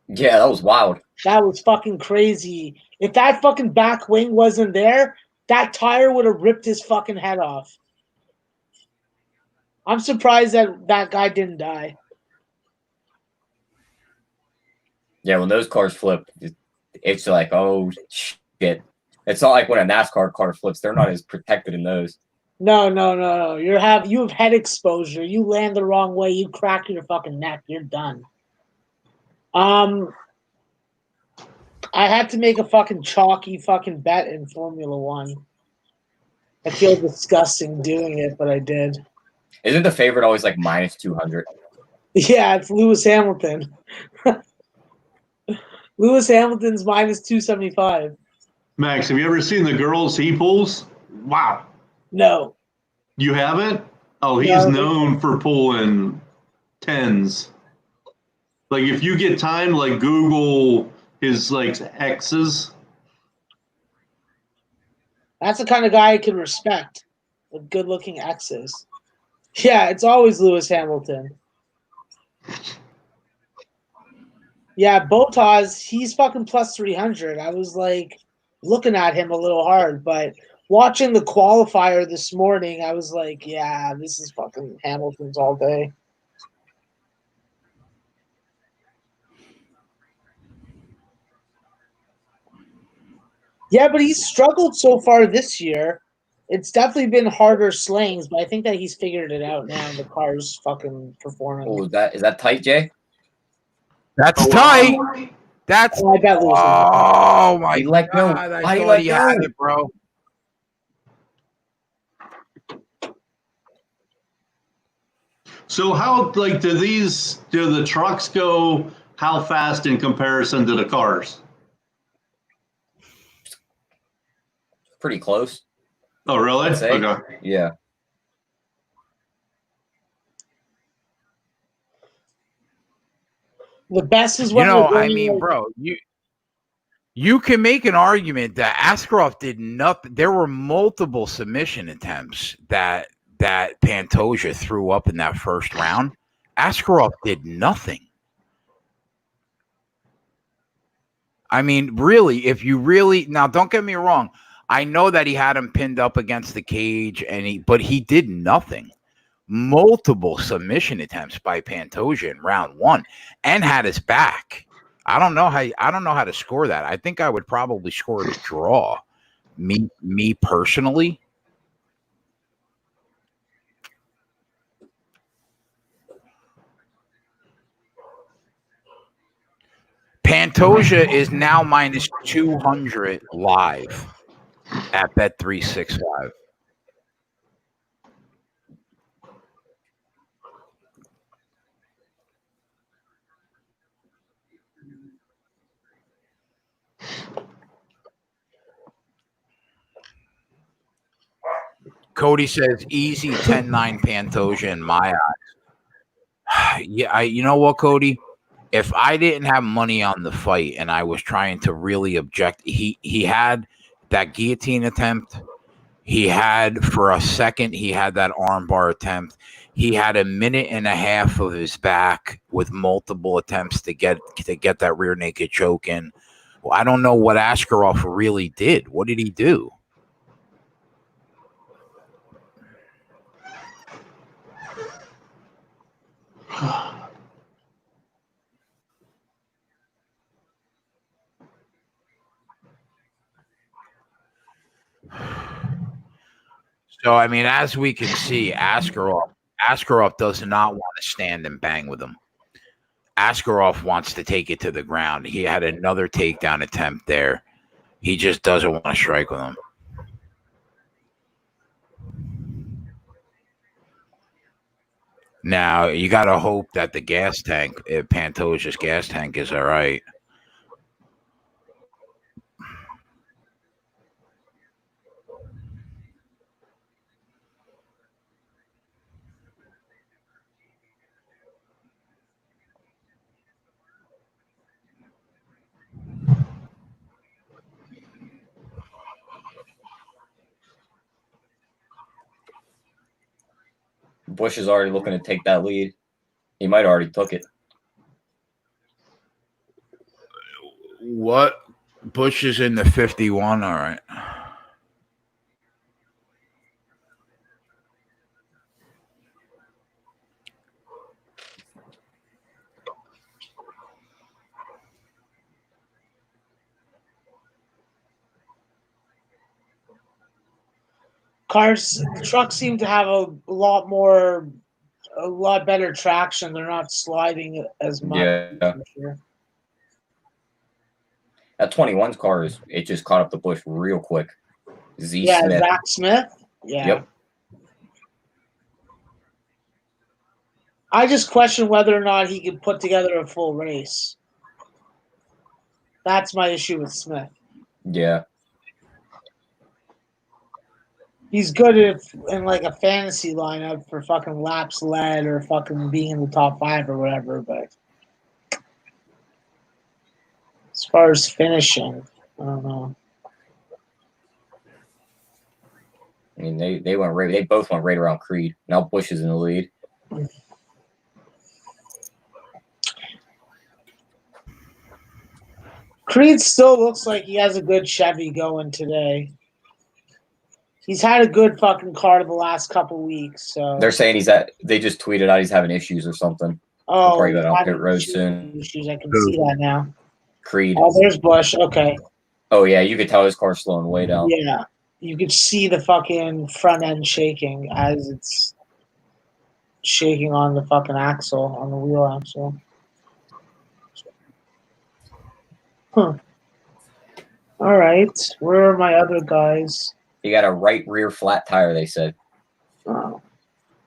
Yeah, that was wild. That was fucking crazy. If that fucking back wing wasn't there, that tire would have ripped his fucking head off. I'm surprised that that guy didn't die. Yeah, when those cars flip, it's like, oh shit. It's not like when a NASCAR car flips; they're not as protected in those. No. You have head exposure. You land the wrong way, you crack your fucking neck. You're done. I had to make a fucking chalky fucking bet in Formula One. I feel disgusting doing it, but I did. Isn't the favorite always like minus 200? Yeah, it's Lewis Hamilton. Lewis Hamilton's minus 275. Max, have you ever seen the girls he pulls? Wow. No. You haven't? Oh, he's known for pulling tens. Like if you get time, like Google his like X's. That's the kind of guy I can respect. With good looking exes. Yeah, it's always Lewis Hamilton. Yeah, Bottas, he's fucking plus 300. I was like looking at him a little hard, but watching the qualifier this morning, I was like, yeah, this is fucking Hamilton's all day. Yeah, but he's struggled so far this year. It's definitely been harder slings, but I think that he's figured it out now. The car's fucking performing. Oh, is that tight, Jay? That's tight. That's I bet Lewis. oh my He let go. god! I Why he thought let he had go? it, bro. So how like do the trucks go how fast in comparison to the cars? Pretty close. Oh really? I'd say. Okay. Yeah. The best is when I mean, bro, you can make an argument that Askarov did nothing. There were multiple submission attempts that Pantoja threw up in that first round. Askarov did nothing. I mean, really, now don't get me wrong. I know that he had him pinned up against the cage, but he did nothing. Multiple submission attempts by Pantoja in round one, and had his back. I don't know how to score that. I think I would probably score it a draw. Me personally. Pantoja is now minus 200 live at Bet365. Cody says easy 10-9 Pantoja in my eyes. Yeah, you know what, Cody? If I didn't have money on the fight and I was trying to really object, he had that guillotine attempt. He had for a second, he had that armbar attempt. He had a minute and a half of his back with multiple attempts to get that rear naked choke in. Well, I don't know what Askarov really did. What did he do? So, I mean, as we can see, Askarov does not want to stand and bang with him. Askarov wants to take it to the ground. He had another takedown attempt there. He just doesn't want to strike with him. Now, you got to hope that the gas tank, Pantoja's gas tank, is all right. Bush is already looking to take that lead. He might have already took it. What? Bush is in the 51. All right. Trucks seem to have a lot better traction. They're not sliding as much. Yeah. Sure. That 21's car it just caught up the Bush real quick. Smith. Zach Smith. Yeah. Yep. I just question whether or not he could put together a full race. That's my issue with Smith. Yeah. He's good in like a fantasy lineup for fucking laps led or fucking being in the top 5 or whatever, but as far as finishing, I don't know. I mean, they both went right around Creed. Now Bush is in the lead. Creed still looks like he has a good Chevy going today. He's had a good fucking car the last couple weeks. So they're saying they just tweeted out he's having issues or something. Oh, probably go down pit road soon. Issues. I can see that now. Creed. Oh, there's Bush. Okay. Oh yeah, you could tell his car's slowing way down. Yeah, you could see the fucking front end shaking as it's shaking on the fucking axle, on the wheel axle. Huh. All right. Where are my other guys? He got a right rear flat tire, they said. Oh.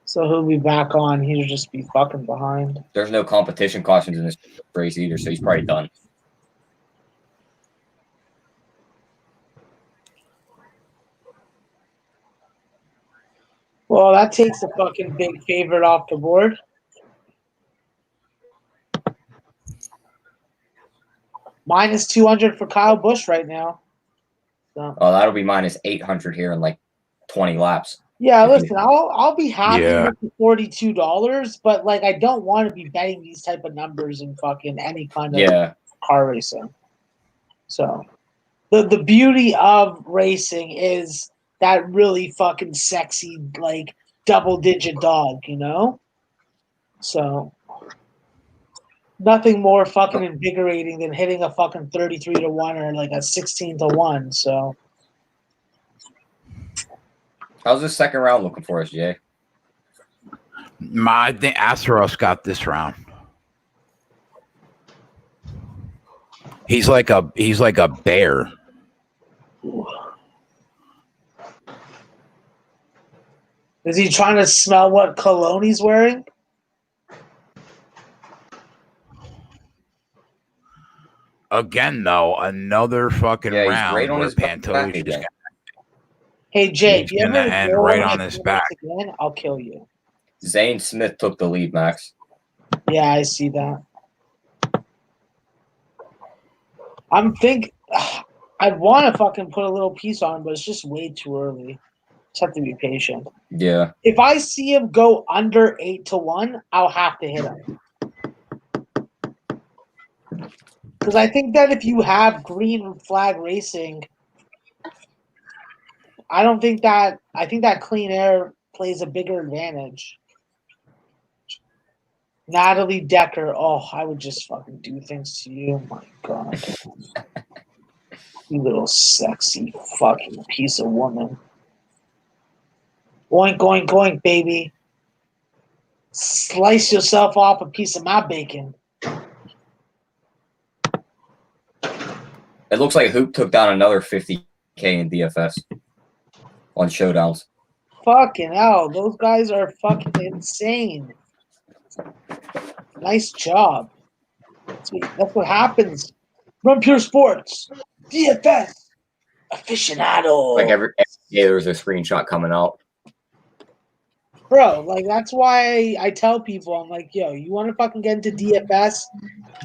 So he'll be back on. He'll just be fucking behind. There's no competition cautions in this race either, so he's probably done. Well, that takes a fucking big favorite off the board. Minus 200 for Kyle Busch right now. So. Oh, that'll be minus 800 here in like 20 laps. Yeah, listen, I'll be happy with the $42, but like I don't want to be betting these type of numbers in fucking any kind of car racing. So the beauty of racing is that really fucking sexy like double-digit dog, you know? So nothing more fucking invigorating than hitting a fucking 33-1 or like a 16-1. So how's this second round looking for us, Jay? I think Asteros got this round. He's like a bear. Is he trying to smell what cologne he's wearing? Again, though, another fucking round right on where his back Pantoja again. just got. Hey, Jay, He's if you gonna ever end go right and on get his famous back. again, I'll kill you. Zane Smith took the lead, Max. Yeah, I see that. I want to fucking put a little piece on, but it's just way too early. Just have to be patient. Yeah. If I see him go under 8-1, I'll have to hit him. Because I think that if you have green flag racing, I think that clean air plays a bigger advantage. Natalie Decker, oh, I would just fucking do things to you. My God. You little sexy fucking piece of woman. Oink, oink, oink, baby. Slice yourself off a piece of my bacon. It looks like Hoop took down another 50K in DFS on showdowns. Fucking hell, those guys are fucking insane. Nice job. That's what happens. Run Pure Sports. DFS. Aficionado. Like every day there's a screenshot coming out. Bro, like that's why I tell people, I'm like, yo, you want to fucking get into DFS?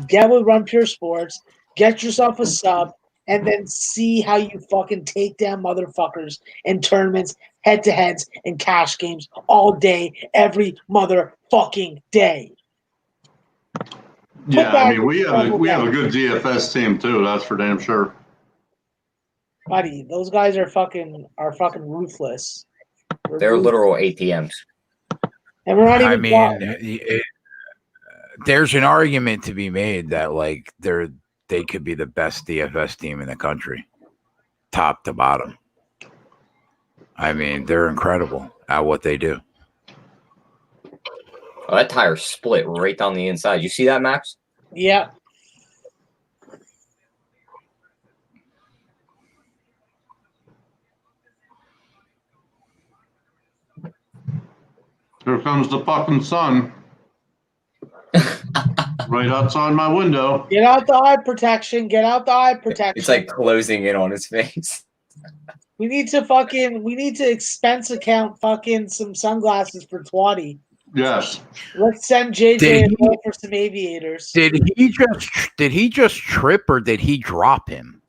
Get with Run Pure Sports. Get yourself a sub. and then see how you fucking take down motherfuckers in tournaments, head-to-heads, and cash games all day, every motherfucking day. Yeah, I mean, we have a good DFS team too. That's for damn sure. Buddy, those guys are fucking ruthless. They're literal ATMs. And we're not even. I mean, there's an argument to be made that like they could be the best DFS team in the country, top to bottom. I mean, they're incredible at what they do. Oh, that tire split right down the inside. You see that, Max? Yeah. Here comes the fucking sun. Right outside my window. Get out the eye protection. Get out the eye protection. It's like closing in on his face. We need to expense account fucking some sunglasses for Twatty. Yes. Let's send JJ a bill for some aviators. Did he just trip or did he drop him?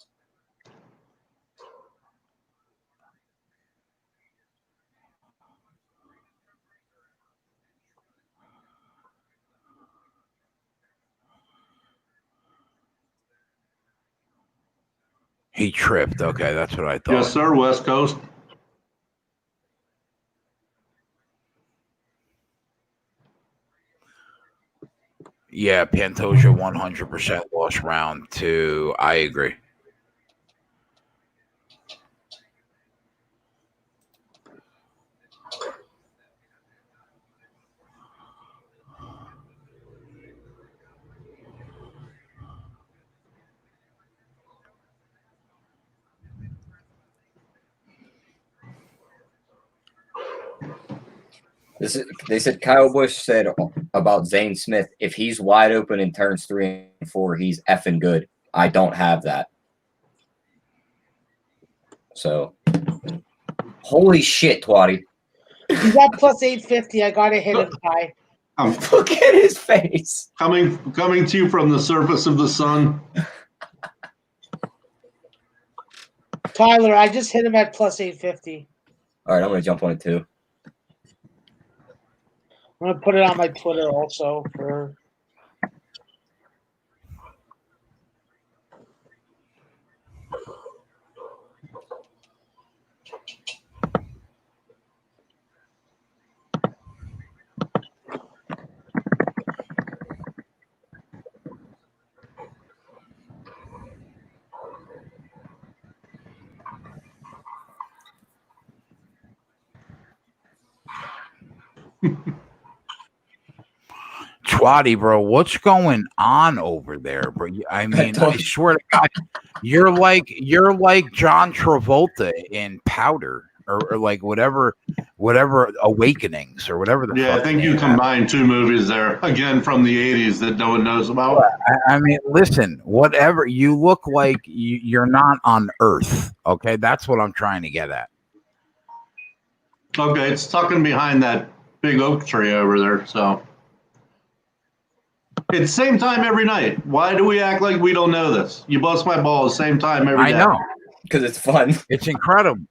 He tripped. Okay, that's what I thought. Yes, sir. West Coast. Yeah, Pantoja 100% lost round 2. I agree. They said Kyle Busch said about Zane Smith, if he's wide open in turns 3 and 4, he's effing good. I don't have that. So, holy shit, Twatty. You got plus 850. I gotta hit him, Ty. Look at his face. Coming to you from the surface of the sun. Tyler, I just hit him at plus 850. All right, I'm going to jump on it too. I'm gonna put it on my Twitter also for. Twatty, bro, what's going on over there, bro? I mean, I swear to God, you're like John Travolta in Powder, or like whatever Awakenings or whatever the. Yeah, I think you combined 2 movies there again from the '80s that no one knows about. I mean, listen, whatever you look like, you're not on Earth. Okay, that's what I'm trying to get at. Okay, it's tucking behind that big oak tree over there, so. It's same time every night. Why do we act like we don't know this? You bust my balls same time every day. I know. Because it's fun. It's incredible.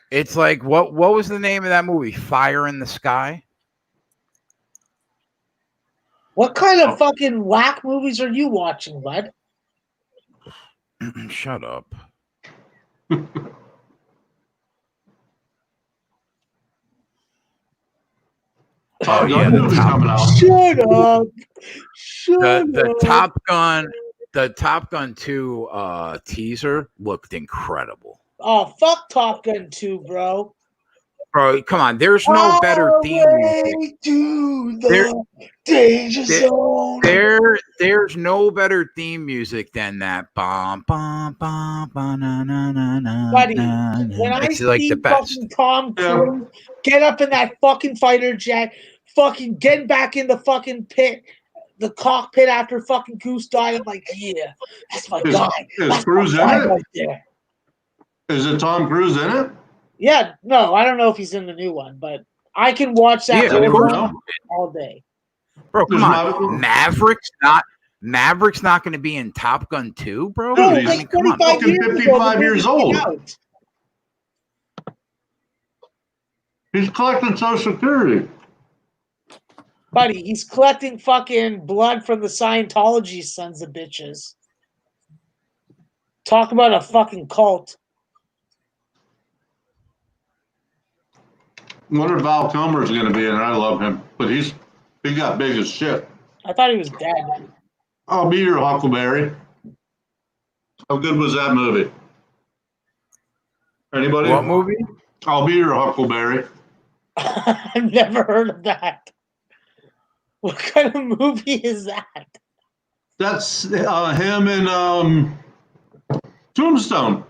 It's like, what was the name of that movie? Fire in the Sky? What kind of fucking whack movies are you watching, bud? Shut up. Oh yeah, the coming out. Shut up. The Top Gun 2 teaser looked incredible. Oh, fuck Top Gun 2, bro. Bro, come on. There's no better theme music. To the danger zone. There's no better theme music than that. Bum, bum, bum, bum, na, na, na, na, Buddy, na, when I it's like see the best. fucking Tom Cruise get up in that fucking fighter jet, fucking get back in the fucking pit, the cockpit after fucking Goose died, I'm like, yeah, that's my guy. Is Cruise in it? Right there. Is it Tom Cruise in it? Yeah, no, I don't know if he's in the new one, but I can watch that Yeah, of course. all day. Bro, come on. Maverick's Maverick's not going to be in Top Gun 2, bro? No, Dude, like he's 25 fucking years ago, 55 the years movie came old. out. He's collecting Social Security. Buddy, he's collecting fucking blood from the Scientology sons of bitches. Talk about a fucking cult. I wonder if Val Kilmer's going to be in it. I love him. But he got big as shit. I thought he was dead. I'll be your Huckleberry. How good was that movie? Anybody? What movie? I'll be your Huckleberry. I've never heard of that. What kind of movie is that? That's him in Tombstone.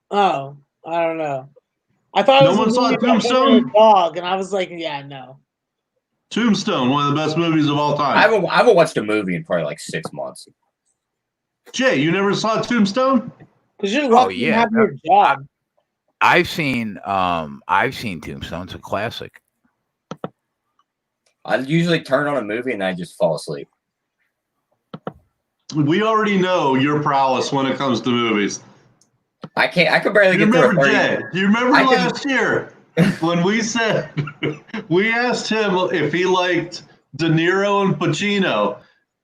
Oh, I don't know. I thought it No was one a saw movie about him Tombstone? and a dog, and I was like, yeah, no. Tombstone, one of the best movies of all time. I haven't watched a movie in probably like 6 months. Jay, you never saw Tombstone? Because you're lucky yeah. to have your job. I've seen Tombstone. It's a classic. I usually turn on a movie and I just fall asleep. We already know your prowess when it comes to movies. I could barely You get through remember, a 30. Jay? You remember I can- last year when we said we asked him if he liked De Niro and Pacino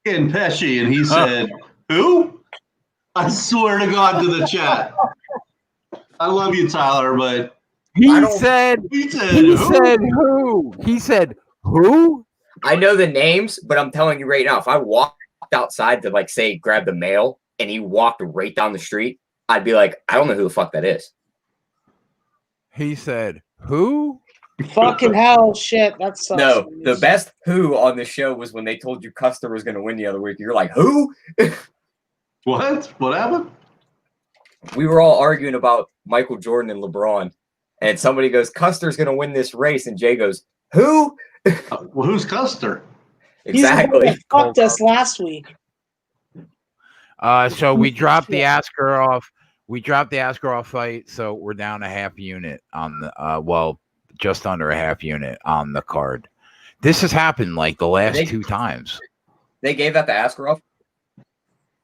and Pesci, and he said, "Who?" I swear to God to the chat. I love you, Tyler, but He I don't- said he said, He "Who?" said who? He said who? I know the names, but I'm telling you right now, if I walked outside to like say grab the mail and he walked right down the street, I'd be like, I don't know who the fuck that is. He said who? Fucking hell, shit. That sucks. No, the best who on the show was when they told you Custer was going to win the other week. You're like, who? What? What happened? We were all arguing about Michael Jordan and LeBron, and somebody goes, Custer's going to win this race, and Jay goes, who? Well, who's Custer? He's the one Exactly. that fucked us last week. So we dropped the Ask Her Off. We dropped the Ask Her Off fight, so we're down a half unit on the just under a half unit on the card. This has happened like the last 2 times. They gave that to Askarov?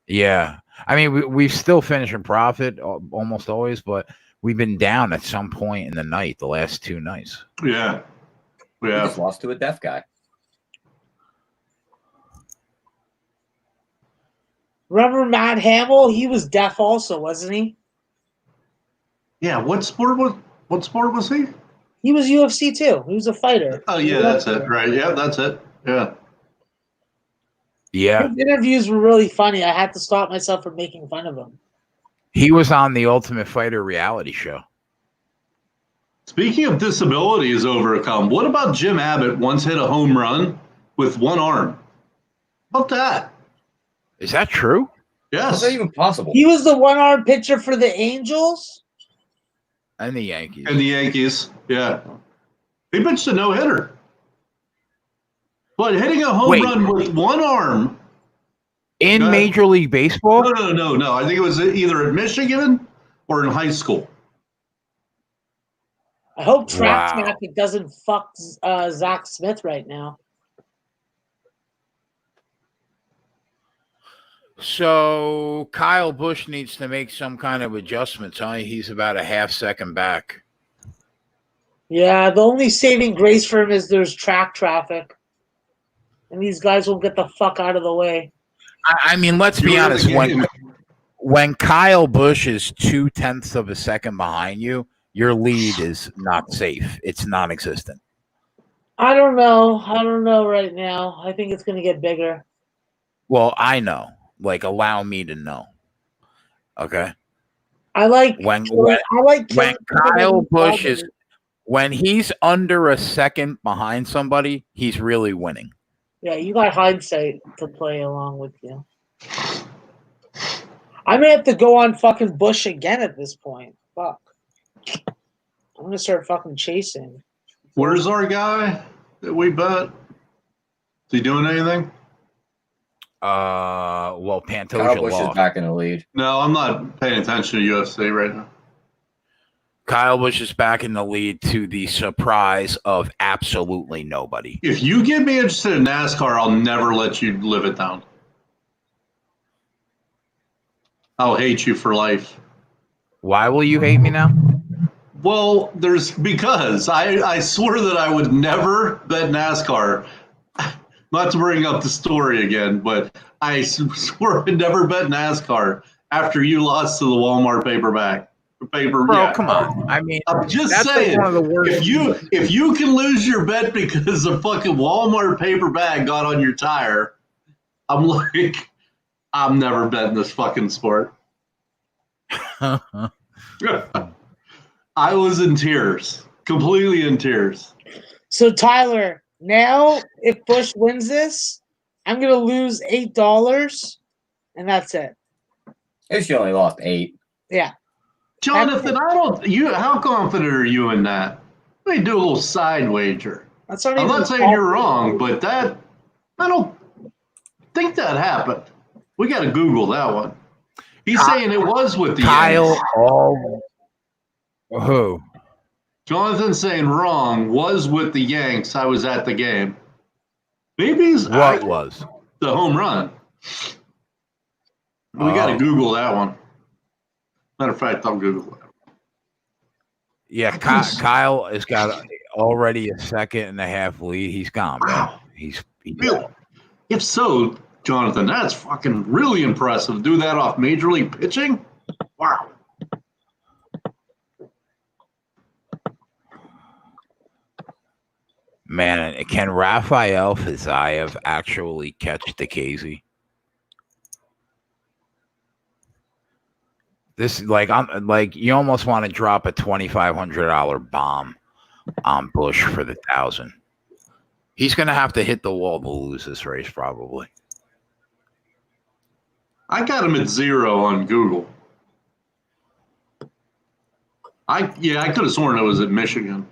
Yeah, I mean we still finish in profit almost always, but we've been down at some point in the night the last 2 nights. Yeah. We Yeah. just lost to a deaf guy. Remember Matt Hamill? He was deaf also, wasn't he? Yeah. What sport was he? He was UFC too. He was a fighter. Oh yeah, that's it. Right. Yeah, that's it. Yeah. Yeah, His interviews were really funny. I had to stop myself from making fun of him. he was on the Ultimate Fighter reality show. Speaking of disabilities overcome, what about Jim Abbott once hit a home run with one arm? How about that? Is that true? How's Yes. that even possible? He was the one-arm pitcher for the Angels. And the Yankees. And the Yankees. Yeah. He pitched a no-hitter. But hitting a home run with one arm. In Go ahead. Major League Baseball? No. I think it was either at Michigan or in high school. I hope Track Wow. Traffic doesn't fuck Zach Smith right now. So Kyle Busch needs to make some kind of adjustments, huh? He's about a half second back. Yeah, the only saving grace for him is there's track traffic. And these guys will get the fuck out of the way. I mean, let's be honest. When Kyle Busch is 0.2 of a second behind you, your lead is not safe. It's non-existent. I don't know. I don't know right now. I think it's going to get bigger. Well, I know. Like, allow me to know. Okay. I like When Kyle Busch is when he's under a second behind somebody, he's really winning. Yeah, you got hindsight to play along with you. I may have to go on fucking Bush again at this point. Fuck. I'm gonna start fucking chasing. Where's our guy that we bet? Is he doing anything? Well, Kyle Pantoja Busch is lost. back in the lead. No, I'm not paying attention to UFC right now. Kyle Busch is back in the lead to the surprise of absolutely nobody. If you get me interested in NASCAR, I'll never let you live it down. I'll hate you for life. Why will you hate me now? Well, because I swore that I would never bet NASCAR. Not to bring up the story again, but I swore I'd never bet NASCAR after you lost to the Walmart paperback. Bro, come on. I mean, I'm just that's saying, like one of the worst. if you can lose your bet because a fucking Walmart paper bag got on your tire, I'm like, I'm never betting this fucking sport. I was in tears, completely in tears. So Tyler, now if Bush wins this, I'm gonna lose $8, and that's it. At least you only lost 8. Yeah. Jonathan, how confident are you in that? Let me do a little side wager. That's not I'm even not saying you're wrong, but I don't think that happened. We got to Google that one. He's saying it was with the Kyle. Yanks. Who? Jonathan's saying wrong, was with the Yanks. I was at the game. Maybe was the home run. We got to Google that one. Matter of fact, I'll Google it. Yeah, Kyle has got already a 2.5 lead. He's gone, man. He's really. If so, Jonathan, that's fucking really impressive. Do that off major league pitching? Wow. Man, can Rafael Fiziev actually catch the Casey? This I'm like you almost want to drop a $2,500 bomb on Bush for the 1,000. He's gonna have to hit the wall to lose this race, probably. I got him at 0 on Google. I could have sworn it was at Michigan.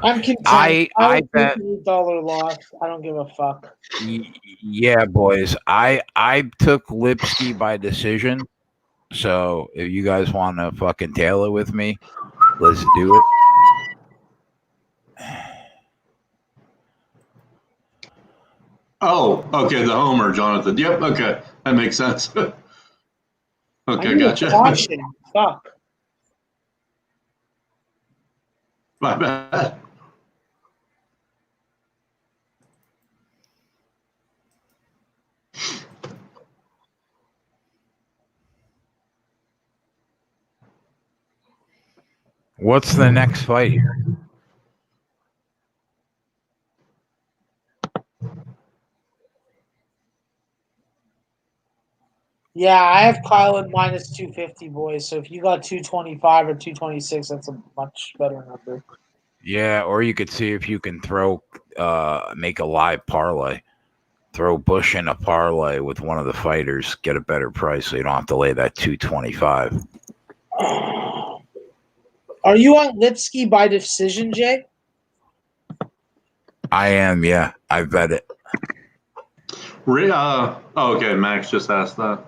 I'm content. I bet $8 loss. I don't give a fuck. Yeah, boys. I took Lipsky by decision. So if you guys want to fucking tail it with me, let's do it. Oh, okay, the homer, Jonathan. Yep, okay. That makes sense. Okay, gotcha. Caution. Fuck. My bad. What's the next fight here? Yeah, I have Kyle at minus 250, boys. So if you got 225 or 226, that's a much better number. Yeah, or you could see if you can make a live parlay. Throw Bush in a parlay with one of the fighters, get a better price so you don't have to lay that 225. Are you on Lipsky by decision, Jay? I am, yeah. I bet it. Okay, Max just asked that.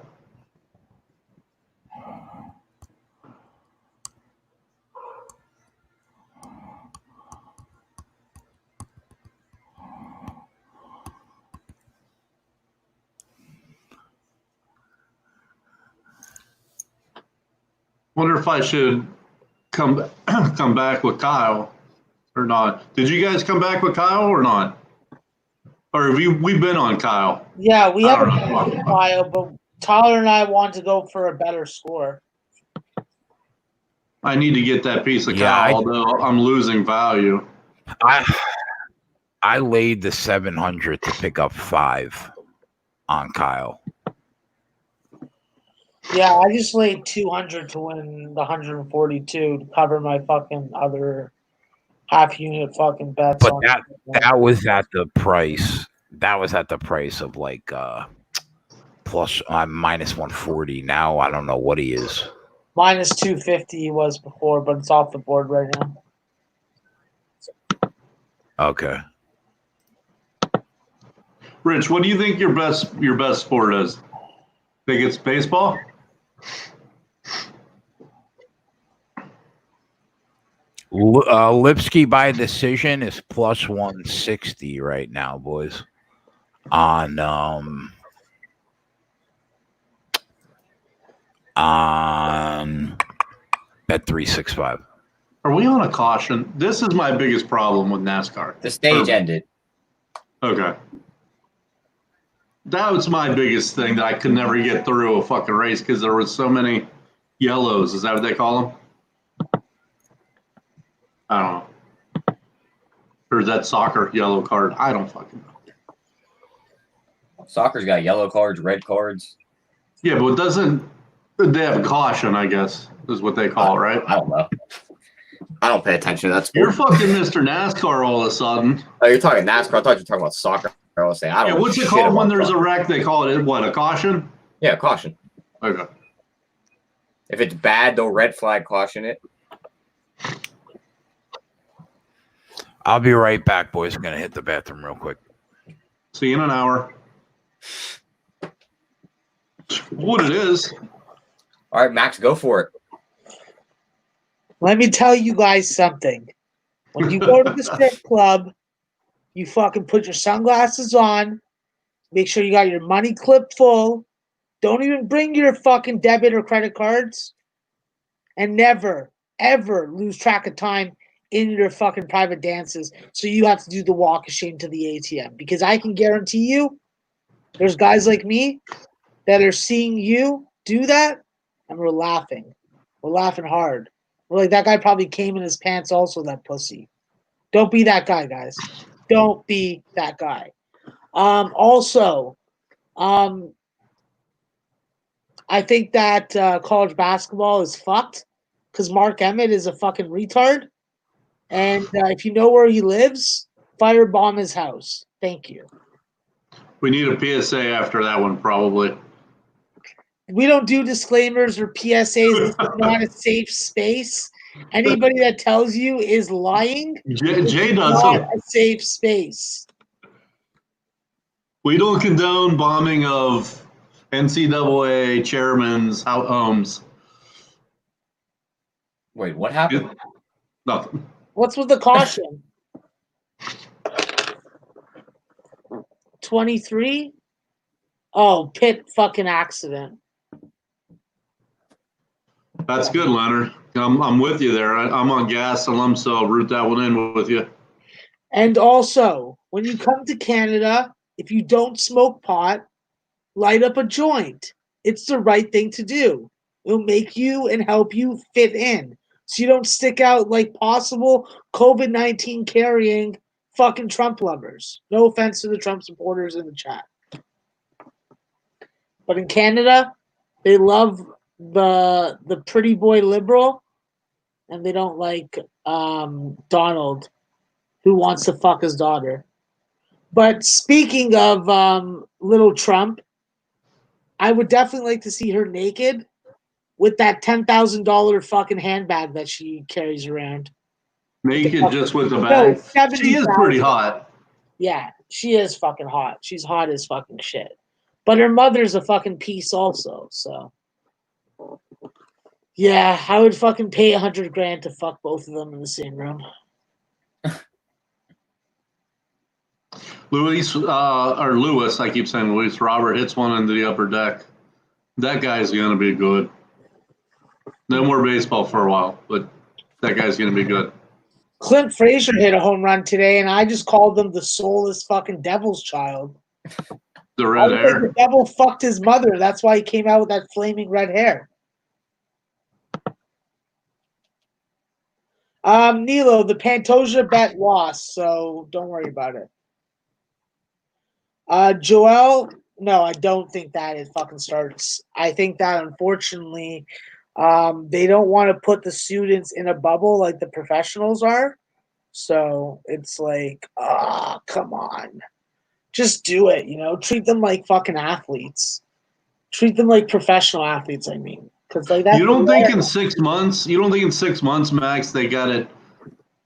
Wonder if I should come back with Kyle or not. Did you guys come back with Kyle or not? Or have we been on Kyle? Yeah, we haven't been on Kyle, but Tyler and I want to go for a better score. I need to get that piece of Kyle, although I'm losing value. I laid the 700 to pick up 5 on Kyle. Yeah, I just laid 200 to win the 142 to cover my fucking other half unit fucking bets. But that was at the price. That was at the price of like plus minus 140. Now I don't know what he is. Minus 250 he was before, but it's off the board right now. Okay. Rich, what do you think your best sport is? Think it's baseball? Lipsky by decision is plus 160 right now, boys. On Bet365. Are we on a caution? This is my biggest problem with NASCAR. The stage ended. Okay. That was my biggest thing that I could never get through a fucking race because there were so many yellows. Is that what they call them? I don't know. Or is that soccer yellow card? I don't fucking know. Soccer's got yellow cards, red cards. Yeah, but doesn't they have a caution, I guess, is what they call it, right? I don't know. I don't pay attention to that sport. You're fucking Mr. NASCAR all of a sudden. Oh, you're talking NASCAR. I thought you were talking about soccer. I was saying, I don't know. What's it called when there's a wreck? They call it what? A caution? Yeah, caution. Okay. If it's bad, they'll red flag caution it. I'll be right back, boys. I'm going to hit the bathroom real quick. See you in an hour. What it is. All right, Max, go for it. Let me tell you guys something. When you go to the strip club, you fucking put your sunglasses on. Make sure you got your money clip full. Don't even bring your fucking debit or credit cards. And never, ever lose track of time in your fucking private dances. So you have to do the walk of shame to the ATM. Because I can guarantee you, there's guys like me that are seeing you do that, and we're laughing. We're laughing hard. We're like, that guy probably came in his pants also, that pussy. Don't be that guy, guys. Don't be that guy. Also, I think that college basketball is fucked because Mark Emmett is a fucking retard. And if you know where he lives, firebomb his house. Thank you. We need a PSA after that one, probably. We don't do disclaimers or PSAs. This is not a safe space. Anybody that tells you is lying. Jay Not does. a safe space. We don't condone bombing of NCAA chairmen's homes. Wait, what happened? Nothing. What's with the caution? 23? Oh, pit fucking accident. That's good, Leonard. I'm with you there. I'm on gas, and so I'll root that one in with you. And also, when you come to Canada, if you don't smoke pot, light up a joint. It's the right thing to do. It'll make you and help you fit in. So you don't stick out like possible COVID-19 carrying fucking Trump lovers. No offense to the Trump supporters in the chat. But in Canada, they love the pretty boy liberal, and they don't like Donald, who wants to fuck his daughter. But speaking of little Trump, I would definitely like to see her naked with that $10,000 fucking handbag that she carries around. Naked just with the bag. No, she is pretty hot. Yeah, she is fucking hot. She's hot as fucking shit. But her mother's a fucking piece also, so. Yeah, I would fucking pay $100,000 to fuck both of them in the same room. Lewis, I keep saying Luis Robert hits one into the upper deck. That guy's going to be good. No more baseball for a while, but that guy's going to be good. Clint Frazier hit a home run today, and I just called him the soulless fucking devil's child. The red hair. The devil fucked his mother. That's why he came out with that flaming red hair. Nilo, the Pantoja bet lost, so don't worry about it. Joel, no, I don't think that it fucking starts. I think that unfortunately, they don't want to put the students in a bubble like the professionals are. So it's like, come on. Just do it, treat them like fucking athletes. Treat them like professional athletes, I mean. Like you don't think in 6 months, Max, they got it.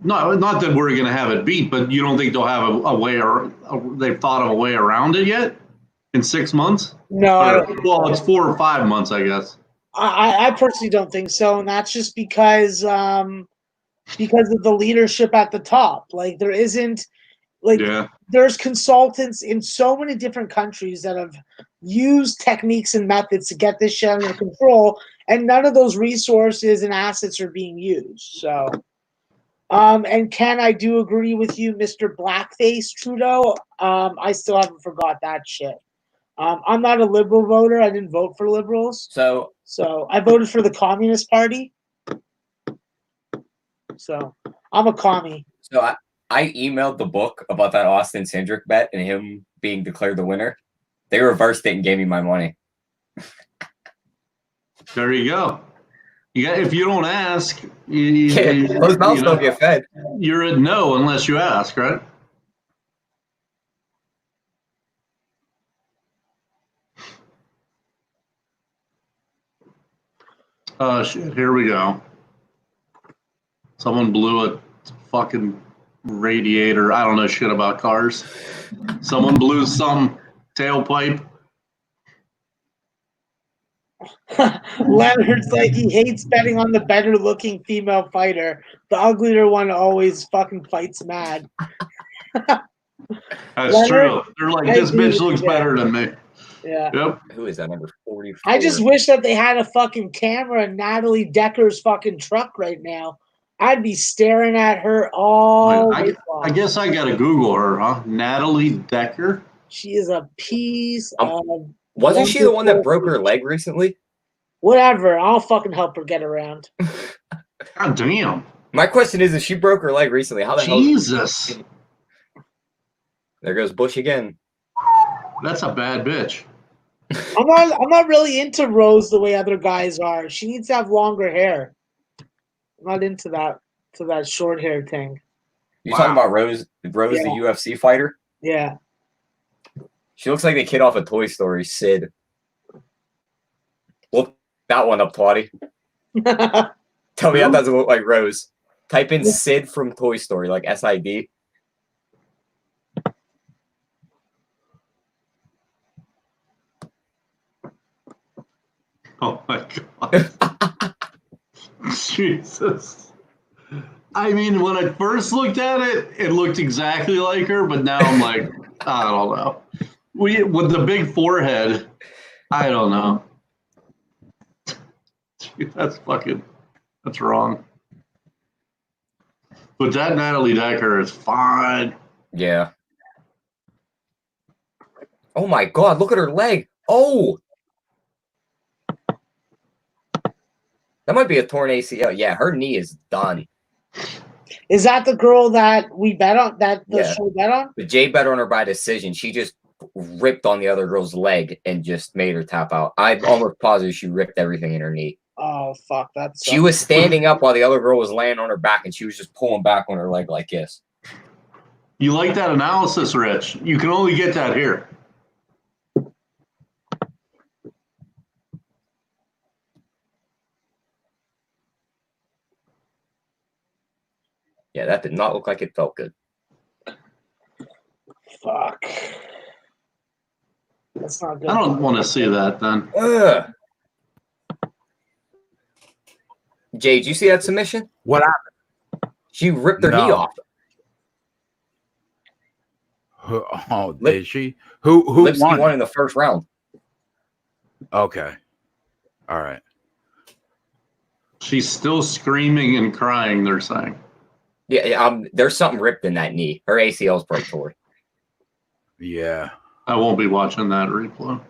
Not that we're going to have it beat, but you don't think they'll have a way, or they've thought of a way around it yet in 6 months? No. Well, it's 4 or 5 months, I guess. I personally don't think so, and that's just because because of the leadership at the top. Like there isn't like Yeah. there's consultants in so many different countries that have used techniques and methods to get this shit under control, and none of those resources and assets are being used. So and Ken, I do agree with you, Mr. Blackface Trudeau. I still haven't forgot that shit. I'm not a liberal voter. I didn't vote for liberals. So I voted for the Communist Party. So I'm a commie. So I emailed the book about that Austin Cindric bet and him being declared the winner. They reversed it and gave me my money. There you go. If you don't ask, Those mouths don't get fed. You're at no unless you ask, right? Oh shit! Here we go. Someone blew a fucking radiator. I don't know shit about cars. Someone blew some tailpipe. Leonard's like he hates betting on the better looking female fighter. The uglier one always fucking fights mad. That's Leonard, true. They're like, this bitch looks better than me. Yeah. Yep. Who is that, number 44? I just wish that they had a fucking camera in Natalie Decker's fucking truck right now. I'd be staring at her all day long. I guess I gotta Google her, huh? Natalie Decker. She is a piece of. Wasn't she the one that broke her leg recently? Whatever. I'll fucking help her get around. God damn. My question is, if she broke her leg recently, how the hell? Jesus. There goes Bush again. That's a bad bitch. I'm not really into Rose the way other guys are. She needs to have longer hair. I'm not into that short hair thing. You talking about Rose, the UFC fighter? Yeah. She looks like the kid off of Toy Story, Sid. Look that one up, Twatty. Tell me that doesn't look like Rose. Type in Sid from Toy Story, like SID. Oh my God. Jesus. I mean, when I first looked at it, it looked exactly like her, but now I'm like, I don't know. With the big forehead, I don't know. That's wrong. But that Natalie Decker is fine. Yeah. Oh my God, look at her leg. Oh! That might be a torn ACL. Yeah, her knee is done. Is that the girl that we bet on? That the show bet on? But Jay bet on her by decision. She just ripped on the other girl's leg and just made her tap out. I'm almost positive she ripped everything in her knee. Oh fuck! She was standing up while the other girl was laying on her back, and she was just pulling back on her leg like this. You like that analysis, Rich? You can only get that here. Yeah, that did not look like it felt good. Fuck. That's not good. I don't want to see that then. Ugh. Jay, did you see that submission? What happened? She ripped her knee off. Oh, did she? Who Lipsky won in the first round. Okay. All right. She's still screaming and crying, they're saying. Yeah, there's something ripped in that knee. Her ACL's broke toward. Yeah. I won't be watching that replay.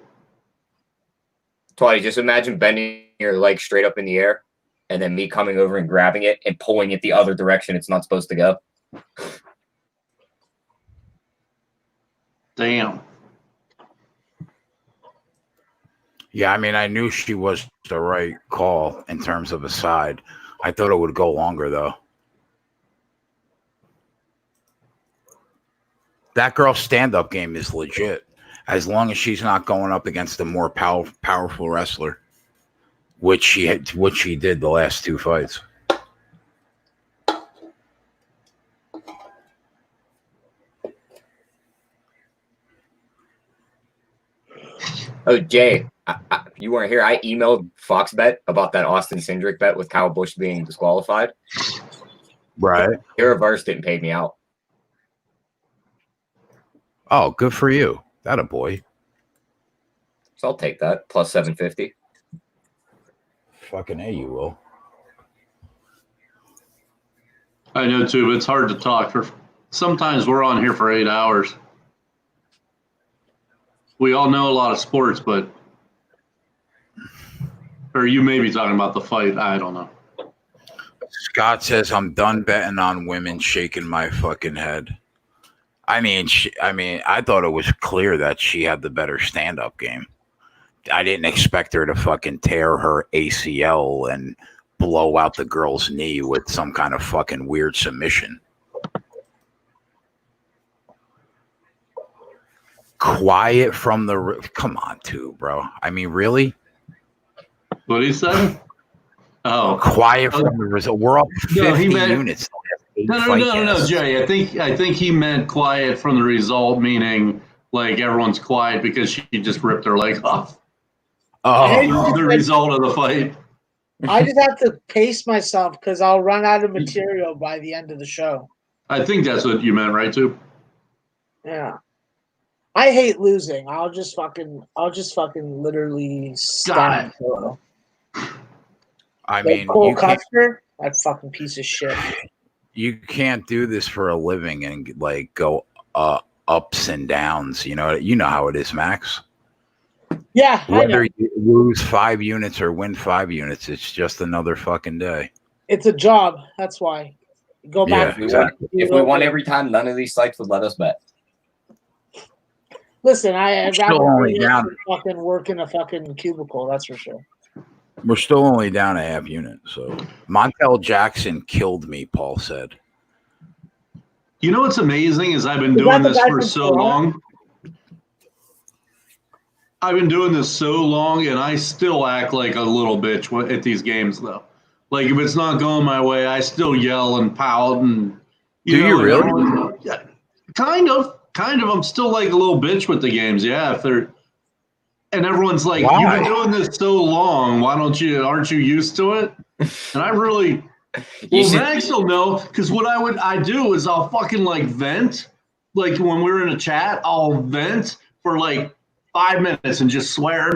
Twatty, just imagine bending your leg straight up in the air and then me coming over and grabbing it and pulling it the other direction it's not supposed to go. Damn. Yeah, I mean, I knew she was the right call in terms of a side. I thought it would go longer, though. That girl's stand-up game is legit, as long as she's not going up against a more powerful wrestler, which she did the last two fights. Oh, Jay, you weren't here. I emailed FoxBet about that Austin Cindric bet with Kyle Busch being disqualified. Right. Your reverse didn't pay me out. Oh, good for you. That a boy. So I'll take that. Plus 750. Fucking A, you will. I know too, but it's hard to talk. Sometimes we're on here for 8 hours. We all know a lot of sports, but or you may be talking about the fight. I don't know. Scott says I'm done betting on women, shaking my fucking head. I mean, I thought it was clear that she had the better stand-up game. I didn't expect her to fucking tear her ACL and blow out the girl's knee with some kind of fucking weird submission. Quiet from the come on, too, bro. I mean, really? What he said? Oh, quiet from the result. We're up 50 units. No, Jay. I think he meant quiet from the result, meaning like everyone's quiet because she just ripped her leg off. Oh, the result of the fight. I just have to pace myself because I'll run out of material by the end of the show. I think that's what you meant, right, too? Yeah. I hate losing. I'll just fucking literally stop. I mean, Cole Custer, that fucking piece of shit. You can't do this for a living and like go ups and downs. You know how it is, Max. Yeah, whether you lose 5 units or win 5 units, it's just another fucking day. It's a job. That's why. Go back. Yeah, exactly. If we won every time, none of these sites would let us bet. Listen, I'd rather only down. fucking work in a fucking cubicle. That's for sure. We're still only down a half unit. So Montel Jackson killed me, Paul said. You know what's amazing is I've been doing this for so long. I've been doing this so long, and I still act like a little bitch at these games, though. Like, if it's not going my way, I still yell and pout. And Do you really? Yeah, kind of. I'm still like a little bitch with the games, yeah. And everyone's like, Why? You've been doing this so long. Aren't you used to it? And I really, Max will know, because what I do is I'll fucking like vent. Like when we're in a chat, I'll vent for like 5 minutes and just swear,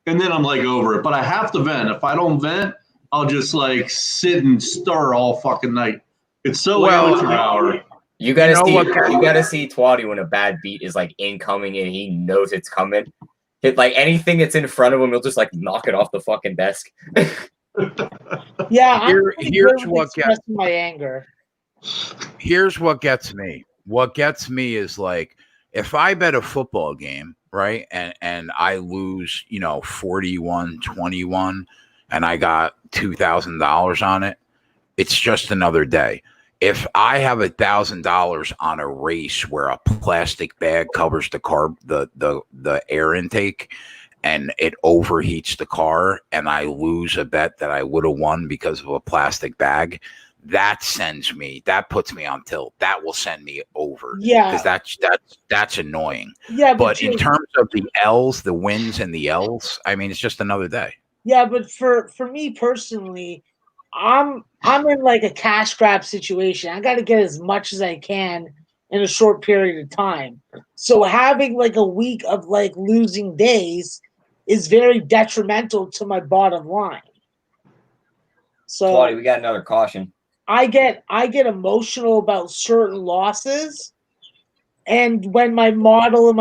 and then I'm like over it. But I have to vent. If I don't vent, I'll just like sit and stir all fucking night. It's so amateur hour. You gotta see Twatty when a bad beat is like incoming and he knows it's coming. Like anything that's in front of him, he'll just like knock it off the fucking desk. Yeah, here's what gets my anger. Here's what gets me. What gets me is like if I bet a football game, right, and I lose, 41-21, and I got $2,000 on it, it's just another day. If I have $1,000 on a race where a plastic bag covers the air intake and it overheats the car and I lose a bet that I would have won because of a plastic bag, that puts me on tilt. That will send me over. Yeah. Because that's annoying. Yeah. But in terms of the L's, the wins and the L's, I mean, it's just another day. Yeah, but for me personally, I'm in like a cash grab situation. I got to get as much as I can in a short period of time. So having like a week of like losing days is very detrimental to my bottom line. So Twatty, we got another caution. I get emotional about certain losses, and when my model and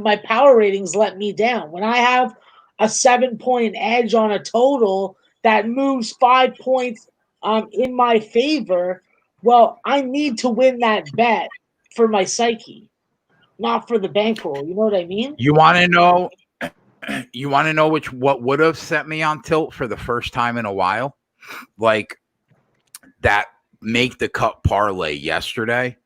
my power ratings let me down. When I have a 7-point edge on a total that moves 5 points in my favor, well, I need to win that bet for my psyche, not for the bankroll. You know what I mean? You want to know? You want to know what would have set me on tilt for the first time in a while? Like that make the cut parlay yesterday.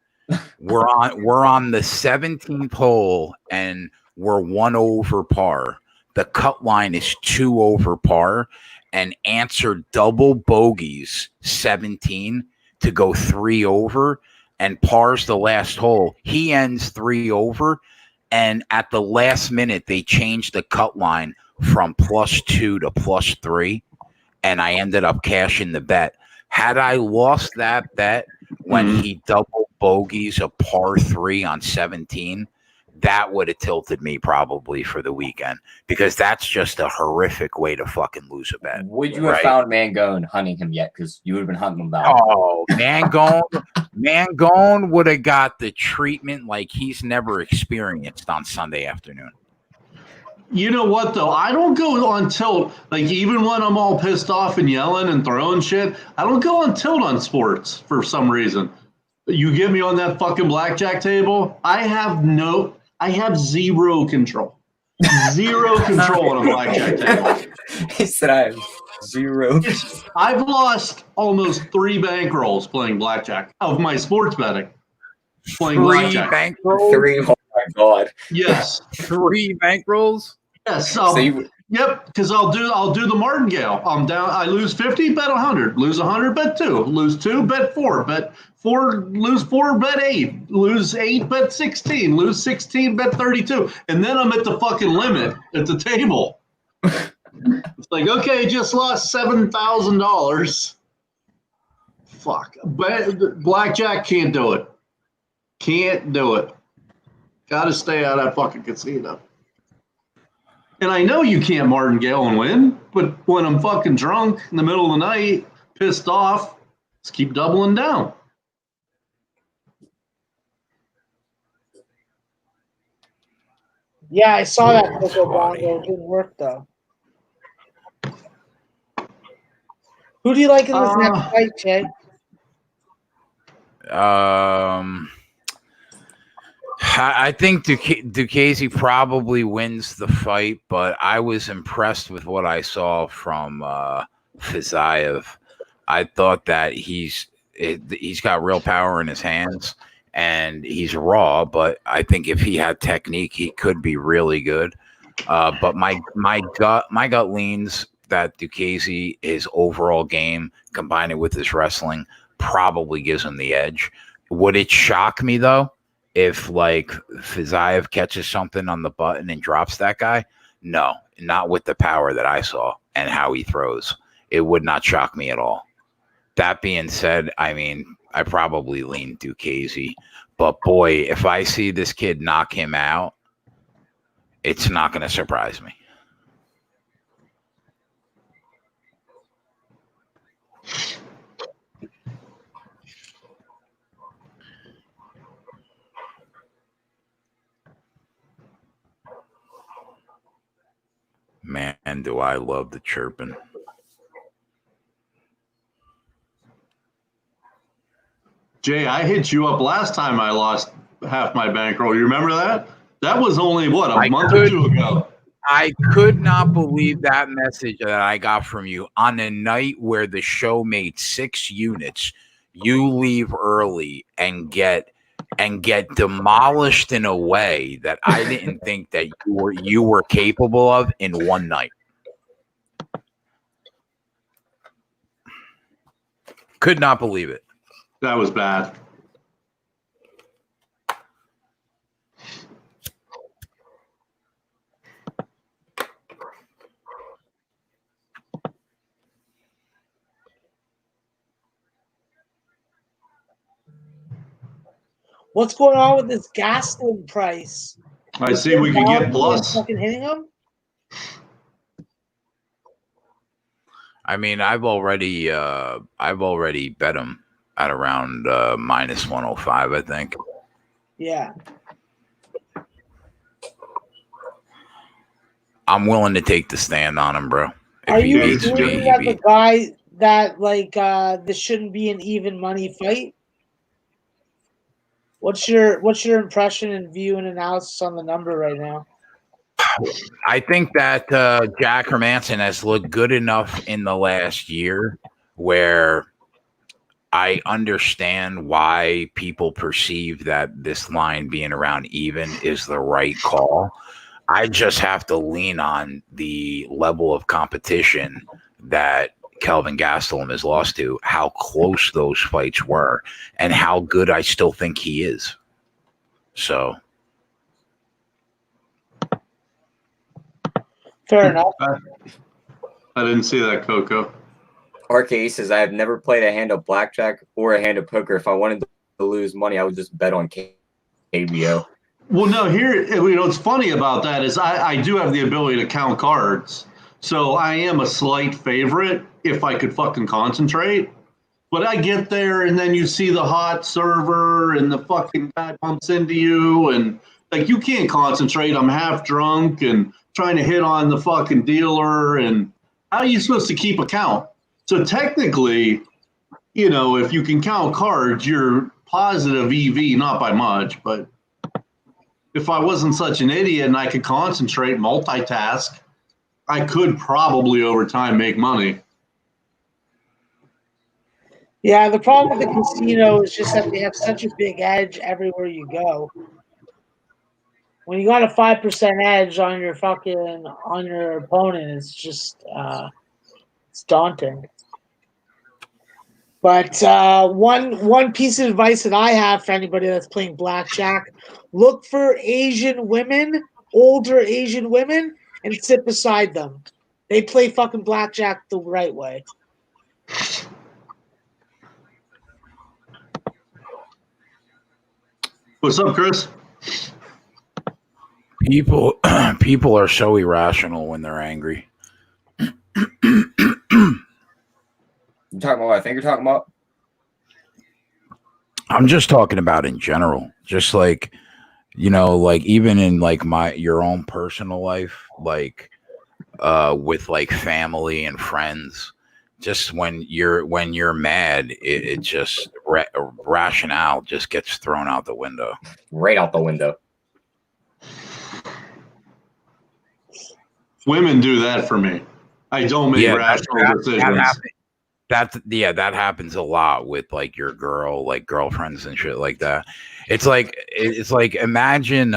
We're on the 17th hole and we're 1 over par. The cut line is 2 over par, and answer double bogeys 17 to go 3 over, and par's the last hole. He ends 3 over, and at the last minute they changed the cut line from +2 to +3, and I ended up cashing the bet. Had I lost that bet when he double bogeys a par 3 on 17, that would have tilted me probably for the weekend, because that's just a horrific way to fucking lose a bet. Would you have found Mangone hunting him yet? Because you would have been hunting him down. Oh, Mangone would have got the treatment like he's never experienced on Sunday afternoon. You know what, though? I don't go on tilt. Like, even when I'm all pissed off and yelling and throwing shit, I don't go on tilt on sports for some reason. You get me on that fucking blackjack table, I have zero control. Zero control on a blackjack table. He said I have zero. I've lost almost 3 bankrolls playing blackjack of my sports betting. Playing 3 blackjack. bankrolls? 3, oh my God. Yes. 3 bankrolls? Yes. So Yep, because I'll do the martingale. I'm down. I lose 50, bet 100. Lose 100, bet 2. Lose 2, bet 4. Bet 4, lose 4, bet 8. Lose 8, bet 16. Lose 16, bet 32. And then I'm at the fucking limit at the table. It's like, okay, just lost $7,000. Fuck. But blackjack can't do it. Can't do it. Got to stay out of that fucking casino. And I know you can't martingale and win, but when I'm fucking drunk in the middle of the night, pissed off, just keep doubling down. Yeah, I saw that Coco Bongo. It didn't work though. Who do you like in this next fight, Jay? I think Duquesne probably wins the fight, but I was impressed with what I saw from Fiziev. I thought that he's got real power in his hands, and he's raw. But I think if he had technique, he could be really good. But my gut leans that Duquesne, his overall game combined with his wrestling, probably gives him the edge. Would it shock me though if like Fiziev catches something on the button and drops that guy? No, not with the power that I saw and how he throws. It would not shock me at all. That being said, I mean, I probably lean Duquesne, but boy, if I see this kid knock him out, it's not going to surprise me. Man, do I love the chirping. Jay, I hit you up last time I lost half my bankroll. You remember that? That was only, what, a month or 2 ago. I could not believe that message that I got from you on a night where the show made 6 units. You leave early and get demolished in a way that I didn't think that you were capable of in one night. Could not believe it. That was bad. What's going on with this Gastelum price? I see we could get plus. Fucking hitting him? I mean, I've already bet him at around minus 105, I think. Yeah. I'm willing to take the stand on him, bro. Are you assuming that the guy that this shouldn't be an even money fight? What's your impression and view and analysis on the number right now? I think that Jack Hermanson has looked good enough in the last year where I understand why people perceive that this line being around even is the right call. I just have to lean on the level of competition that Kelvin Gastelum has lost to, how close those fights were, and how good I still think he is. So. Fair enough. I didn't see that, Coco. RK says, I have never played a hand of blackjack or a hand of poker. If I wanted to lose money, I would just bet on KBO. Well, no, here, what's funny about that is I do have the ability to count cards. So I am a slight favorite if I could fucking concentrate. But I get there and then you see the hot server and the fucking guy bumps into you and like you can't concentrate. I'm half drunk and trying to hit on the fucking dealer. And how are you supposed to keep a count? So technically, if you can count cards, you're positive EV, not by much, but if I wasn't such an idiot and I could concentrate, multitask, I could probably over time make money. Yeah, the problem with the casino is just that they have such a big edge everywhere you go. When you got a 5% edge on your opponent, it's just it's daunting. But one piece of advice that I have for anybody that's playing blackjack: look for Asian women, older Asian women, and sit beside them. They play fucking blackjack the right way. What's up, Chris? People are so irrational when they're angry. You talking about what I think you're talking about? I'm just talking about in general. Just like, even in like your own personal life, like with like family and friends, just when you're mad, it just rationale just gets thrown out the window. Right out the window. Women do that for me. I don't make rational decisions. That happens a lot with like your girlfriends and shit like that. It's like imagine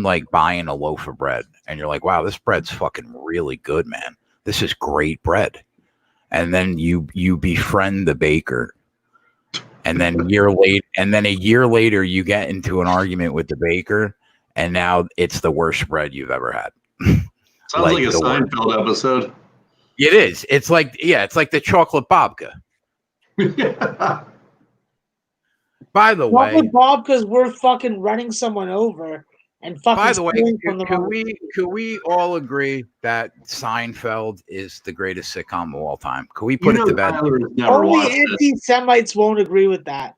like buying a loaf of bread and you're like, wow, this bread's fucking really good, man. This is great bread. And then you befriend the baker. And then a year later you get into an argument with the baker and now it's the worst bread you've ever had. Sounds like a Seinfeld episode. It is. It's like the chocolate babka. By the way, chocolate babka's worth fucking running someone over and fucking. By the way, could we all agree that Seinfeld is the greatest sitcom of all time? Could we put it to bed? Only anti-Semites won't agree with that.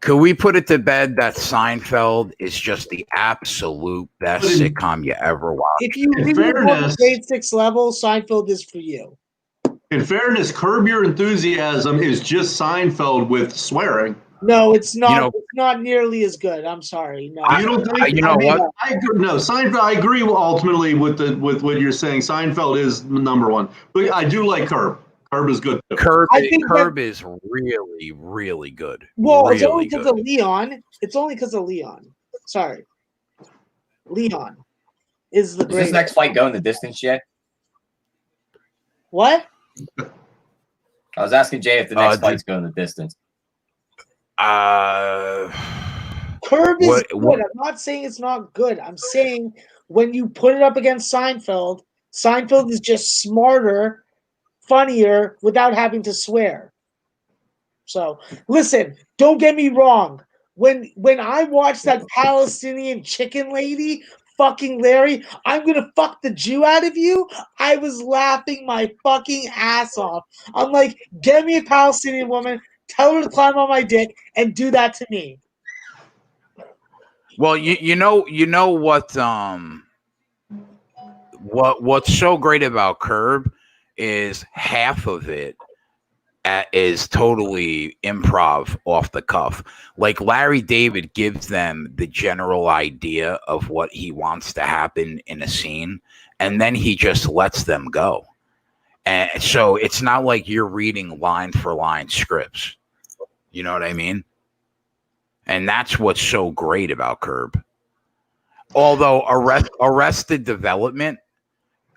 Could we put it to bed that Seinfeld is just the absolute best sitcom you ever watched? If you read the grade 6 level, Seinfeld is for you. In fairness, Curb Your Enthusiasm is just Seinfeld with swearing. No, it's not. It's not nearly as good. I'm sorry. No, you don't think? What? No, Seinfeld. I agree ultimately with what you're saying. Seinfeld is number one, but I do like Curb. Curb is good too. Curb is really, really good. Well, really it's only because of Leon. It's only because of Leon. Sorry. Leon is the greatest. Is this next fight going the distance yet? What? I was asking Jay if the next fight's going the distance. Curb is good. I'm not saying it's not good. I'm saying when you put it up against Seinfeld, Seinfeld is just smarter, funnier without having to swear. So listen, don't get me wrong. When I watched that Palestinian chicken lady fucking Larry, I'm gonna fuck the Jew out of you, I was laughing my fucking ass off. I'm like, get me a Palestinian woman, tell her to climb on my dick and do that to me. Well, you know what's so great about Curb is half of it is totally improv off the cuff. Like Larry David gives them the general idea of what he wants to happen in a scene, and then he just lets them go. And so it's not like you're reading line for line scripts. You know what I mean? And that's what's so great about Curb. Although Arrested Development,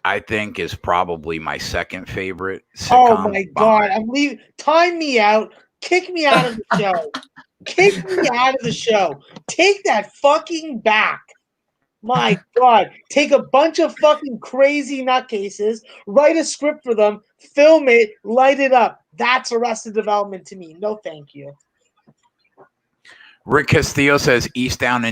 I think, is probably my second favorite sitcom. Oh my god! I'm leaving. Time me out. Kick me out of the show. Kick me out of the show. Take that fucking back. My God. Take a bunch of fucking crazy nutcases, write a script for them, film it, light it up. That's Arrested Development to me. No, thank you. Rick Castillo says eastbound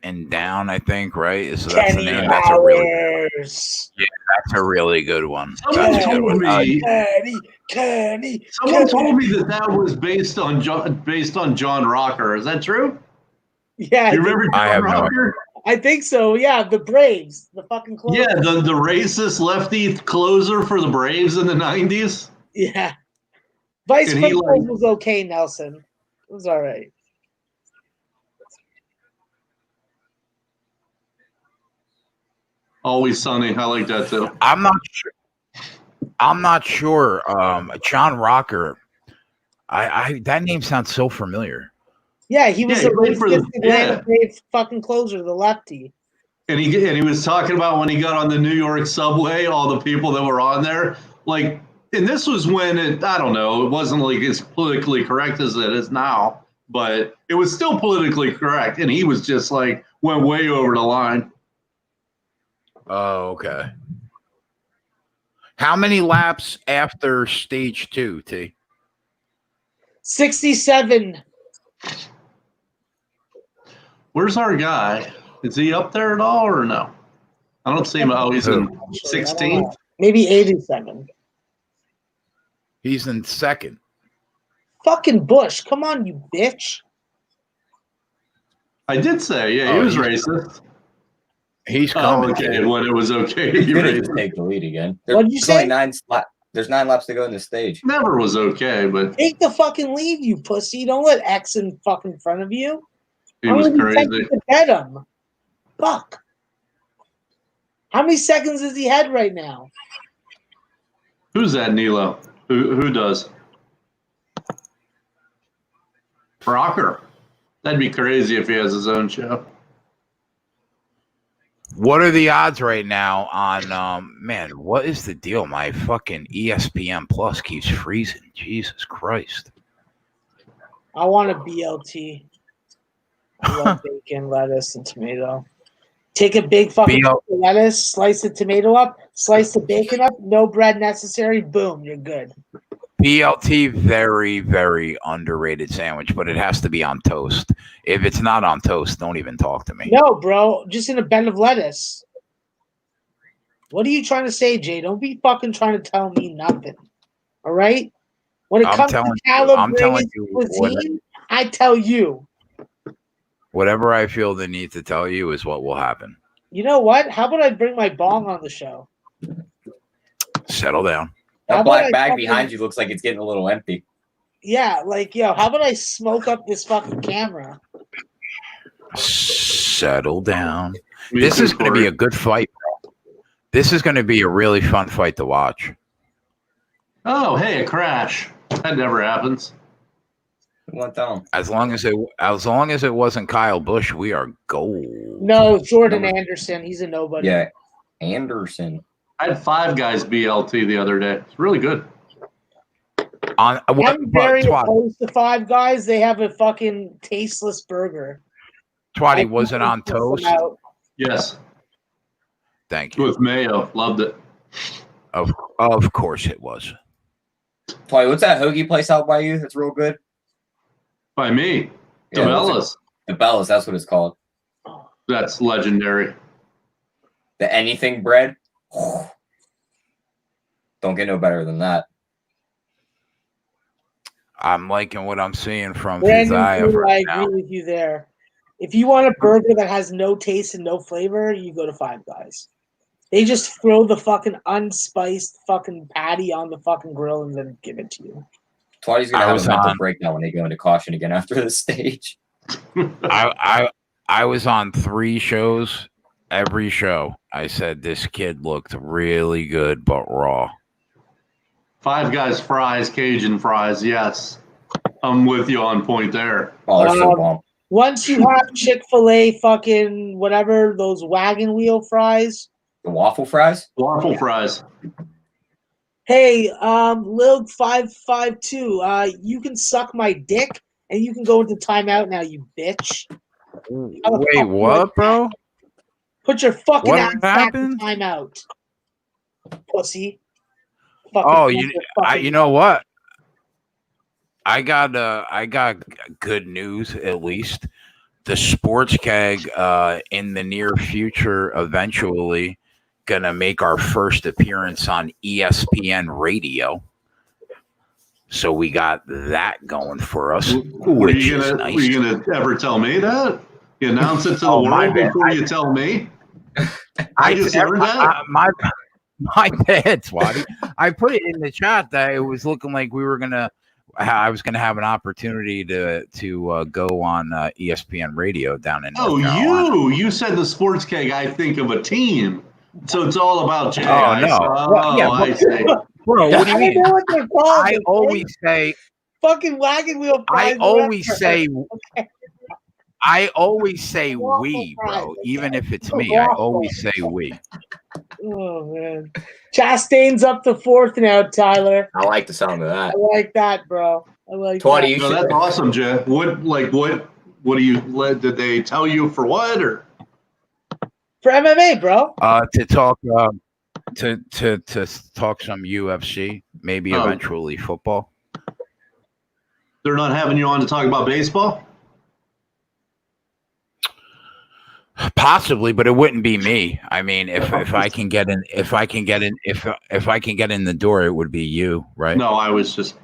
and down, I think, right? So that's the Kenny name. That's a really Powers. that's a really good one. Someone That's a good told one. me. Kenny. Someone told me that was based on John Rocker. Is that true? Yeah, You remember I John have no Rocker? I think so. Yeah, the Braves, the fucking closer. Yeah, the racist lefty closer for the Braves in the 90s. Yeah. Vice And he, Principal like- was okay, Nelson. It was all right. Always Sunny. I like that too. I'm not sure. John Rocker. I that name sounds so familiar. Yeah, he was Yeah, a he played for the- racist Atlanta yeah. Braves fucking closer, the lefty. And he was talking about when he got on the New York subway, all the people that were on there. Like, and this was when I don't know, it wasn't like as politically correct as it is now, but it was still politically correct. And he was just like, went way over the line. Oh, okay. How many laps after stage 2, T? 67. Where's our guy? Is he up there at all or no? I don't see him. Oh, he's in Actually, I don't 16th. know. Maybe 87. He's in second. Fucking Bush. Come on, you bitch. I did say, yeah, he Oh, was he's- racist. He's Oh, coming. okay, when it was okay to He's be gonna just racist. take the lead again. What'd you There's only say? There's 9 laps to go in the stage. Never was okay, but Take the fucking lead, you pussy. Don't let X in fucking front of you. he was I'm gonna be crazy. tempted to bet him. Fuck. How many seconds is he head right now? Who's that, Nilo? Who does? Rocker. That'd be crazy if he has his own show. What are the odds right now on man, what is the deal? My fucking ESPN Plus keeps freezing. Jesus Christ. I want a BLT. I love bacon, lettuce, and tomato. Take a big fucking BL- piece of lettuce, slice the tomato up, slice the bacon up, no bread necessary, boom, you're good. BLT, very, very underrated sandwich, but it has to be on toast. If it's not on toast, don't even talk to me. No, bro, just in a bed of lettuce. What are you trying to say, Jay? Don't be fucking trying to tell me nothing. All right? When it I'm comes to telling calibrated you, cuisine, I tell you. whatever I feel the need to tell you is what will happen. You know what? How about I bring my bong on the show? Settle down. How That about black I bag fucking- behind you looks like it's getting a little empty. Yeah, like, yo, how about I smoke up this fucking camera? Settle down. Me This too, is going to be Corey. a good fight, bro. This is going to be a really fun fight to watch. Oh, hey, a crash. That never happens. It went down. As long as it wasn't Kyle Busch, we are gold. No, Jordan Number- Anderson. He's a nobody. Yeah, Anderson. I had 5 guys BLT the other day. It's really good. On what? I'm very Twatty, opposed to Five Guys. They have a fucking tasteless burger. Twatty, was it on toast? Yes, Thank you. with mayo. Loved it. Of course it was. Twy, what's that hoagie place out by you? That's real good. By me. Yeah, Cabela's. The Bellas, that's what it's called. That's legendary. The anything bread. Don't get no better than that. I'm liking what I'm seeing from Brandon, Fiziev I right agree now. with you there. If you want a burger that has no taste and no flavor, you go to Five Guys. They just throw the fucking unspiced fucking patty on the fucking grill and then give it to you. Twy's gonna I have was a mental on- breakdown when they go into caution again after the stage. I was on 3 shows. Every show, I said this kid looked really good but raw. 5 Guys fries, Cajun fries. Yes, I'm with you on point there. Oh, they're so Um, bomb. Once you have Chick-fil-A fucking whatever, those wagon wheel fries. The waffle fries? Waffle fries. Hey, Lil 552, you can suck my dick and you can go into timeout now, you bitch. Wait, what, bro? Put your fucking What ass back in happened? timeout, pussy. Fucking Oh, fucking you know what? I got good news at least. The sports keg in the near future eventually gonna make our first appearance on ESPN radio. So we got that going for us, Were which you is gonna nice. were you gonna ever tell me that? You announce it to the my world bad. before you tell me? I just learned that. my bad, Swatty. I put it in the chat that it was looking like I was gonna have an opportunity to go on ESPN radio down in North Carolina. You said the sports keg. I think of a team, so it's all about Jay. Oh, no. Yeah, I see. Bro, what do you I mean? don't know what they're called. I always say fucking wagon wheel I fries. always whatever. say Okay. I always say Waffle we, fries, bro. okay. Even if it's me, I always say we. Oh man, Chastain's up to fourth now, Tyler. I like the sound of that. I like that, bro. I like Twatty, that. you No, should. that's awesome, Jay. What do you did they tell you for what or? For MMA, bro. To talk to talk some UFC, maybe Oh. eventually football. They're not having you on to talk about baseball? Possibly, but it wouldn't be me. I mean, if I can get in, if I can get in the door, it would be you, right? No, I was just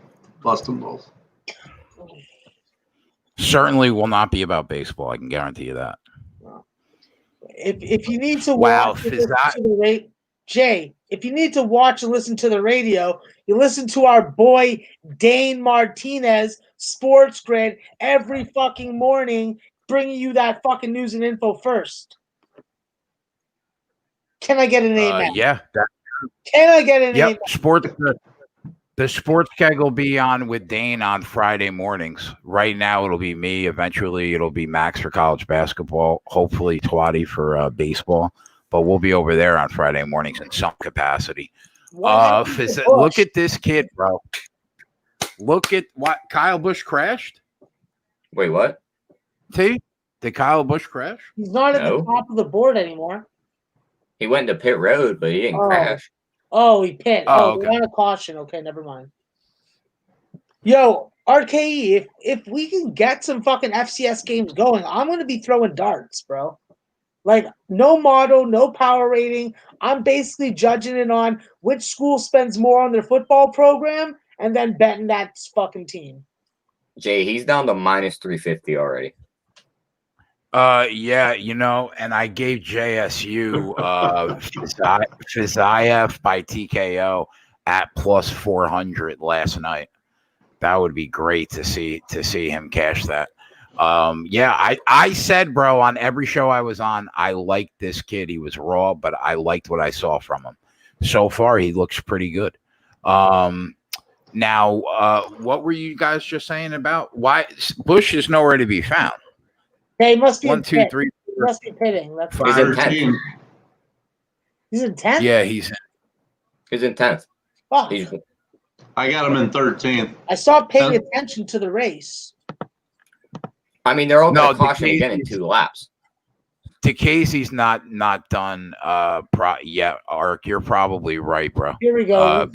busting balls. Certainly will not be about baseball. I can guarantee you that. If you need to Wow, watch and listen to the Jay, if you need to watch and listen to the radio, you listen to our boy Dane Martinez, Sports Grid, every fucking morning, bringing you that fucking news and info first. Can I get an amen? Yeah. Can I get an amen? Sports. The sports keg will be on with Dane on Friday mornings. Right now, it'll be me. Eventually, it'll be Max for college basketball. Hopefully, Twatty for baseball. But we'll be over there on Friday mornings in some capacity. Look at this kid, bro. Look at what Kyle Busch crashed. Wait, what? T? Did Kyle Busch crash? He's not at No. the top of the board anymore. He went to pit road, but he didn't crash. Oh, he pit. Oh, They're okay. on a caution. Okay, never mind. Yo, RKE, if we can get some fucking FCS games going, I'm going to be throwing darts, bro. Like, no motto, no power rating. I'm basically judging it on which school spends more on their football program and then betting that fucking team. Jay, he's down to minus 350 already. Yeah, and I gave JSU Fiziev by TKO at plus 400 last night. That would be great to see him cash that. I said, bro, on every show I was on, I liked this kid. He was raw, but I liked what I saw from him. So far, he looks pretty good. Now, what were you guys just saying about why Bush is nowhere to be found? Hey, he must be 1, in 2, pit. 3, He must be pitting. That's He's in 13. 10th. He's in 10th? Yeah, he's in. He's in 10th. Fuck. I got him in 13th. I stopped paying attention to the race. I mean, they're all going to No, caution again in DeCasey's 2 laps. DeCasey's not done yet. Ark, you're probably right, bro. Here we go.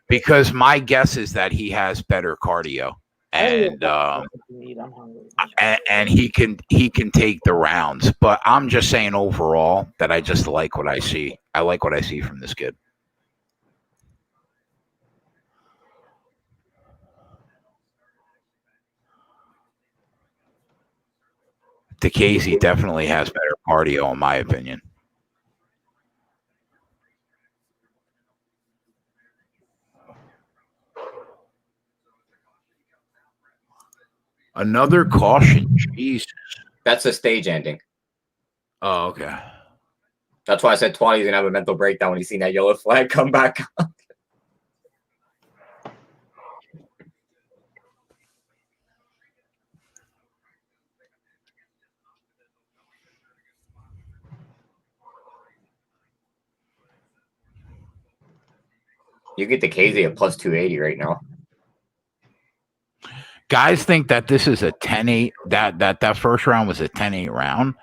Because my guess is that he has better cardio. And I'm hungry. and he can take the rounds, but I'm just saying overall that I just like what I see. I like what I see from this kid. DeCasey definitely has better cardio, in my opinion. Another caution. Jesus. That's a stage ending. Oh, okay. That's why I said Twatty's going to have a mental breakdown when he's seen that yellow flag come back up. You get the KZ at plus 280 right now. Guys think that this is a 10-8. That first round was a 10-8 round.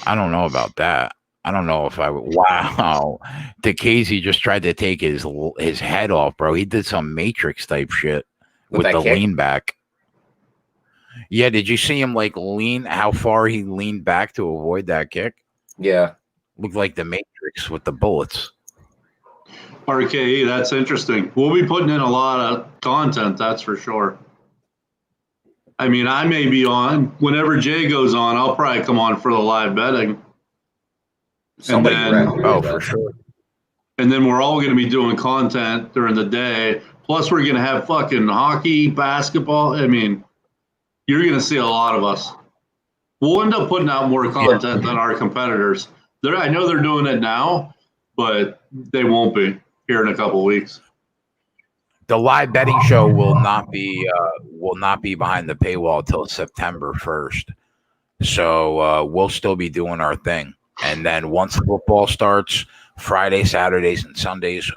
I don't know about that. I don't know if I would. Wow, DeCasey just tried to take his head off, bro. He did some Matrix type shit with the kick? lean back. Yeah, did you see him like lean? How far he leaned back to avoid that kick? Yeah. Looked like the Matrix with the bullets. RKE, that's interesting. We'll be putting in a lot of content, that's for sure. I mean, I may be on. Whenever Jay goes on, I'll probably come on for the live betting. Somebody For sure. And then we're all going to be doing content during the day. Plus, we're going to have fucking hockey, basketball. I mean, you're going to see a lot of us. We'll end up putting out more content than our competitors. I know they're doing it now, but they won't be here in a couple of weeks. The live betting show will not be behind the paywall until September 1st. So we'll still be doing our thing. And then once football starts, Friday, Saturdays, and Sundays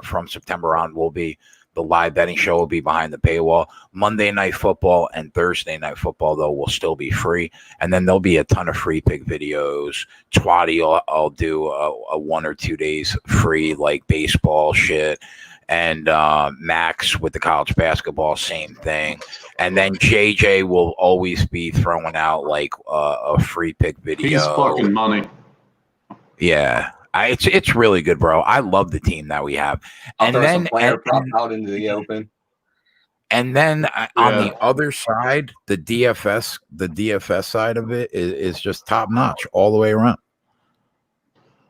from September on, the live betting show will be behind the paywall. Monday Night Football and Thursday Night Football, though, will still be free. And then there'll be a ton of free pick videos. Twatty, I'll do a 1 or 2 days free, like baseball shit. And Max with the college basketball, same thing. And then JJ will always be throwing out like a free pick video. He's fucking money. Yeah. It's really good, bro. I love the team that we have. I'll throw some player prop out into the open. And then on the other side, the DFS side of it is just top notch all the way around.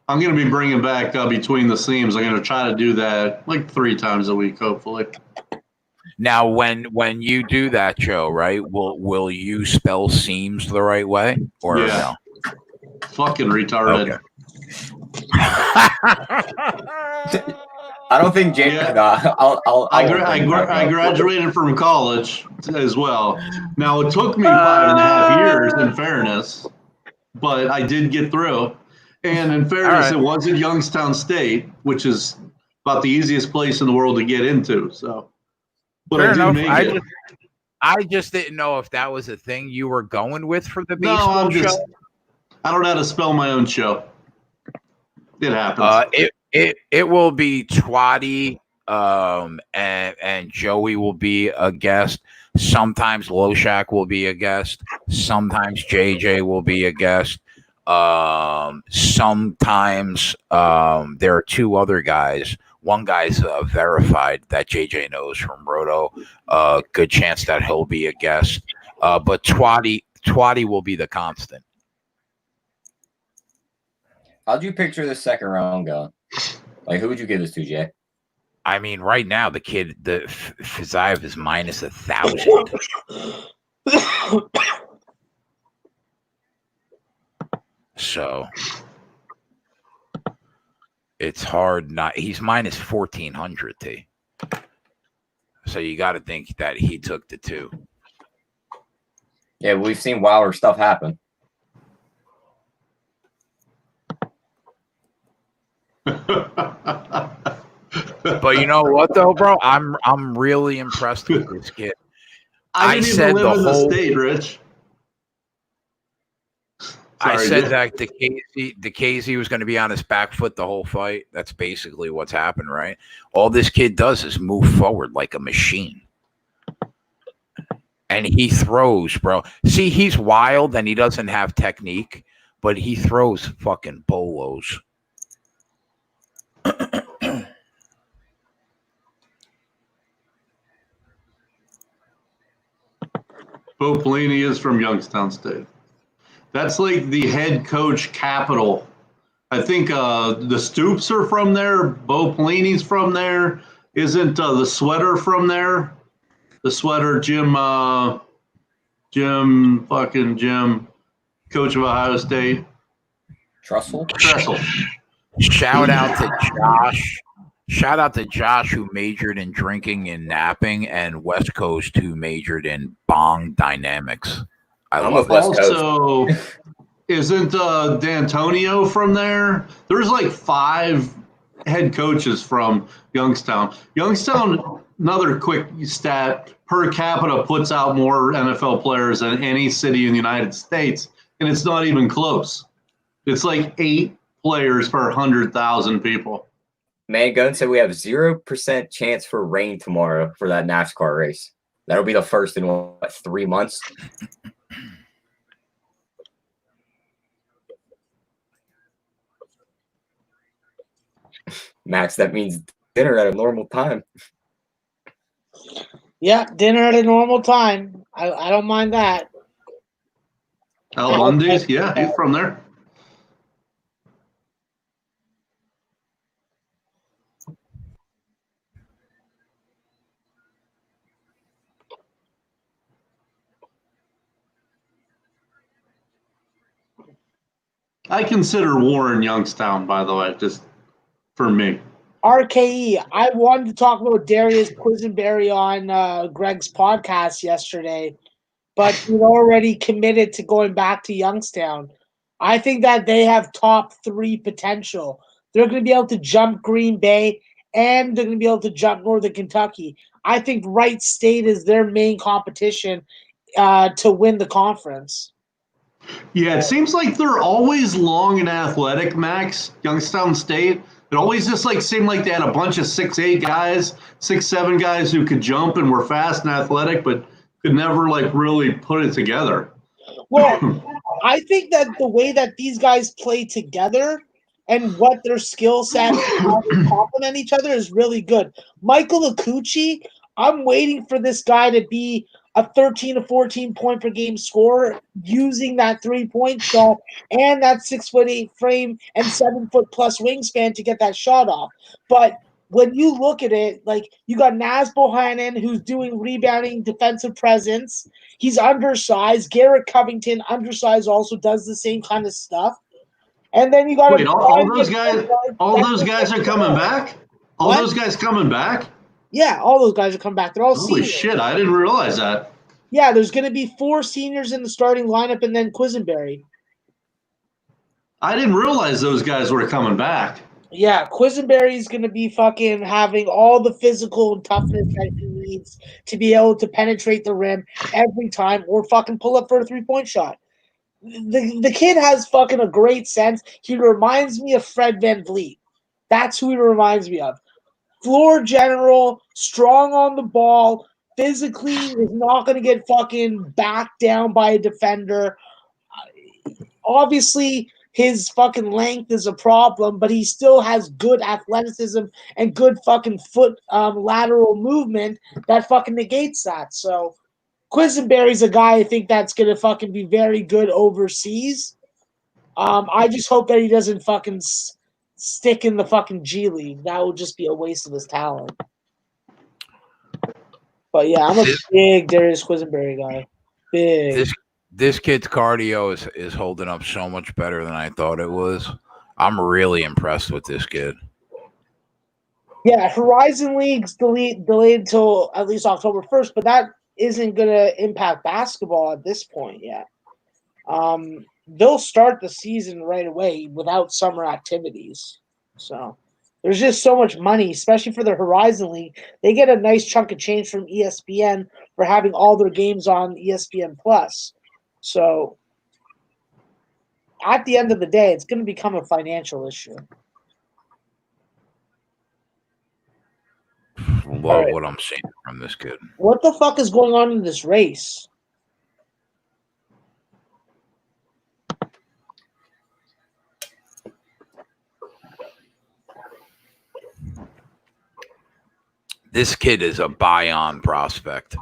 I'm going to be bringing back Between the Seams. I'm going to try to do that like 3 times a week, hopefully. Now, when you do that, Joe, right? Will you spell seams the right way or no? Fucking retarded. Okay. I don't think James. I graduated from college as well. Now it took me 5.5 years, in fairness, but I did get through. And in fairness, It was at Youngstown State, which is about the easiest place in the world to get into. So, but Fair I did enough. make it. I just didn't know if that was a thing you were going with for the baseball show. I don't know how to spell my own show. It happens. It will be Twatty, and Joey will be a guest. Sometimes Loshak will be a guest. Sometimes JJ will be a guest. Sometimes there are 2 other guys. One guy's verified that JJ knows from Roto. Good chance that he'll be a guest. But Twatty will be the constant. How'd you picture the second round going? Like, who would you give this to, Jay? I mean, right now the Fiziev is minus 1,000. So it's hard not. He's minus 1,400 T. So you got to think that he took the 2. Yeah, we've seen wilder stuff happen. But you know what though, bro? I'm really impressed with this kid. I didn't even live in the state, Rich. I said that DeCasey was going to be on his back foot the whole fight. That's basically what's happened, right? All this kid does is move forward like a machine. And he throws, bro. See, he's wild and he doesn't have technique, but he throws fucking bolos. Bo Pelini is from Youngstown State. That's like the head coach capital. I think the Stoops are from there. Bo Pelini's from there. Isn't the Sweater from there? The Sweater, Jim, coach of Ohio State. Trussell. Shout out to Josh, who majored in drinking and napping, and West Coast, who majored in bong dynamics. I'm a West Coast. Also, isn't D'Antonio from there? There's like 5 head coaches from Youngstown. Youngstown, another quick stat, per capita puts out more NFL players than any city in the United States, and it's not even close. It's like 8 players per 100,000 people. Man, Gunn said we have 0% chance for rain tomorrow for that NASCAR race. That'll be the first in, what, 3 months? Max, that means dinner at a normal time. Yeah, dinner at a normal time. I don't mind that. Al Bundy's, yeah, he's from there. I consider Warren Youngstown, by the way, just for me. RKE, I wanted to talk about Darius Quisenberry on Greg's podcast yesterday, but he's already committed to going back to Youngstown. I think that they have top 3 potential. They're going to be able to jump Green Bay, and they're going to be able to jump Northern Kentucky. I think Wright State is their main competition to win the conference. Yeah, it seems like they're always long and athletic, Max, Youngstown State. It always just seemed like they had a bunch of 6'8" guys, 6'7" guys who could jump and were fast and athletic, but could never really put it together. Well, I think that the way that these guys play together and what their skill sets complement each other is really good. Michael Akuchi, I'm waiting for this guy to be a 13 to 14 point per game scorer using that 3-point shot and that 6'8" frame and 7-foot plus wingspan to get that shot off. But when you look at it, you got Naz Bohannon, who's doing rebounding defensive presence. He's undersized. Garrett Covington, undersized, also does the same kind of stuff. And then you got all those guys are coming back? All those guys coming back? Yeah, all those guys are coming back. They're all Holy seniors. shit, I didn't realize that. Yeah, there's going to be 4 seniors in the starting lineup and then Quisenberry. I didn't realize those guys were coming back. Yeah, Quisenberry's going to be fucking having all the physical and toughness that he needs to be able to penetrate the rim every time or fucking pull up for a 3-point shot. The kid has fucking a great sense. He reminds me of Fred VanVleet. That's who he reminds me of. Floor general, strong on the ball, physically is not going to get fucking backed down by a defender. Obviously, his fucking length is a problem, but he still has good athleticism and good fucking foot lateral movement that fucking negates that. So Quisenberry's a guy I think that's going to fucking be very good overseas. I just hope that he doesn't fucking stick in the fucking G League. That would just be a waste of his talent. But yeah, I'm a big Darius Quisenberry guy. Big. This kid's cardio is holding up so much better than I thought it was. I'm really impressed with this kid. Yeah, Horizon League's delayed until at least October 1st, but that isn't going to impact basketball at this point yet. They'll start the season right away without summer activities. So there's just so much money, especially for the Horizon League. They get a nice chunk of change from ESPN for having all their games on ESPN Plus. So at the end of the day, it's going to become a financial issue. Love what I'm seeing from this kid. What the fuck is going on in this race? This kid is a buy-on prospect.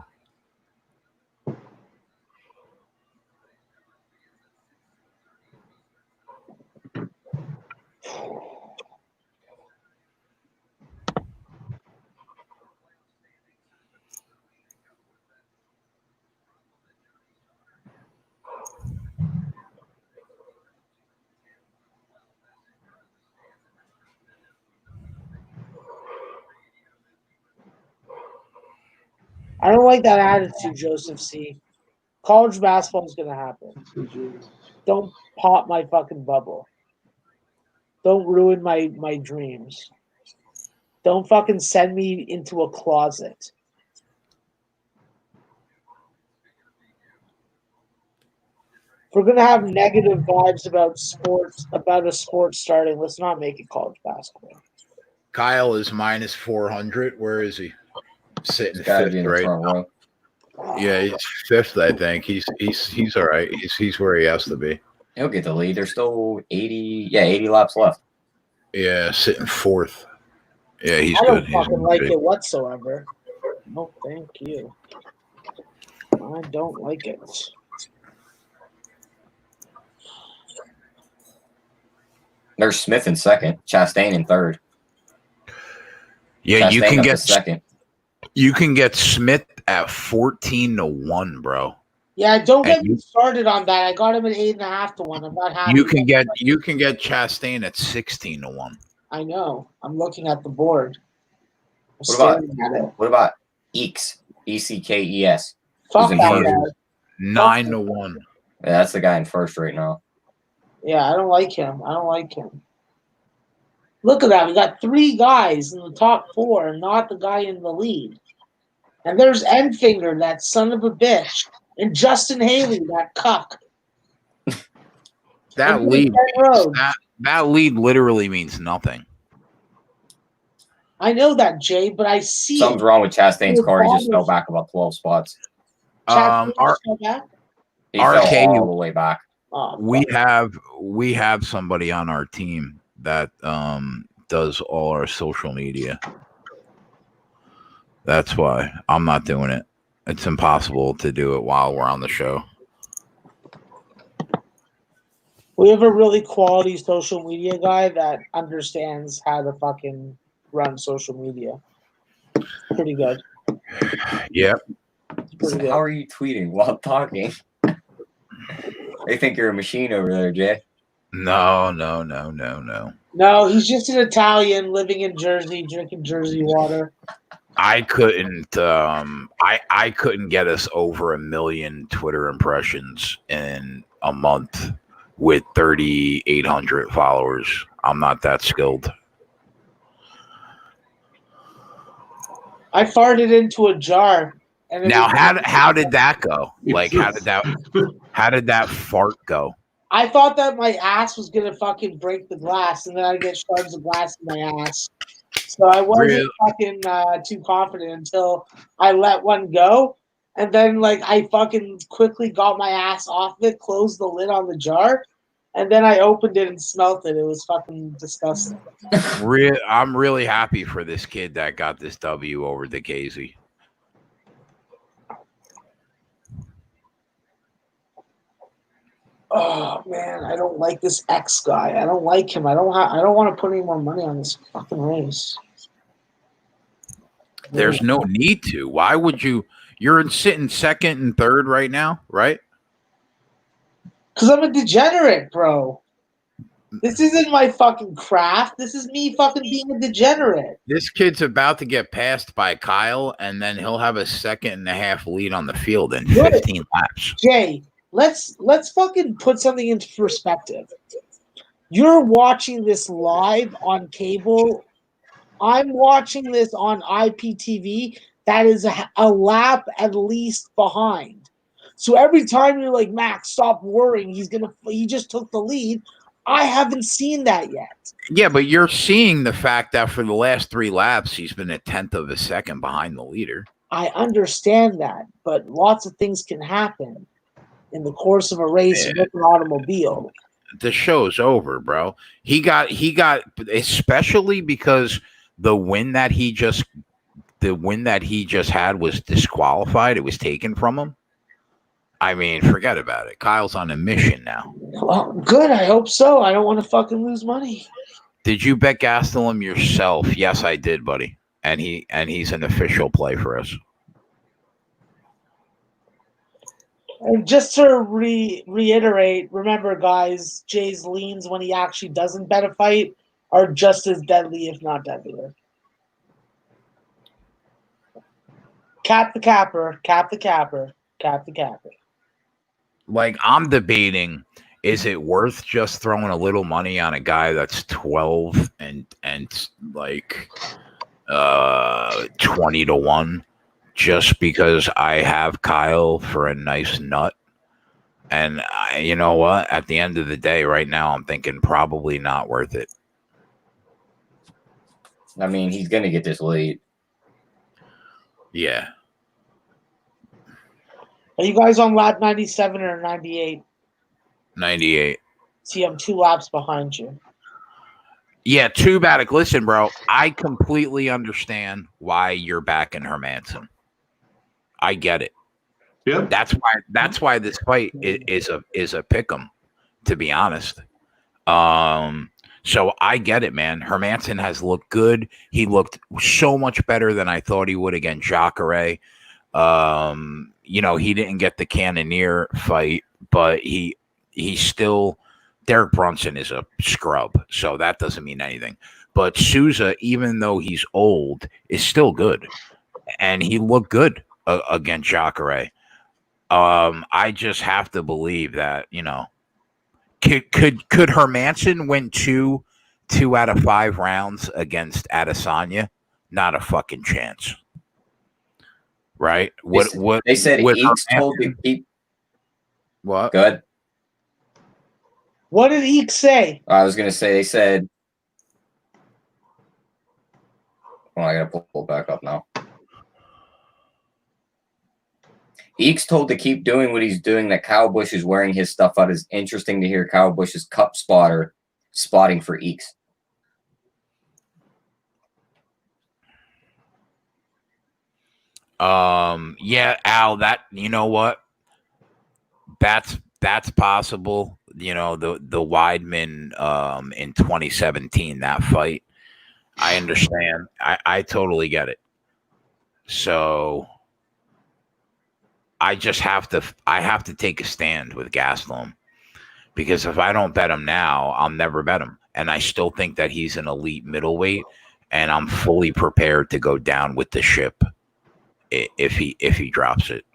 I don't like that attitude, Joseph C. College basketball is going to happen. Don't pop my fucking bubble. Don't ruin my dreams. Don't fucking send me into a closet. If we're gonna have negative vibes about sports, about a sport starting, let's not make it college basketball. Kyle is minus 400. Where is he? Sitting Gotta be fifth in the right front now. row. Yeah, he's fifth, I think. He's all right. He's where he has to be. He'll get the lead. There's still 80 laps left. Yeah, sitting fourth. Yeah, he's I good. don't He's fucking in like shape. it whatsoever. No, thank you. I don't like it. There's Smith in second, Chastain in third. Yeah, Chastain you can up to get second. You can get Smith at 14-1, bro. Yeah, don't And get me started on that. I got him at 8.5 to 1. I'm not happy. You can get Chastain at 16-1. I know. I'm looking at the board. I'm What about- staring at it. What about Eeks? ECKES. Fuck in that first? guy. 9-1. Yeah, that's the guy in first right now. Yeah, I don't like him. Look at that. We got 3 guys in the top 4, not the guy in the lead. And there's Enfinger, that son of a bitch. And Justin Haley, that cuck. That And lead Ben Rhodes. that lead literally means nothing. I know that, Jay, but I see Something's it. wrong with Chastain's car. He just fell back about 12 spots. Chad, Our- He RK, fell all the way back. oh, we have somebody on our team that does all our social media. That's why I'm not doing it. It's impossible to do it while we're on the show. we have a really quality social media guy that understands how to fucking run social media. Pretty good. Yep. Pretty good. How are you tweeting while talking? They think you're a machine over there, Jay. No. No, he's just an Italian living in Jersey, drinking Jersey water. I couldn't I couldn't get us over 1 million Twitter impressions in a month with 3,800 followers. I'm not that skilled. I farted into a jar. And it Now was- how did that go? Like how did that fart go? I thought that my ass was gonna fucking break the glass, and then I'd get shards of glass in my ass. So I wasn't Really? fucking too confident until I let one go, and then like I fucking quickly got my ass off of it, closed the lid on the jar, and then I opened it and smelt it. It was fucking disgusting. I'm really happy for this kid that got this W over the Casey. Oh man, I don't like this X guy. I don't like him. I don't want to put any more money on this fucking race. There's no need to. Why would you? You're sitting second and third right now, right? Because I'm a degenerate, bro. This isn't my fucking craft. This is me fucking being a degenerate. This kid's about to get passed by Kyle, and then he'll have a 1.5 lead on the field in Good. 15 laps. Jay, let's fucking put something into perspective. You're watching this live on cable. I'm watching this on IPTV. That is a lap at least behind. So every time you're like, Max, stop worrying. He just took the lead. I haven't seen that yet. Yeah, but you're seeing the fact that for the last 3 laps, he's been 1/10 of a second behind the leader. I understand that, but lots of things can happen in the course of a race with an automobile. The show's over, bro. He got, especially because the win that he just had was disqualified. It was taken from him. I mean, forget about it. Kyle's on a mission now. Well, good. I hope so. I don't want to fucking lose money. Did you bet Gastelum yourself? Yes, I did, buddy. And he's an official play for us. And just to reiterate, remember, guys, Jay's leans when he actually doesn't bet a fight are just as deadly, if not deadlier. Cap the capper, cap the capper, cap the capper. Like, I'm debating, is it worth just throwing a little money on a guy that's 12 and like 20-1, just because I have Kyle for a nice nut. And you know what? At the end of the day, right now, I'm thinking probably not worth it. I mean, he's gonna get this lead. Yeah. Are you guys on lap 97 or 98? 98. See, I'm 2 laps behind you. Yeah, too bad. Listen, bro, I completely understand why you're backing Hermanson. I get it. Yep. That's why this fight is a pick'em, to be honest. So I get it, man. Hermanson has looked good. He looked so much better than I thought he would against Jacare. You know, he didn't get the Cannonier fight, but he still. Derek Brunson is a scrub, so that doesn't mean anything. But Souza, even though he's old, is still good, and he looked good against Jacare. I just have to believe that, you know, could Hermanson win two out of 5 rounds against Adesanya? Not a fucking chance, right? What they said? Eeks told to keep. What? Good. What did Eek say? I was gonna say they said. Well, I gotta pull it back up now. Eeks told to keep doing what he's doing. That Kyle Busch is wearing his stuff out. Is interesting to hear Kyle Busch's cup spotter spotting for Eeks. Yeah, Al, that, you know what? That's possible. You know, the Weidman in 2017, that fight. I understand. I totally get it. So I just have to take a stand with Gastelum, because if I don't bet him now, I'll never bet him. And I still think that he's an elite middleweight, and I'm fully prepared to go down with the ship if he drops it.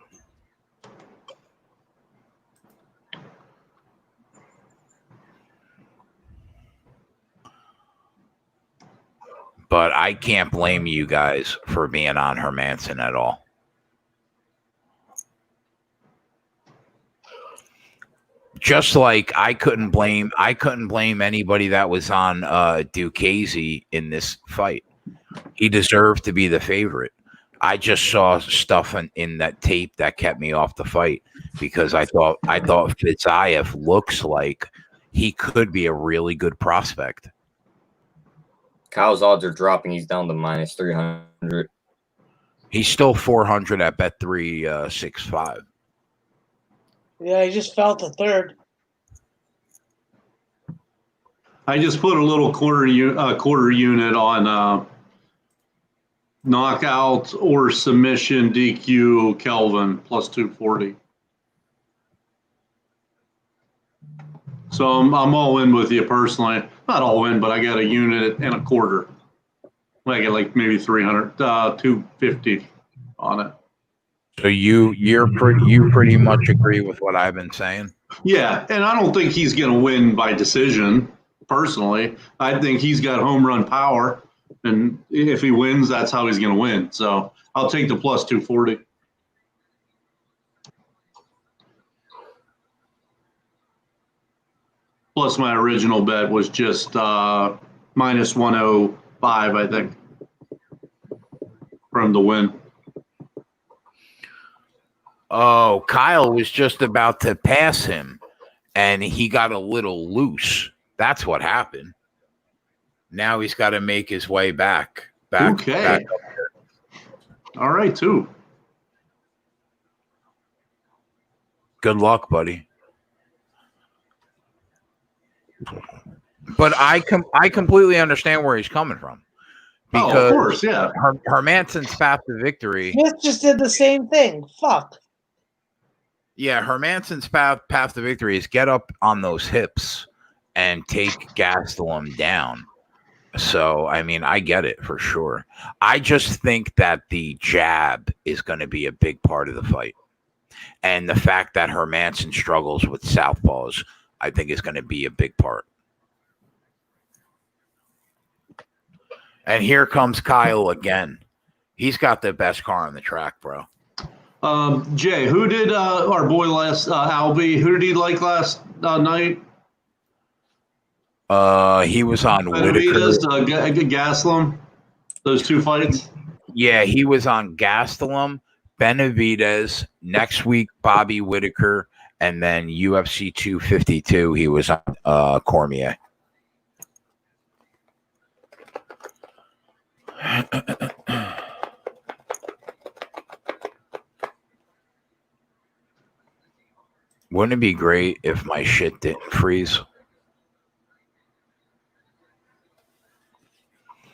But I can't blame you guys for being on Hermanson at all. Just like I couldn't blame anybody that was on Duquesne in this fight. He deserved to be the favorite. I just saw stuff in that tape that kept me off the fight, because I thought Fiziev looks like he could be a really good prospect. Kyle's odds are dropping. He's down to minus 300. He's still 400 at Bet365. Yeah, he just fell to third. I just put a little quarter unit on knockout or submission DQ Kelvin plus 240. So I'm all in with you personally. Not all in, but I got a unit and a quarter. I get like maybe 300, 250 on it. So you pretty much agree with what I've been saying? Yeah, and I don't think he's going to win by decision. Personally, I think he's got home run power, and if he wins, that's how he's going to win. So I'll take the plus 240. Plus, my original bet was just minus 105, I think, from the win. Oh, Kyle was just about to pass him, and he got a little loose. That's what happened. Now he's got to make his way back. Okay. Back up here. All right, too. Good luck, buddy. But I completely understand where he's coming from. Because of course, yeah. Hermanson's path to victory. Smith just did the same thing. Fuck. Yeah, Hermanson's path to victory is get up on those hips and take Gastelum down. So, I mean, I get it for sure. I just think that the jab is going to be a big part of the fight. And the fact that Hermanson struggles with southpaws, I think is going to be a big part. And here comes Kyle again. He's got the best car on the track, bro. Jay, who did our boy last Albie? Who did he like last night? He was on Whitaker. Benavidez, Gaslam. Those two fights. Yeah, he was on Gastelum, Benavidez. Next week, Bobby Whitaker, and then UFC 252. He was on Cormier. Wouldn't it be great if my shit didn't freeze?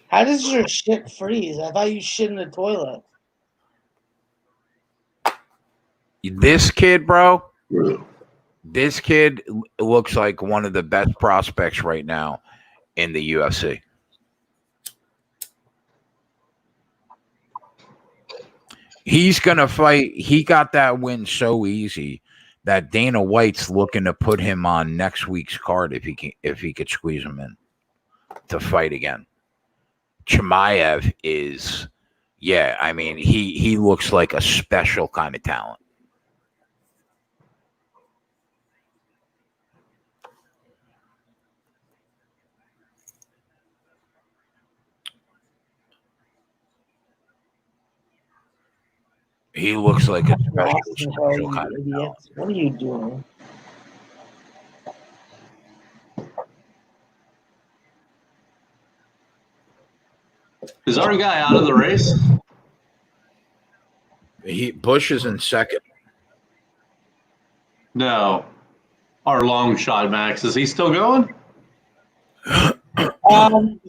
How does your shit freeze? I thought you shit in the toilet. This kid, bro, this kid looks like one of the best prospects right now in the UFC. He's going to fight. He got that win so easy that Dana White's looking to put him on next week's card if he could squeeze him in to fight again. Chimaev is, yeah, I mean, he looks like a special kind of talent. He looks like a special kind of talent. What are you doing? Is our guy out of the race? Bush is in second. No. Our long shot, Max. Is he still going?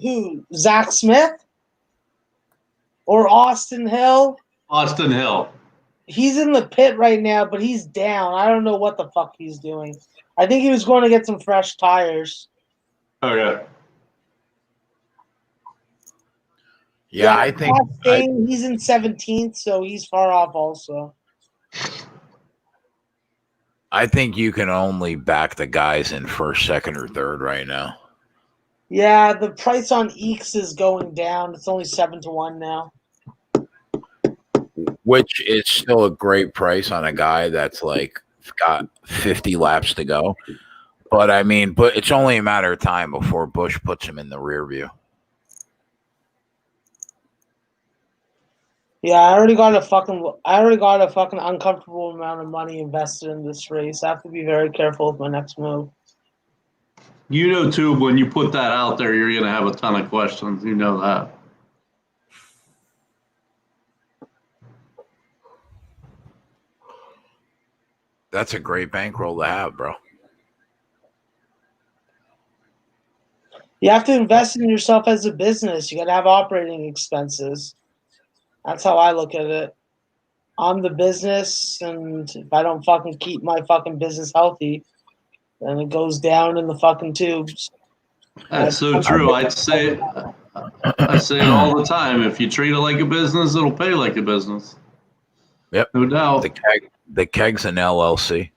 Who? Zach Smith? Or Austin Hill? Austin Hill. He's in the pit right now, but he's down. I don't know what the fuck he's doing. I think he was going to get some fresh tires. Okay. Yeah, I think he's in 17th, so he's far off also. I think you can only back the guys in first, second, or third right now. Yeah, the price on Eeks is going down. It's only 7-1 now. Which is still a great price on a guy that's like got 50 laps to go. But I mean, it's only a matter of time before Bush puts him in the rear view. Yeah, I already got a fucking uncomfortable amount of money invested in this race. I have to be very careful with my next move. You know, too, when you put that out there, you're going to have a ton of questions. You know that. That's a great bankroll to have, bro. You have to invest in yourself as a business. You got to have operating expenses. That's how I look at it. I'm the business, and if I don't fucking keep my fucking business healthy, then it goes down in the fucking tubes. That's so true. I say it all the time. If you treat it like a business, it'll pay like a business. Yep. No doubt. The keg's an LLC.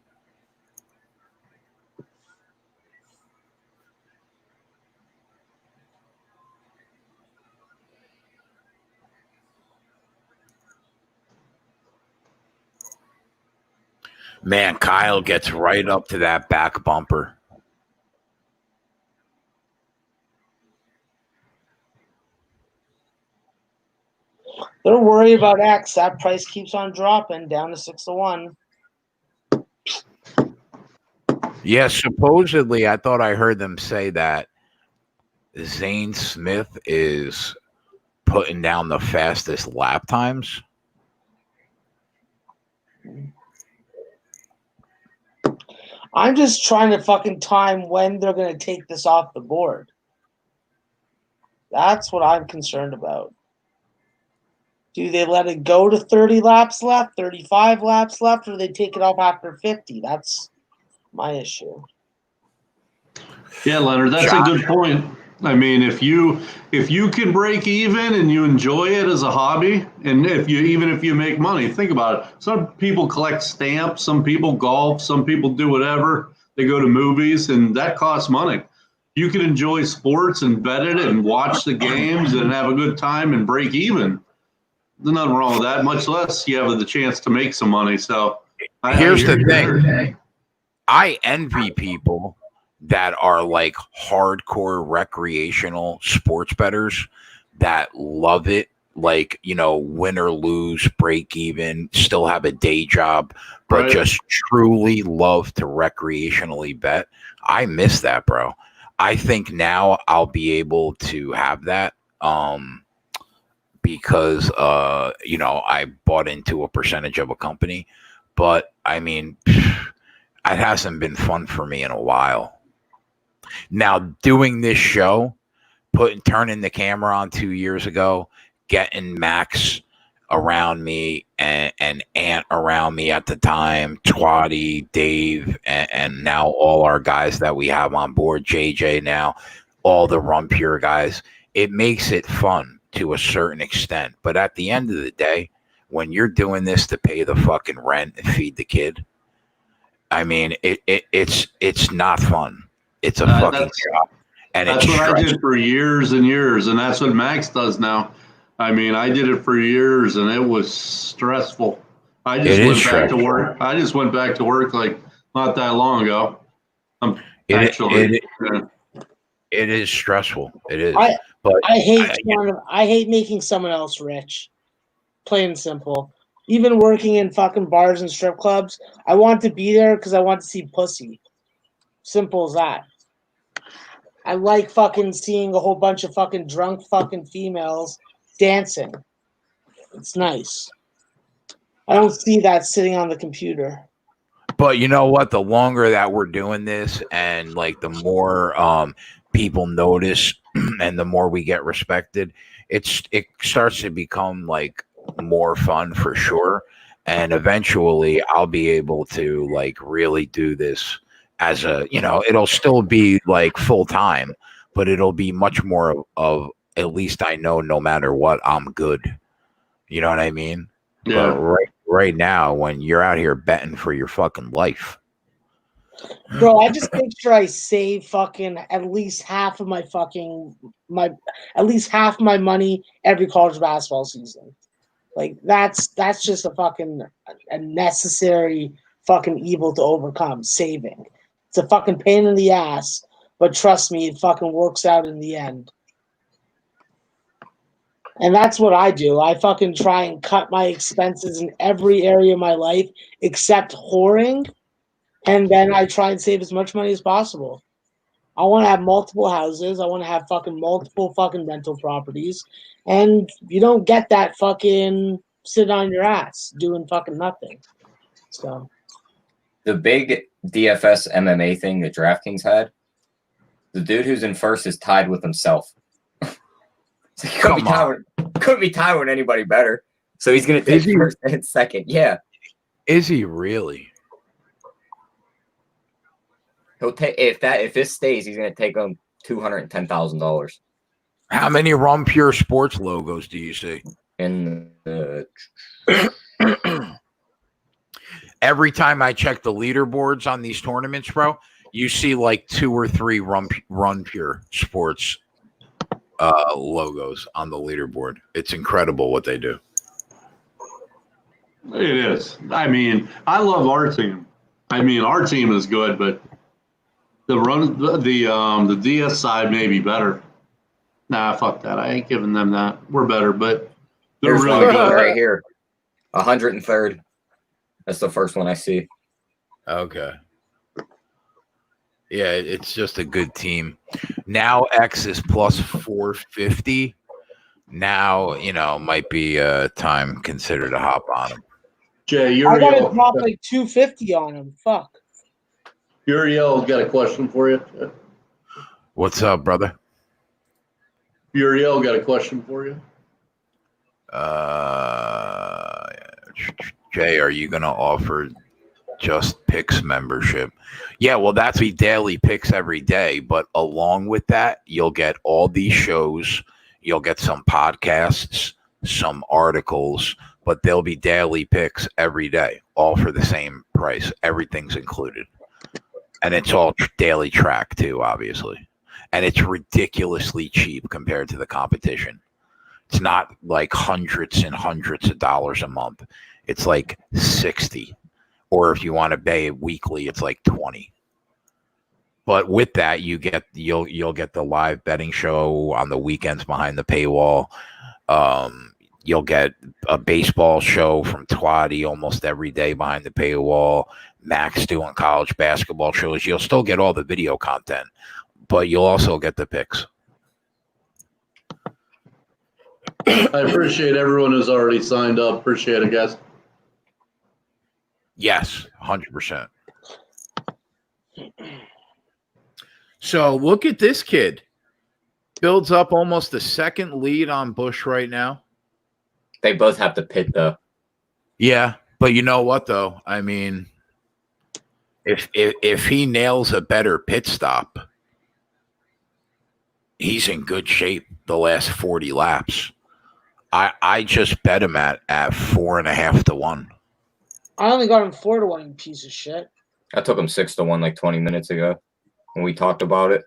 Man, Kyle gets right up to that back bumper. Don't worry about X. That price keeps on dropping down to 6-1. Yeah, supposedly, I thought I heard them say that Zane Smith is putting down the fastest lap times. I'm just trying to fucking time when they're going to take this off the board. That's what I'm concerned about. Do they let it go to 30 laps left, 35 laps left, or they take it off after 50? That's my issue. Yeah, Leonard, that's a good point. I mean, if you can break even and you enjoy it as a hobby, and if you make money, think about it. Some people collect stamps, some people golf, some people do whatever. They go to movies, and that costs money. you can enjoy sports and bet it and watch the games and have a good time and break even. There's nothing wrong with that, much less you have the chance to make some money. So here's the thing. I envy people that are like hardcore recreational sports bettors that love it. Like, you know, win or lose, break even, still have a day job, but Right. just truly love to recreationally bet. I miss that, bro. I think now I'll be able to have that because, you know, I bought into a percentage of a company. But, I mean, it hasn't been fun for me in a while. Now, doing this show, turning the camera on 2 years ago, getting Max around me and Ant around me at the time, Twatty, Dave, and now all our guys that we have on board, JJ now, all the Run Pure guys, it makes it fun to a certain extent. But at the end of the day, when you're doing this to pay the fucking rent and feed the kid, I mean, it's not fun. It's a fucking job. And that's what I did for years and years, and that's what Max does now. I mean, I did it for years, and it was stressful. I just went back to work. I just went back to work like not that long ago. It is stressful. It is. I hate making someone else rich. Plain and simple. Even working in fucking bars and strip clubs, I want to be there because I want to see pussy. Simple as that. I like fucking seeing a whole bunch of fucking drunk fucking females dancing. It's nice. I don't see that sitting on the computer. But you know what? The longer that we're doing this and like the more people notice and the more we get respected, it starts to become like more fun for sure. And eventually I'll be able to like really do this as a, you know, it'll still be like full time, but it'll be much more of at least I know no matter what, I'm good. You know what I mean? Yeah. But right now, when you're out here betting for your fucking life. Bro, I just make sure I save fucking at least half of my money every college basketball season. Like that's just a necessary fucking evil to overcome, saving. It's a fucking pain in the ass, but trust me, it fucking works out in the end. And that's what I do. I fucking try and cut my expenses in every area of my life except whoring. And then I try and save as much money as possible. I want to have multiple houses. I want to have fucking multiple fucking rental properties. And you don't get that fucking sit on your ass doing fucking nothing. So the big DFS MMA thing that DraftKings had, the dude who's in first is tied with himself. So he couldn't be tied with anybody better. So he's gonna take first and second. Yeah. Is he really? He'll take if this stays, he's gonna take home $210,000. How many Rum Pure Sports logos do you see? In the every time I check the leaderboards on these tournaments, bro, you see like 2 or 3 Run Pure Sports logos on the leaderboard. It's incredible what they do. It is. I mean, I love our team. I mean, our team is good, but the DS side may be better. Nah, fuck that. I ain't giving them that. We're better, but they're There's really one good. right here. 103rd. That's the first one I see. Okay. Yeah, it's just a good team. Now X is plus 450. Now, you know, might be time considered to hop on him. Jay, I gotta drop like 250 on him. Fuck. Uriel's got a question for you. What's up, brother? Uriel got a question for you. Jay, are you going to offer Just Picks membership? Yeah, well, that's the daily picks every day. But along with that, you'll get all these shows. You'll get some podcasts, some articles, but there'll be daily picks every day, all for the same price. Everything's included. And it's all daily track, too, obviously. and it's ridiculously cheap compared to the competition. It's not like hundreds and hundreds of dollars a month. It's like 60, or if you want to pay it weekly, it's like 20. But with that, you'll get the live betting show on the weekends behind the paywall. You'll get a baseball show from Twatty almost every day behind the paywall. Max doing college basketball shows. You'll still get all the video content, but you'll also get the picks. I appreciate everyone who's already signed up. Appreciate it, guys. Yes, 100%. So look at this kid. Builds up almost a second lead on Bush right now. They both have to pit, though. Yeah, but you know what, though? I mean, if he nails a better pit stop, he's in good shape the last 40 laps. I just bet him at 4.5 to 1. I only got him 4 to 1, you piece of shit. I took him 6 to 1 like 20 minutes ago when we talked about it.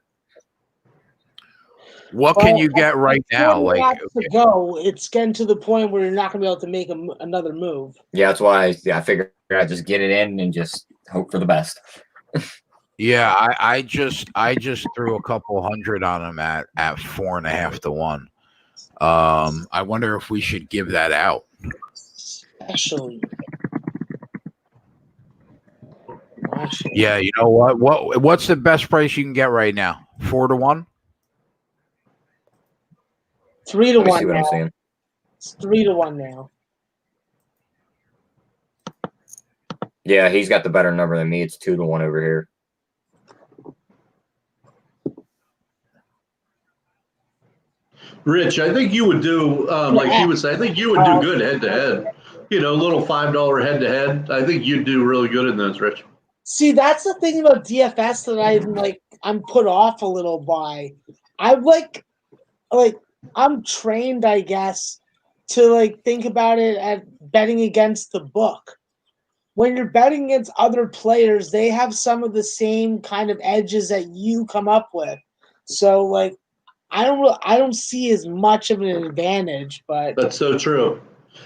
What can you get right now? Like to go, it's getting to the point where you're not going to be able to make another move. Yeah, that's why I figured I'd just get it in and just hope for the best. Yeah, I just threw a couple hundred on him at 4.5 to 1. I wonder if we should give that out. Actually. Yeah, you know what's the best price you can get right now? 4 to 1? 3 to 1 See what I'm now. saying. It's 3 to 1 now. Yeah, he's got the better number than me. It's 2 to 1 over here. Rich, I think you would do, like he would say, I think you would do good head-to-head. You know, a little $5 head-to-head. I think you'd do really good in those, Rich. See, that's the thing about DFS that I'm put off a little by. I'm like I'm trained, I guess, to think about it at betting against the book. When you're betting against other players, they have some of the same kind of edges that you come up with. So I don't see as much of an advantage, but That's so true.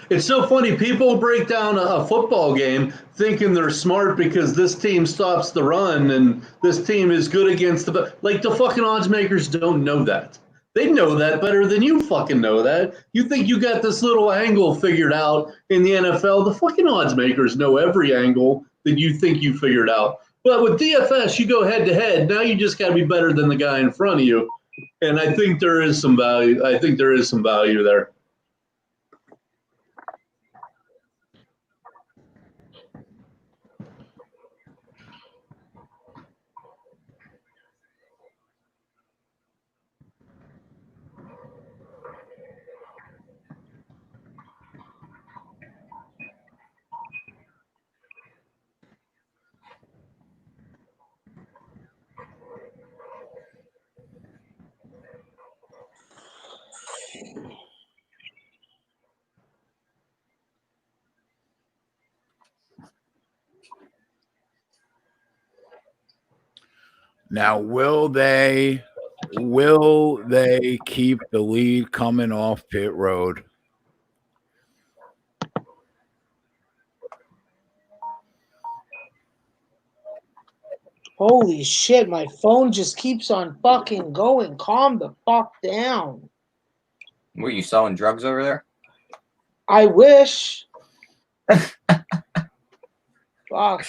It's so funny. People break down a football game thinking they're smart because this team stops the run and this team is good against the fucking odds makers don't know that. They know that better than you fucking know that. You think you got this little angle figured out in the NFL. The fucking odds makers know every angle that you think you figured out. But with DFS, you go head to head. Now you just got to be better than the guy in front of you. And I think there is some value. I think there is some value there. Now, will they keep the lead coming off pit road? holy shit, my phone just keeps on fucking going. Calm the fuck down. Were you selling drugs over there? I wish. Fuck.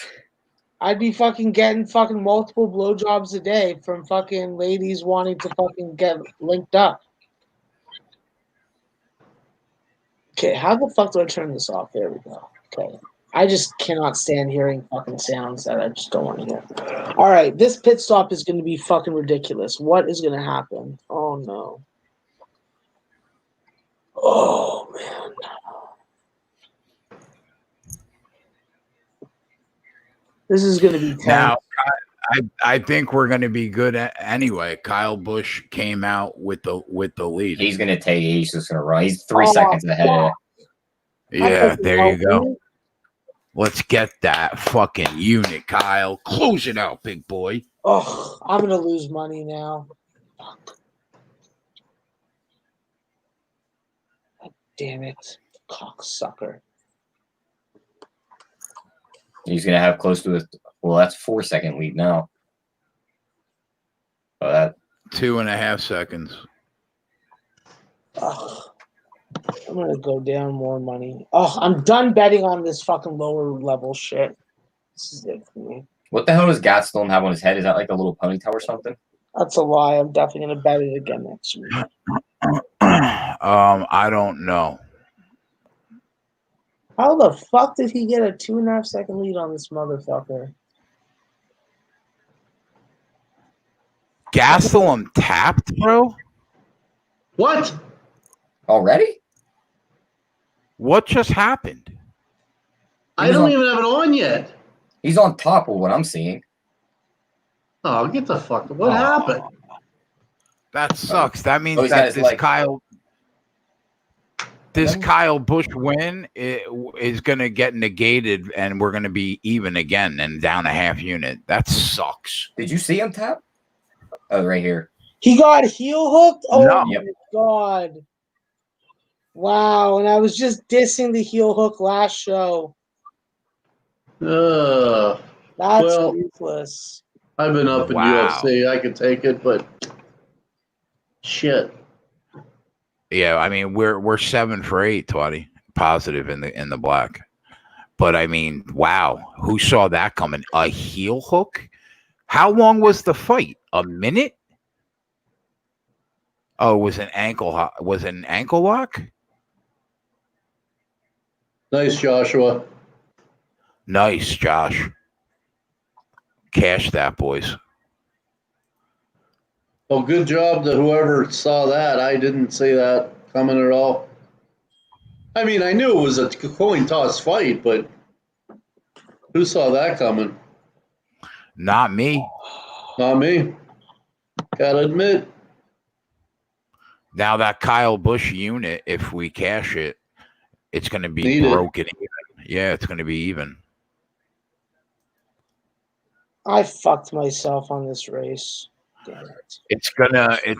I'd be fucking getting fucking multiple blowjobs a day from fucking ladies wanting to fucking get linked up. Okay, how the fuck do I turn this off? There we go. Okay. I just cannot stand hearing fucking sounds that I just don't want to hear. All right, this pit stop is going to be fucking ridiculous. What is going to happen? Oh, no. Oh, man. This is going to be tense. Now, I think we're going to be good anyway. Kyle Busch came out with the lead. He's going to take it. He's just going to run. He's 3 seconds ahead of it. Yeah, there you go. Let's get that fucking unit, Kyle. Close it out, big boy. Oh, I'm going to lose money now. Damn it, cocksucker. He's going to have close to that's 4-second lead now. That 2.5 seconds. Ugh. I'm gonna go down more money. Oh, I'm done betting on this fucking lower level shit. This is it for me. What the hell does Gastelum have on his head? Is that like a little ponytail or something? That's a lie. I'm definitely gonna bet it again next week. I don't know. How the fuck did he get a 2.5 second lead on this motherfucker? Gastelum tapped, bro? What? Already? What just happened? I don't even have it on yet. He's on top of what I'm seeing. Oh, get the fuck. What happened? That sucks. That means he's got that his this leg. Kyle Busch win is going to get negated, and we're going to be even again and down a half unit. That sucks. Did you see him tap? Oh, right here. He got heel hooked? Oh No. my god. Wow, and I was just dissing the heel hook last show. That's Well, ruthless. I've been up in Wow. UFC. I could take it, but shit. Yeah, I mean we're 7 for 8, Twatty, positive in the black. But I mean, wow, who saw that coming? A heel hook? How long was the fight? A minute? Oh, it was an ankle lock? Nice, Joshua. Nice, Josh. Cash that, boys. Well, good job to whoever saw that. I didn't see that coming at all. I mean, I knew it was a coin toss fight, but who saw that coming? Not me. Not me. Gotta admit. Now that Kyle Busch unit, if we cash it, it's going to be Need it. broken even. Yeah, it's going to be even. I fucked myself on this race. Damn it. It's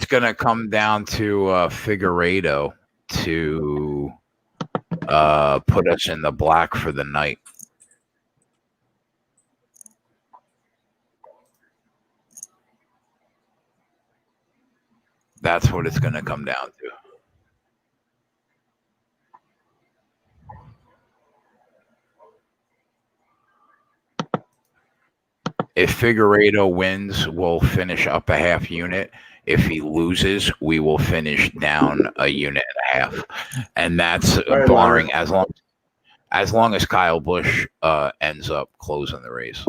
gonna come down to Figueiredo to put us in the black for the night. That's what it's gonna come down to. If Figueiredo wins, we'll finish up a half unit. If he loses, we will finish down a unit and a half. And that's barring as long as Kyle Busch ends up closing the race.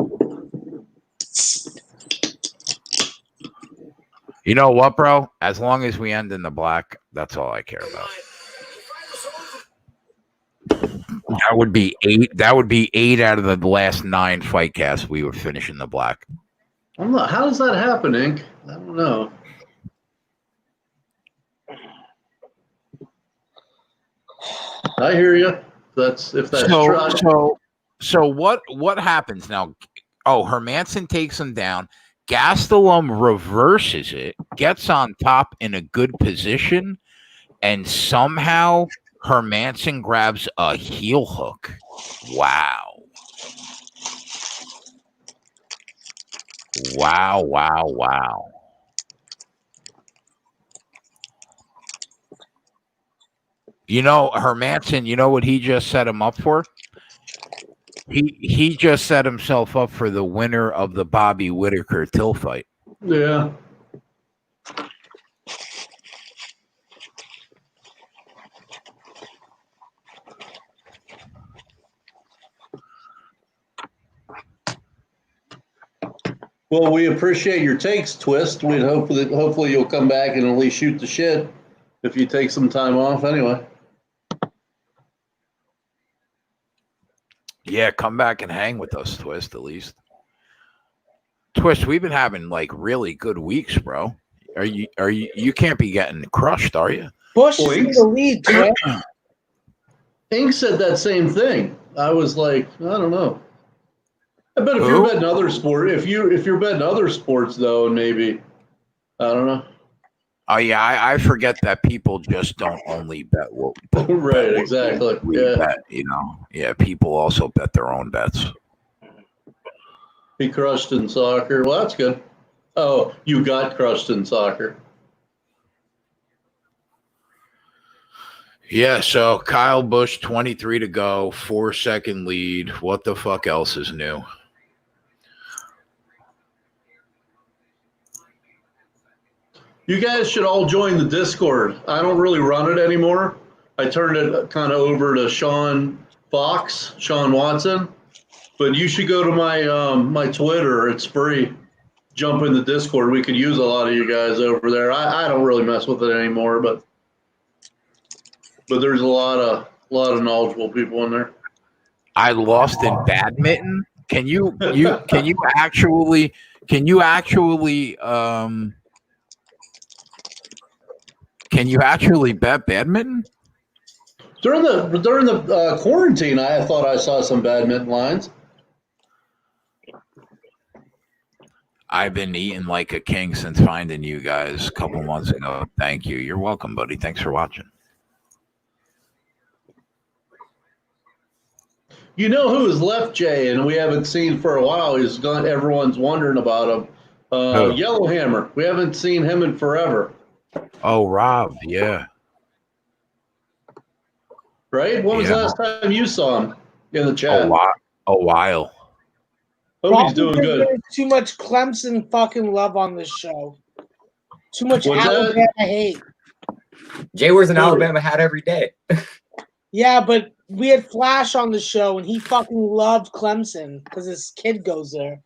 You know what, bro? As long as we end in the black, that's all I care about. That would be 8. That would be 8 out of the last 9 fight casts we were finishing the black. I'm not, how does that happen, Ink? I don't know. I hear you. If that's true. So what happens now? Oh, Hermanson takes him down. Gastelum reverses it, gets on top in a good position, and somehow Hermanson grabs a heel hook. Wow. Wow, wow, wow. You know, Hermanson, you know what he just set him up for? He just set himself up for the winner of the Bobby Whittaker-Till fight. Yeah. Well, we appreciate your takes, Twist. We'd hope that hopefully you'll come back and at least shoot the shit if you take some time off anyway. Yeah, come back and hang with us, Twist, at least. Twist, we've been having like really good weeks, bro. You can't be getting crushed, are you? Bush is in the lead, Twist. Ink said that same thing. I was like, I don't know. I bet if you're betting other sport, if you're betting other sports though, maybe I don't know. Oh yeah, I forget that people just don't only bet what Right, exactly. we Yeah. bet. Yeah, people also bet their own bets. He crushed in soccer. Well, that's good. Oh, you got crushed in soccer. Yeah, so Kyle Busch, 23 to go, 4-second lead. What the fuck else is new? You guys should all join the Discord. I don't really run it anymore. I turned it kind of over to Sean Watson. But you should go to my my Twitter. It's free. Jump in the Discord. We could use a lot of you guys over there. I don't really mess with it anymore, but there's a lot of knowledgeable people in there. I lost in badminton. Can you actually bet badminton? During the quarantine, I thought I saw some badminton lines. I've been eating like a king since finding you guys a couple months ago. Thank you. You're welcome, buddy. Thanks for watching. You know who has left, Jay, and we haven't seen for a while. He's gone. Everyone's wondering about him. Yellowhammer. We haven't seen him in forever. Oh, Rob. Yeah. Right? When was the last time you saw him in the chat? A while. Hope he's doing good. There's too much Clemson fucking love on this show. Too much What's Alabama hate. Jay wears an Alabama hat every day. Yeah, but we had Flash on the show, and he fucking loved Clemson because his kid goes there.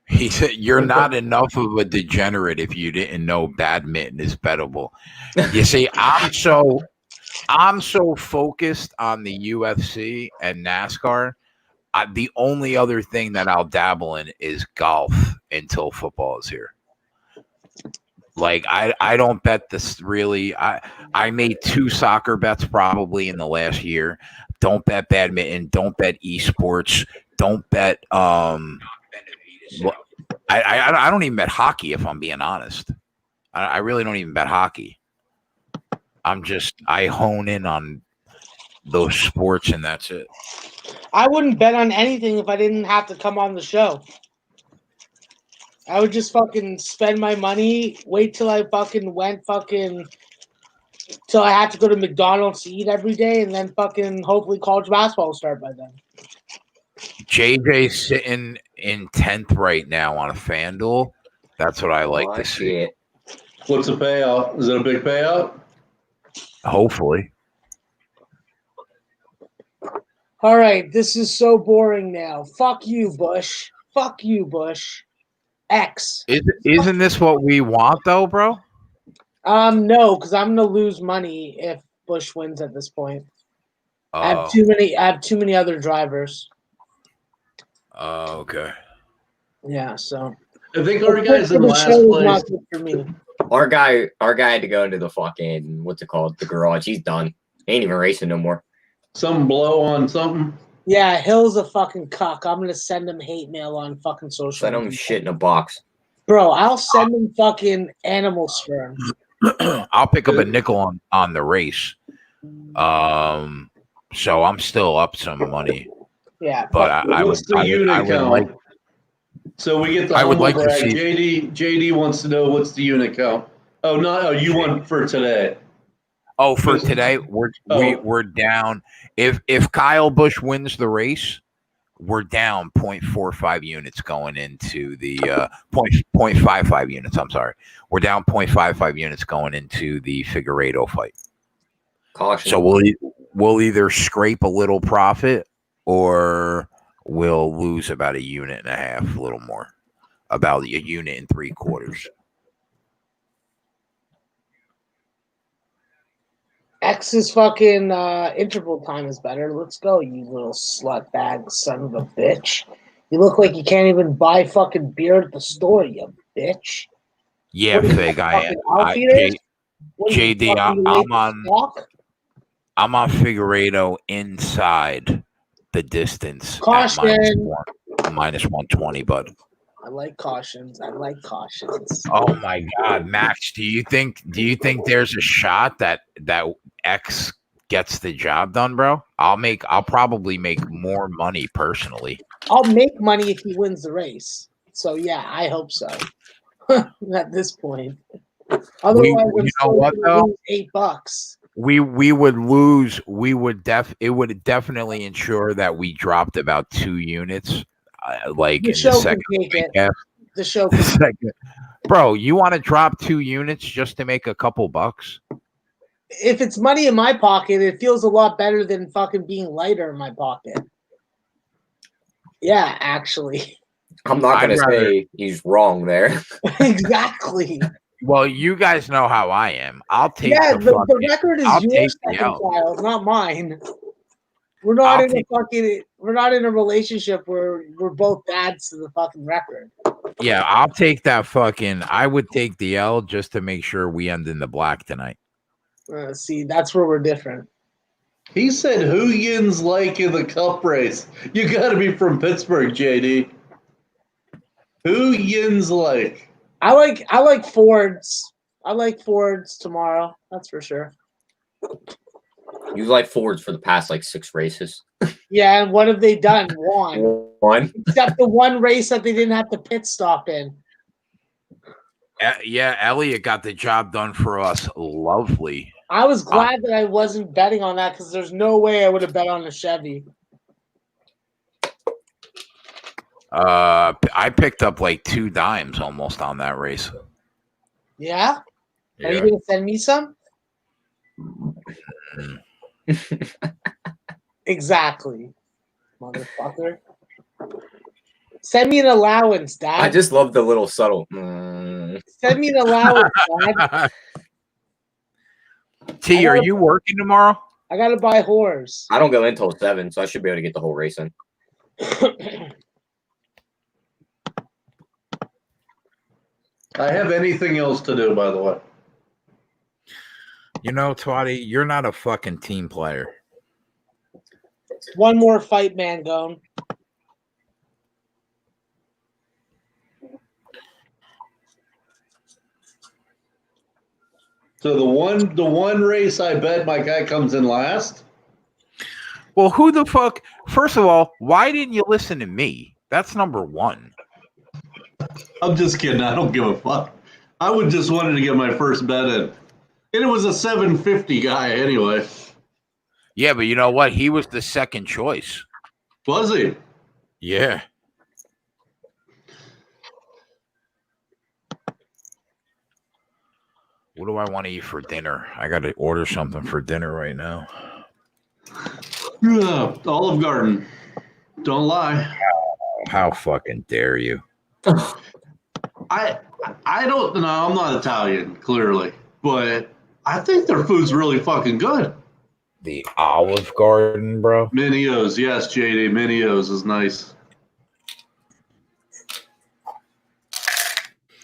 He said, "You're not enough of a degenerate if you didn't know badminton is bettable." You see, I'm so focused on the UFC and NASCAR. The only other thing that I'll dabble in is golf until football is here. Like I don't bet this really. I made 2 soccer bets probably in the last year. Don't bet badminton. Don't bet esports. Don't bet. I don't even bet hockey if I'm being honest. I really don't even bet hockey. I hone in on those sports and that's it. I wouldn't bet on anything if I didn't have to come on the show. I would just fucking spend my money, wait till I fucking went till I had to go to McDonald's to eat every day, and then fucking hopefully college basketball will start by then. JJ's sitting in 10th right now on a FanDuel. That's what I like to see. What's the payout? Is it a big payout? Hopefully. All right, this is so boring now. Fuck you, Bush. Fuck you, Bush. X. Isn't this what we want, though, bro? No, because I'm gonna lose money if Bush wins at this point. I have too many other drivers. Oh, okay. Yeah, so I think our guy's in last place. Not good for me. Our guy had to go into the fucking the garage. He's done. He ain't even racing no more. Some blow on something. Yeah, Hill's a fucking cuck. I'm gonna send him hate mail on fucking social. Send him shit in a box. Bro, I'll send him fucking animal sperm. I'll pick up a nickel on the race. So I'm still up some money. Yeah, but I would like. So we get the. I would like brag. to see. JD wants to know what's the unit count. Oh, no, you want for today. Oh, for today, we're down. If Kyle Busch wins the race, we're down 0.45 units going into the 0.55 units. I'm sorry, we're down 0.55 units going into the Figueiredo fight. Caution. So we'll either scrape a little profit or we'll lose about 1.5 units, a little more, about 1.75 units. X's fucking interval time is better. Let's go, you little slut bag son of a bitch. You look like you can't even buy fucking beer at the store, you bitch. Yeah, Fig, JD, I'm on Figueiredo inside the distance. Caution. Minus 120, bud. I like cautions. Oh my God, Max, do you think there's a shot that X gets the job done, bro? I'll probably make more money personally. I'll make money if he wins the race. So yeah, I hope so. At this point, otherwise, I'm you know still what, gonna though? lose $8. We would lose. It would definitely ensure that we dropped about 2 units, like The in the show can second take it. half. The show The can. second, bro, you want to drop 2 units just to make a couple bucks? If it's money in my pocket, it feels a lot better than fucking being lighter in my pocket. Yeah, actually. I'm not going to say he's wrong there. Exactly. Well, you guys know how I am. I'll take the record is I'll yours, take the second L. child, not mine. We're not in a relationship where we're both dads to the fucking record. Yeah, I'll take that fucking. I would take the L just to make sure we end in the black tonight. See, that's where we're different. He said, "Who yins like in the cup race?" You got to be from Pittsburgh, JD. Who yins like? I like Fords. I like Fords tomorrow. That's for sure. You like Fords for the past like 6 races. Yeah, and what have they done? One. Except the one race that they didn't have to pit stop in. Yeah, Elliot got the job done for us. Lovely. I was glad that I wasn't betting on that because there's no way I would have bet on the Chevy. I picked up like 2 dimes almost on that race. Yeah? Are you gonna send me some? Exactly, motherfucker. Send me an allowance, Dad. I just love the little subtle. Send me an allowance, Dad. T, are you working tomorrow? I gotta buy whores. I don't go in till 7, so I should be able to get the whole race in. I have anything else to do, by the way. You know, Twatty, you're not a fucking team player. One more fight, Mangone. So the one race I bet my guy comes in last. Well, who the fuck? First of all, why didn't you listen to me? That's number one. I'm just kidding. I don't give a fuck. I would just wanted to get my first bet in. And it was a 750 guy anyway. Yeah, but you know what? He was the second choice. Was he? Yeah. What do I want to eat for dinner? I got to order something for dinner right now. Yeah, Olive Garden. Don't lie. How fucking dare you? I don't know. I'm not Italian, clearly, but I think their food's really fucking good. The Olive Garden, bro. Minio's, yes, JD. Minio's is nice.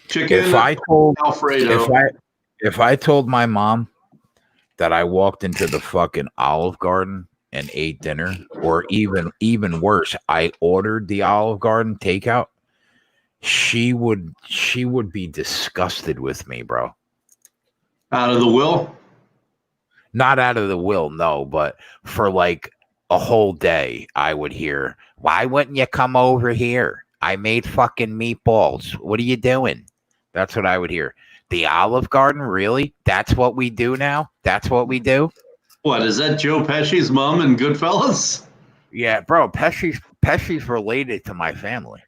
Chicken Alfredo. If I told my mom that I walked into the fucking Olive Garden and ate dinner, or even worse, I ordered the Olive Garden takeout, she would be disgusted with me, bro. Out of the will? Not out of the will, no, but for like a whole day, I would hear, "Why wouldn't you come over here? I made fucking meatballs. What are you doing?" That's what I would hear. The Olive Garden, really? That's what we do now? That's what we do? What, is that Joe Pesci's mom in Goodfellas? Yeah, bro, Pesci's related to my family.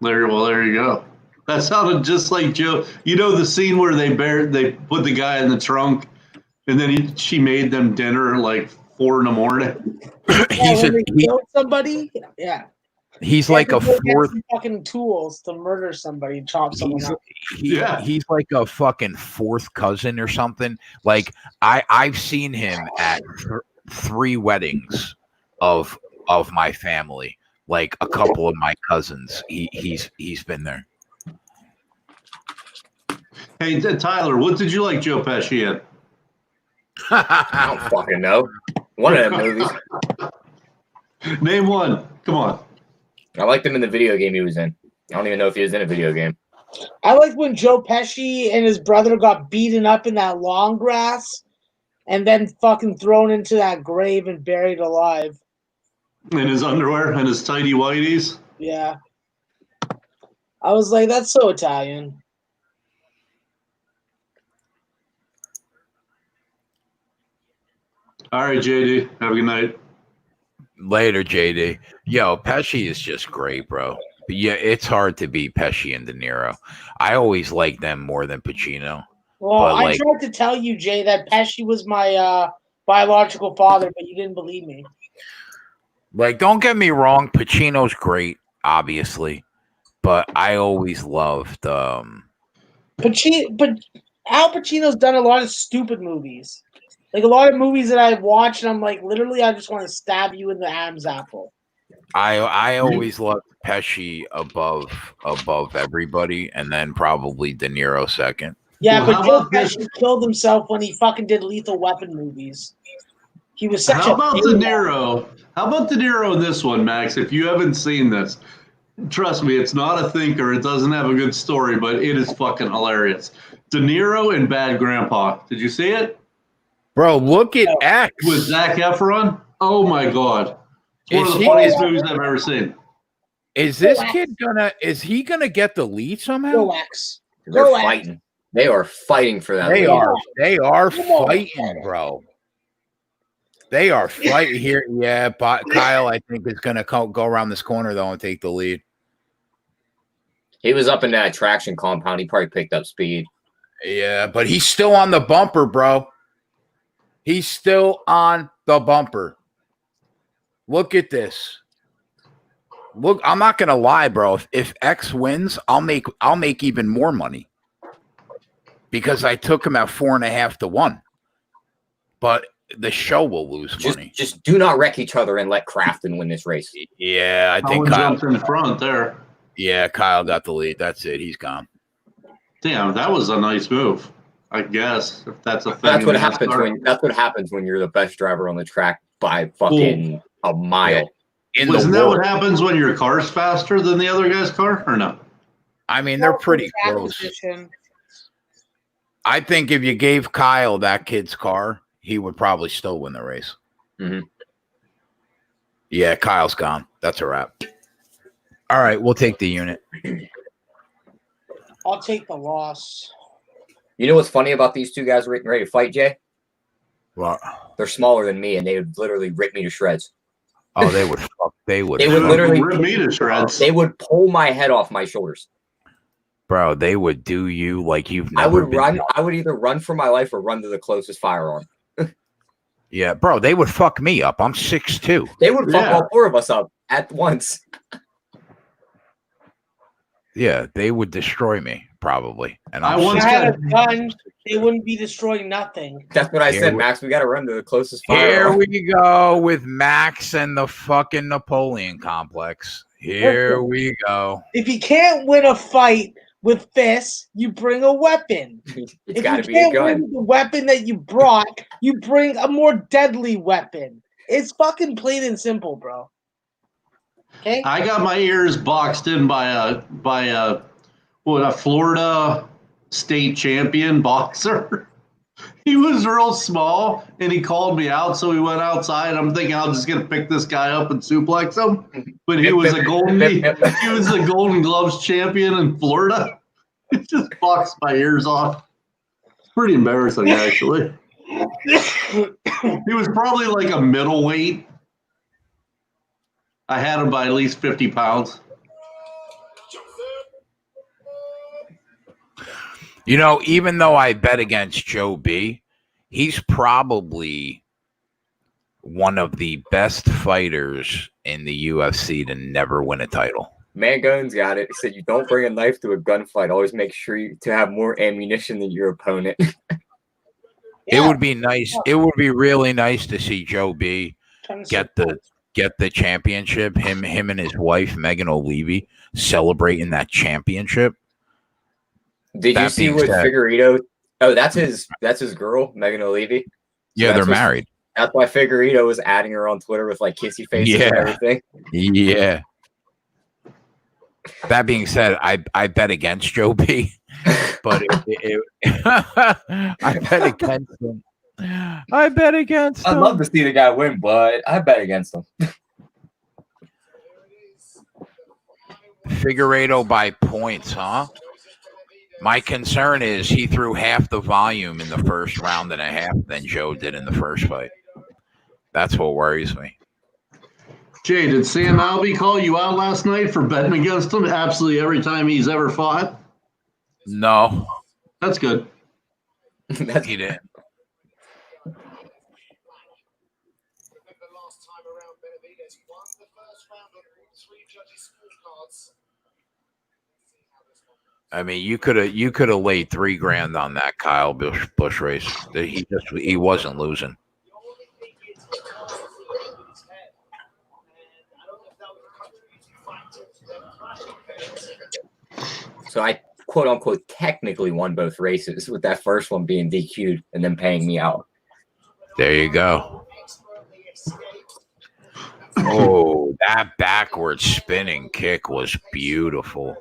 There you go. That sounded just like Joe. You know the scene where they put the guy in the trunk, and then she made them dinner at like 4 a.m. He killed somebody. Yeah. He's like a fourth fucking tools to murder somebody, chop someone up. He's like a fucking fourth cousin or something. Like I've seen him at 3 weddings of my family. Like a couple of my cousins. He's been there. Hey, Tyler, what did you like Joe Pesci in? I don't fucking know. One of them movies. Name one. Come on. I liked him in the video game he was in. I don't even know if he was in a video game. I like when Joe Pesci and his brother got beaten up in that long grass and then fucking thrown into that grave and buried alive. In his underwear and his tidy whities. Yeah. I was like, that's so Italian. All right, JD. Have a good night. Later, JD. Yo, Pesci is just great, bro. But yeah, it's hard to beat Pesci and De Niro. I always like them more than Pacino. Well, But, I like- tried to tell you, Jay, that Pesci was my biological father, but you didn't believe me. Like, don't get me wrong, Pacino's great, obviously, but I always loved. But Al Pacino's done a lot of stupid movies. Like a lot of movies that I've watched, and I'm like, literally, I just want to stab you in the Adam's apple. I always loved Pesci above everybody, and then probably De Niro second. Yeah, Well, but how Joe about this? Pesci killed himself when he fucking did Lethal Weapon movies. He was such How a about De failure. Niro? How about De Niro in this one, Max? If you haven't seen this, trust me, it's not a thinker. It doesn't have a good story, but it is fucking hilarious. De Niro and Bad Grandpa. Did you see it? Bro, look at X. With Zac Efron? Oh my God. It's one Is of the he- funniest movies I've ever seen. Is this kid is he gonna get the lead somehow? Go X. They're Go X. fighting. They are fighting for that. They lead. are fighting, bro. They are fighting here. Yeah, but Kyle, I think, is gonna go around this corner though and take the lead. He was up in that traction compound. He probably picked up speed. Yeah, but he's still on the bumper, bro. He's still on the bumper. Look at this. Look, I'm not gonna lie, bro. If X wins, I'll make even more money because I took him at 4.5 to 1. But the show will lose money. Just do not wreck each other and let Crafton win this race. Yeah, I think Owen Kyle. jumped in front there. Yeah, Kyle got the lead. That's it. He's gone. Damn, that was a nice move. I guess if that's a thing. That's what in happens NASCAR. when you're the best driver on the track by fucking a mile. In Isn't the that world. what happens when your car's faster than the other guy's car, or no? I mean, they're pretty close. Acquisition. I think if you gave Kyle that kid's car, he would probably still win the race. Mhm. Yeah, Kyle's gone. That's a wrap. All right, we'll take the unit. I'll take the loss. You know what's funny about these two guys ready to fight, Jay? Well, They're smaller than me, and they would literally rip me to shreds. oh, they would. They would. They would literally Rip me to shreds. They would pull my head off my shoulders. Bro, they would do you like you've I never would been. run. I would either run for my life or run to the closest firearm. Yeah, bro, they would fuck me up. I'm 6'2". They would fuck Yeah. all four of us up at once. Yeah, they would destroy me probably. And I I'm once If I had a 6'2". gun, they wouldn't be destroying nothing. That's what I Here said, we- Max. We got to run to the closest Here firearm. we go with Max and the fucking Napoleon complex. Here we go. If you can't win a fight with fists, you bring a weapon. It's If got you to be a can't win gun. with the weapon that you brought, you bring a more deadly weapon. It's fucking plain and simple, bro. Okay? I got my ears boxed in by a Florida state champion boxer. He was real small and he called me out, so we went outside. I'm thinking I'm just gonna pick this guy up and suplex him. But he was a Golden Gloves champion in Florida. It just boxed my ears off. Pretty embarrassing, actually. He was probably like a middleweight. I had him by at least 50 pounds. You know, even though I bet against Joe B, he's probably one of the best fighters in the UFC to never win a title. Man Guns got it. He said, you don't bring a knife to a gunfight. Always make sure to have more ammunition than your opponent. It would be nice. It would be really nice to see Joe B get the championship. Him and his wife Megan O'Leary celebrating that championship. Did you That see being what said- Figueiredo? Oh, that's his girl, Megan O'Leary. Yeah, that's they're what- married. That's why Figueiredo was adding her on Twitter with like kissy faces and Yeah. everything. Yeah. That being said, I bet against Joe B, but I bet against him. I bet against him. I'd love to see the guy win, but I bet against him. Figueiredo by points, huh? My concern is he threw half the volume in the first round and a half than Joe did in the first fight. That's what worries me. Jay, did Sam Alvey call you out last night for betting against him absolutely every time he's ever fought? No. That's good. He didn't. I mean, you could have laid $3,000 on that Kyle Busch race. He wasn't losing. So I quote unquote technically won both races, with that first one being DQ'd and then paying me out. There you go. Oh, that backward spinning kick was beautiful.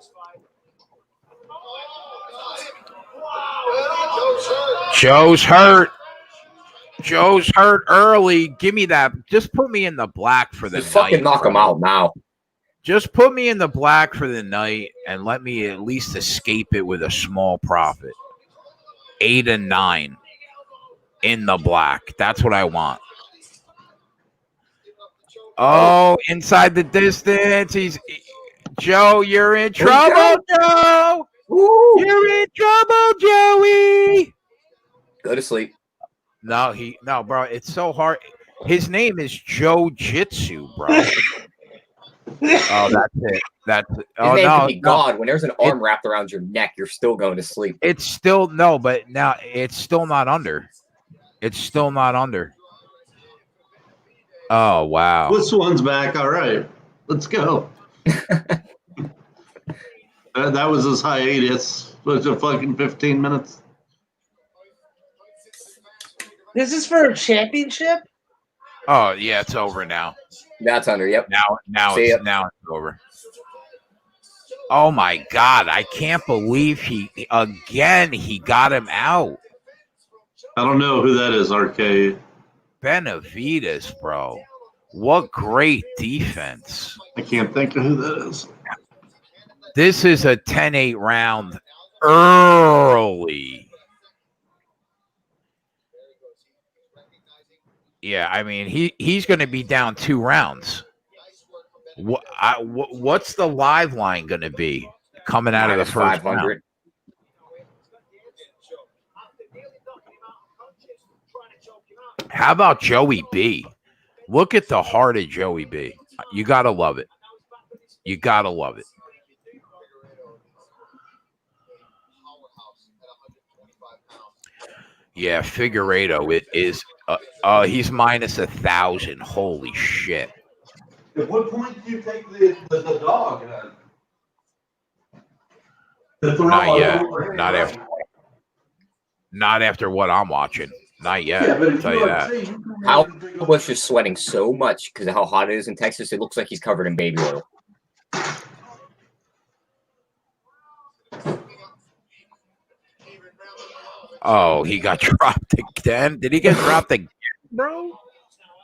Joe's hurt. Joe's hurt early. Give me that. Just put me in the black for the Just night. fucking knock him out now. Just put me in the black for the night and let me at least escape it with a small profit. 8 and 9 in the black. That's what I want. Oh, inside the distance. Joe, you're in trouble, Joe. Woo! You're in trouble, Joey. Go to sleep. No, bro. It's so hard. His name is Joe Jitsu, bro. Oh, that's it. His name could be God. When there's an arm wrapped around your neck, you're still going to sleep. It's still but now it's still not under. It's still not under. Oh wow. This one's back. All right, let's go. That was his hiatus. Was it fucking 15 minutes? This is for a championship? Oh yeah, it's over now. That's under. Yep. Now it's over. Oh my God! I can't believe he got him out. I don't know who that is, RK. Benavidez, bro. What great defense. I can't think of who that is. This is a 10-8 round early. Yeah, I mean, he's going to be down 2 rounds. What's the live line going to be coming out of the first 500? Round? How about Joey B? Look at the heart of Joey B. You got to love it. You got to love it. Yeah, Figueiredo, it is. He's minus 1,000. Holy shit. At what point do you take the dog? Not yet. Not after what I'm watching. Not yet. Yeah, I'll tell you that. How Busch is sweating so much because of how hot it is in Texas. It looks like he's covered in baby oil. Oh, he got dropped again. Did he get dropped again, bro?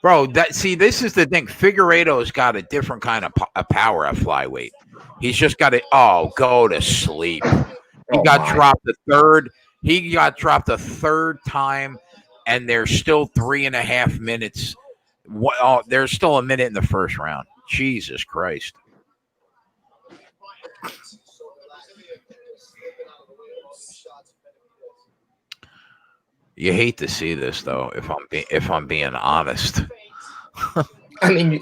Bro, this is the thing. Figueiredo's got a different kind of power at flyweight. He's just got to go to sleep. He got dropped the third. He got dropped the third time, and there's still 3.5 minutes. There's still a minute in the first round. Jesus Christ. You hate to see this, though. If I'm being honest. I mean,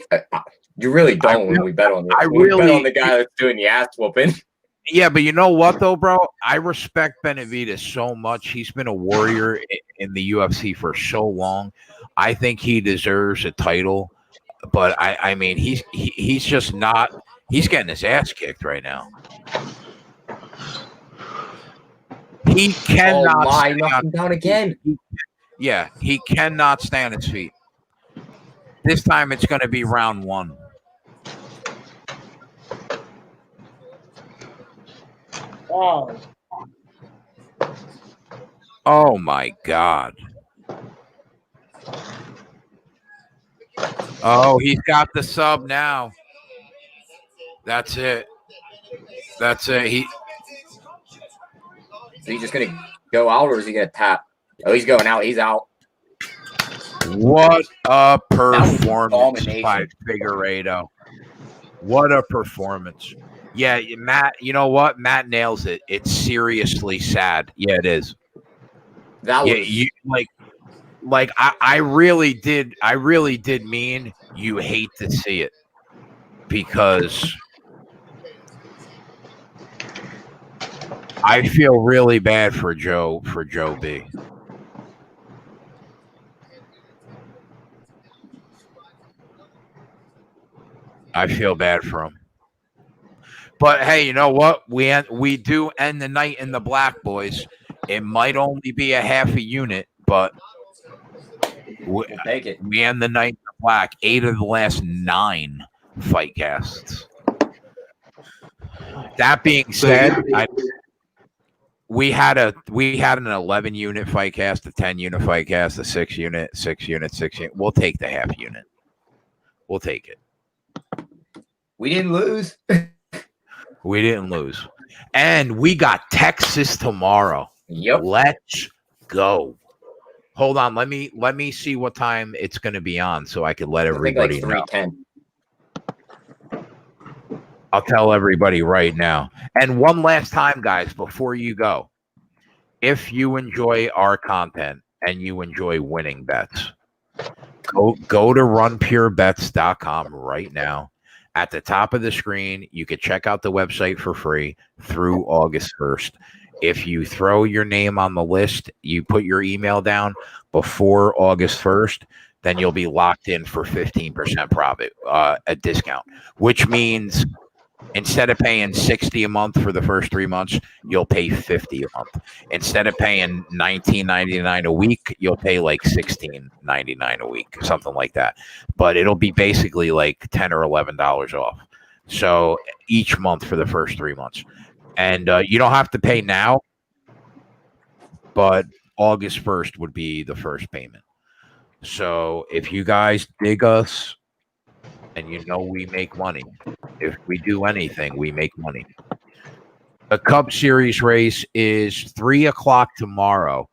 you really don't when we bet on this. We bet on the guy that's doing the ass whooping. Yeah, but you know what, though, bro? I respect Benavidez so much. He's been a warrior in the UFC for so long. I think he deserves a title, but I mean, he's just not. He's getting his ass kicked right now. He cannot. Knock him down again. He cannot stay on his feet. This time it's going to be round 1. Oh, Oh my God. Oh, he's got the sub now. That's it. That's it. Is he just gonna go out or is he gonna tap? Oh, he's going out. He's out. What a performance domination. by Figueiredo. What a performance. Yeah, Matt, you know what? Matt nails it. It's seriously sad. Yeah, it is. That Yeah, was you I really did mean you hate to see it because I feel really bad for Joe B. I feel bad for him. But hey, you know what? We do end the night in the black, boys. It might only be a half a unit, but we'll take it. We end the night in the black. 8 of the last 9 fight casts. That being said, we had an 11 unit fight cast, a 10 unit fight cast, a 6 unit, 6 unit, 6 unit. We'll take the half unit. We'll take it. We didn't lose. We didn't lose. And we got Texas tomorrow. Yep. Let's go. Hold on. Let me see what time it's going to be on so I can let everybody know. 3:10. I'll tell everybody right now. And one last time, guys, before you go, if you enjoy our content and you enjoy winning bets, go to runpurebets.com right now. At the top of the screen, you can check out the website for free through August 1st. If you throw your name on the list, you put your email down before August 1st, then you'll be locked in for 15% profit, a discount, which means instead of paying $60 a month for the first 3 months, you'll pay $50 a month. Instead of paying $19.99 a week, you'll pay like $16.99 a week, something like that. But it'll be basically like $10 or $11 off. So each month for the first 3 months. And you don't have to pay now, but August 1st would be the first payment. So if you guys dig us, and you know we make money. If we do anything, we make money. The Cup Series race is 3 o'clock tomorrow.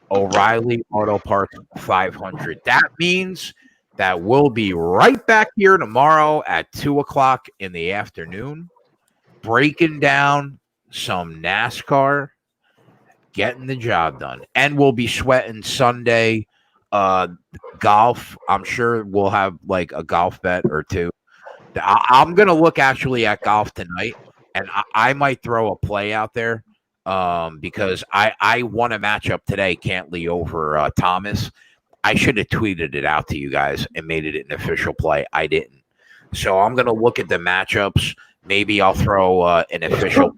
O'Reilly Auto Parts 500. That means that we'll be right back here tomorrow at 2 o'clock in the afternoon, breaking down some NASCAR, getting the job done. And we'll be sweating Sunday. Golf, I'm sure we'll have like a golf bet or two. I'm going to look actually at golf tonight, and I might throw a play out there because I won a matchup today, Cantley over Thomas. I should have tweeted it out to you guys and made it an official play. I didn't. So I'm going to look at the matchups. Maybe I'll throw an official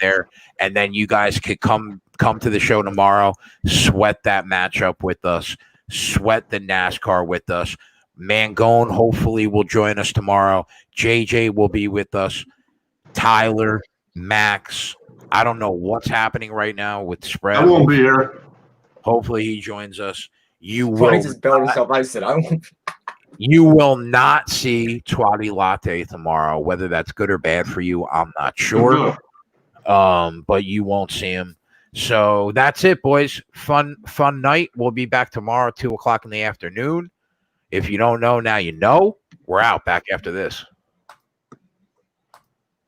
there, and then you guys could come to the show tomorrow, sweat that matchup with us. Sweat the NASCAR with us. Mangone hopefully will join us tomorrow. JJ will be with us. Tyler, Max. I don't know what's happening right now with spread. I won't be here. Hopefully he joins us. You will. Just build himself. I said I won't. You will not see Twatty Latte tomorrow. Whether that's good or bad for you, I'm not sure. But you won't see him. So that's it, boys. Fun night. We'll be back tomorrow, 2 o'clock in the afternoon. If you don't know, now you know. We're out back after this.